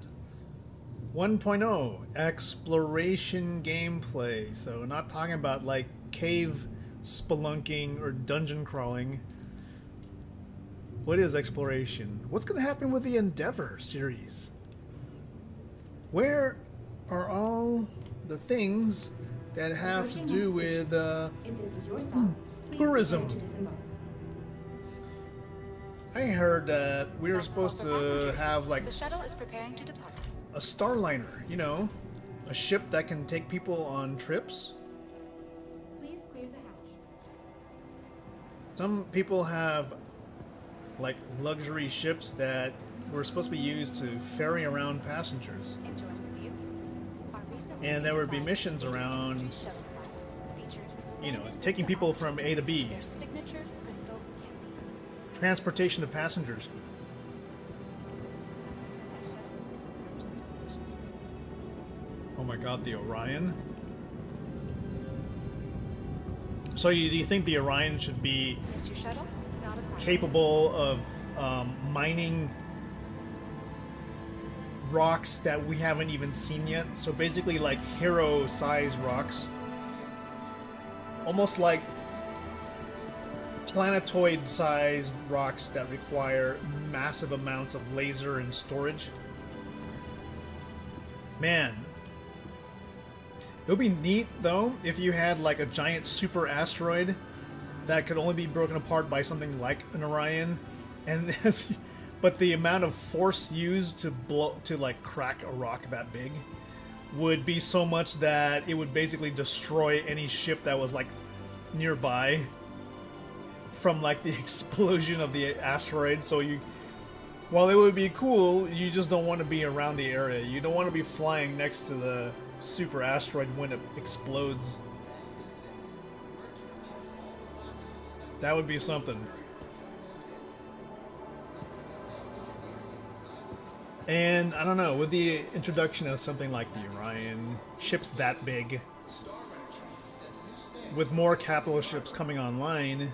1.0 exploration gameplay. So not talking about like cave spelunking or dungeon crawling. What is exploration? What's going to happen with the Endeavor series? Where are all the things that have to do with tourism? I heard that we were supposed to have like The shuttle is preparing to depart. a Starliner, you know, a ship that can take people on trips. Please clear the hatch. Some people have like luxury ships that were supposed to be used to ferry around passengers. Enjoy the view. Our recently And there would be redesigned missions scenic around, industry shuttle ride features you know, taking people from A to B. Their signature crystal cannons. Transportation of passengers. Oh my god, the Orion. So do you think the Orion should be Missed your shuttle? Not a problem. capable of mining rocks that we haven't even seen yet? So basically like hero-size rocks. Almost like planetoid-sized rocks that require massive amounts of laser and storage. Man. It would be neat, though, if you had like a giant super asteroid that could only be broken apart by something like an Orion, and but the amount of force used to like crack a rock that big would be so much that it would basically destroy any ship that was like nearby from like the explosion of the asteroid. So while it would be cool, you just don't want to be around the area. You don't want to be flying next to the super asteroid when it explodes. That would be something. And I don't know, with the introduction of something like the Orion, ships that big, with more capital ships coming online,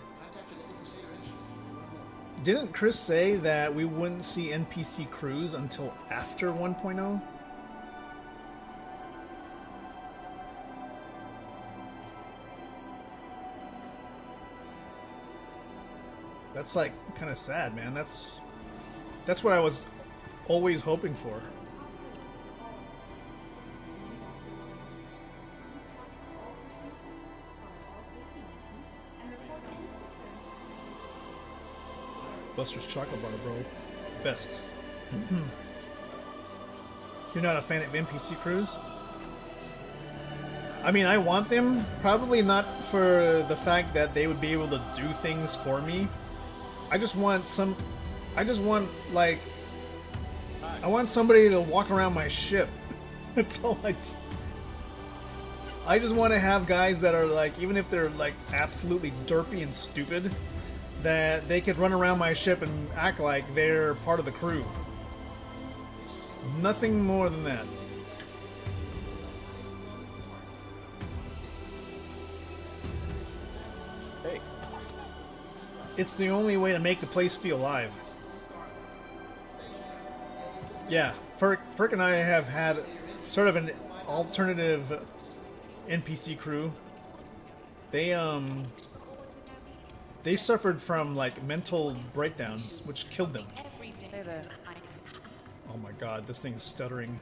didn't Chris say that we wouldn't see NPC crews until after 1.0? That's like kind of sad, man. That's what I was always hoping for. Buster's chocolate bar, bro. Best. You're not a fan of NPC crews? I mean, I want them. Probably not for the fact that they would be able to do things for me. I just want like, I want somebody to walk around my ship. That's all I just want to have guys that are like, even if they're like absolutely derpy and stupid, that they could run around my ship and act like they're part of the crew. Nothing more than that. Hey. It's the only way to make the place feel alive. Yeah, Perk and I have had sort of an alternative NPC crew. They suffered from like mental breakdowns, which killed them. Hey there. Oh my god, this thing is stuttering.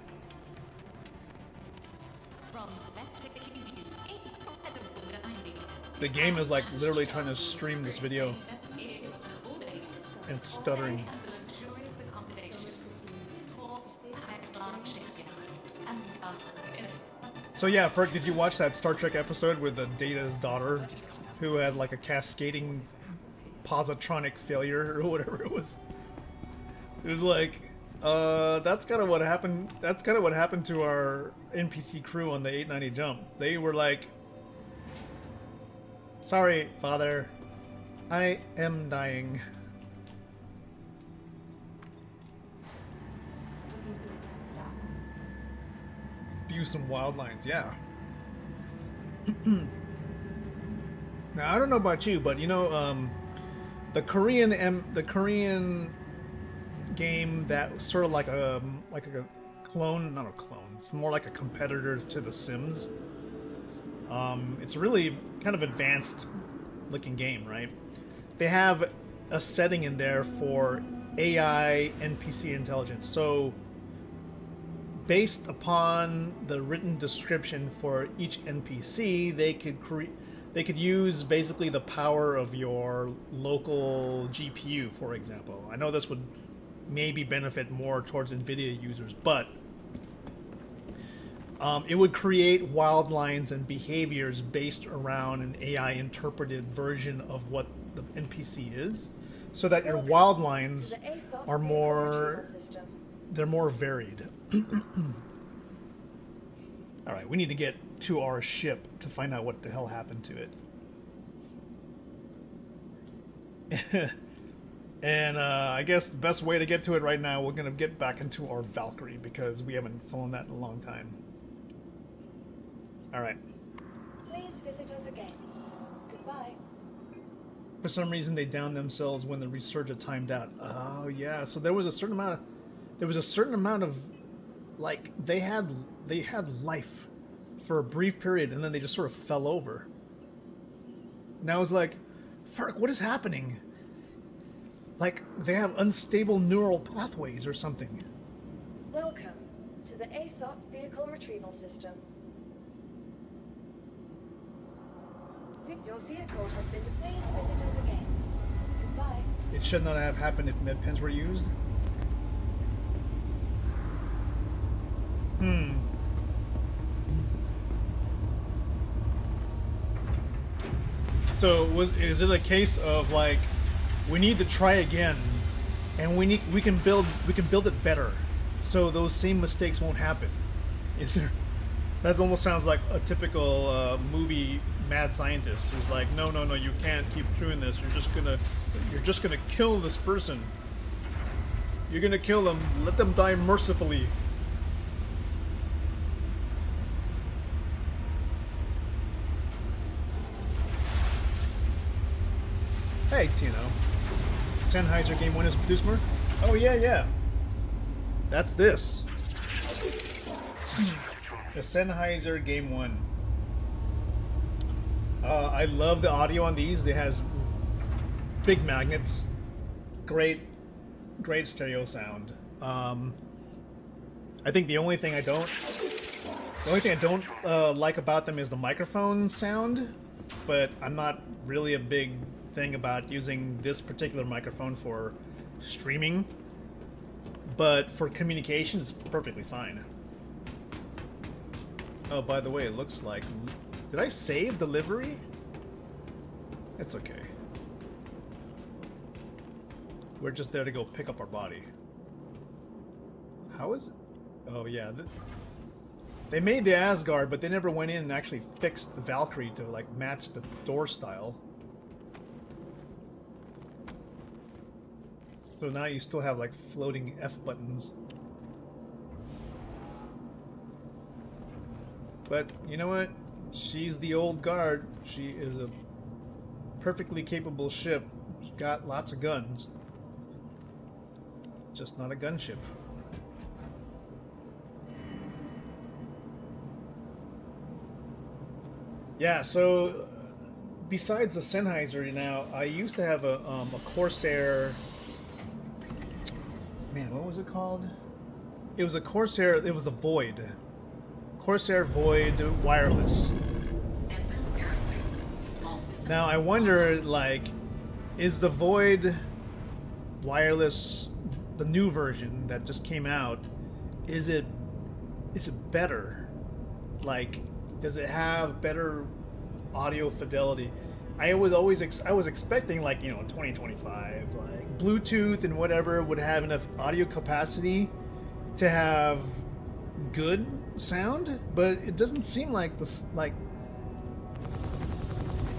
The game is like literally trying to stream this video. And it's stuttering. So yeah, Ferk, did you watch that Star Trek episode with the Data's daughter who had like a cascading positronic failure or whatever it was? It was like, that's kind of what happened. That's kind of what happened to our NPC crew on the 890 jump. They were like, sorry, father, I am dying. Use some wild lines, yeah. Now I don't know about you, but you know, the Korean game that was sort of like a clone, not a clone. It's more like a competitor to The Sims. It's really kind of advanced looking game, right? They have a setting in there for AI NPC intelligence. So based upon the written description for each NPC, they could use basically the power of your local GPU, for example. I know this would maybe benefit more towards NVIDIA users, but it would create wild lines and behaviors based around an AI interpreted version of what the NPC is, so that your wild lines are more varied. Alright, we need to get to our ship to find out what the hell happened to it. And I guess the best way to get to it right now, we're gonna get back into our Valkyrie because we haven't flown that in a long time. All right. Please visit us again. Goodbye. For some reason, they downed themselves when the resurgent timed out. Oh yeah, so there was a certain amount of, like they had life for a brief period, and then they just sort of fell over. And I was like, "Fuck, what is happening?" Like they have unstable neural pathways or something. Welcome to the ASOP Vehicle Retrieval System. Your vehicle has been... Please visit us again. Goodbye. It should not have happened if med pens were used. So is it a case of like we need to try again, and we can build it better, so those same mistakes won't happen? Is there? That almost sounds like a typical movie mad scientist who's like, no, you can't keep doing this. You're just gonna kill this person. You're gonna kill them. Let them die mercifully. Hey, Tino. Sennheiser Game 1 is producer? Oh, yeah. That's this. The Sennheiser Game 1. I love the audio on these. It has big magnets. Great stereo sound. I think the only thing I don't like about them is the microphone sound, but I'm not really a big thing about using this particular microphone for streaming, but for communication it's perfectly fine. Oh, by the way, it looks like... Did I save delivery? It's okay. We're just there to go pick up our body. How is it? Oh yeah, they made the Asgard, but they never went in and actually fixed the Valkyrie to like match the door style. So now you still have like floating F buttons. But you know what? She's the old guard. She is a perfectly capable ship. She's got lots of guns. Just not a gunship. Yeah, so besides the Sennheiser now, I used to have a Corsair. Man, what was it called? It was a Corsair. It was the Void. Corsair Void wireless. Now I wonder, like, is the Void wireless, the new version that just came out, is it better? Like, does it have better audio fidelity? I was expecting, like, 2025, like Bluetooth and whatever would have enough audio capacity to have good sound, but it doesn't seem like this. Like,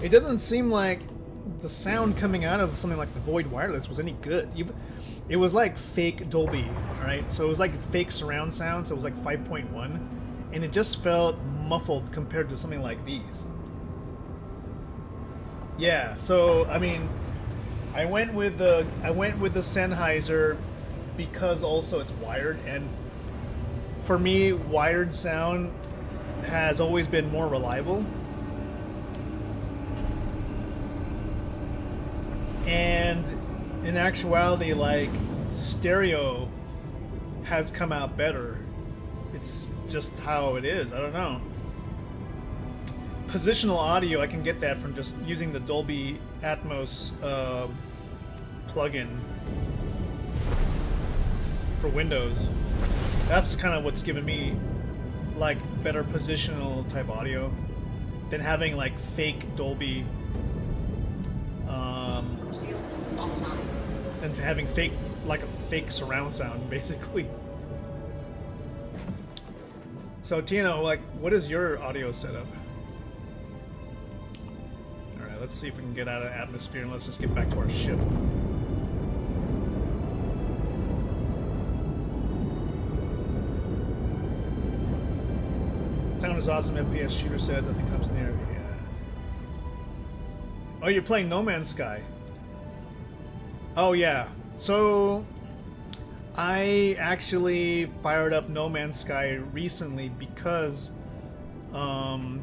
it doesn't seem like the sound coming out of something like the Void wireless was any good. It was like fake Dolby, right? So it was like fake surround sound. So it was like 5.1, and it just felt muffled compared to something like these. Yeah, so I mean, I went with the Sennheiser because also it's wired, and for me, wired sound has always been more reliable. And in actuality, like, stereo has come out better. It's just how it is. I don't know. Positional audio, I can get that from just using the Dolby Atmos plugin for Windows. That's kind of what's given me like better positional type audio than having like fake Dolby and having fake, like a fake surround sound, basically. So Tino, like, what is your audio setup? All right, let's see if we can get out of atmosphere and let's just get back to our ship. Town is awesome, FPS shooter said, nothing comes near. Yeah. Oh, you're playing No Man's Sky. Oh yeah, so I actually fired up No Man's Sky recently because of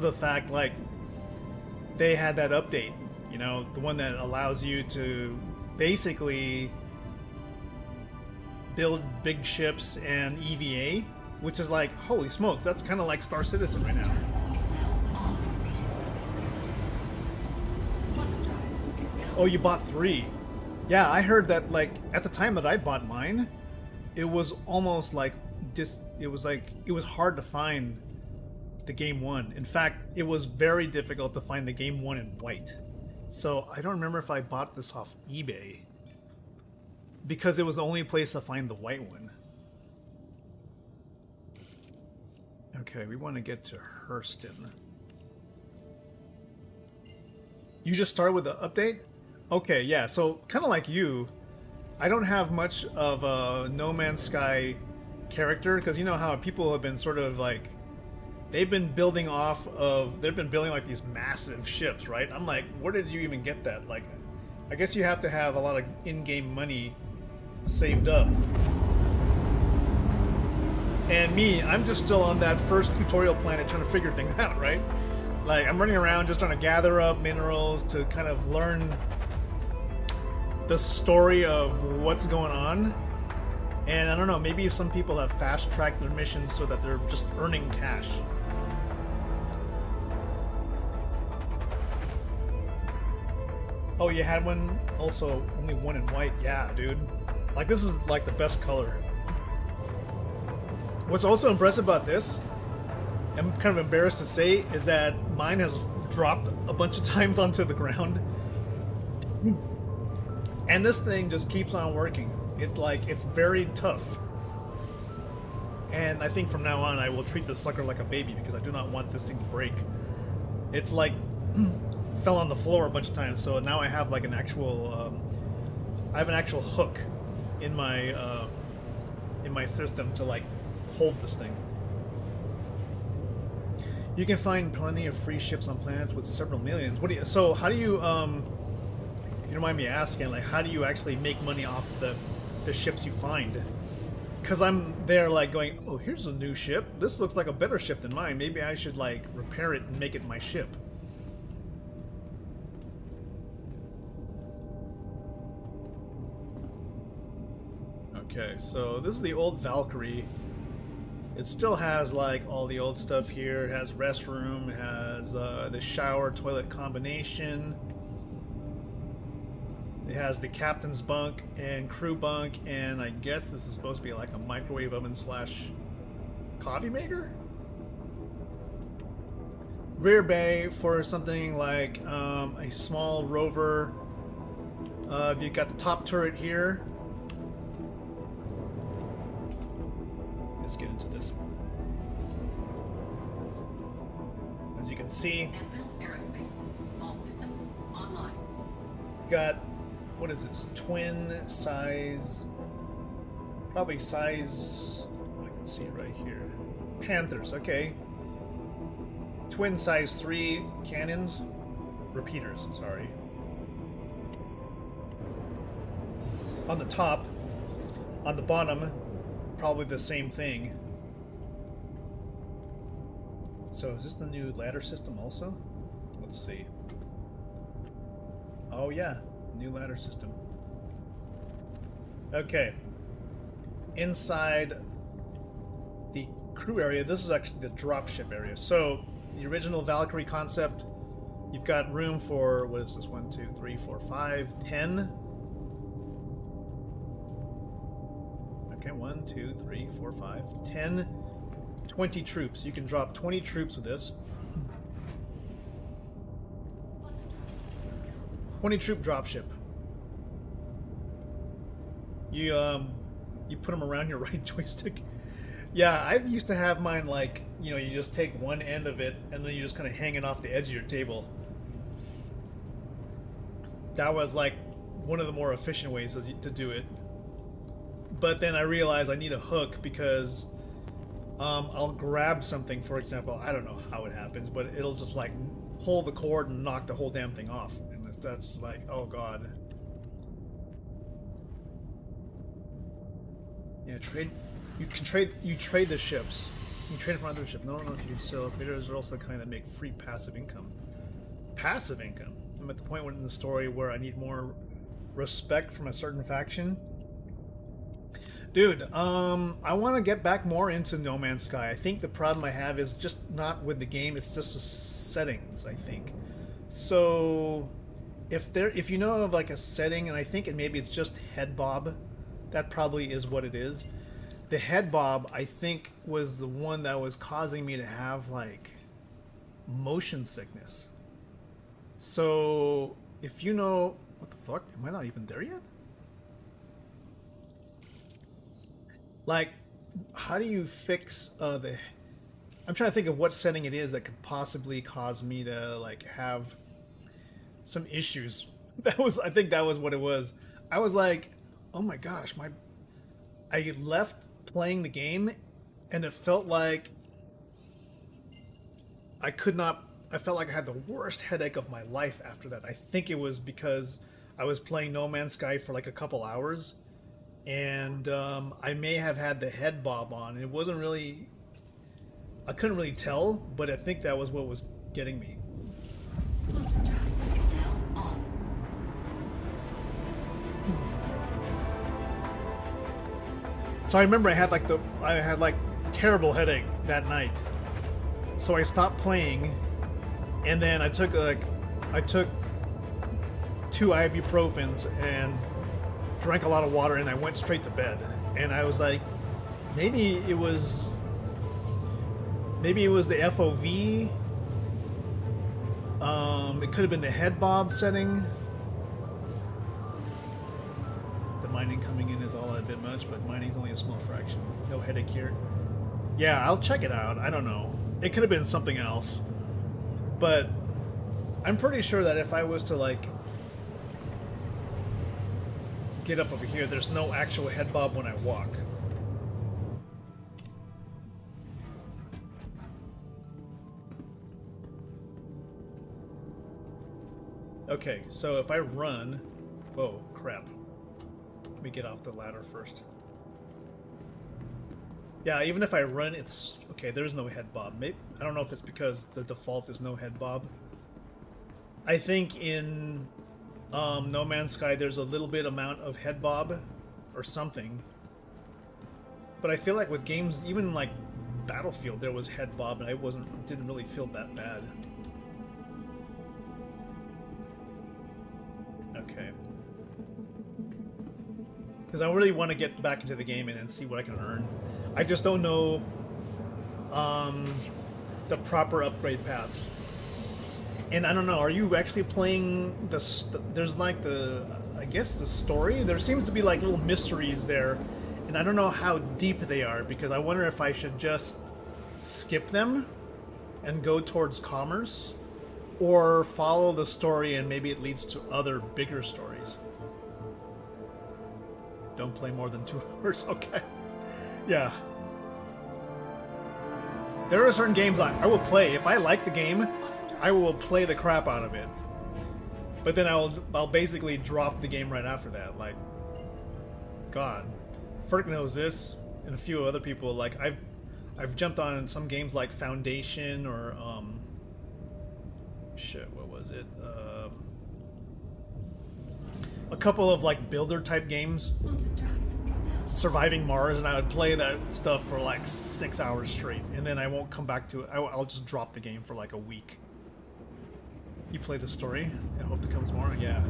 the fact, like, they had that update, you know, the one that allows you to basically build big ships and EVA, which is like, holy smokes, that's kind of like Star Citizen right now. Oh, you bought 3. Yeah, I heard that, like, at the time that I bought mine, it was almost like it was hard to find the game 1. In fact, it was very difficult to find the game 1 in white. So I don't remember if I bought this off eBay, because it was the only place to find the white one. Okay, we want to get to Hurston. You just started with the update? Okay, yeah, so kind of like you, I don't have much of a No Man's Sky character, because you know how people have been sort of like, they've been building like these massive ships, right? I'm like, where did you even get that? Like, I guess you have to have a lot of in-game money saved up. And me, I'm just still on that first tutorial planet trying to figure things out, right? Like, I'm running around just trying to gather up minerals to kind of learn the story of what's going on. And I don't know, maybe some people have fast-tracked their missions so that they're just earning cash. Oh, you had one? Also, only one in white. Yeah, dude. Like, this is like the best color. What's also impressive about this, I'm kind of embarrassed to say, is that mine has dropped a bunch of times onto the ground. And this thing just keeps on working. It's very tough. And I think from now on I will treat this sucker like a baby, because I do not want this thing to break. It's like fell on the floor a bunch of times, so now I have like an actual I have an actual hook in my system to like hold this thing. You can find plenty of free ships on planets with several millions. So how do you you don't mind me asking, like, how do you actually make money off the ships you find? Because I'm there like going, oh, here's a new ship. This looks like a better ship than mine. Maybe I should like repair it and make it my ship. Okay, so this is the old Valkyrie. It still has like all the old stuff here. It has restroom, it has the shower toilet combination. It has the captain's bunk and crew bunk, and I guess this is supposed to be like a microwave oven slash coffee maker? Rear bay for something like a small rover. You've got the top turret here. Let's get into this. As you can see, Aerospace. All systems online. got, what is this? Twin size, probably size, I can see it right here. Panthers, okay. Twin size 3 cannons, repeaters, sorry. On the top, on the bottom, probably the same thing. So is this the new ladder system also? Let's see. Oh yeah, new ladder system. Okay. Inside the crew area, this is actually the dropship area. So the original Valkyrie concept, you've got room for, what is this, 1, 2, 3, 4, 5, 10. Okay, 1, 2, 3, 4, 5, 10, 20 troops. You can drop 20 troops with this. 20 troop dropship. You put them around your right joystick. Yeah, I used to have mine like, you know, you just take one end of it and then you just kind of hang it off the edge of your table. That was like one of the more efficient ways to do it. But then I realized I need a hook because I'll grab something, for example, I don't know how it happens, but it'll just like pull the cord and knock the whole damn thing off. And that's like, oh god. Yeah, trade. You can trade. You trade the ships. You trade from other ships. No, no, if you sell traders are also the kind that make free passive income. Passive income. I'm at the point in the story where I need more respect from a certain faction. Dude, I want to get back more into No Man's Sky. I think the problem I have is just not with the game. It's just the settings, I think. So, if you know of like a setting, and I think maybe it's just head bob, that probably is what it is. The head bob, I think, was the one that was causing me to have like motion sickness. So, if you know, what the fuck? Am I not even there yet? Like, how do you fix the... I'm trying to think of what setting it is that could possibly cause me to, like, have some issues. I think that was what it was. I was like, oh my gosh, I left playing the game, and it felt like I felt like I had the worst headache of my life after that. I think it was because I was playing No Man's Sky for like a couple hours, and I may have had the head bob on. It wasn't really... I couldn't really tell, but I think that was what was getting me. So I remember I had like terrible headache that night. So I stopped playing, and then I took 2 ibuprofens and drank a lot of water, and I went straight to bed. And I was like, maybe it was the FOV. It could have been the head bob setting. The mining coming in is all a bit much, but mining's only a small fraction. No headache here. Yeah, I'll check it out. I don't know. It could have been something else. But I'm pretty sure that if I was to like get up over here, there's no actual head bob when I walk. Okay, so if I run... Whoa, crap. Let me get off the ladder first. Yeah, even if I run, it's... Okay, there's no head bob. Maybe, I don't know if it's because the default is no head bob. I think in No Man's Sky there's a little bit amount of head bob or something. But I feel like with games, even like Battlefield, there was head bob, and didn't really feel that bad. Okay. Because I really want to get back into the game and see what I can earn. I just don't know the proper upgrade paths. And I don't know, are you actually playing there's like I guess the story? There seems to be like little mysteries there, and I don't know how deep they are, because I wonder if I should just skip them and go towards commerce, or follow the story and maybe it leads to other bigger stories. Don't play more than 2 hours, okay. Yeah. There are certain games I will play. If I like the game, I will play the crap out of it. But then I'll basically drop the game right after that. Like, God. Ferk knows this, and a few other people. Like, I've jumped on some games like Foundation or shit, what was it? A couple of like builder type games, Surviving Mars, and I would play that stuff for like 6 hours straight, and then I won't come back to it. I'll just drop the game for like a week. You play the story and hope it comes more? Yeah.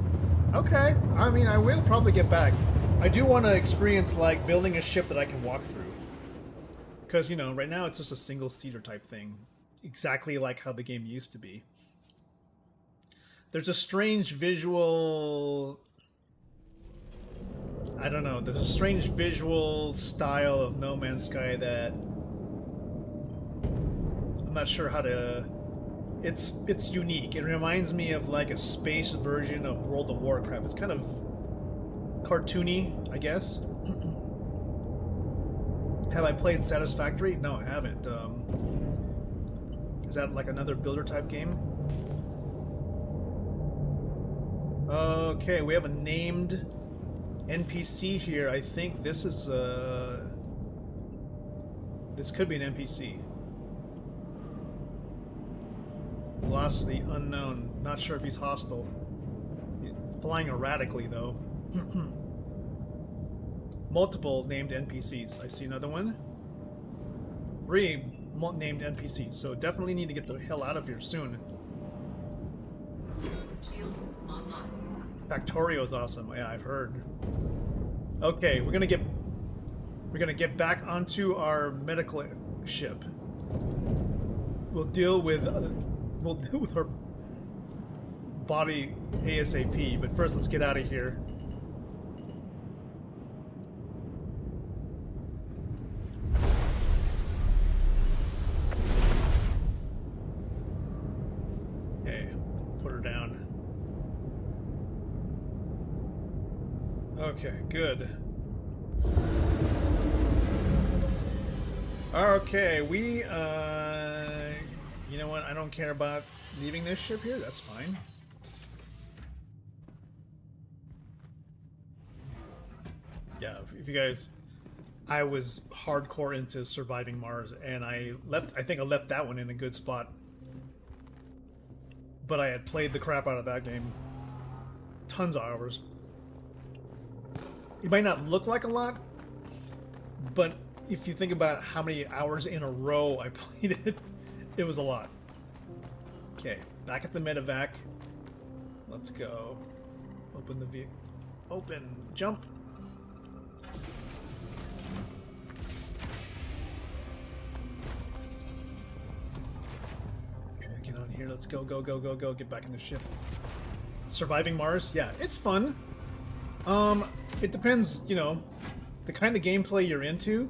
Okay. I mean, I will probably get back. I do want to experience like building a ship that I can walk through. Because, you know, right now it's just a single-seater type thing. Exactly like how the game used to be. There's a strange visual I don't know, there's a strange visual style of No Man's Sky that I'm not sure how to... It's unique. It reminds me of like a space version of World of Warcraft. It's kind of cartoony, I guess. Have I played Satisfactory? No, I haven't. Is that like another builder type game? Okay, we have a named NPC here. I think this is this could be an NPC. Velocity unknown. Not sure if he's hostile. Flying erratically though. Multiple named NPCs. I see another one. 3 named NPCs. So definitely need to get the hell out of here soon. Shields online. Factorio's awesome. Yeah, I've heard. Okay, we're gonna get back onto our medical ship. We'll deal with her body ASAP. But first, let's get out of here. Okay, put her down. Okay, good. Okay, we, you know what? I don't care about leaving this ship here. That's fine. Yeah, if you guys... I was hardcore into surviving Mars, and I think I left that one in a good spot. But I had played the crap out of that game. Tons of hours. It might not look like a lot, but if you think about how many hours in a row I played it, it was a lot. Okay, back at the medevac. Let's go. Open the vehicle. Open. Jump. Okay, get on here. Let's go, go, go, go, go. Get back in the ship. Surviving Mars? Yeah, it's fun. It depends, you know, the kind of gameplay you're into.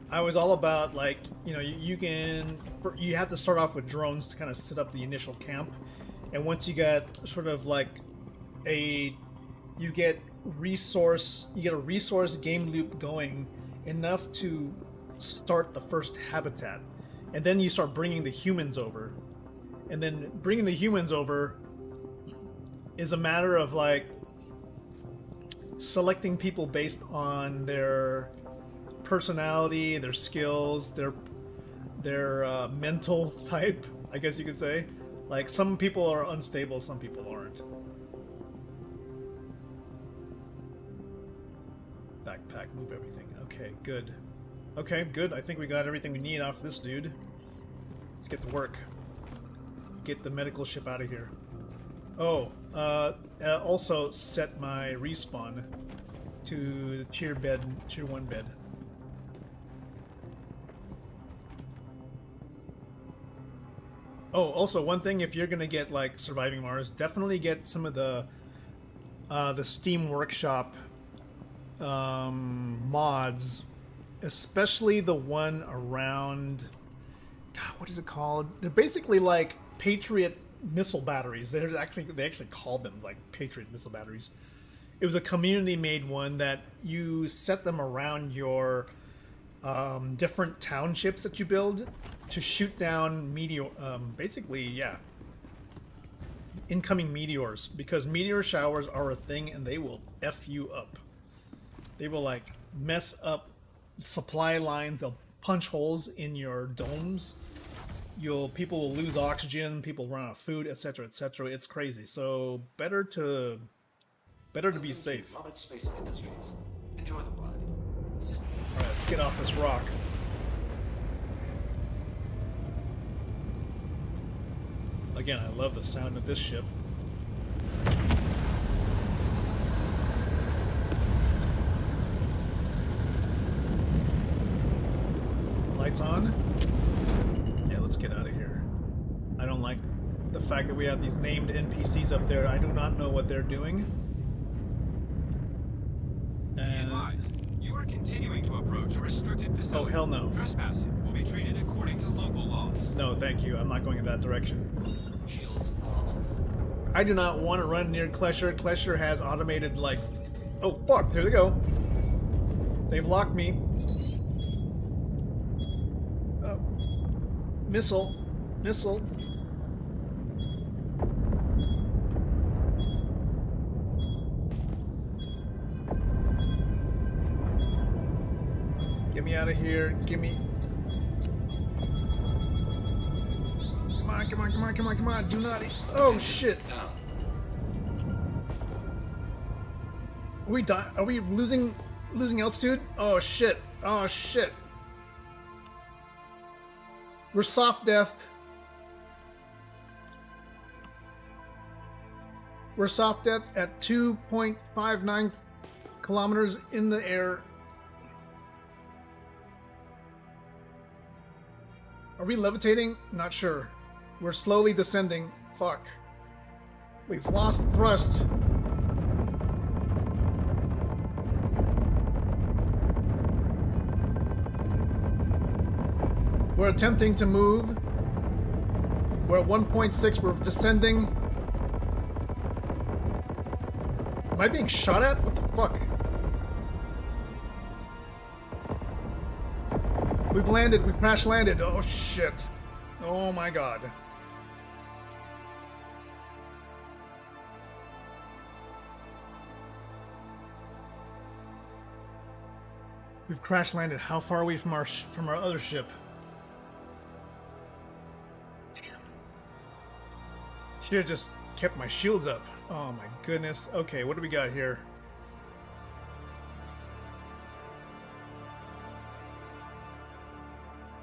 I was all about, like, you know, you have to start off with drones to kind of set up the initial camp, and once you get sort of like you get a resource game loop going enough to start the first habitat, and then you start bringing the humans over, and then bringing the humans over is a matter of like selecting people based on their personality, their skills, their mental type, I guess you could say. Like, some people are unstable, some people aren't. Backpack, move everything. Okay, good. Okay, good. I think we got everything we need off this dude. Let's get to work. Get the medical ship out of here. Oh, also set my respawn to tier 1 bed. Oh, also one thing, if you're gonna get like Surviving Mars, definitely get some of the Steam Workshop mods, especially the one around, God, what is it called? They're basically like Patriot missile batteries. They actually called them like Patriot missile batteries. It was a community-made one that you set them around your different townships that you build to shoot down incoming meteors, because meteor showers are a thing and they will F you up. They will like mess up supply lines. They'll punch holes in your domes. People will lose oxygen, people run out of food, etc., etc. It's crazy. So better to be safe. All Knowledge Space Industries. Enjoy the ride. right, let's get off this rock. Again, I love the sound of this ship. Lights on? Yeah, let's get out of here. I don't like the fact that we have these named NPCs up there. I do not know what they're doing. advised. You are continuing to approach a restricted facility. Oh, hell no. Trespassing will be treated according to local laws. No, thank you. I'm not going in that direction. Shields off. I do not want to run near Klesher. Klesher has automated, like... Oh, fuck. There they go. They've locked me. Oh. Missile. Missile. Get me out of here. Give me... Come on, come on, come on, come on, come on. Do not... Oh, shit. Down. Are we dying? Are we losing altitude? Oh, shit. Oh, shit. We're soft death. We're soft death at 2.59 kilometers in the air. Are we levitating? Not sure. We're slowly descending. Fuck. We've lost thrust. We're attempting to move. We're at 1.6. We're descending. Am I being shot at? What the fuck? We've landed. We crash landed. Oh shit. Oh my god. We've crash landed. How far are we from our other ship? Should have just kept my shields up. Oh my goodness. Okay, what do we got here?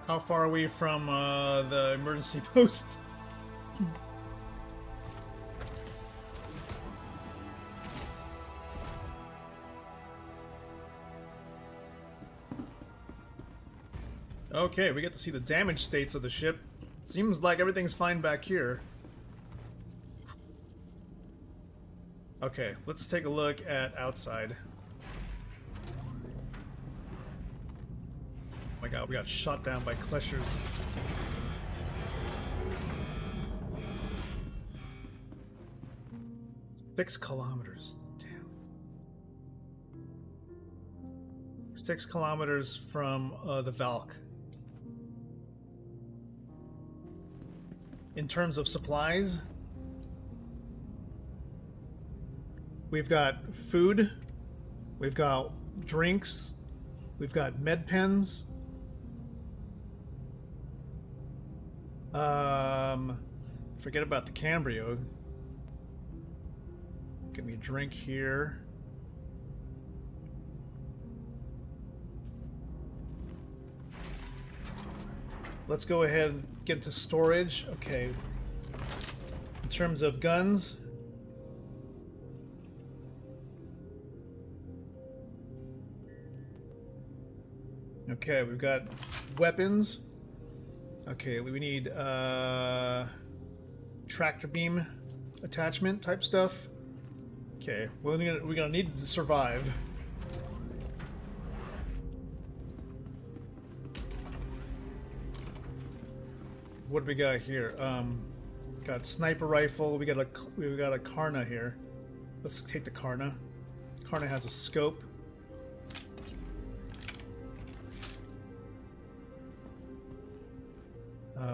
How far are we from the emergency post? Okay, we get to see the damage states of the ship. Seems like everything's fine back here. Okay, let's take a look at outside. Oh my god, we got shot down by Kleshers. Six kilometers. Damn. 6 kilometers from the Valk. In terms of supplies, we've got food, we've got drinks, we've got med pens. Forget about the Cambrio. Give me a drink here. Let's go ahead and get to storage. Okay. In terms of guns, okay, we've got weapons. Okay, we need tractor beam attachment type stuff. Okay, we're gonna need to survive. What do we got here? Got sniper rifle. We got a Karna here. Let's take the Karna. Karna has a scope.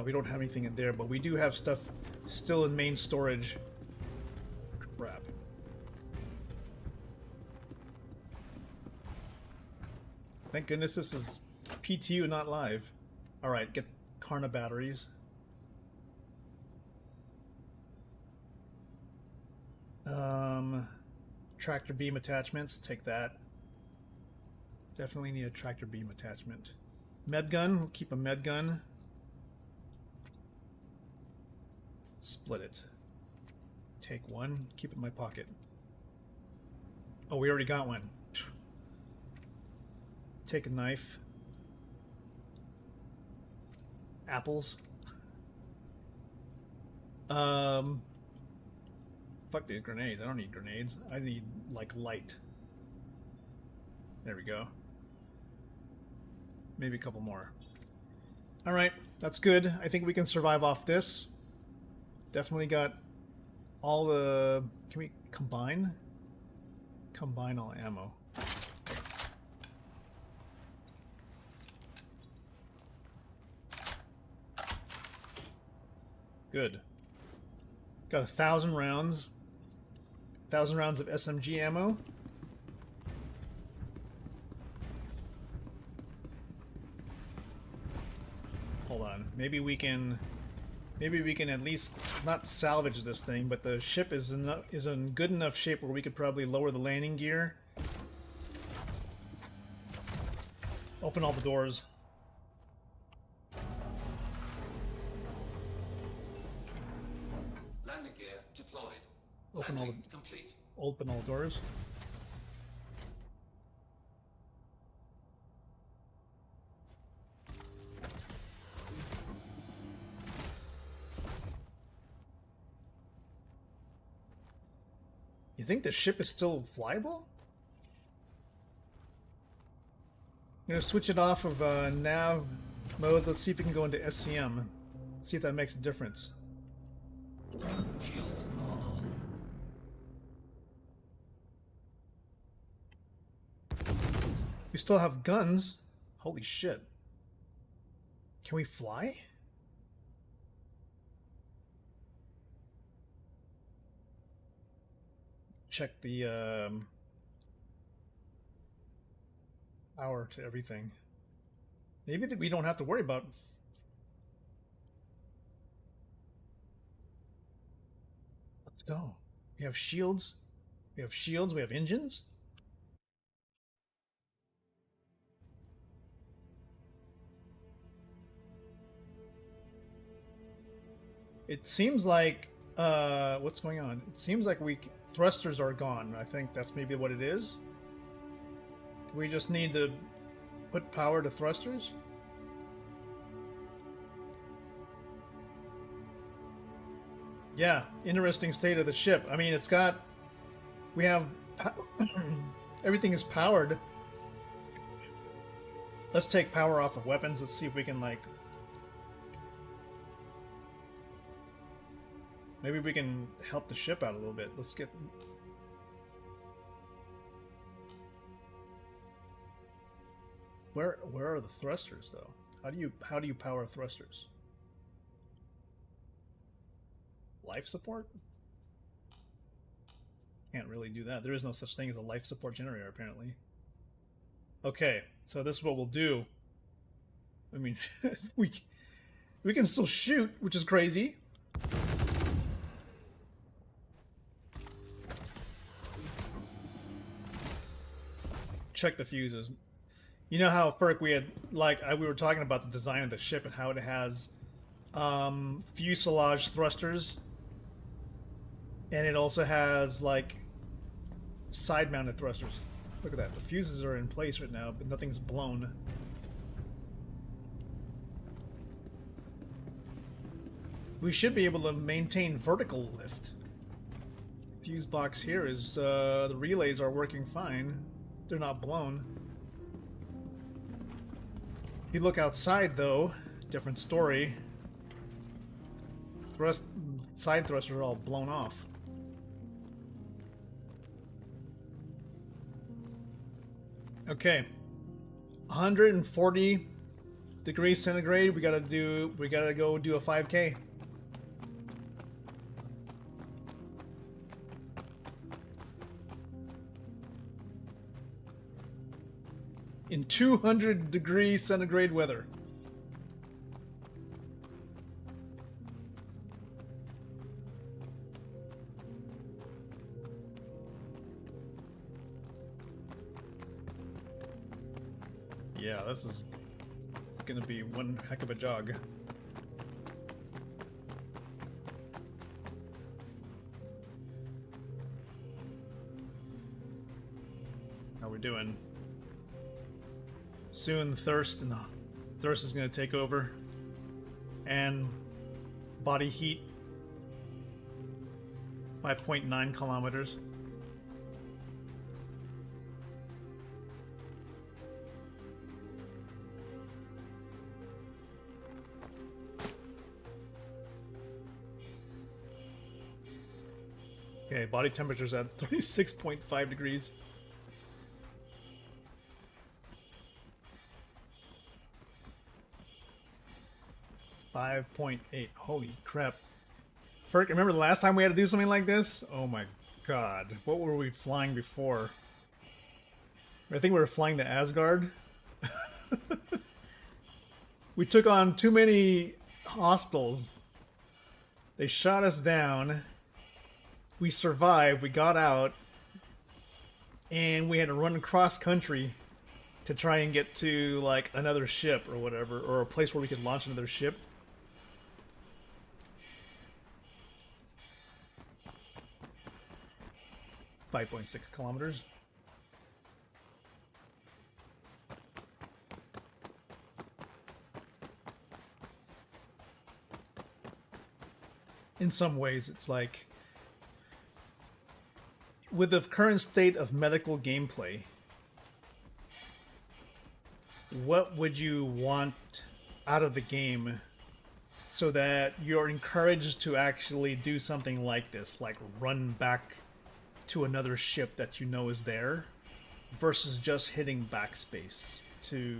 We don't have anything in there, but we do have stuff still in main storage. Crap. Thank goodness this is PTU, not live. Alright, get Karna batteries. Tractor beam attachments, take that. Definitely need a tractor beam attachment. Med gun, we'll keep a med gun. Split it. Take one, keep it in my pocket. Oh, we already got one. Take a knife. Apples. Fuck these grenades. I don't need grenades. I need, like, light. There we go. Maybe a couple more. Alright, that's good. I think we can survive off this. Definitely got all the... Can we combine? Combine all ammo. Good. Got 1,000 rounds. 1,000 rounds of SMG ammo. Hold on. Maybe we can at least not salvage this thing, but the ship is in good enough shape where we could probably lower the landing gear. Open all the doors. Landing gear deployed. Open all Landing the complete. Open all doors. You think the ship is still flyable? I'm gonna switch it off of nav mode. Let's see if we can go into SCM. See if that makes a difference. Shields on. We still have guns. Holy shit. Can we fly? Check the power to everything. Maybe that we don't have to worry about. Let's go. We have shields. We have shields. We have engines. It seems like what's going on? It seems like thrusters are gone. I think that's maybe what it is. We just need to put power to thrusters. Yeah, interesting state of the ship. I mean, it's got... We have... Everything is powered. Let's take power off of weapons. Let's see if we can, like... Maybe we can help the ship out a little bit. Let's get... Where are the thrusters, though? How do you power thrusters? Life support? Can't really do that. There is no such thing as a life support generator, apparently. Okay, so this is what we'll do. I mean, we can still shoot, which is crazy. Check the fuses. You know how, Perk, we were talking about the design of the ship and how it has fuselage thrusters, and it also has like side-mounted thrusters. Look at that. The fuses are in place right now, but nothing's blown. We should be able to maintain vertical lift. Fuse box here is the relays are working fine. They're not blown. If you look outside, though, different story. Side thrusters are all blown off. Okay, 140 degrees centigrade. We gotta go do a 5K. In 200 degrees centigrade weather. Yeah, this is gonna be one heck of a jog. How we doing? Soon thirst is going to take over, and body heat 5.9 kilometers. Okay, body temperature's at 36.5 degrees. .8. Holy crap. Ferk, remember the last time we had to do something like this? Oh my god. What were we flying before? I think we were flying the Asgard. We took on too many hostiles. They shot us down. We survived. We got out. And we had to run across country to try and get to, like, another ship or whatever. Or a place where we could launch another ship. .6 kilometers. In some ways, it's like, with the current state of medical gameplay, what would you want out of the game so that you're encouraged to actually do something like this, like run back to another ship that you know is there, versus just hitting backspace to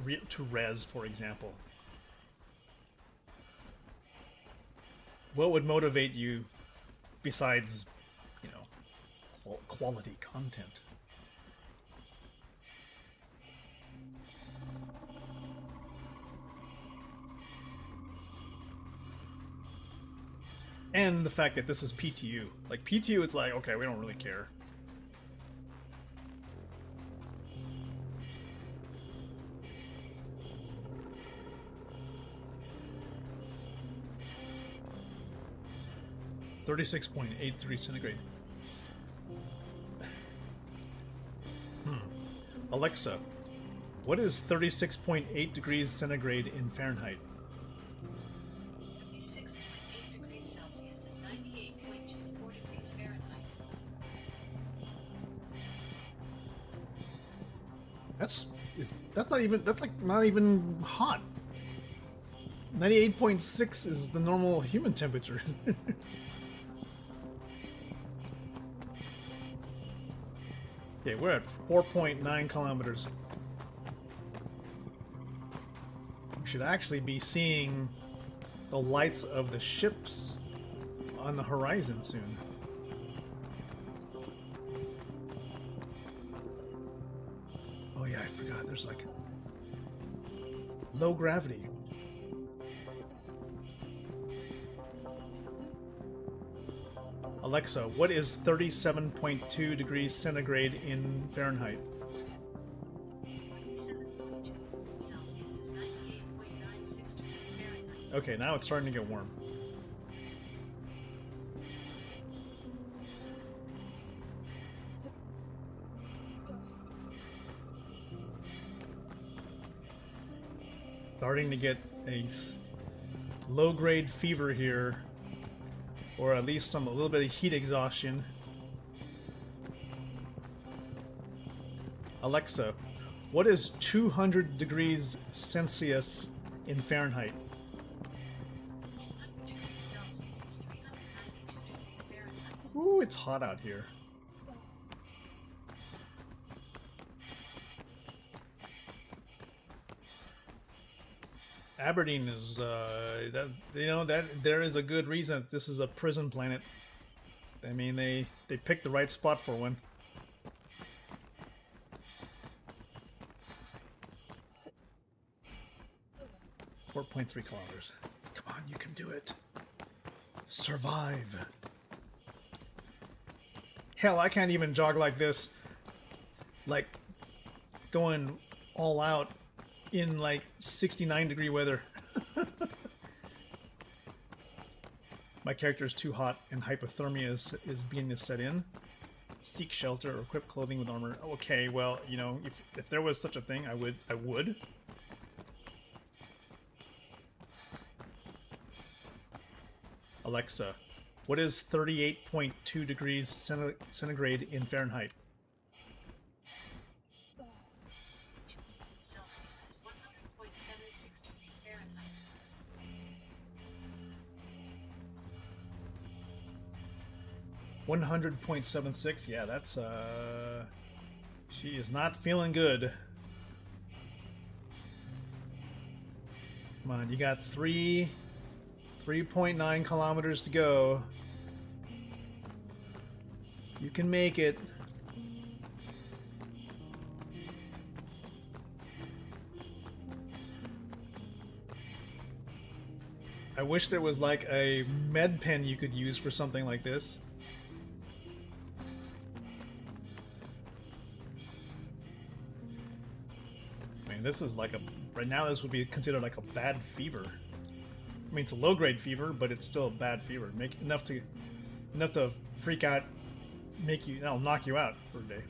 res, for example? What would motivate you besides, you know, quality content? And the fact that this is PTU. Like, PTU, it's like, okay, we don't really care. .83 centigrade. Alexa, what is 36.8 degrees centigrade in Fahrenheit? 36.8 degrees Celsius is 98.24 degrees Fahrenheit. That's not even hot. 98.6 is the normal human temperature. Okay, we're at 4.9 kilometers. We should actually be seeing the lights of the ships on the horizon soon. Oh yeah, I forgot. There's like low gravity. Alexa, what is 37.2 degrees centigrade in Fahrenheit? 37.2 Celsius is 98.96 degrees Fahrenheit. Okay, now it's starting to get warm. Starting to get a low-grade fever here, or at least a little bit of heat exhaustion. Alexa, what is 200 degrees Celsius in Fahrenheit? 200 degrees Celsius is 392 degrees Fahrenheit. Ooh, it's hot out here. Aberdeen is, that there is a good reason that this is a prison planet. I mean, they picked the right spot for one. .3 kilometers. Come on, you can do it. Survive. Hell, I can't even jog like this. Like, going all out in like 69-degree weather. My character is too hot and hypothermia is beginning to set in. Seek shelter or equip clothing with armor. Okay, well, you know, if there was such a thing, I would. Alexa, what is 38.2 degrees centigrade in Fahrenheit? Celsius is 100.76 degrees Fahrenheit. 100.76. Yeah, that's she is not feeling good. Come on, you got 3.9 kilometers to go. You can make it. I wish there was like a med pen you could use for something like this. I mean, this is like a... Right now this would be considered like a bad fever. I mean, it's a low-grade fever, but it's still a bad fever. Make enough to freak out, make you... That'll knock you out for a day.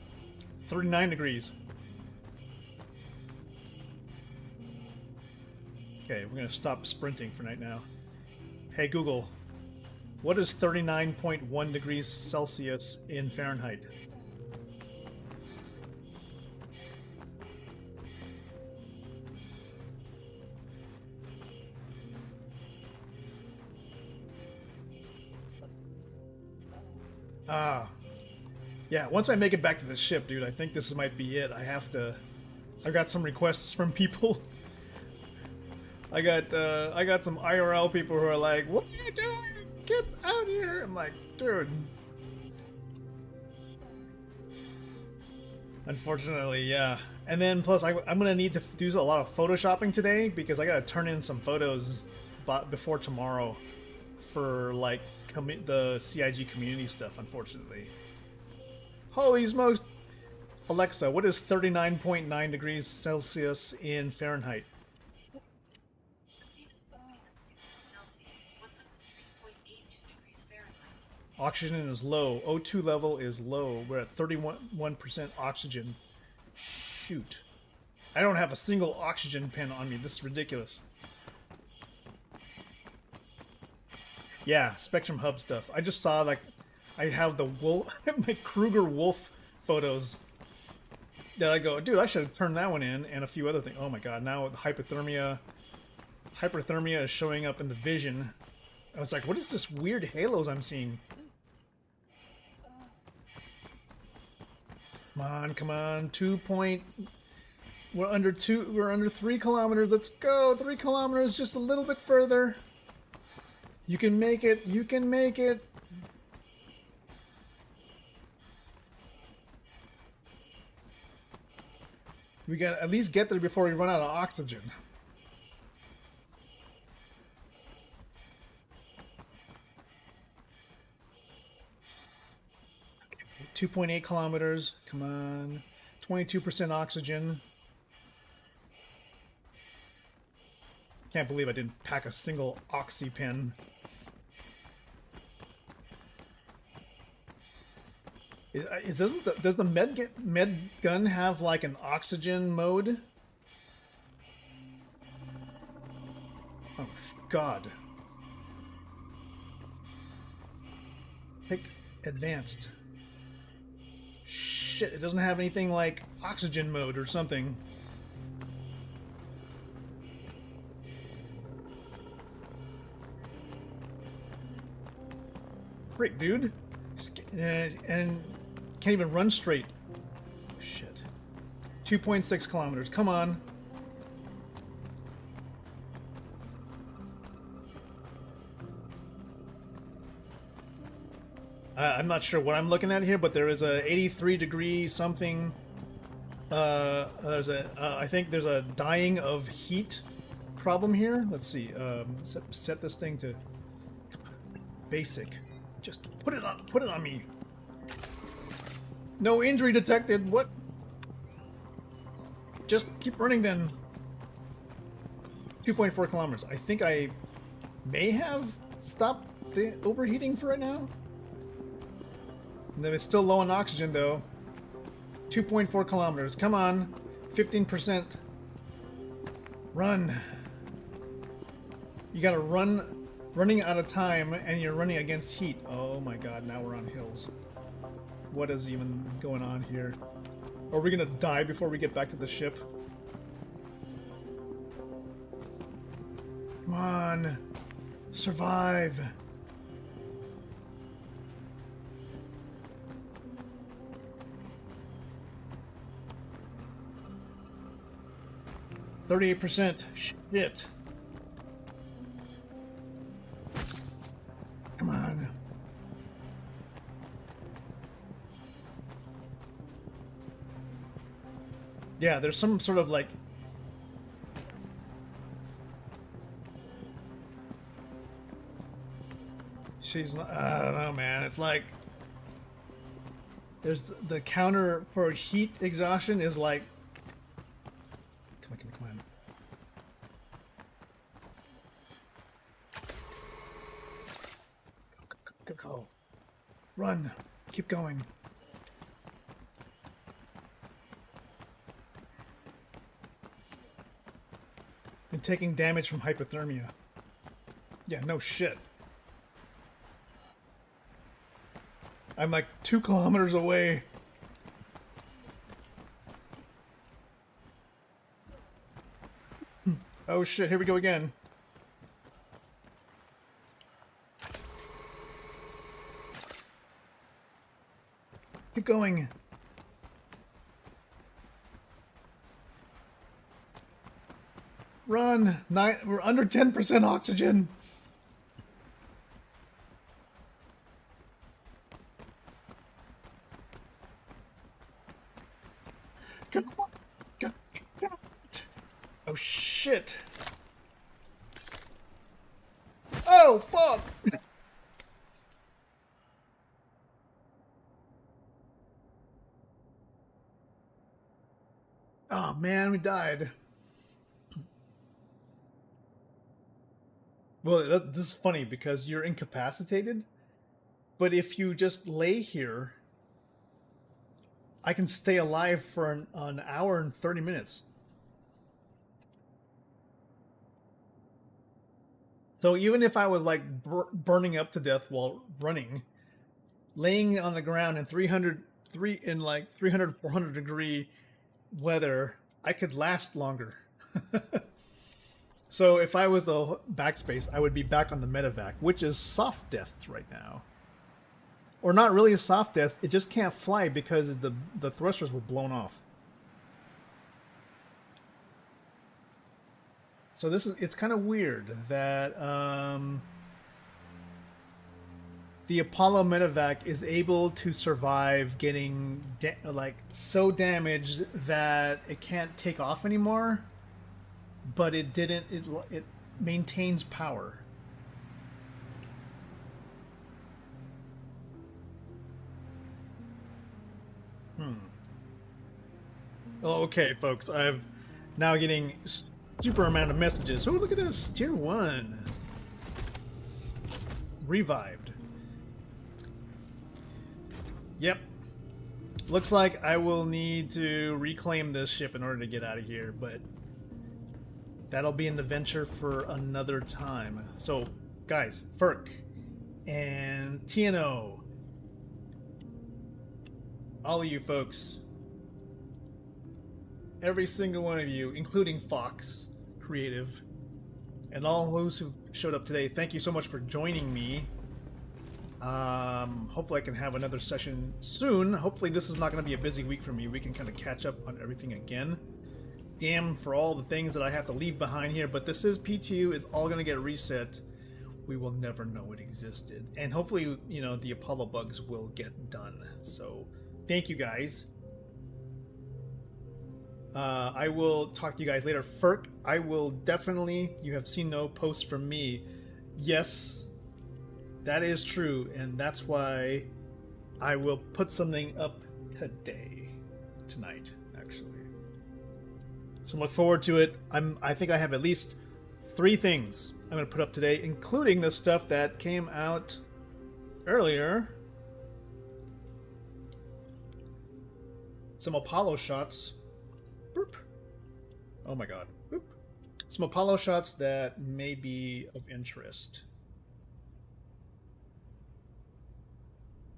39 degrees. Okay, we're gonna stop sprinting for right now. Hey Google, what is 39.1 degrees Celsius in Fahrenheit? Yeah, once I make it back to the ship, dude, I think this might be it. I got some requests from people. I got some IRL people who are like, "What are you doing? Get out here!" I'm like, dude. Unfortunately, yeah. And then plus, I'm gonna need to do a lot of photoshopping today because I gotta turn in some photos before tomorrow for like the CIG community stuff. Unfortunately. Holy smokes! Alexa, what is 39.9 degrees Celsius in Fahrenheit? Oxygen is low. O2 level is low. We're at 31% oxygen. Shoot. I don't have a single oxygen pen on me. This is ridiculous. Yeah, Spectrum Hub stuff. I just saw, like, I have the wolf, my Kruger wolf photos that I go, dude, I should have turned that one in, and a few other things. Oh my god, now the hypothermia is showing up in the vision. I was like, what is this weird halos I'm seeing? Come on, we're under 3 kilometers, let's go, 3 kilometers, just a little bit further. You can make it, you can make it. We gotta at least get there before we run out of oxygen. .8 kilometers. Come on. 22% oxygen. Can't believe I didn't pack a single oxy pen. Does the med gun have like an oxygen mode? Oh god. Pick advanced. Shit, it doesn't have anything like oxygen mode or something. Frick, dude. And can't even run straight. Shit. 2.6 kilometers. Come on. I'm not sure what I'm looking at here, but there is a 83 degree something. I think there's a dying of heat problem here. Let's see. Set this thing to basic. Just put it on me. No injury detected. What? Just keep running then. 2.4 kilometers. I think I may have stopped the overheating for right now. It's still low on oxygen though. 2.4 kilometers. Come on. 15%. Run. You gotta run. Running out of time and you're running against heat. Oh my god, now we're on hills. What is even going on here? Are we gonna die before we get back to the ship? Come on. Survive. 38%. Shit. Come on. Yeah, there's some sort of like... She's not, I don't know, man. It's like... There's the counter for heat exhaustion is like... Come on, come on, come on. Go. Run. Keep going. And taking damage from hypothermia. Yeah, no shit. I'm like 2 kilometers away. Oh shit, here we go again. Keep going. Run! We're under 10% oxygen. Come on. Oh shit. Oh fuck! Oh man, we died. Well, this is funny because you're incapacitated, but if you just lay here, I can stay alive for an hour and 30 minutes. So even if I was like burning up to death while running, laying on the ground in 300 400 degree weather, I could last longer. So if I was a backspace, I would be back on the medevac, which is soft death right now. Or not really a soft death, it just can't fly because the thrusters were blown off. So it's kind of weird that the Apollo medevac is able to survive getting so damaged that it can't take off anymore, but it maintains power. Oh, okay, folks, I've now getting super amount of messages. Oh, look at this, tier 1 revived. Yep, looks like I will need to reclaim this ship in order to get out of here, but that'll be an adventure for another time. So guys, Ferk and TNO, all of you folks, every single one of you, including Fox Creative, and all those who showed up today, thank you so much for joining me. Hopefully I can have another session soon. Hopefully this is not going to be a busy week for me. We can kind of catch up on everything again. Damn for all the things that I have to leave behind here, but this is PTU. It's all going to get reset. We will never know it existed. And hopefully, you know, the Apollo bugs will get done. So thank you guys. I will talk to you guys later. Ferk, I will definitely, you have seen no posts from me. Yes, that is true, and that's why I will put something up tonight, actually. So look forward to it. I think I have at least 3 things I'm going to put up today, including the stuff that came out earlier. Some Apollo shots. Boop. Oh my god. Boop. Some Apollo shots that may be of interest.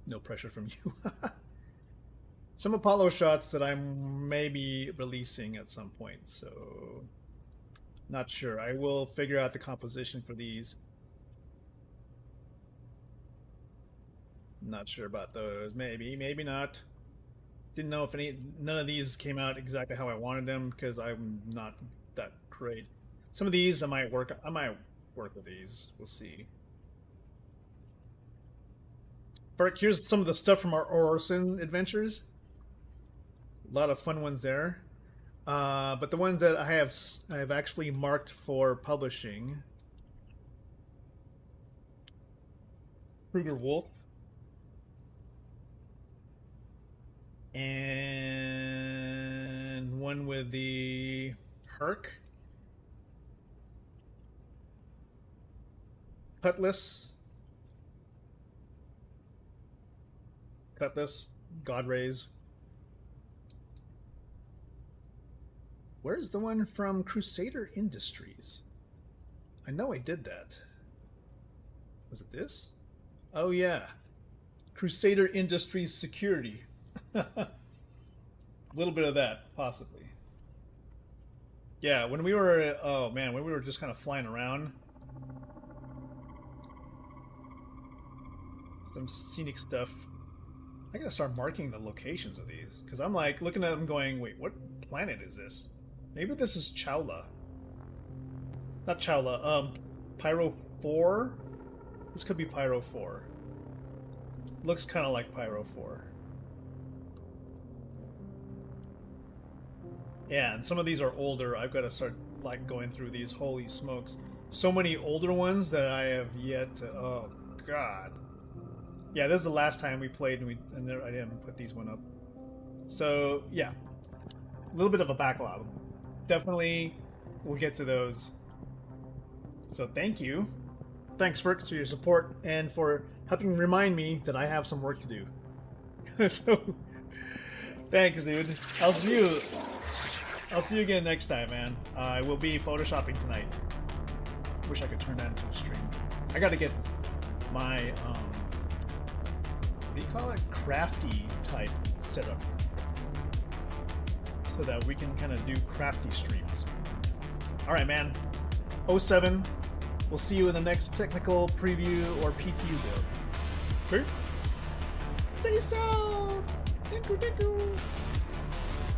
No pressure from you. Some Apollo shots that I'm maybe releasing at some point, so not sure. I will figure out the composition for these. Not sure about those. Maybe, maybe not. Didn't know if none of these came out exactly how I wanted them because I'm not that great. Some of these I might work with these. We'll see. But here's some of the stuff from our Orson adventures. A lot of fun ones there. But the ones that I have actually marked for publishing. Kruger Wolf. And one with the Herc. Cutlass, God Rays. Where's the one from Crusader Industries? I know I did that. Was it this? Oh yeah. Crusader Industries Security. A little bit of that, possibly. Yeah, when we were, oh man, when we were just kind of flying around. Some scenic stuff. I gotta start marking the locations of these, because I'm like looking at them going, wait, what planet is this? Maybe this is Chowla. Not Chowla, Pyro 4? This could be Pyro 4. Looks kind of like Pyro 4. Yeah, and some of these are older. I've got to start like going through these. Holy smokes. So many older ones that I have yet to... Oh, God. Yeah, this is the last time we played and I didn't put these one up. So, yeah. A little bit of a backlog. Definitely we'll get to those. So thank you. Thanks, Ferks, for your support and for helping remind me that I have some work to do. So, thanks, dude. I'll see you again next time, man. I will be photoshopping tonight. Wish I could turn that into a stream. I gotta get my, what do you call it? Crafty type setup. So that we can kind of do crafty streams. Alright, man. 07. We'll see you in the next technical preview or PTU build. Peace out! Thank you.